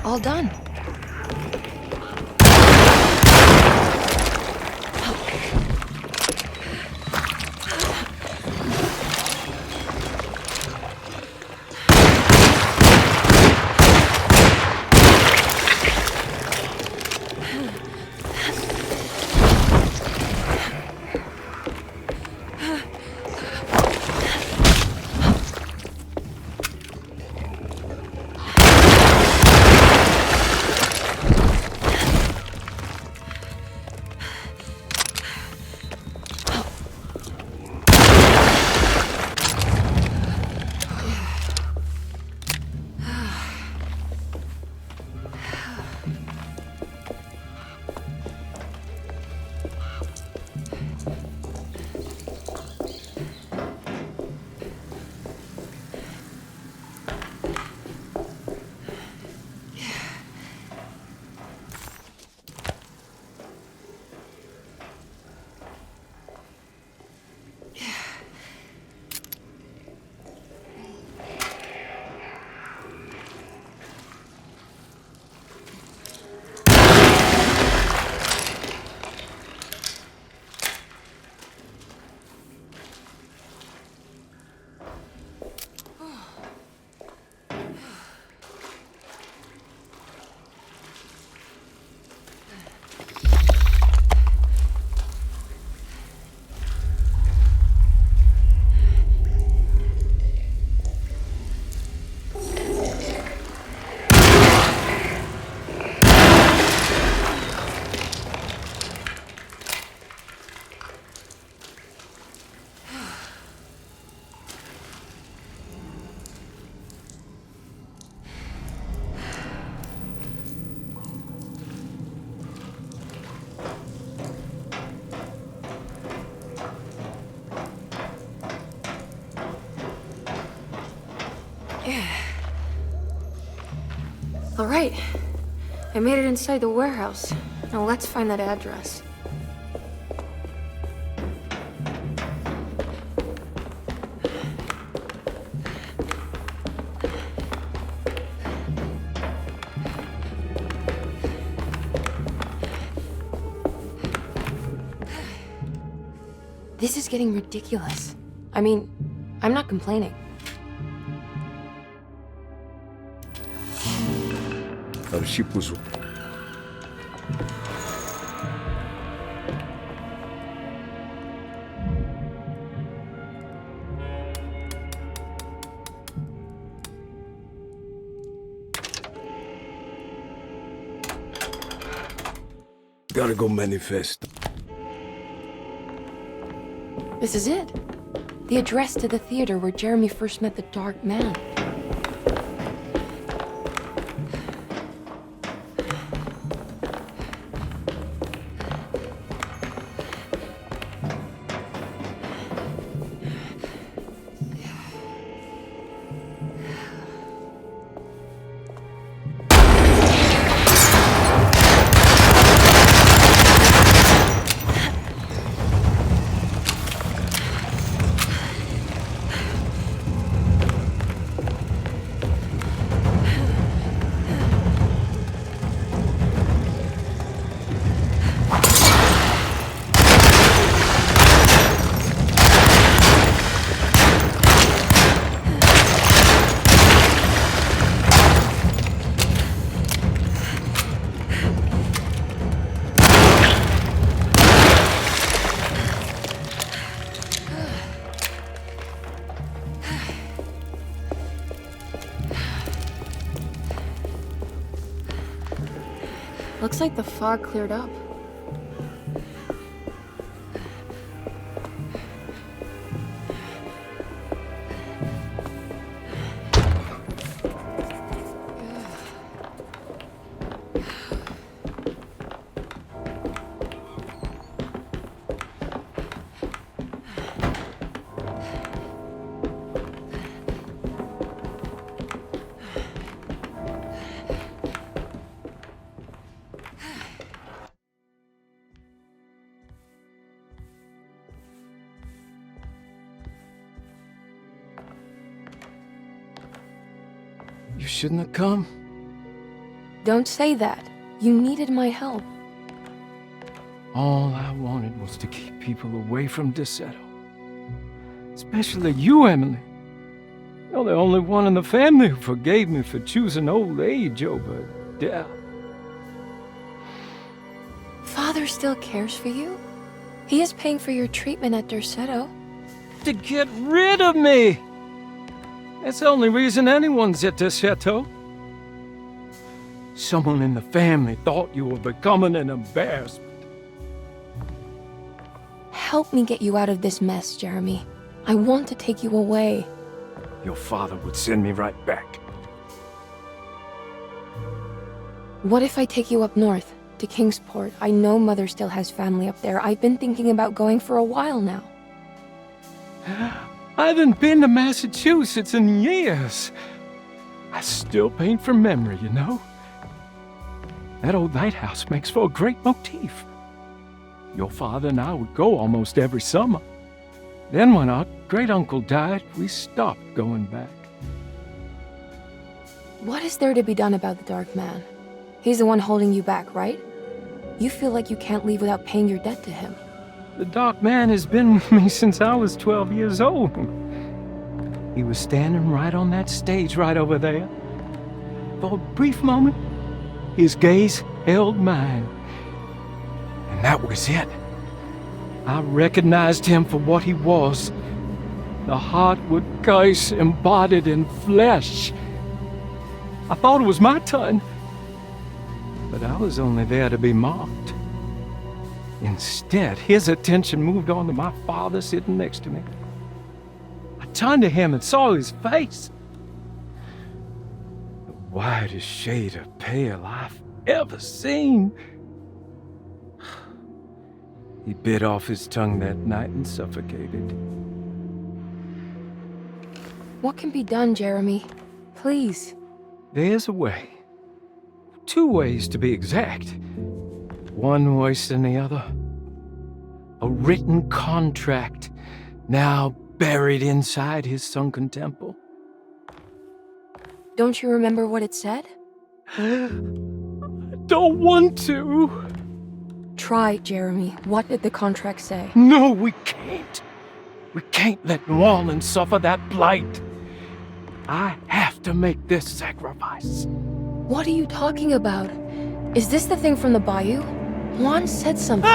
All done. All right. I made it inside the warehouse. Now let's find that address. This is getting ridiculous. I mean, I'm not complaining. Gotta go manifest. This is it. The address to the theater where Jeremy first met the Dark Man. Looks like the fog cleared up. You shouldn't have come. Don't say that. You needed my help. All I wanted was to keep people away from Derceto. Especially you, Emily. You're the only one in the family who forgave me for choosing old age over death. Father still cares for you? He is paying for your treatment at Derceto. To get rid of me! That's the only reason anyone's at Derceto. Someone in the family thought you were becoming an embarrassment. Help me get you out of this mess, Jeremy. I want to take you away. Your father would send me right back. What if I take you up north, to Kingsport? I know Mother still has family up there. I've been thinking about going for a while now. I haven't been to Massachusetts in years. I still paint from memory, you know? That old lighthouse makes for a great motif. Your father and I would go almost every summer. Then when our great-uncle died, we stopped going back. What is there to be done about the Dark Man? He's the one holding you back, right? You feel like you can't leave without paying your debt to him. The Dark Man has been with me since I was 12 years old. He was standing right on that stage right over there. For a brief moment, his gaze held mine. And that was it. I recognized him for what he was. The Heartwood curse embodied in flesh. I thought it was my turn. But I was only there to be mocked. Instead, his attention moved on to my father sitting next to me. I turned to him and saw his face. The whitest shade of pale I've ever seen. He bit off his tongue that night and suffocated. What can be done, Jeremy? Please. There's a way. 2 ways to be exact. One worse than the other. A written contract, now buried inside his sunken temple. Don't you remember what it said? I don't want to. Try, Jeremy. What did the contract say? No, we can't. We can't let New Orleans suffer that blight. I have to make this sacrifice. What are you talking about? Is this the thing from the bayou? Juan said something.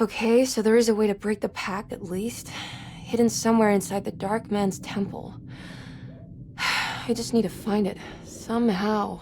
Okay, so there is a way to break the pact at least. Hidden somewhere inside the Dark Man's temple. I just need to find it. Somehow.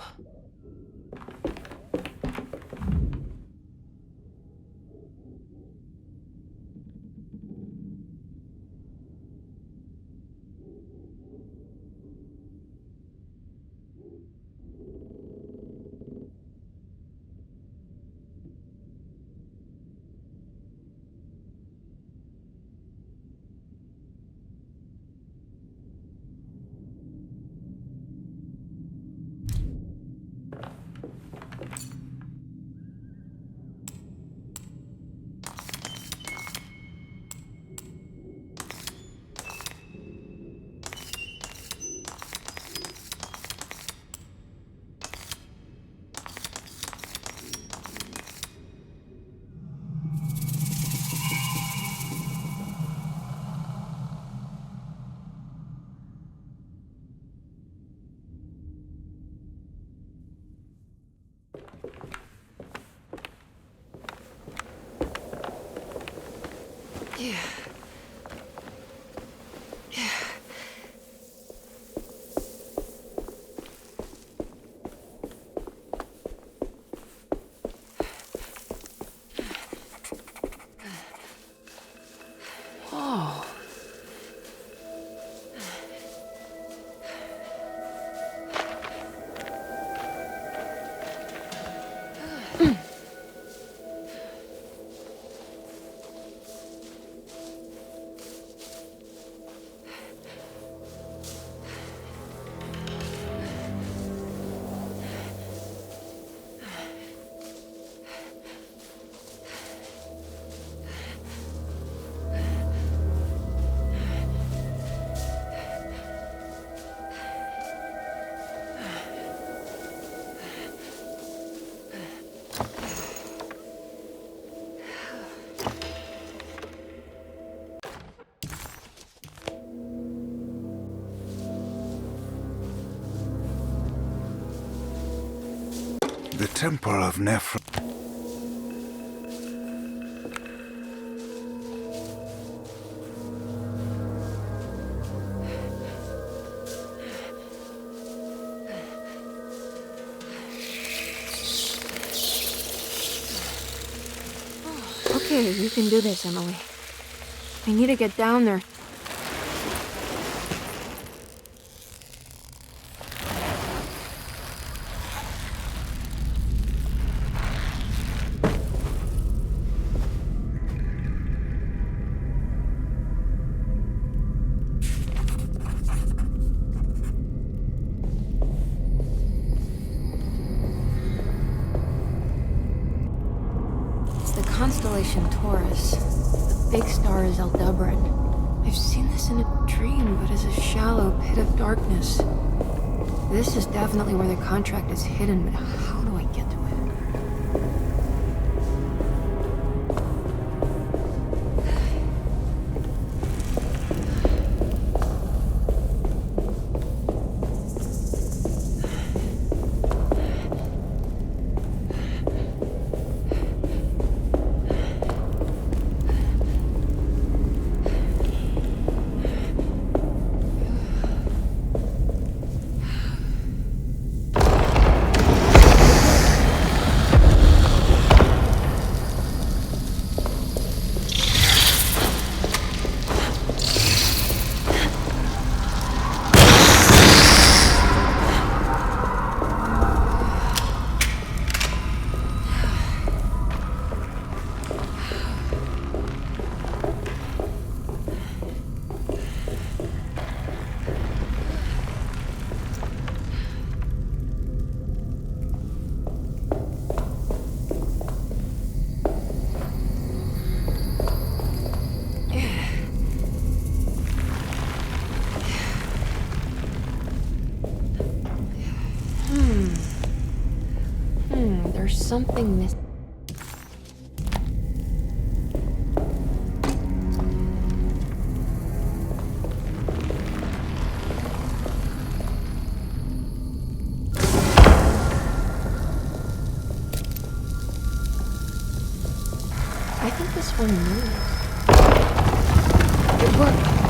The Temple of Nephra... Okay, you can do this, Emily. I need to get down there. Constellation Taurus. The big star is Aldebaran. I've seen this in a dream, but as a shallow pit of darkness. This is definitely where the contract is hidden, but how do I get to it? There's something missing. I think this one moves. It worked.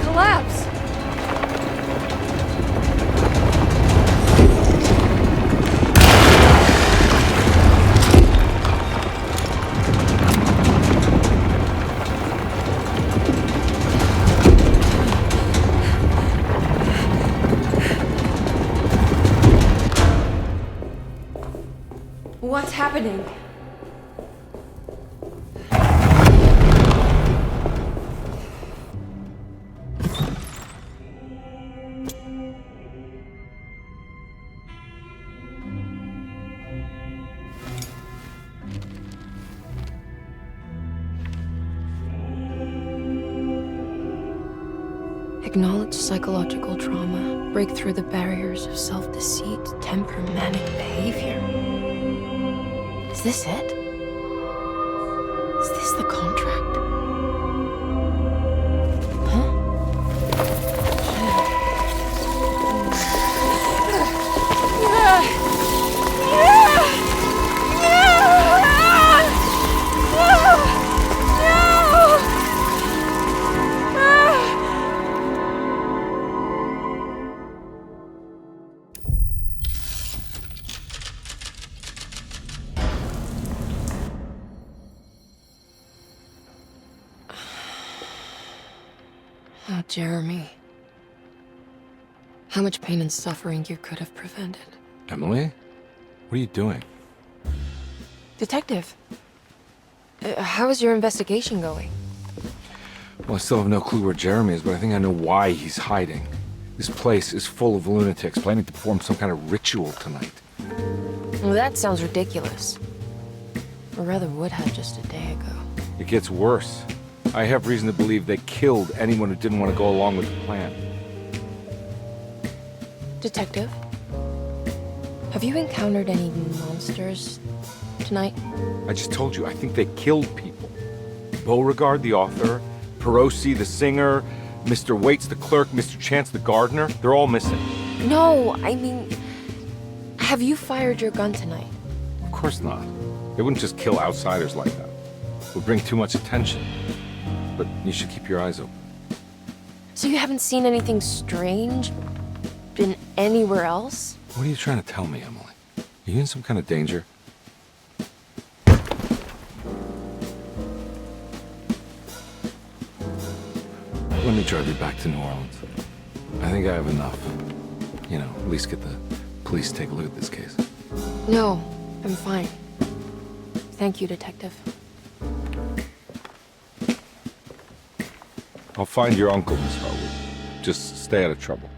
collapse. What's happening? Acknowledge psychological trauma. Break through the barriers of self-deceit, temper manic behavior. Is this it? Is this the contract? Oh, Jeremy. How much pain and suffering you could have prevented. Emily? What are you doing? Detective, how is your investigation going? Well, I still have no clue where Jeremy is, but I think I know why he's hiding. This place is full of lunatics planning to perform some kind of ritual tonight. Well, that sounds ridiculous. Or rather would have just a day ago. It gets worse. I have reason to believe they killed anyone who didn't want to go along with the plan. Detective, have you encountered any monsters tonight? I just told you, I think they killed people. Beauregard, the author, Perosi, the singer, Mr. Waits, the clerk, Mr. Chance, the gardener, they're all missing. No, I mean, have you fired your gun tonight? Of course not. They wouldn't just kill outsiders like that. It would bring too much attention. But you should keep your eyes open. So you haven't seen anything strange? Been anywhere else? What are you trying to tell me, Emily? Are you in some kind of danger? Let me drive you back to New Orleans. I think I have enough. You know, at least get the police to take a look at this case. No, I'm fine. Thank you, Detective. I'll find your uncle, Miss Harwood. Just stay out of trouble.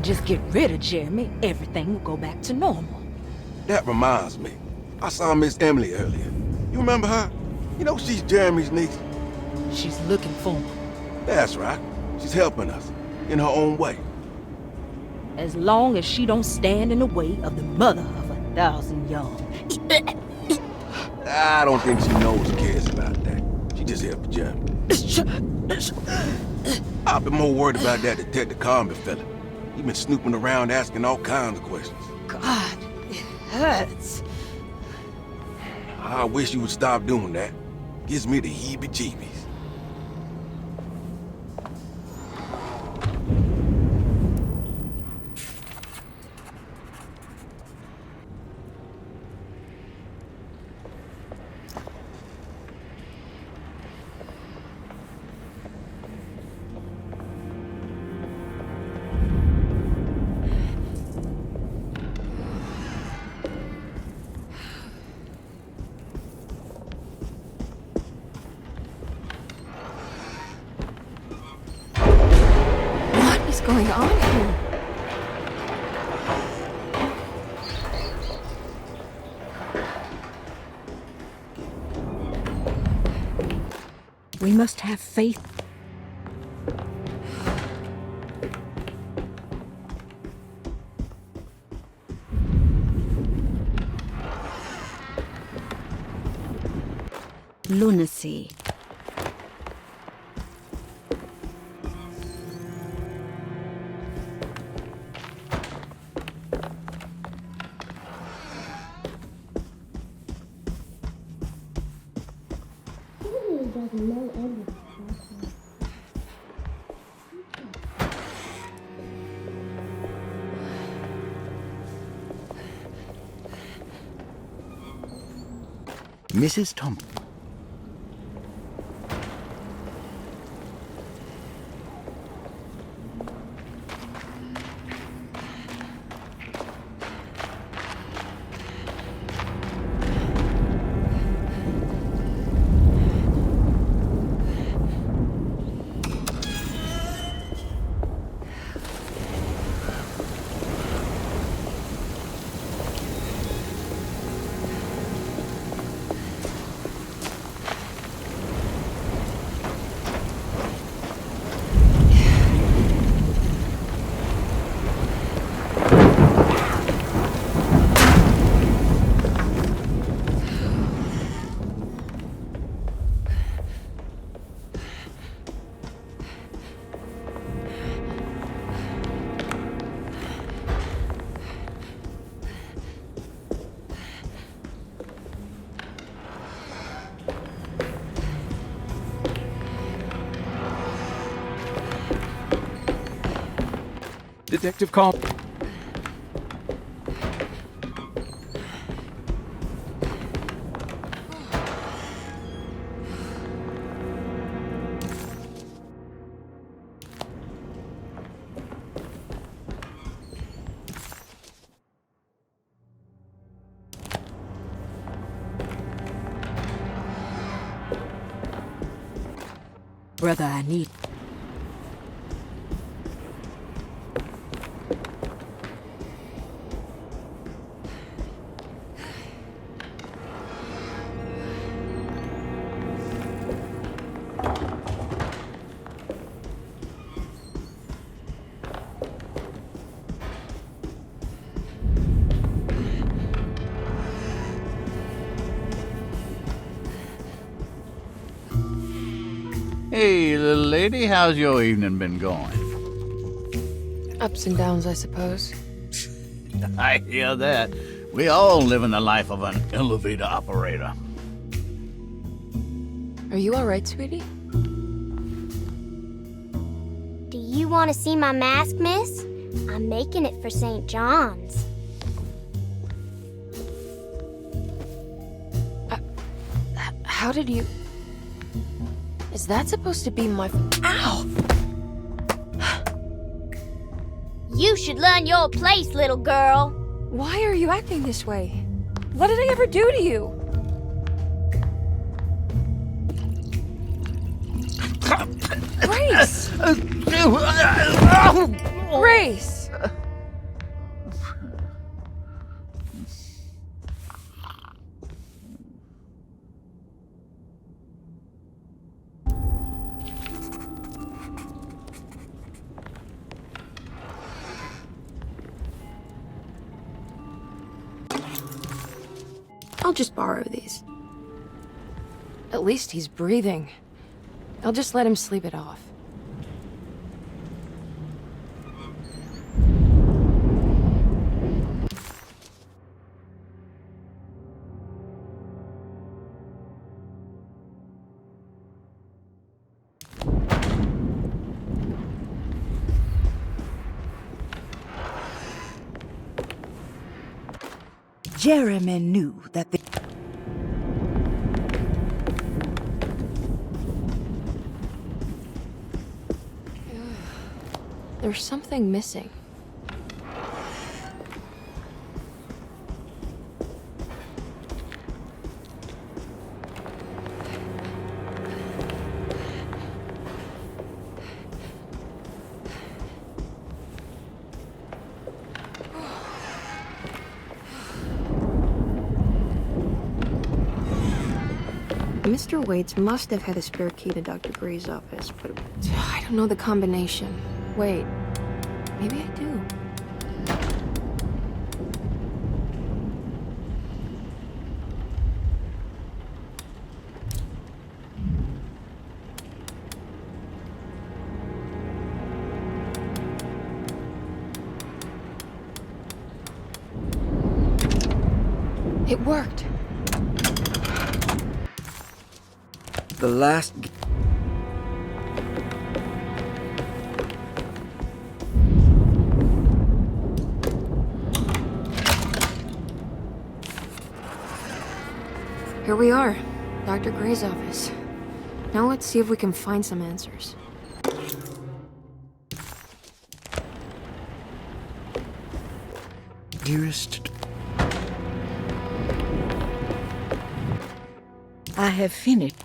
Just get rid of Jeremy, everything will go back to normal. That reminds me. I saw Miss Emily earlier. You remember her? You know she's Jeremy's niece. She's looking for him. That's right. She's helping us, in her own way. As long as she don't stand in the way of the mother of 1,000 young. I don't think she knows or cares about that. She just here for Jeremy. I've been more worried about that Detective Carmen fella. He's been snooping around asking all kinds of questions. God, it hurts. I wish you would stop doing that. Gives me the heebie-jeebies. going on here? We must have faith. Lunacy. Mrs. Thompson. Detective call. Brother, I need... Hey, little lady, how's your evening been going? Ups and downs, I suppose. I hear that. We all live in the life of an elevator operator. Are you alright, sweetie? Do you want to see my mask, miss? I'm making it for St. John's. How did you... Is that supposed to be my... Ow! You should learn your place, little girl. Why are you acting this way? What did I ever do to you? Grace! Grace! I'll just borrow these. At least he's breathing. I'll just let him sleep it off. Jeremy knew that the... There's something missing. Mr. Waits must have had a spare key to Dr. Gray's office, but I don't know the combination. Wait, maybe I do. It worked. The last... Here we are, Dr. Gray's office. Now let's see if we can find some answers. Dearest... I have finished.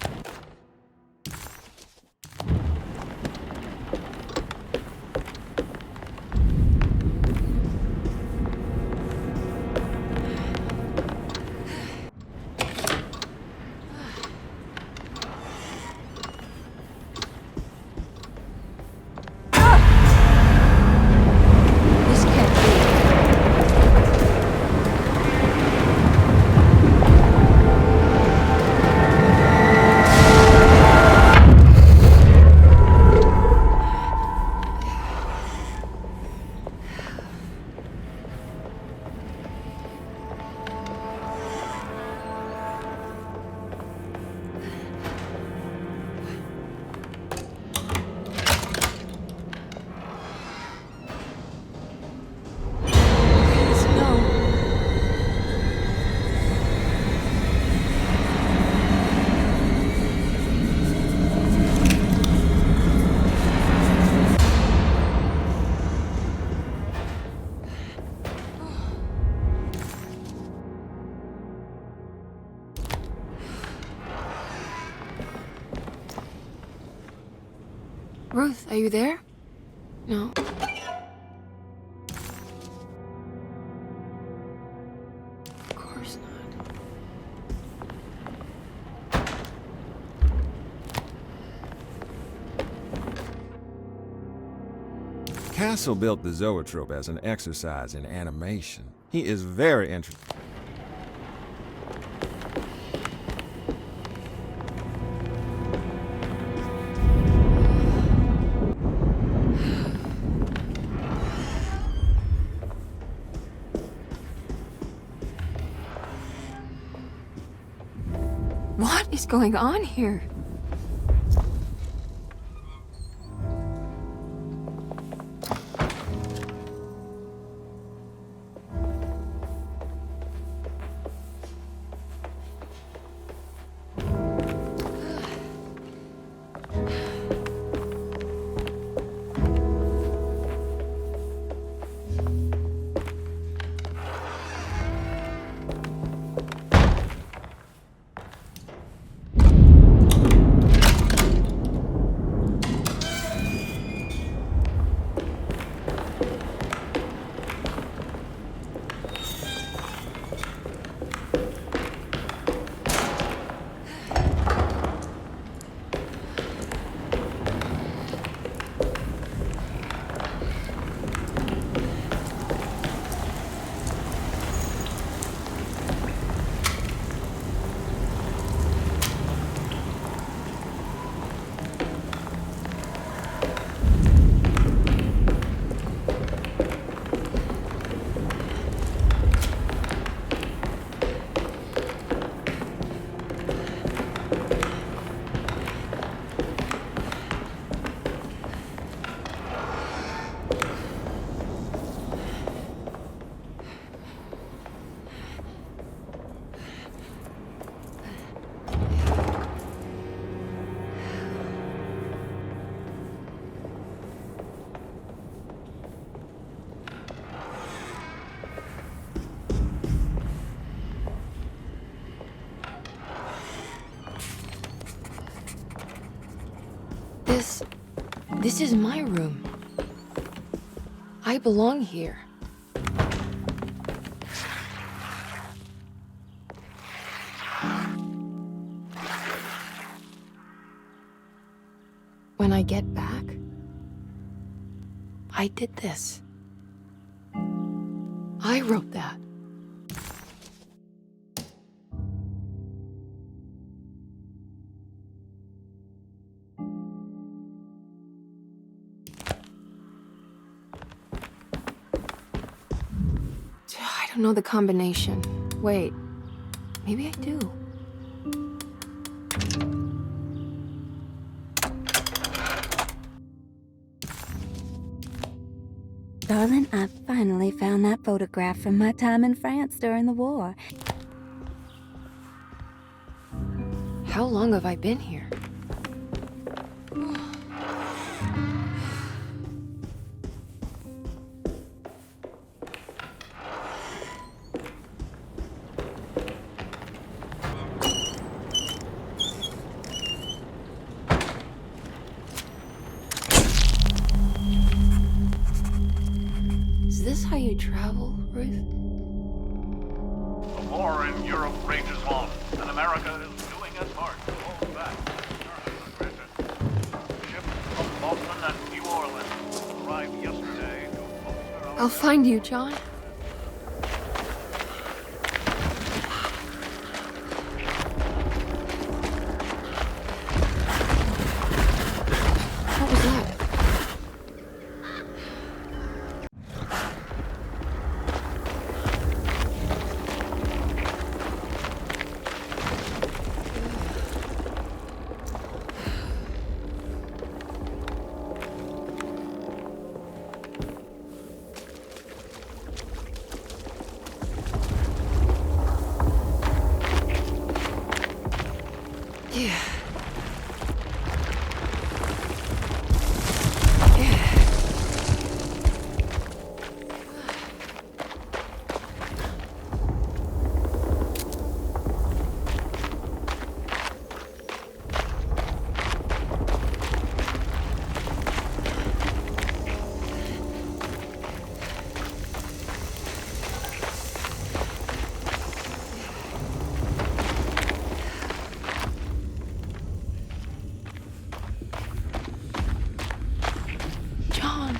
Ruth, are you there? No. Of course not. Castle built the zoetrope as an exercise in animation. He is very interested. What is going on here? This is my room. I belong here. When I get back, I did this. I wrote that. I don't know the combination. Wait, maybe I do. Darling, I finally found that photograph from my time in France during the war. How long have I been here? Is this how you travel, Ruth? The war in Europe rages on, and America is doing its part to hold back the aggression. Ships from Boston and New Orleans arrived yesterday to bolster our... I'll find you, John. What was that? Yeah. John.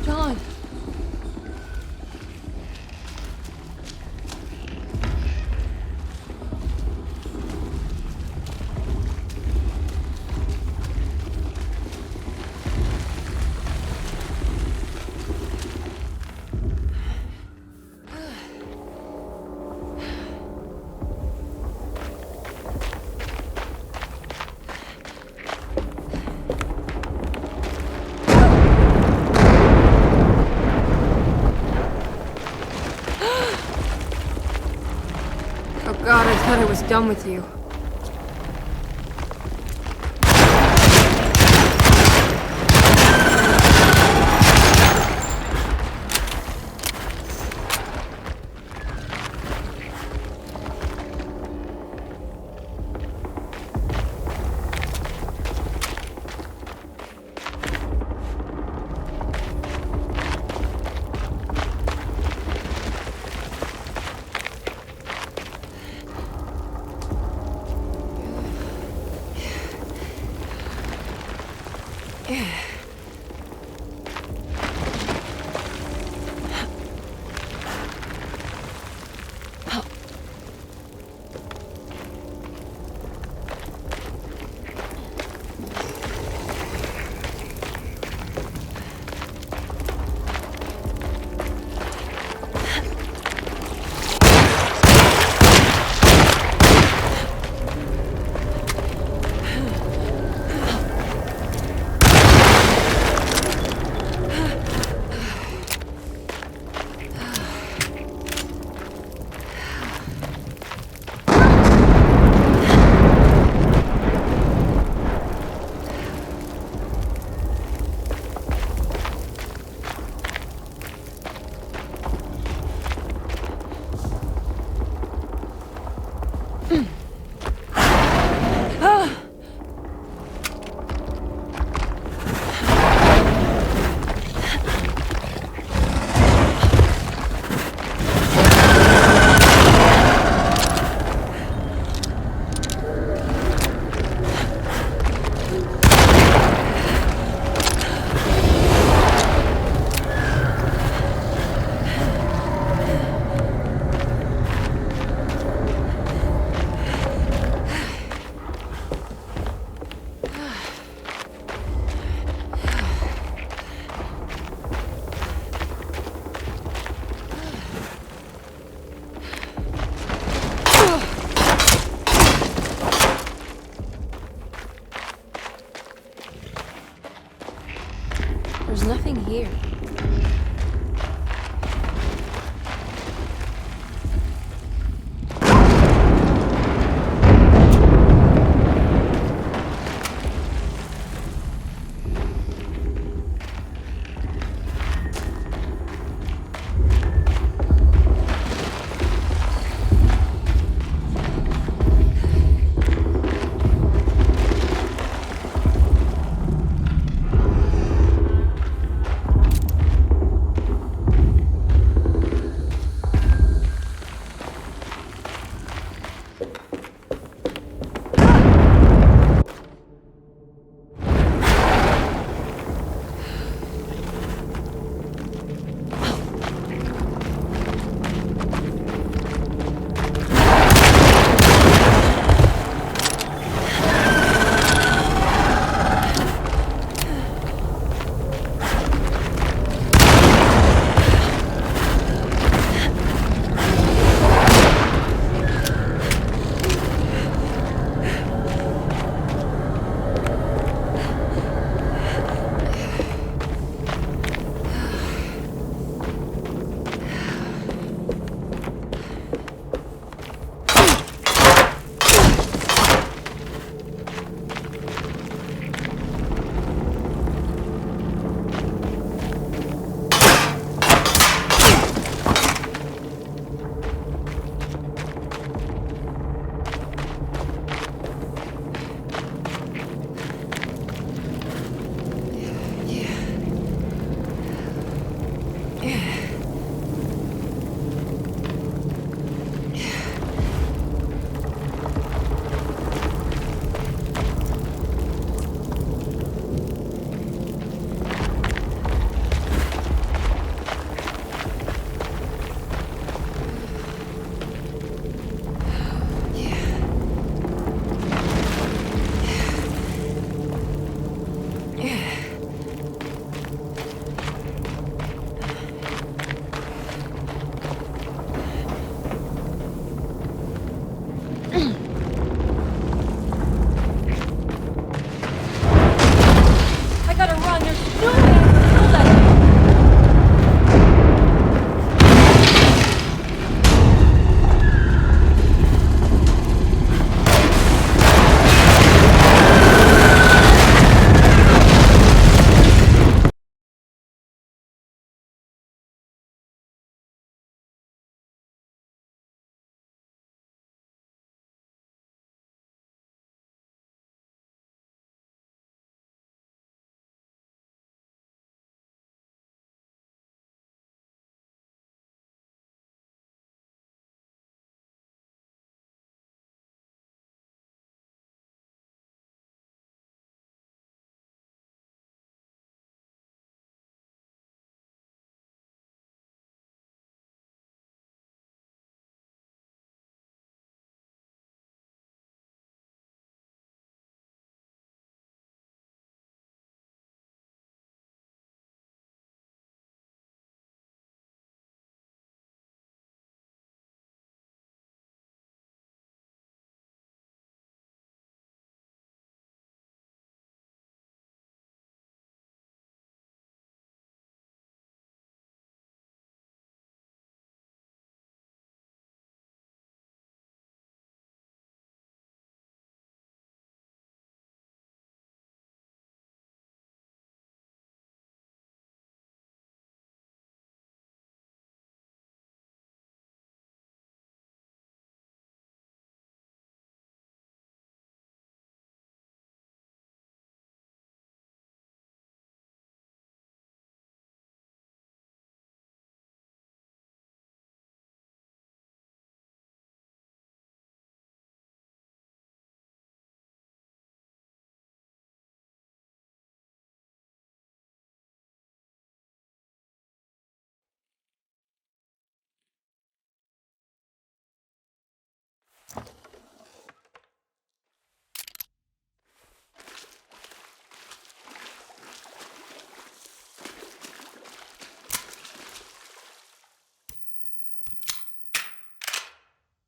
John. Oh God, I thought I was done with you.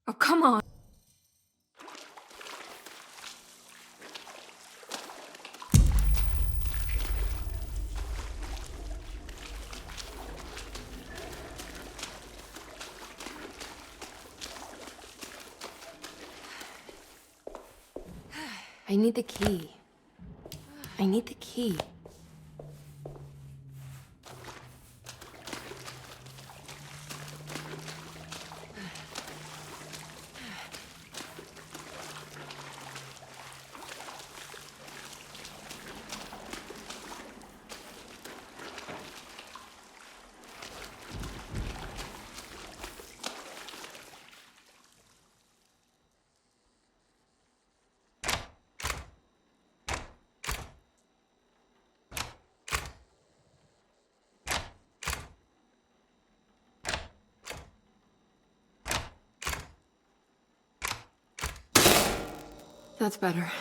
Oh, come on. I need the key. I need the key. That's better.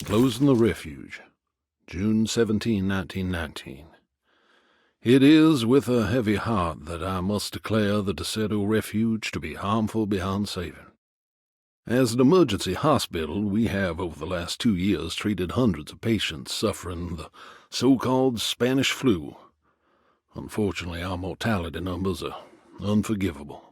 Closing the Refuge, June 17, 1919. It is with a heavy heart that I must declare the Derceto Refuge to be harmful beyond saving. As an emergency hospital, we have over the last 2 years treated hundreds of patients suffering the so-called Spanish flu. Unfortunately, our mortality numbers are unforgivable.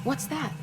What's that?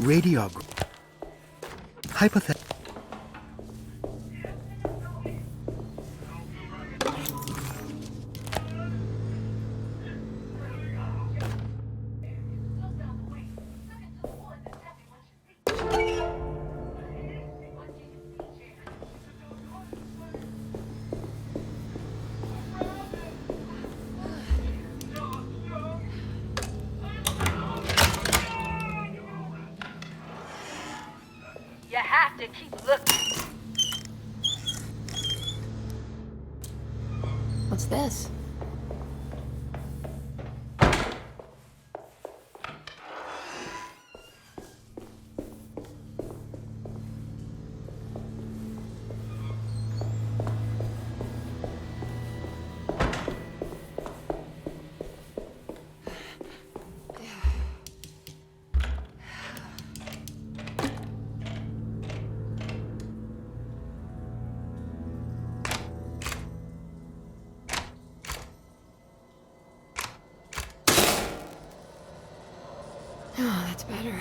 radiograph. Hypothetical. You have to keep looking. What's this? Oh, that's better.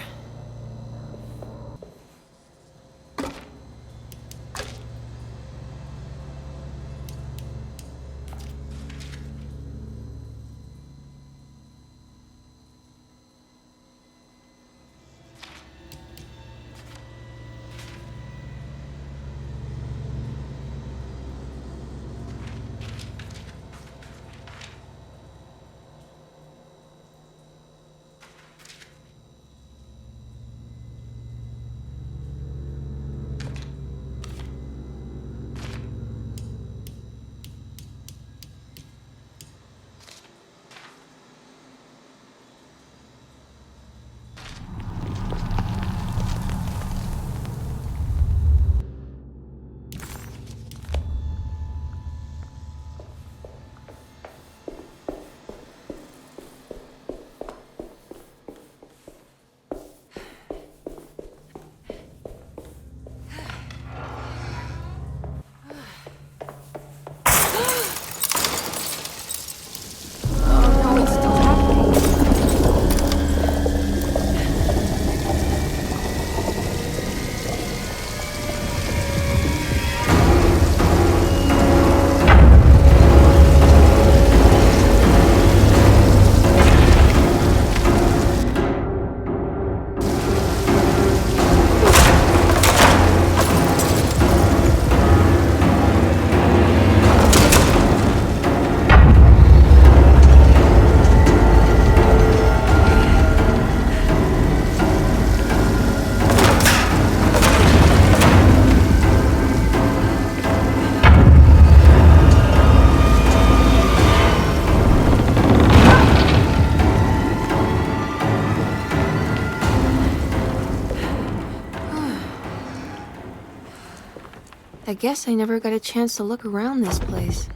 I guess I never got a chance to look around this place.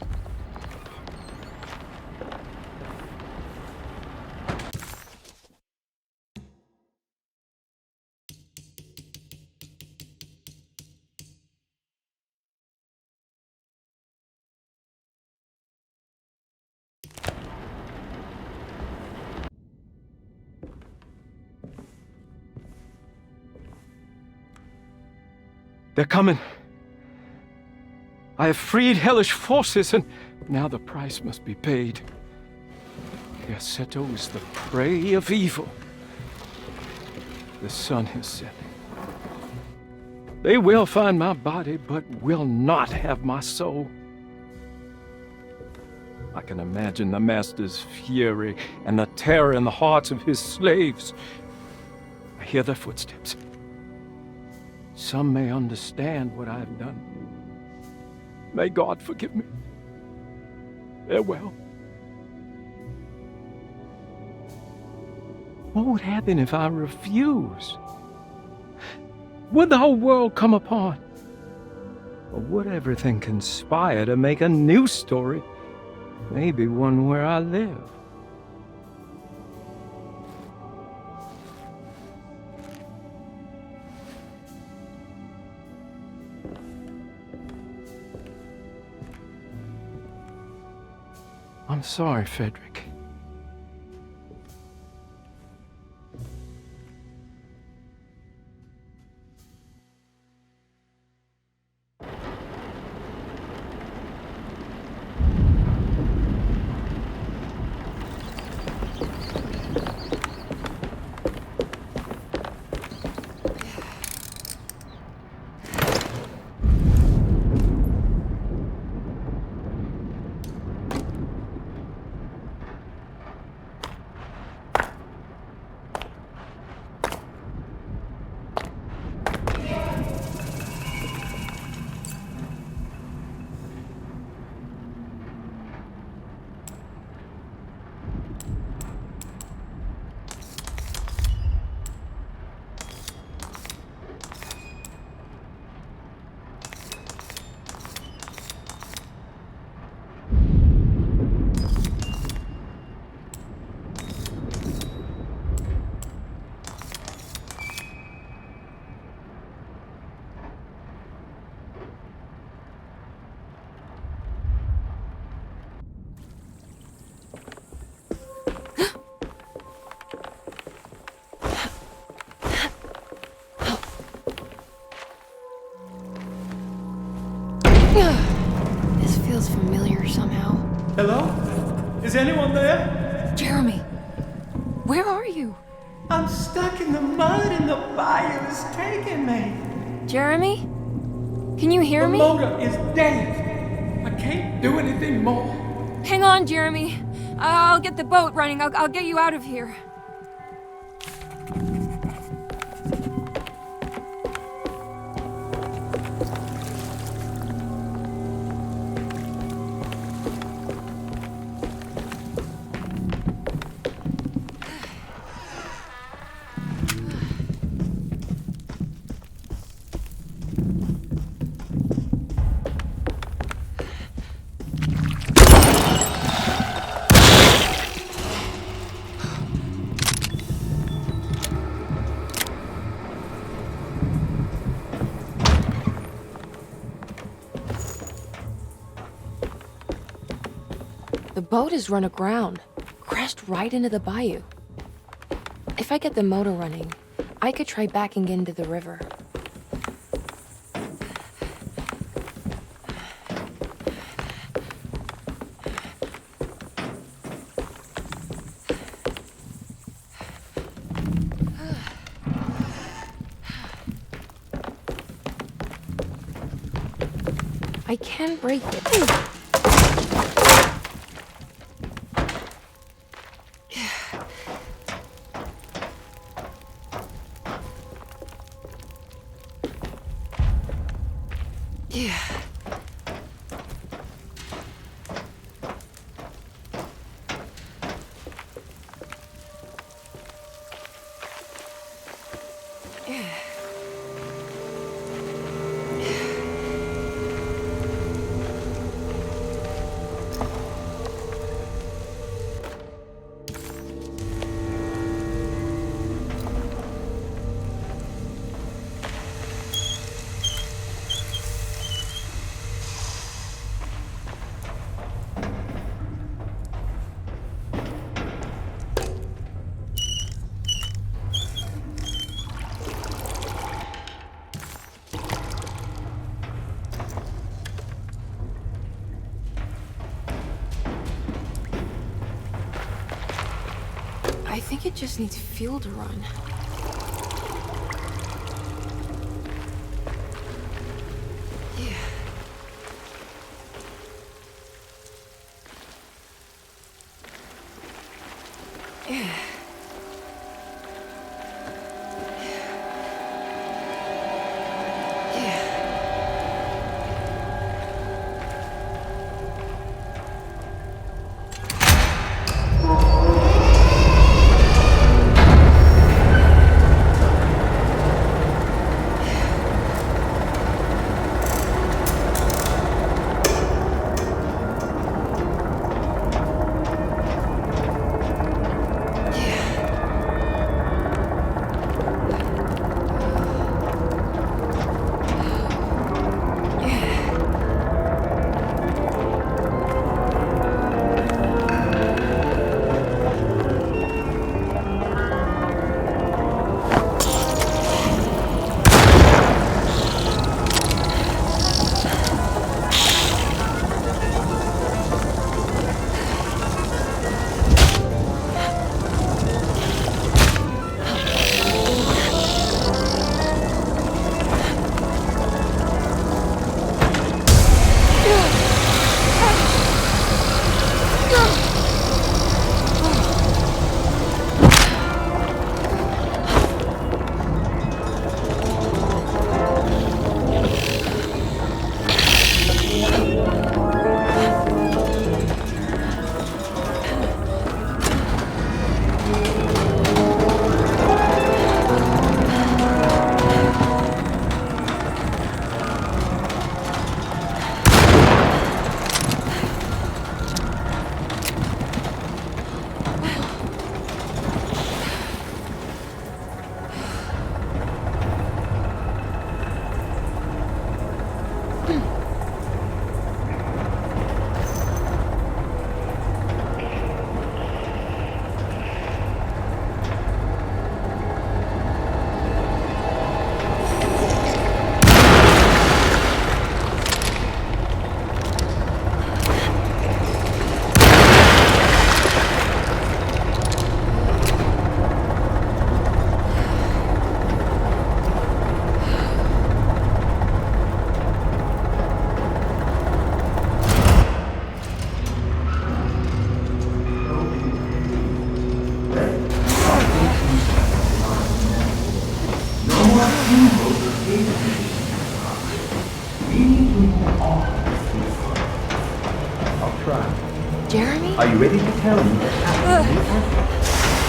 They're coming. I have freed hellish forces, and now the price must be paid. Derceto is the prey of evil. The sun has set. They will find my body, but will not have my soul. I can imagine the master's fury and the terror in the hearts of his slaves. I hear their footsteps. Some may understand what I have done. May God forgive me. Farewell. What would happen if I refuse? Would the whole world come upon? Or would everything conspire to make a new story? Maybe one where I live. I'm sorry, Frederick. Hello? Is anyone there? Jeremy, where are you? I'm stuck in the mud and the bayou is taking me. Jeremy? Can you hear me? The motor is dead. I can't do anything more. Hang on, Jeremy. I'll get the boat running. I'll get you out of here. The boat is run aground, crashed right into the bayou. If I get the motor running, I could try backing into the river. I can break it. I think it just needs fuel to run. Yeah. Yeah. trial. Jeremy? Are you ready to tell me what happened?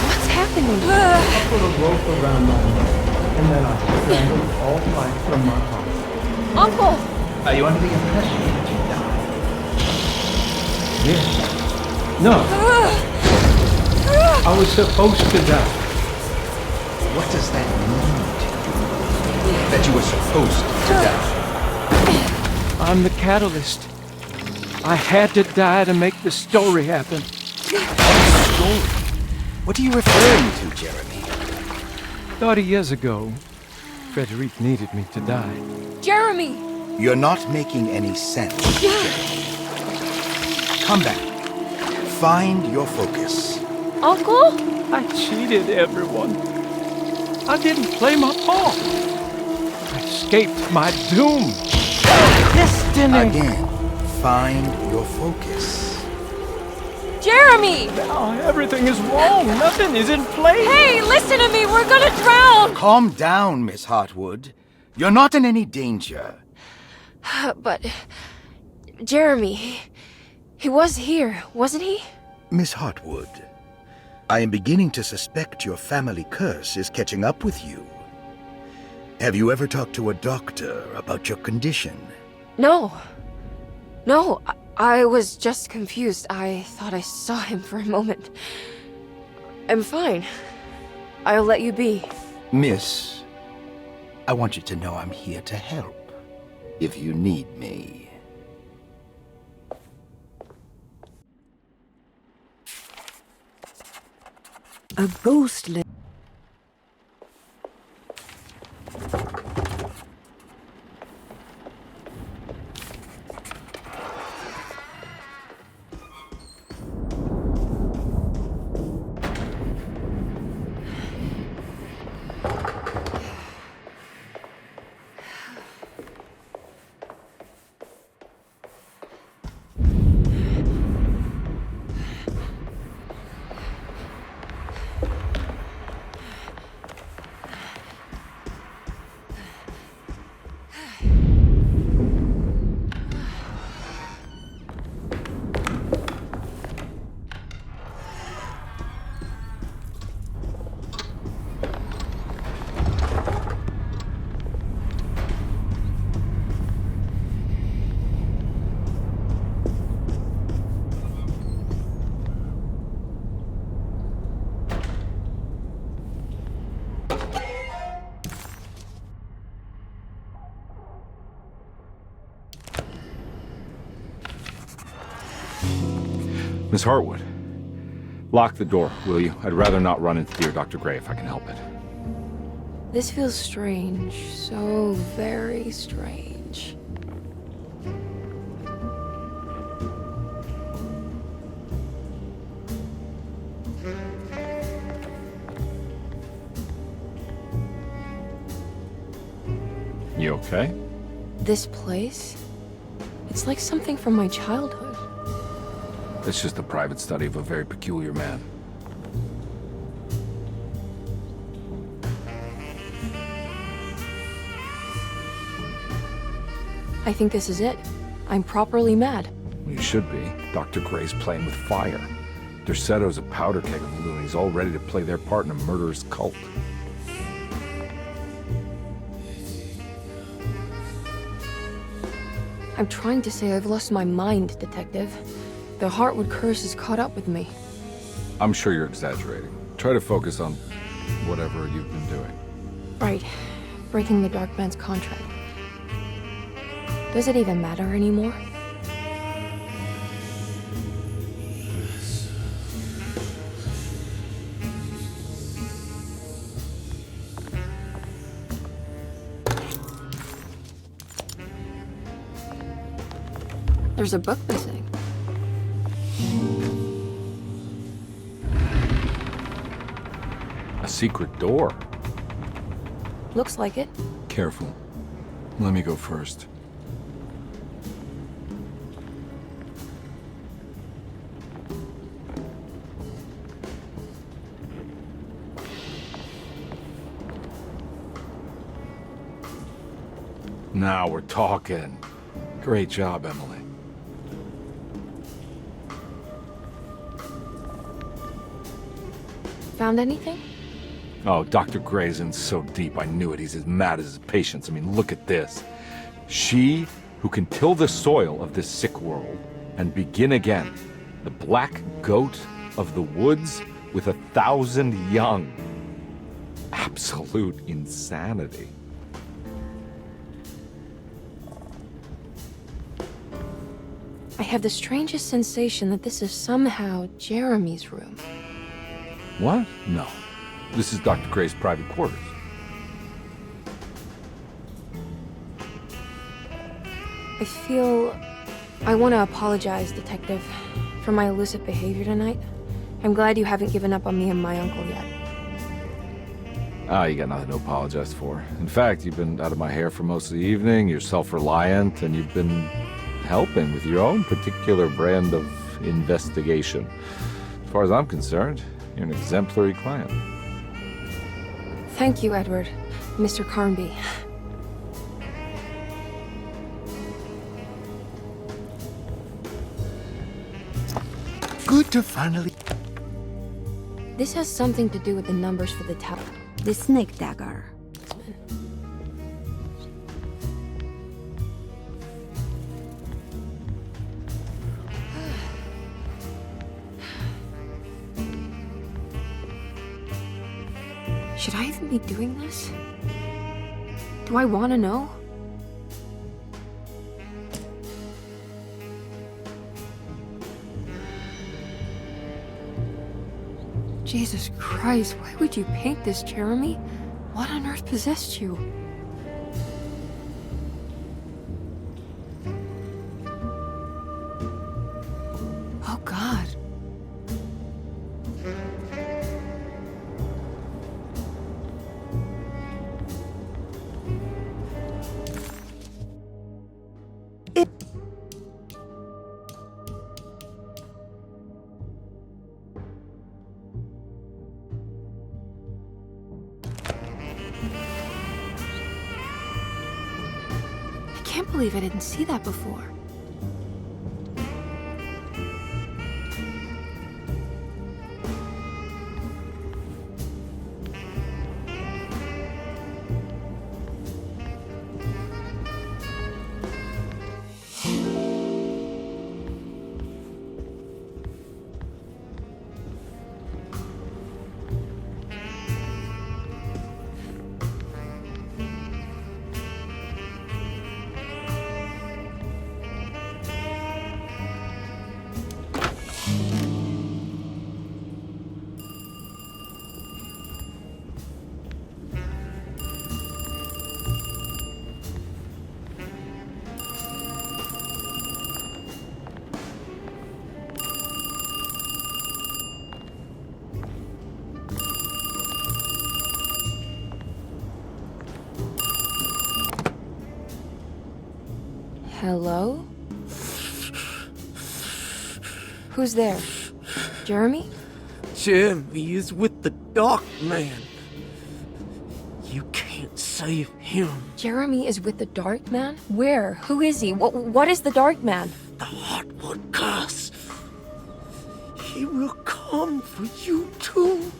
What's happening? I put a rope around my neck, and then I strangled all life from my heart. Uncle! Are you under the impression that you died? Yes. No. I was supposed to die. What does that mean to you? That you were supposed to die? I'm the catalyst. I had to die to make the story happen. Story? What are you referring to, Jeremy? 30 years ago, Frederic needed me to die. Jeremy! You're not making any sense, Jeremy. Come back. Find your focus. Uncle? I cheated everyone. I didn't play my part. I escaped my doom. Destiny! Again, find your focus. Jeremy! Now everything is wrong. Nothing is in place. Hey, listen to me! We're gonna drown! Calm down, Miss Hartwood. You're not in any danger. But... Jeremy... He was here, wasn't he? Miss Hartwood, I am beginning to suspect your family curse is catching up with you. Have you ever talked to a doctor about your condition? No. No, I was just confused. I thought I saw him for a moment. I'm fine. I'll let you be. Miss, I want you to know I'm here to help, if you need me. A ghostly... Miss Hartwood, lock the door, will you? I'd rather not run into dear Dr. Gray if I can help it. This feels strange. So very strange. You okay? This place? It's like something from my childhood. It's just a private study of a very peculiar man. I think this is it. I'm properly mad. You should be. Dr. Gray's playing with fire. Derceto's a powder keg of loonies, all ready to play their part in a murderous cult. I'm trying to say I've lost my mind, Detective. The Hartwood curse has caught up with me. I'm sure you're exaggerating. Try to focus on whatever you've been doing. Right. Breaking the Dark Man's contract. Does it even matter anymore? There's a book missing. A secret door. Looks like it. Careful. Let me go first. Now we're talking. Great job, Emily. found anything? Oh, Dr. Gray's in so deep, I knew it. He's as mad as his patients. I mean, look at this. She who can till the soil of this sick world and begin again. The black goat of the woods with 1,000 young. Absolute insanity. I have the strangest sensation that this is somehow Jeremy's room. What? No. This is Dr. Gray's private quarters. I want to apologize, Detective, for my elusive behavior tonight. I'm glad you haven't given up on me and my uncle yet. Ah, you got nothing to apologize for. In fact, you've been out of my hair for most of the evening, you're self-reliant, and you've been helping with your own particular brand of investigation. As far as I'm concerned, you're an exemplary client. Thank you, Edward. Mr. Carnby. Good to finally... This has something to do with the numbers for the tower. The snake dagger. Should I even be doing this? Do I want to know? Jesus Christ, why would you paint this, Jeremy? What on earth possessed you? Oh, God. I can't believe I didn't see that before. Hello? Who's there? Jeremy? Jeremy is with the Dark Man. You can't save him. Jeremy is with the Dark Man? Where? Who is he? What is the Dark Man? The Heartwood Curse. He will come for you too.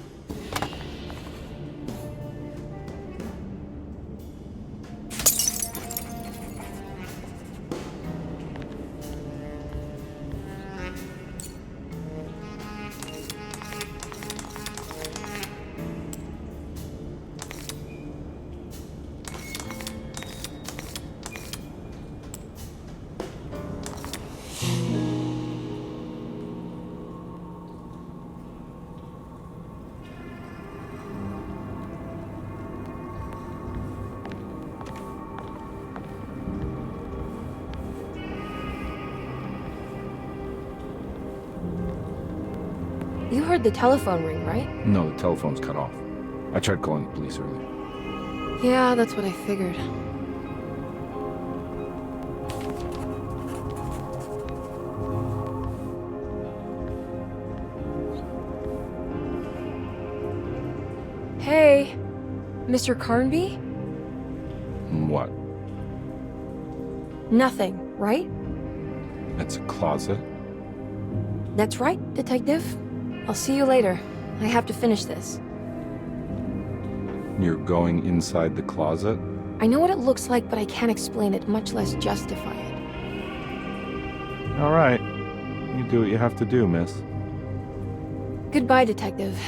You heard the telephone ring, right? No, the telephone's cut off. I tried calling the police earlier. Yeah, that's what I figured. Hey, Mr. Carnby? What? Nothing, right? It's a closet. That's right, Detective. I'll see you later. I have to finish this. You're going inside the closet? I know what it looks like, but I can't explain it, much less justify it. All right. You do what you have to do, miss. Goodbye, Detective.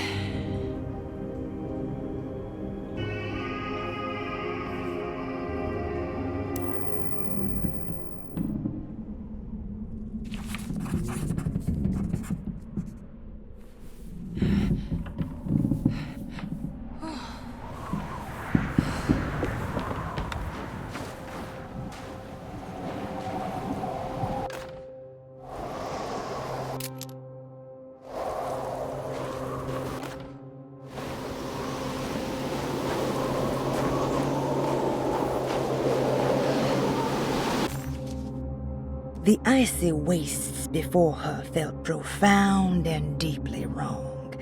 The icy wastes before her felt profound and deeply wrong,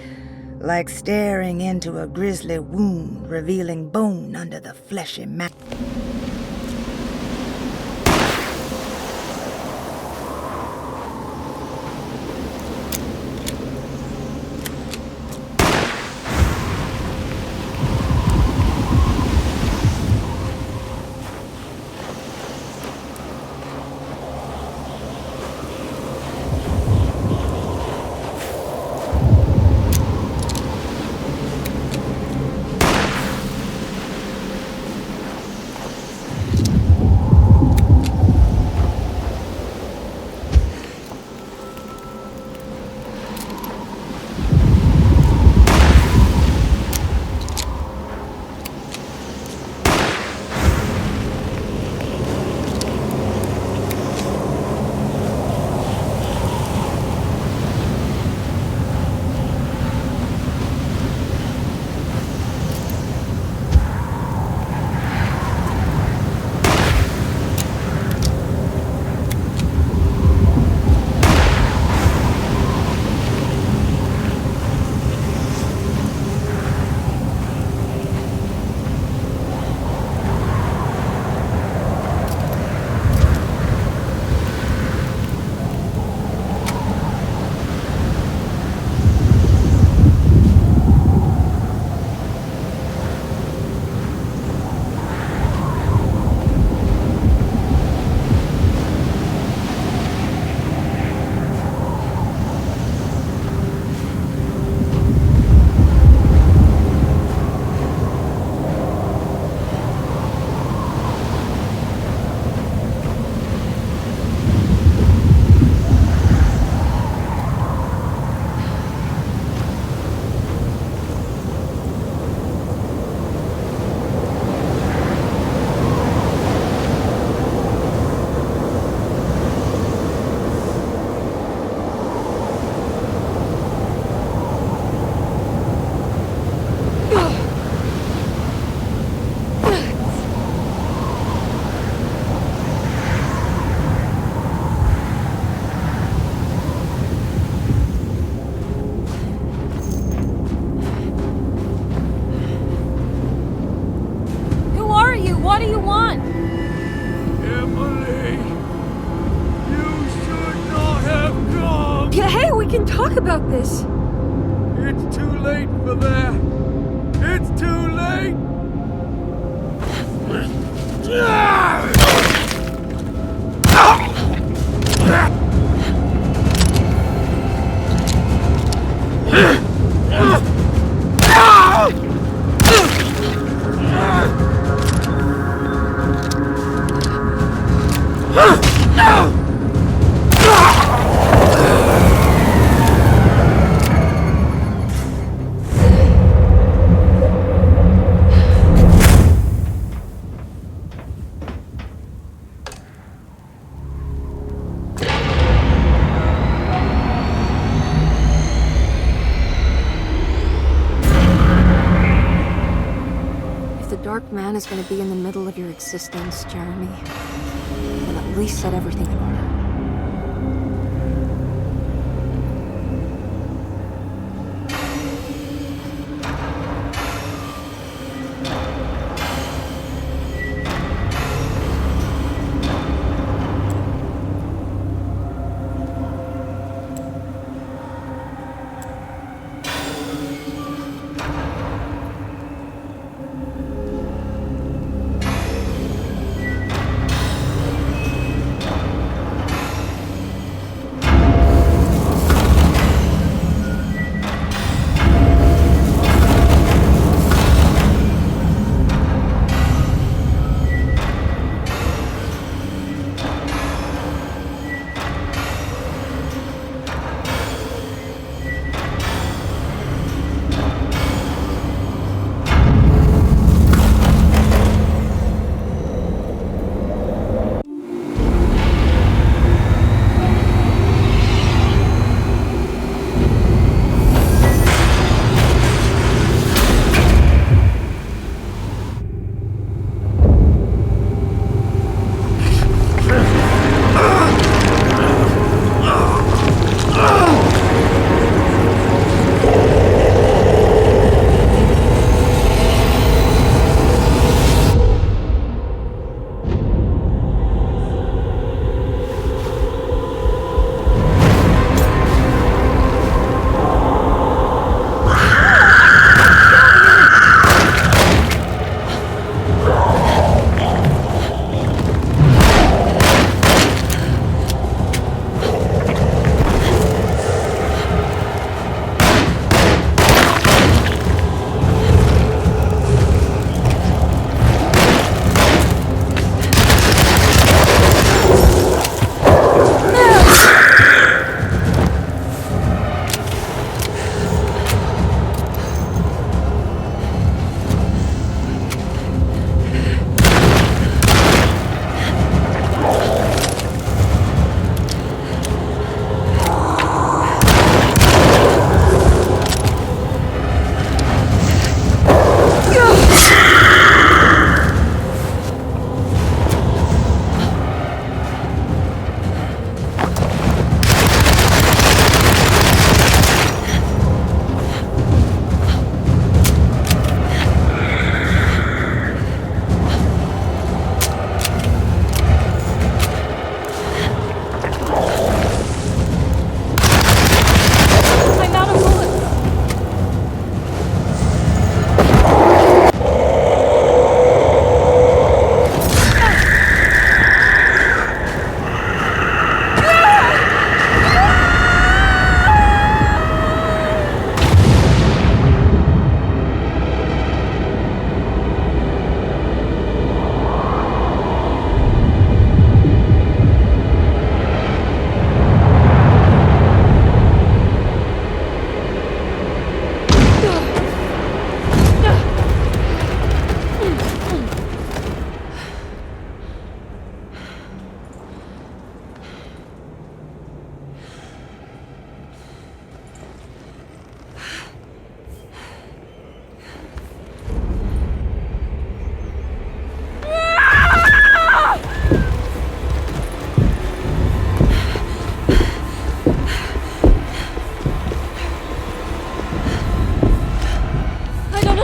like staring into a grisly wound revealing bone under the fleshy mask. Talk about this. It's too late for that. It's too late. Dark man is going to be in the middle of your existence, Jeremy. Then at least set everything in order.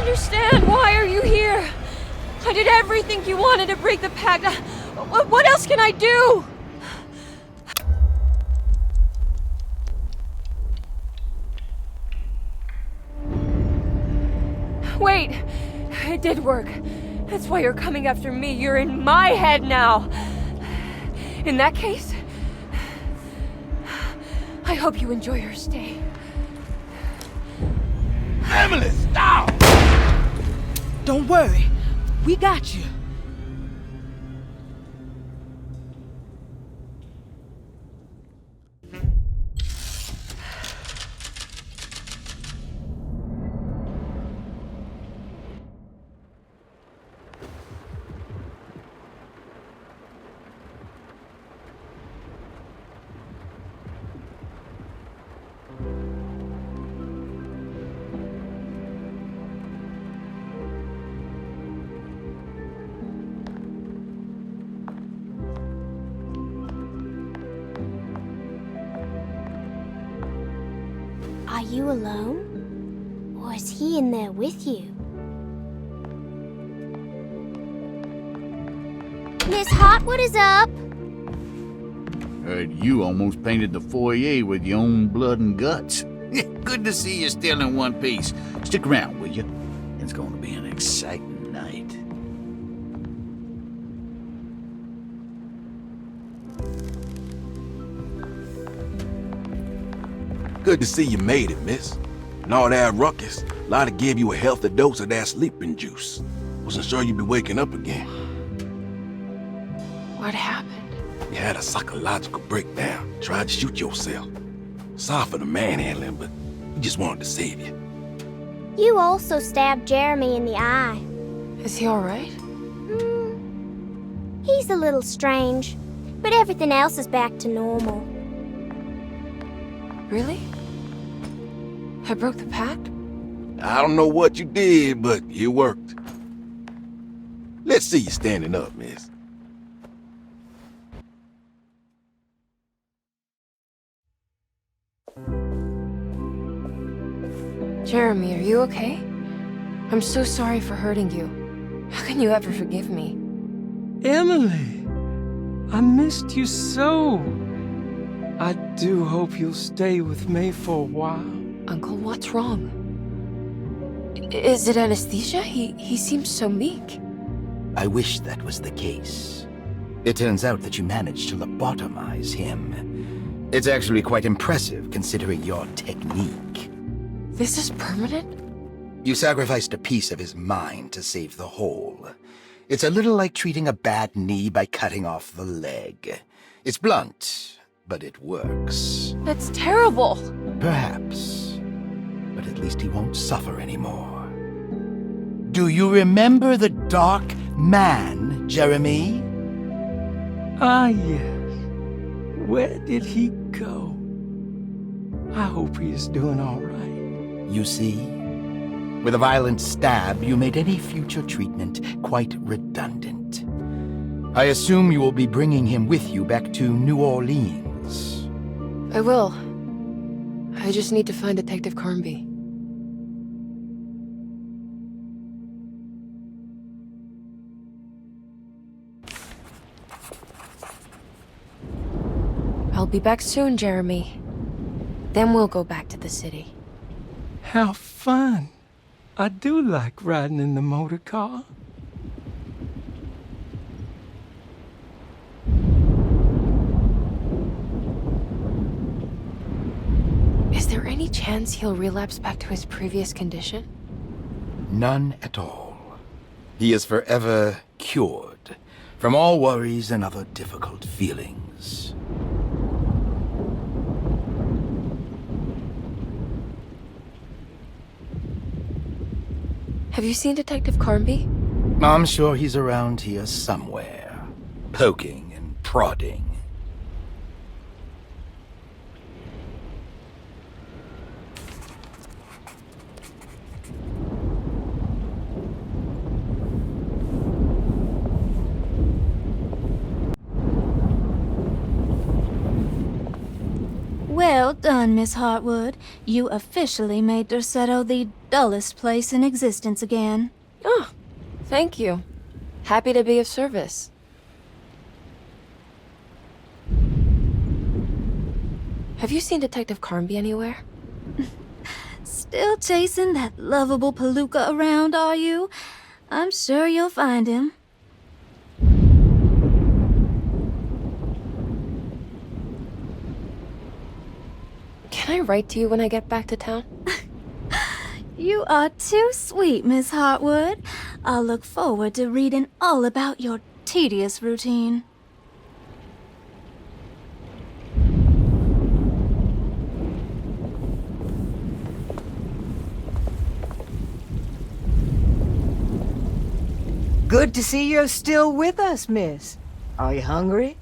understand. Why are you here? I did everything you wanted to break the pact. What else can I do? Wait, it did work. That's why you're coming after me. You're in my head now. In that case, I hope you enjoy your stay. Emily, stop! Don't worry. We got you. Are you alone? Or is he in there with you? Miss Hotwood is up! Heard you almost painted the foyer with your own blood and guts. Good to see you still in one piece. Stick around, will you? It's going to be an exciting night. Good to see you made it, miss. And all that ruckus, Lotta gave you a healthy dose of that sleeping juice. Wasn't sure you'd be waking up again. What happened? You had a psychological breakdown. Tried to shoot yourself. Sorry for the manhandling, but we just wanted to save you. You also stabbed Jeremy in the eye. Is he alright? He's a little strange, but everything else is back to normal. Really? I broke the pact? I don't know what you did, but it worked. Let's see you standing up, miss. Jeremy, are you okay? I'm so sorry for hurting you. How can you ever forgive me? Emily, I missed you so. I do hope you'll stay with me for a while. Uncle, what's wrong? Is it anesthesia? He seems so meek. I wish that was the case. It turns out that you managed to lobotomize him. It's actually quite impressive considering your technique. This is permanent? You sacrificed a piece of his mind to save the whole. It's a little like treating a bad knee by cutting off the leg. It's blunt, but it works. That's terrible. Perhaps. But at least he won't suffer anymore. Do you remember the Dark Man, Jeremy? Ah, yes. Where did he go? I hope he is doing all right. You see? With a violent stab, you made any future treatment quite redundant. I assume you will be bringing him with you back to New Orleans. I will. I just need to find Detective Carnby. I'll be back soon, Jeremy. Then we'll go back to the city. How fun. I do like riding in the motor car. Is there any chance he'll relapse back to his previous condition? None at all. He is forever cured from all worries and other difficult feelings. Have you seen Detective Carnby? I'm sure he's around here somewhere, poking and prodding. Well, done, Miss Hartwood. You officially made Derceto the dullest place in existence again. Oh, thank you. Happy to be of service. Have you seen Detective Carnby anywhere? Still chasing that lovable palooka around, are you? I'm sure you'll find him. Can I write to you when I get back to town? You are too sweet, Miss Hartwood. I'll look forward to reading all about your tedious routine. Good to see you're still with us, miss. Are you hungry?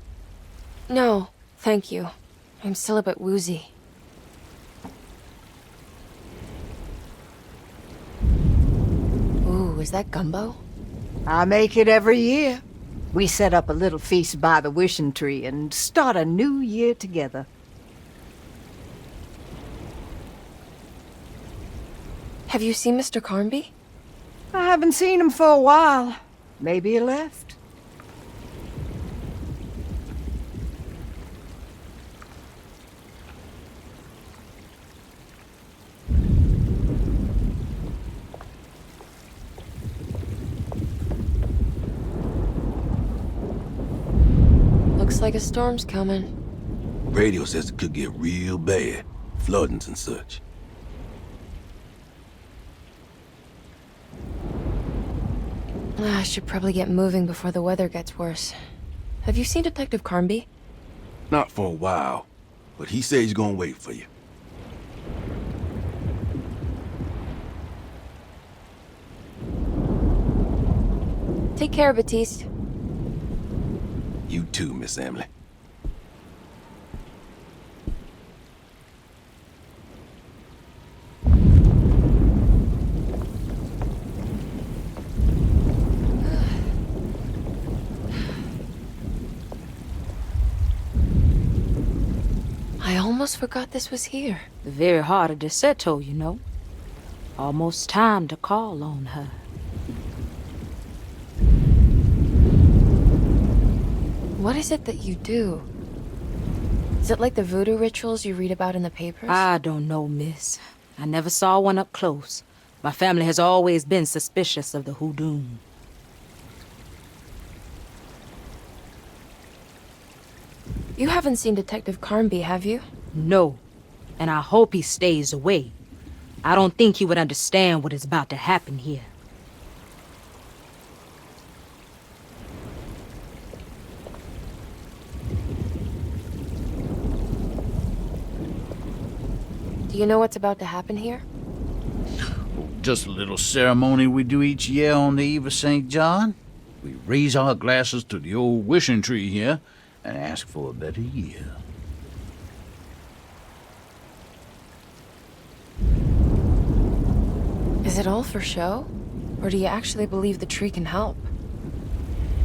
No, thank you. I'm still a bit woozy. Ooh, is that gumbo? I make it every year. We set up a little feast by the wishing tree and start a new year together. Have you seen Mr. Carnby? I haven't seen him for a while. Maybe he left. Looks like a storm's coming. Radio says it could get real bad. Floodings and such. I should probably get moving before the weather gets worse. Have you seen Detective Carnby? Not for a while, but he says he's gonna wait for you. Take care, Batiste. You too, Miss Emily. I almost forgot this was here. The very heart of Derceto, you know. Almost time to call on her. What is it that you do? Is it like the voodoo rituals you read about in the papers? I don't know, miss. I never saw one up close. My family has always been suspicious of the hoodoo. You haven't seen Detective Carnby, have you? No, and I hope he stays away. I don't think he would understand what is about to happen here. Do you know what's about to happen here? Just a little ceremony we do each year on the eve of St. John. We raise our glasses to the old wishing tree here and ask for a better year. Is it all for show? Or do you actually believe the tree can help?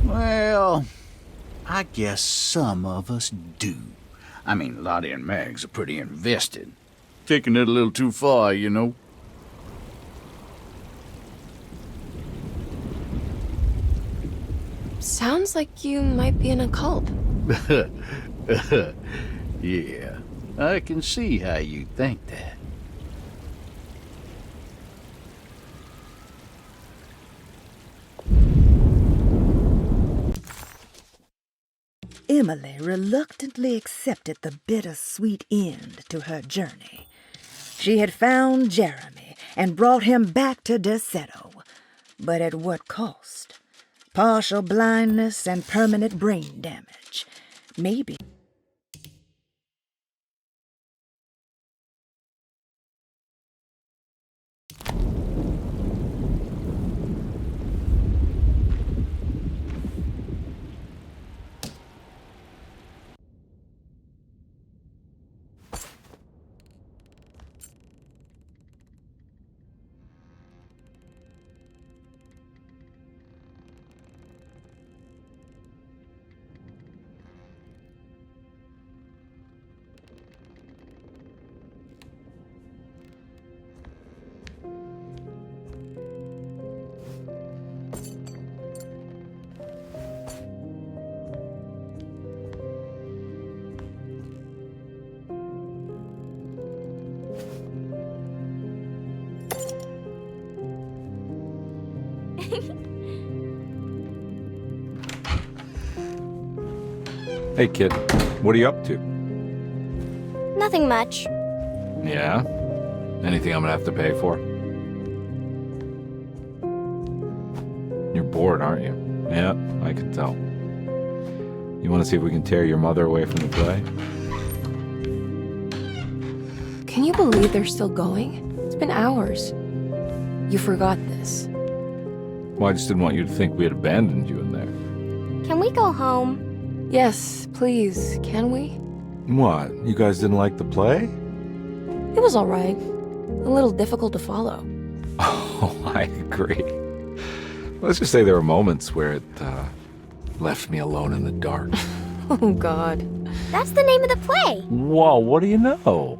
Well, I guess some of us do. I mean, Lottie and Mags are pretty invested. Taking it a little too far, you know. Sounds like you might be in a cult. Yeah, I can see how you think that. Emily reluctantly accepted the bittersweet end to her journey. She had found Jeremy and brought him back to Derceto, but at what cost? Partial blindness and permanent brain damage. Maybe. Hey, kid. What are you up to? Nothing much. Yeah? Anything I'm gonna have to pay for? You're bored, aren't you? Yeah, I can tell. You want to see if we can tear your mother away from the play? Can you believe they're still going? It's been hours. You forgot this. Well, I just didn't want you to think we had abandoned you in there. Can we go home? Yes, please. Can we? What? You guys didn't like the play? It was alright. A little difficult to follow. Oh, I agree. Let's just say there were moments where it left me alone in the dark. Oh, God. That's the name of the play. Whoa, what do you know?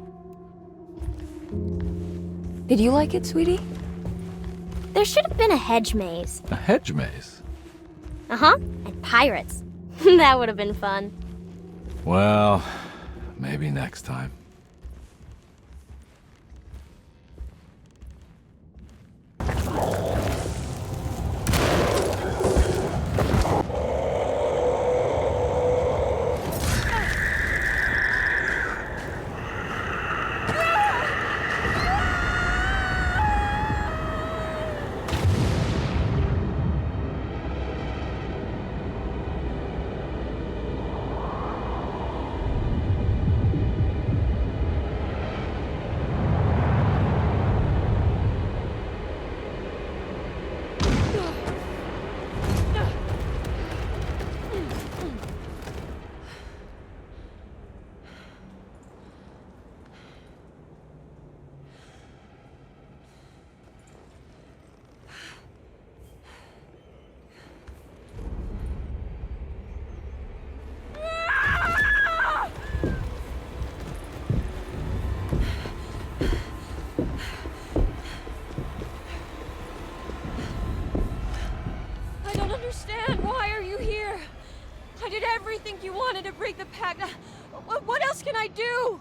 Did you like it, sweetie? There should have been a hedge maze. A hedge maze? Uh-huh. And pirates. That would have been fun. Well, maybe next time. You wanted to break the pact. What else can I do?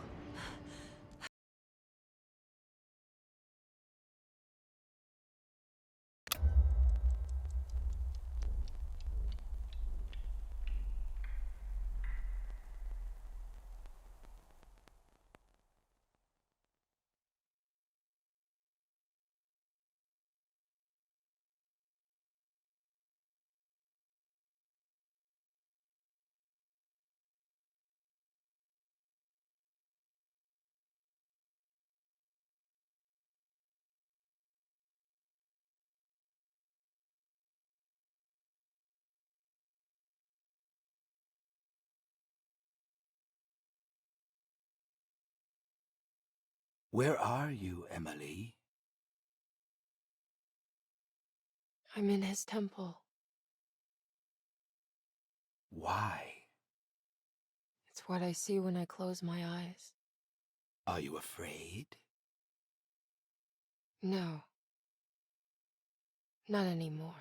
Where are you, Emily? I'm in his temple. Why? It's what I see when I close my eyes. Are you afraid? No. Not anymore.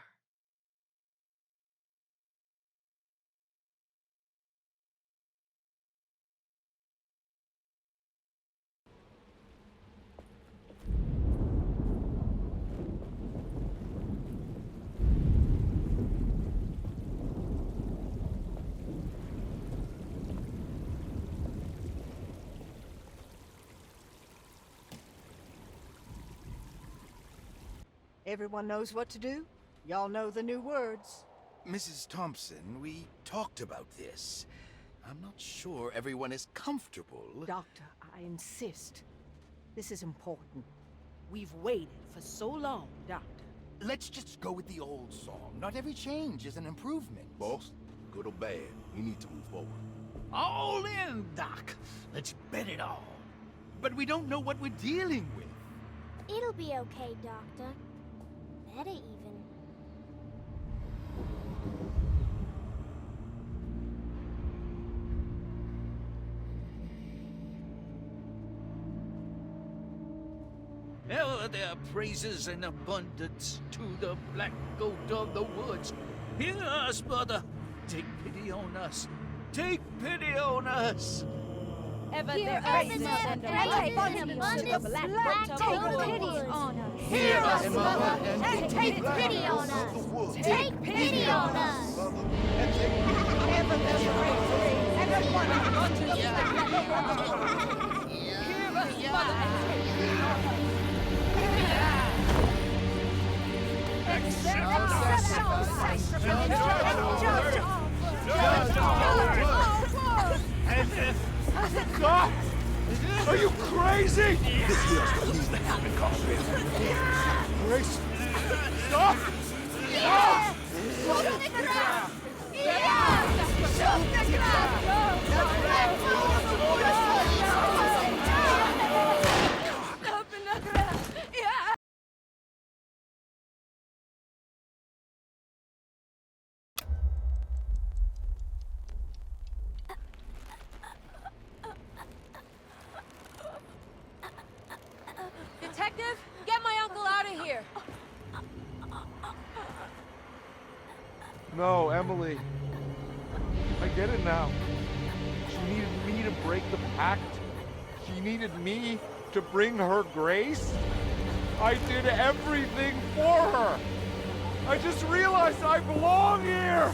Everyone knows what to do? Y'all know the new words. Mrs. Thompson, we talked about this. I'm not sure everyone is comfortable. Doctor, I insist. This is important. We've waited for so long, Doctor. Let's just go with the old song. Not every change is an improvement. Boss, good or bad, we need to move forward. All in, Doc. Let's bet it all. But we don't know what we're dealing with. It'll be okay, Doctor. Better even. Ever their praises and abundance to the black goat of the woods. Hear us, mother. Take pity on us. Take pity on us. ever Hear there us, raises Mother, and and take abundance pity of on black us. Take water pity on us. Hear us, Mother, and take pity on us. Take pity on us. Ever there's rain and abundance of black water. Hear us, Mother, and take pity on us. Stop! Are you crazy? This here's what needs to happen, Carpet. Grace, stop! Stop! Shoot the ground! Shoot the Detective, get my uncle out of here. No, Emily. I get it now. She needed me to break the pact. She needed me to bring her grace. I did everything for her. I just realized I belong here.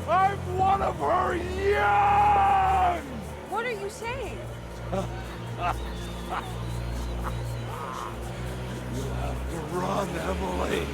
I'm one of her young! What are you saying? You'll have to run, Emily.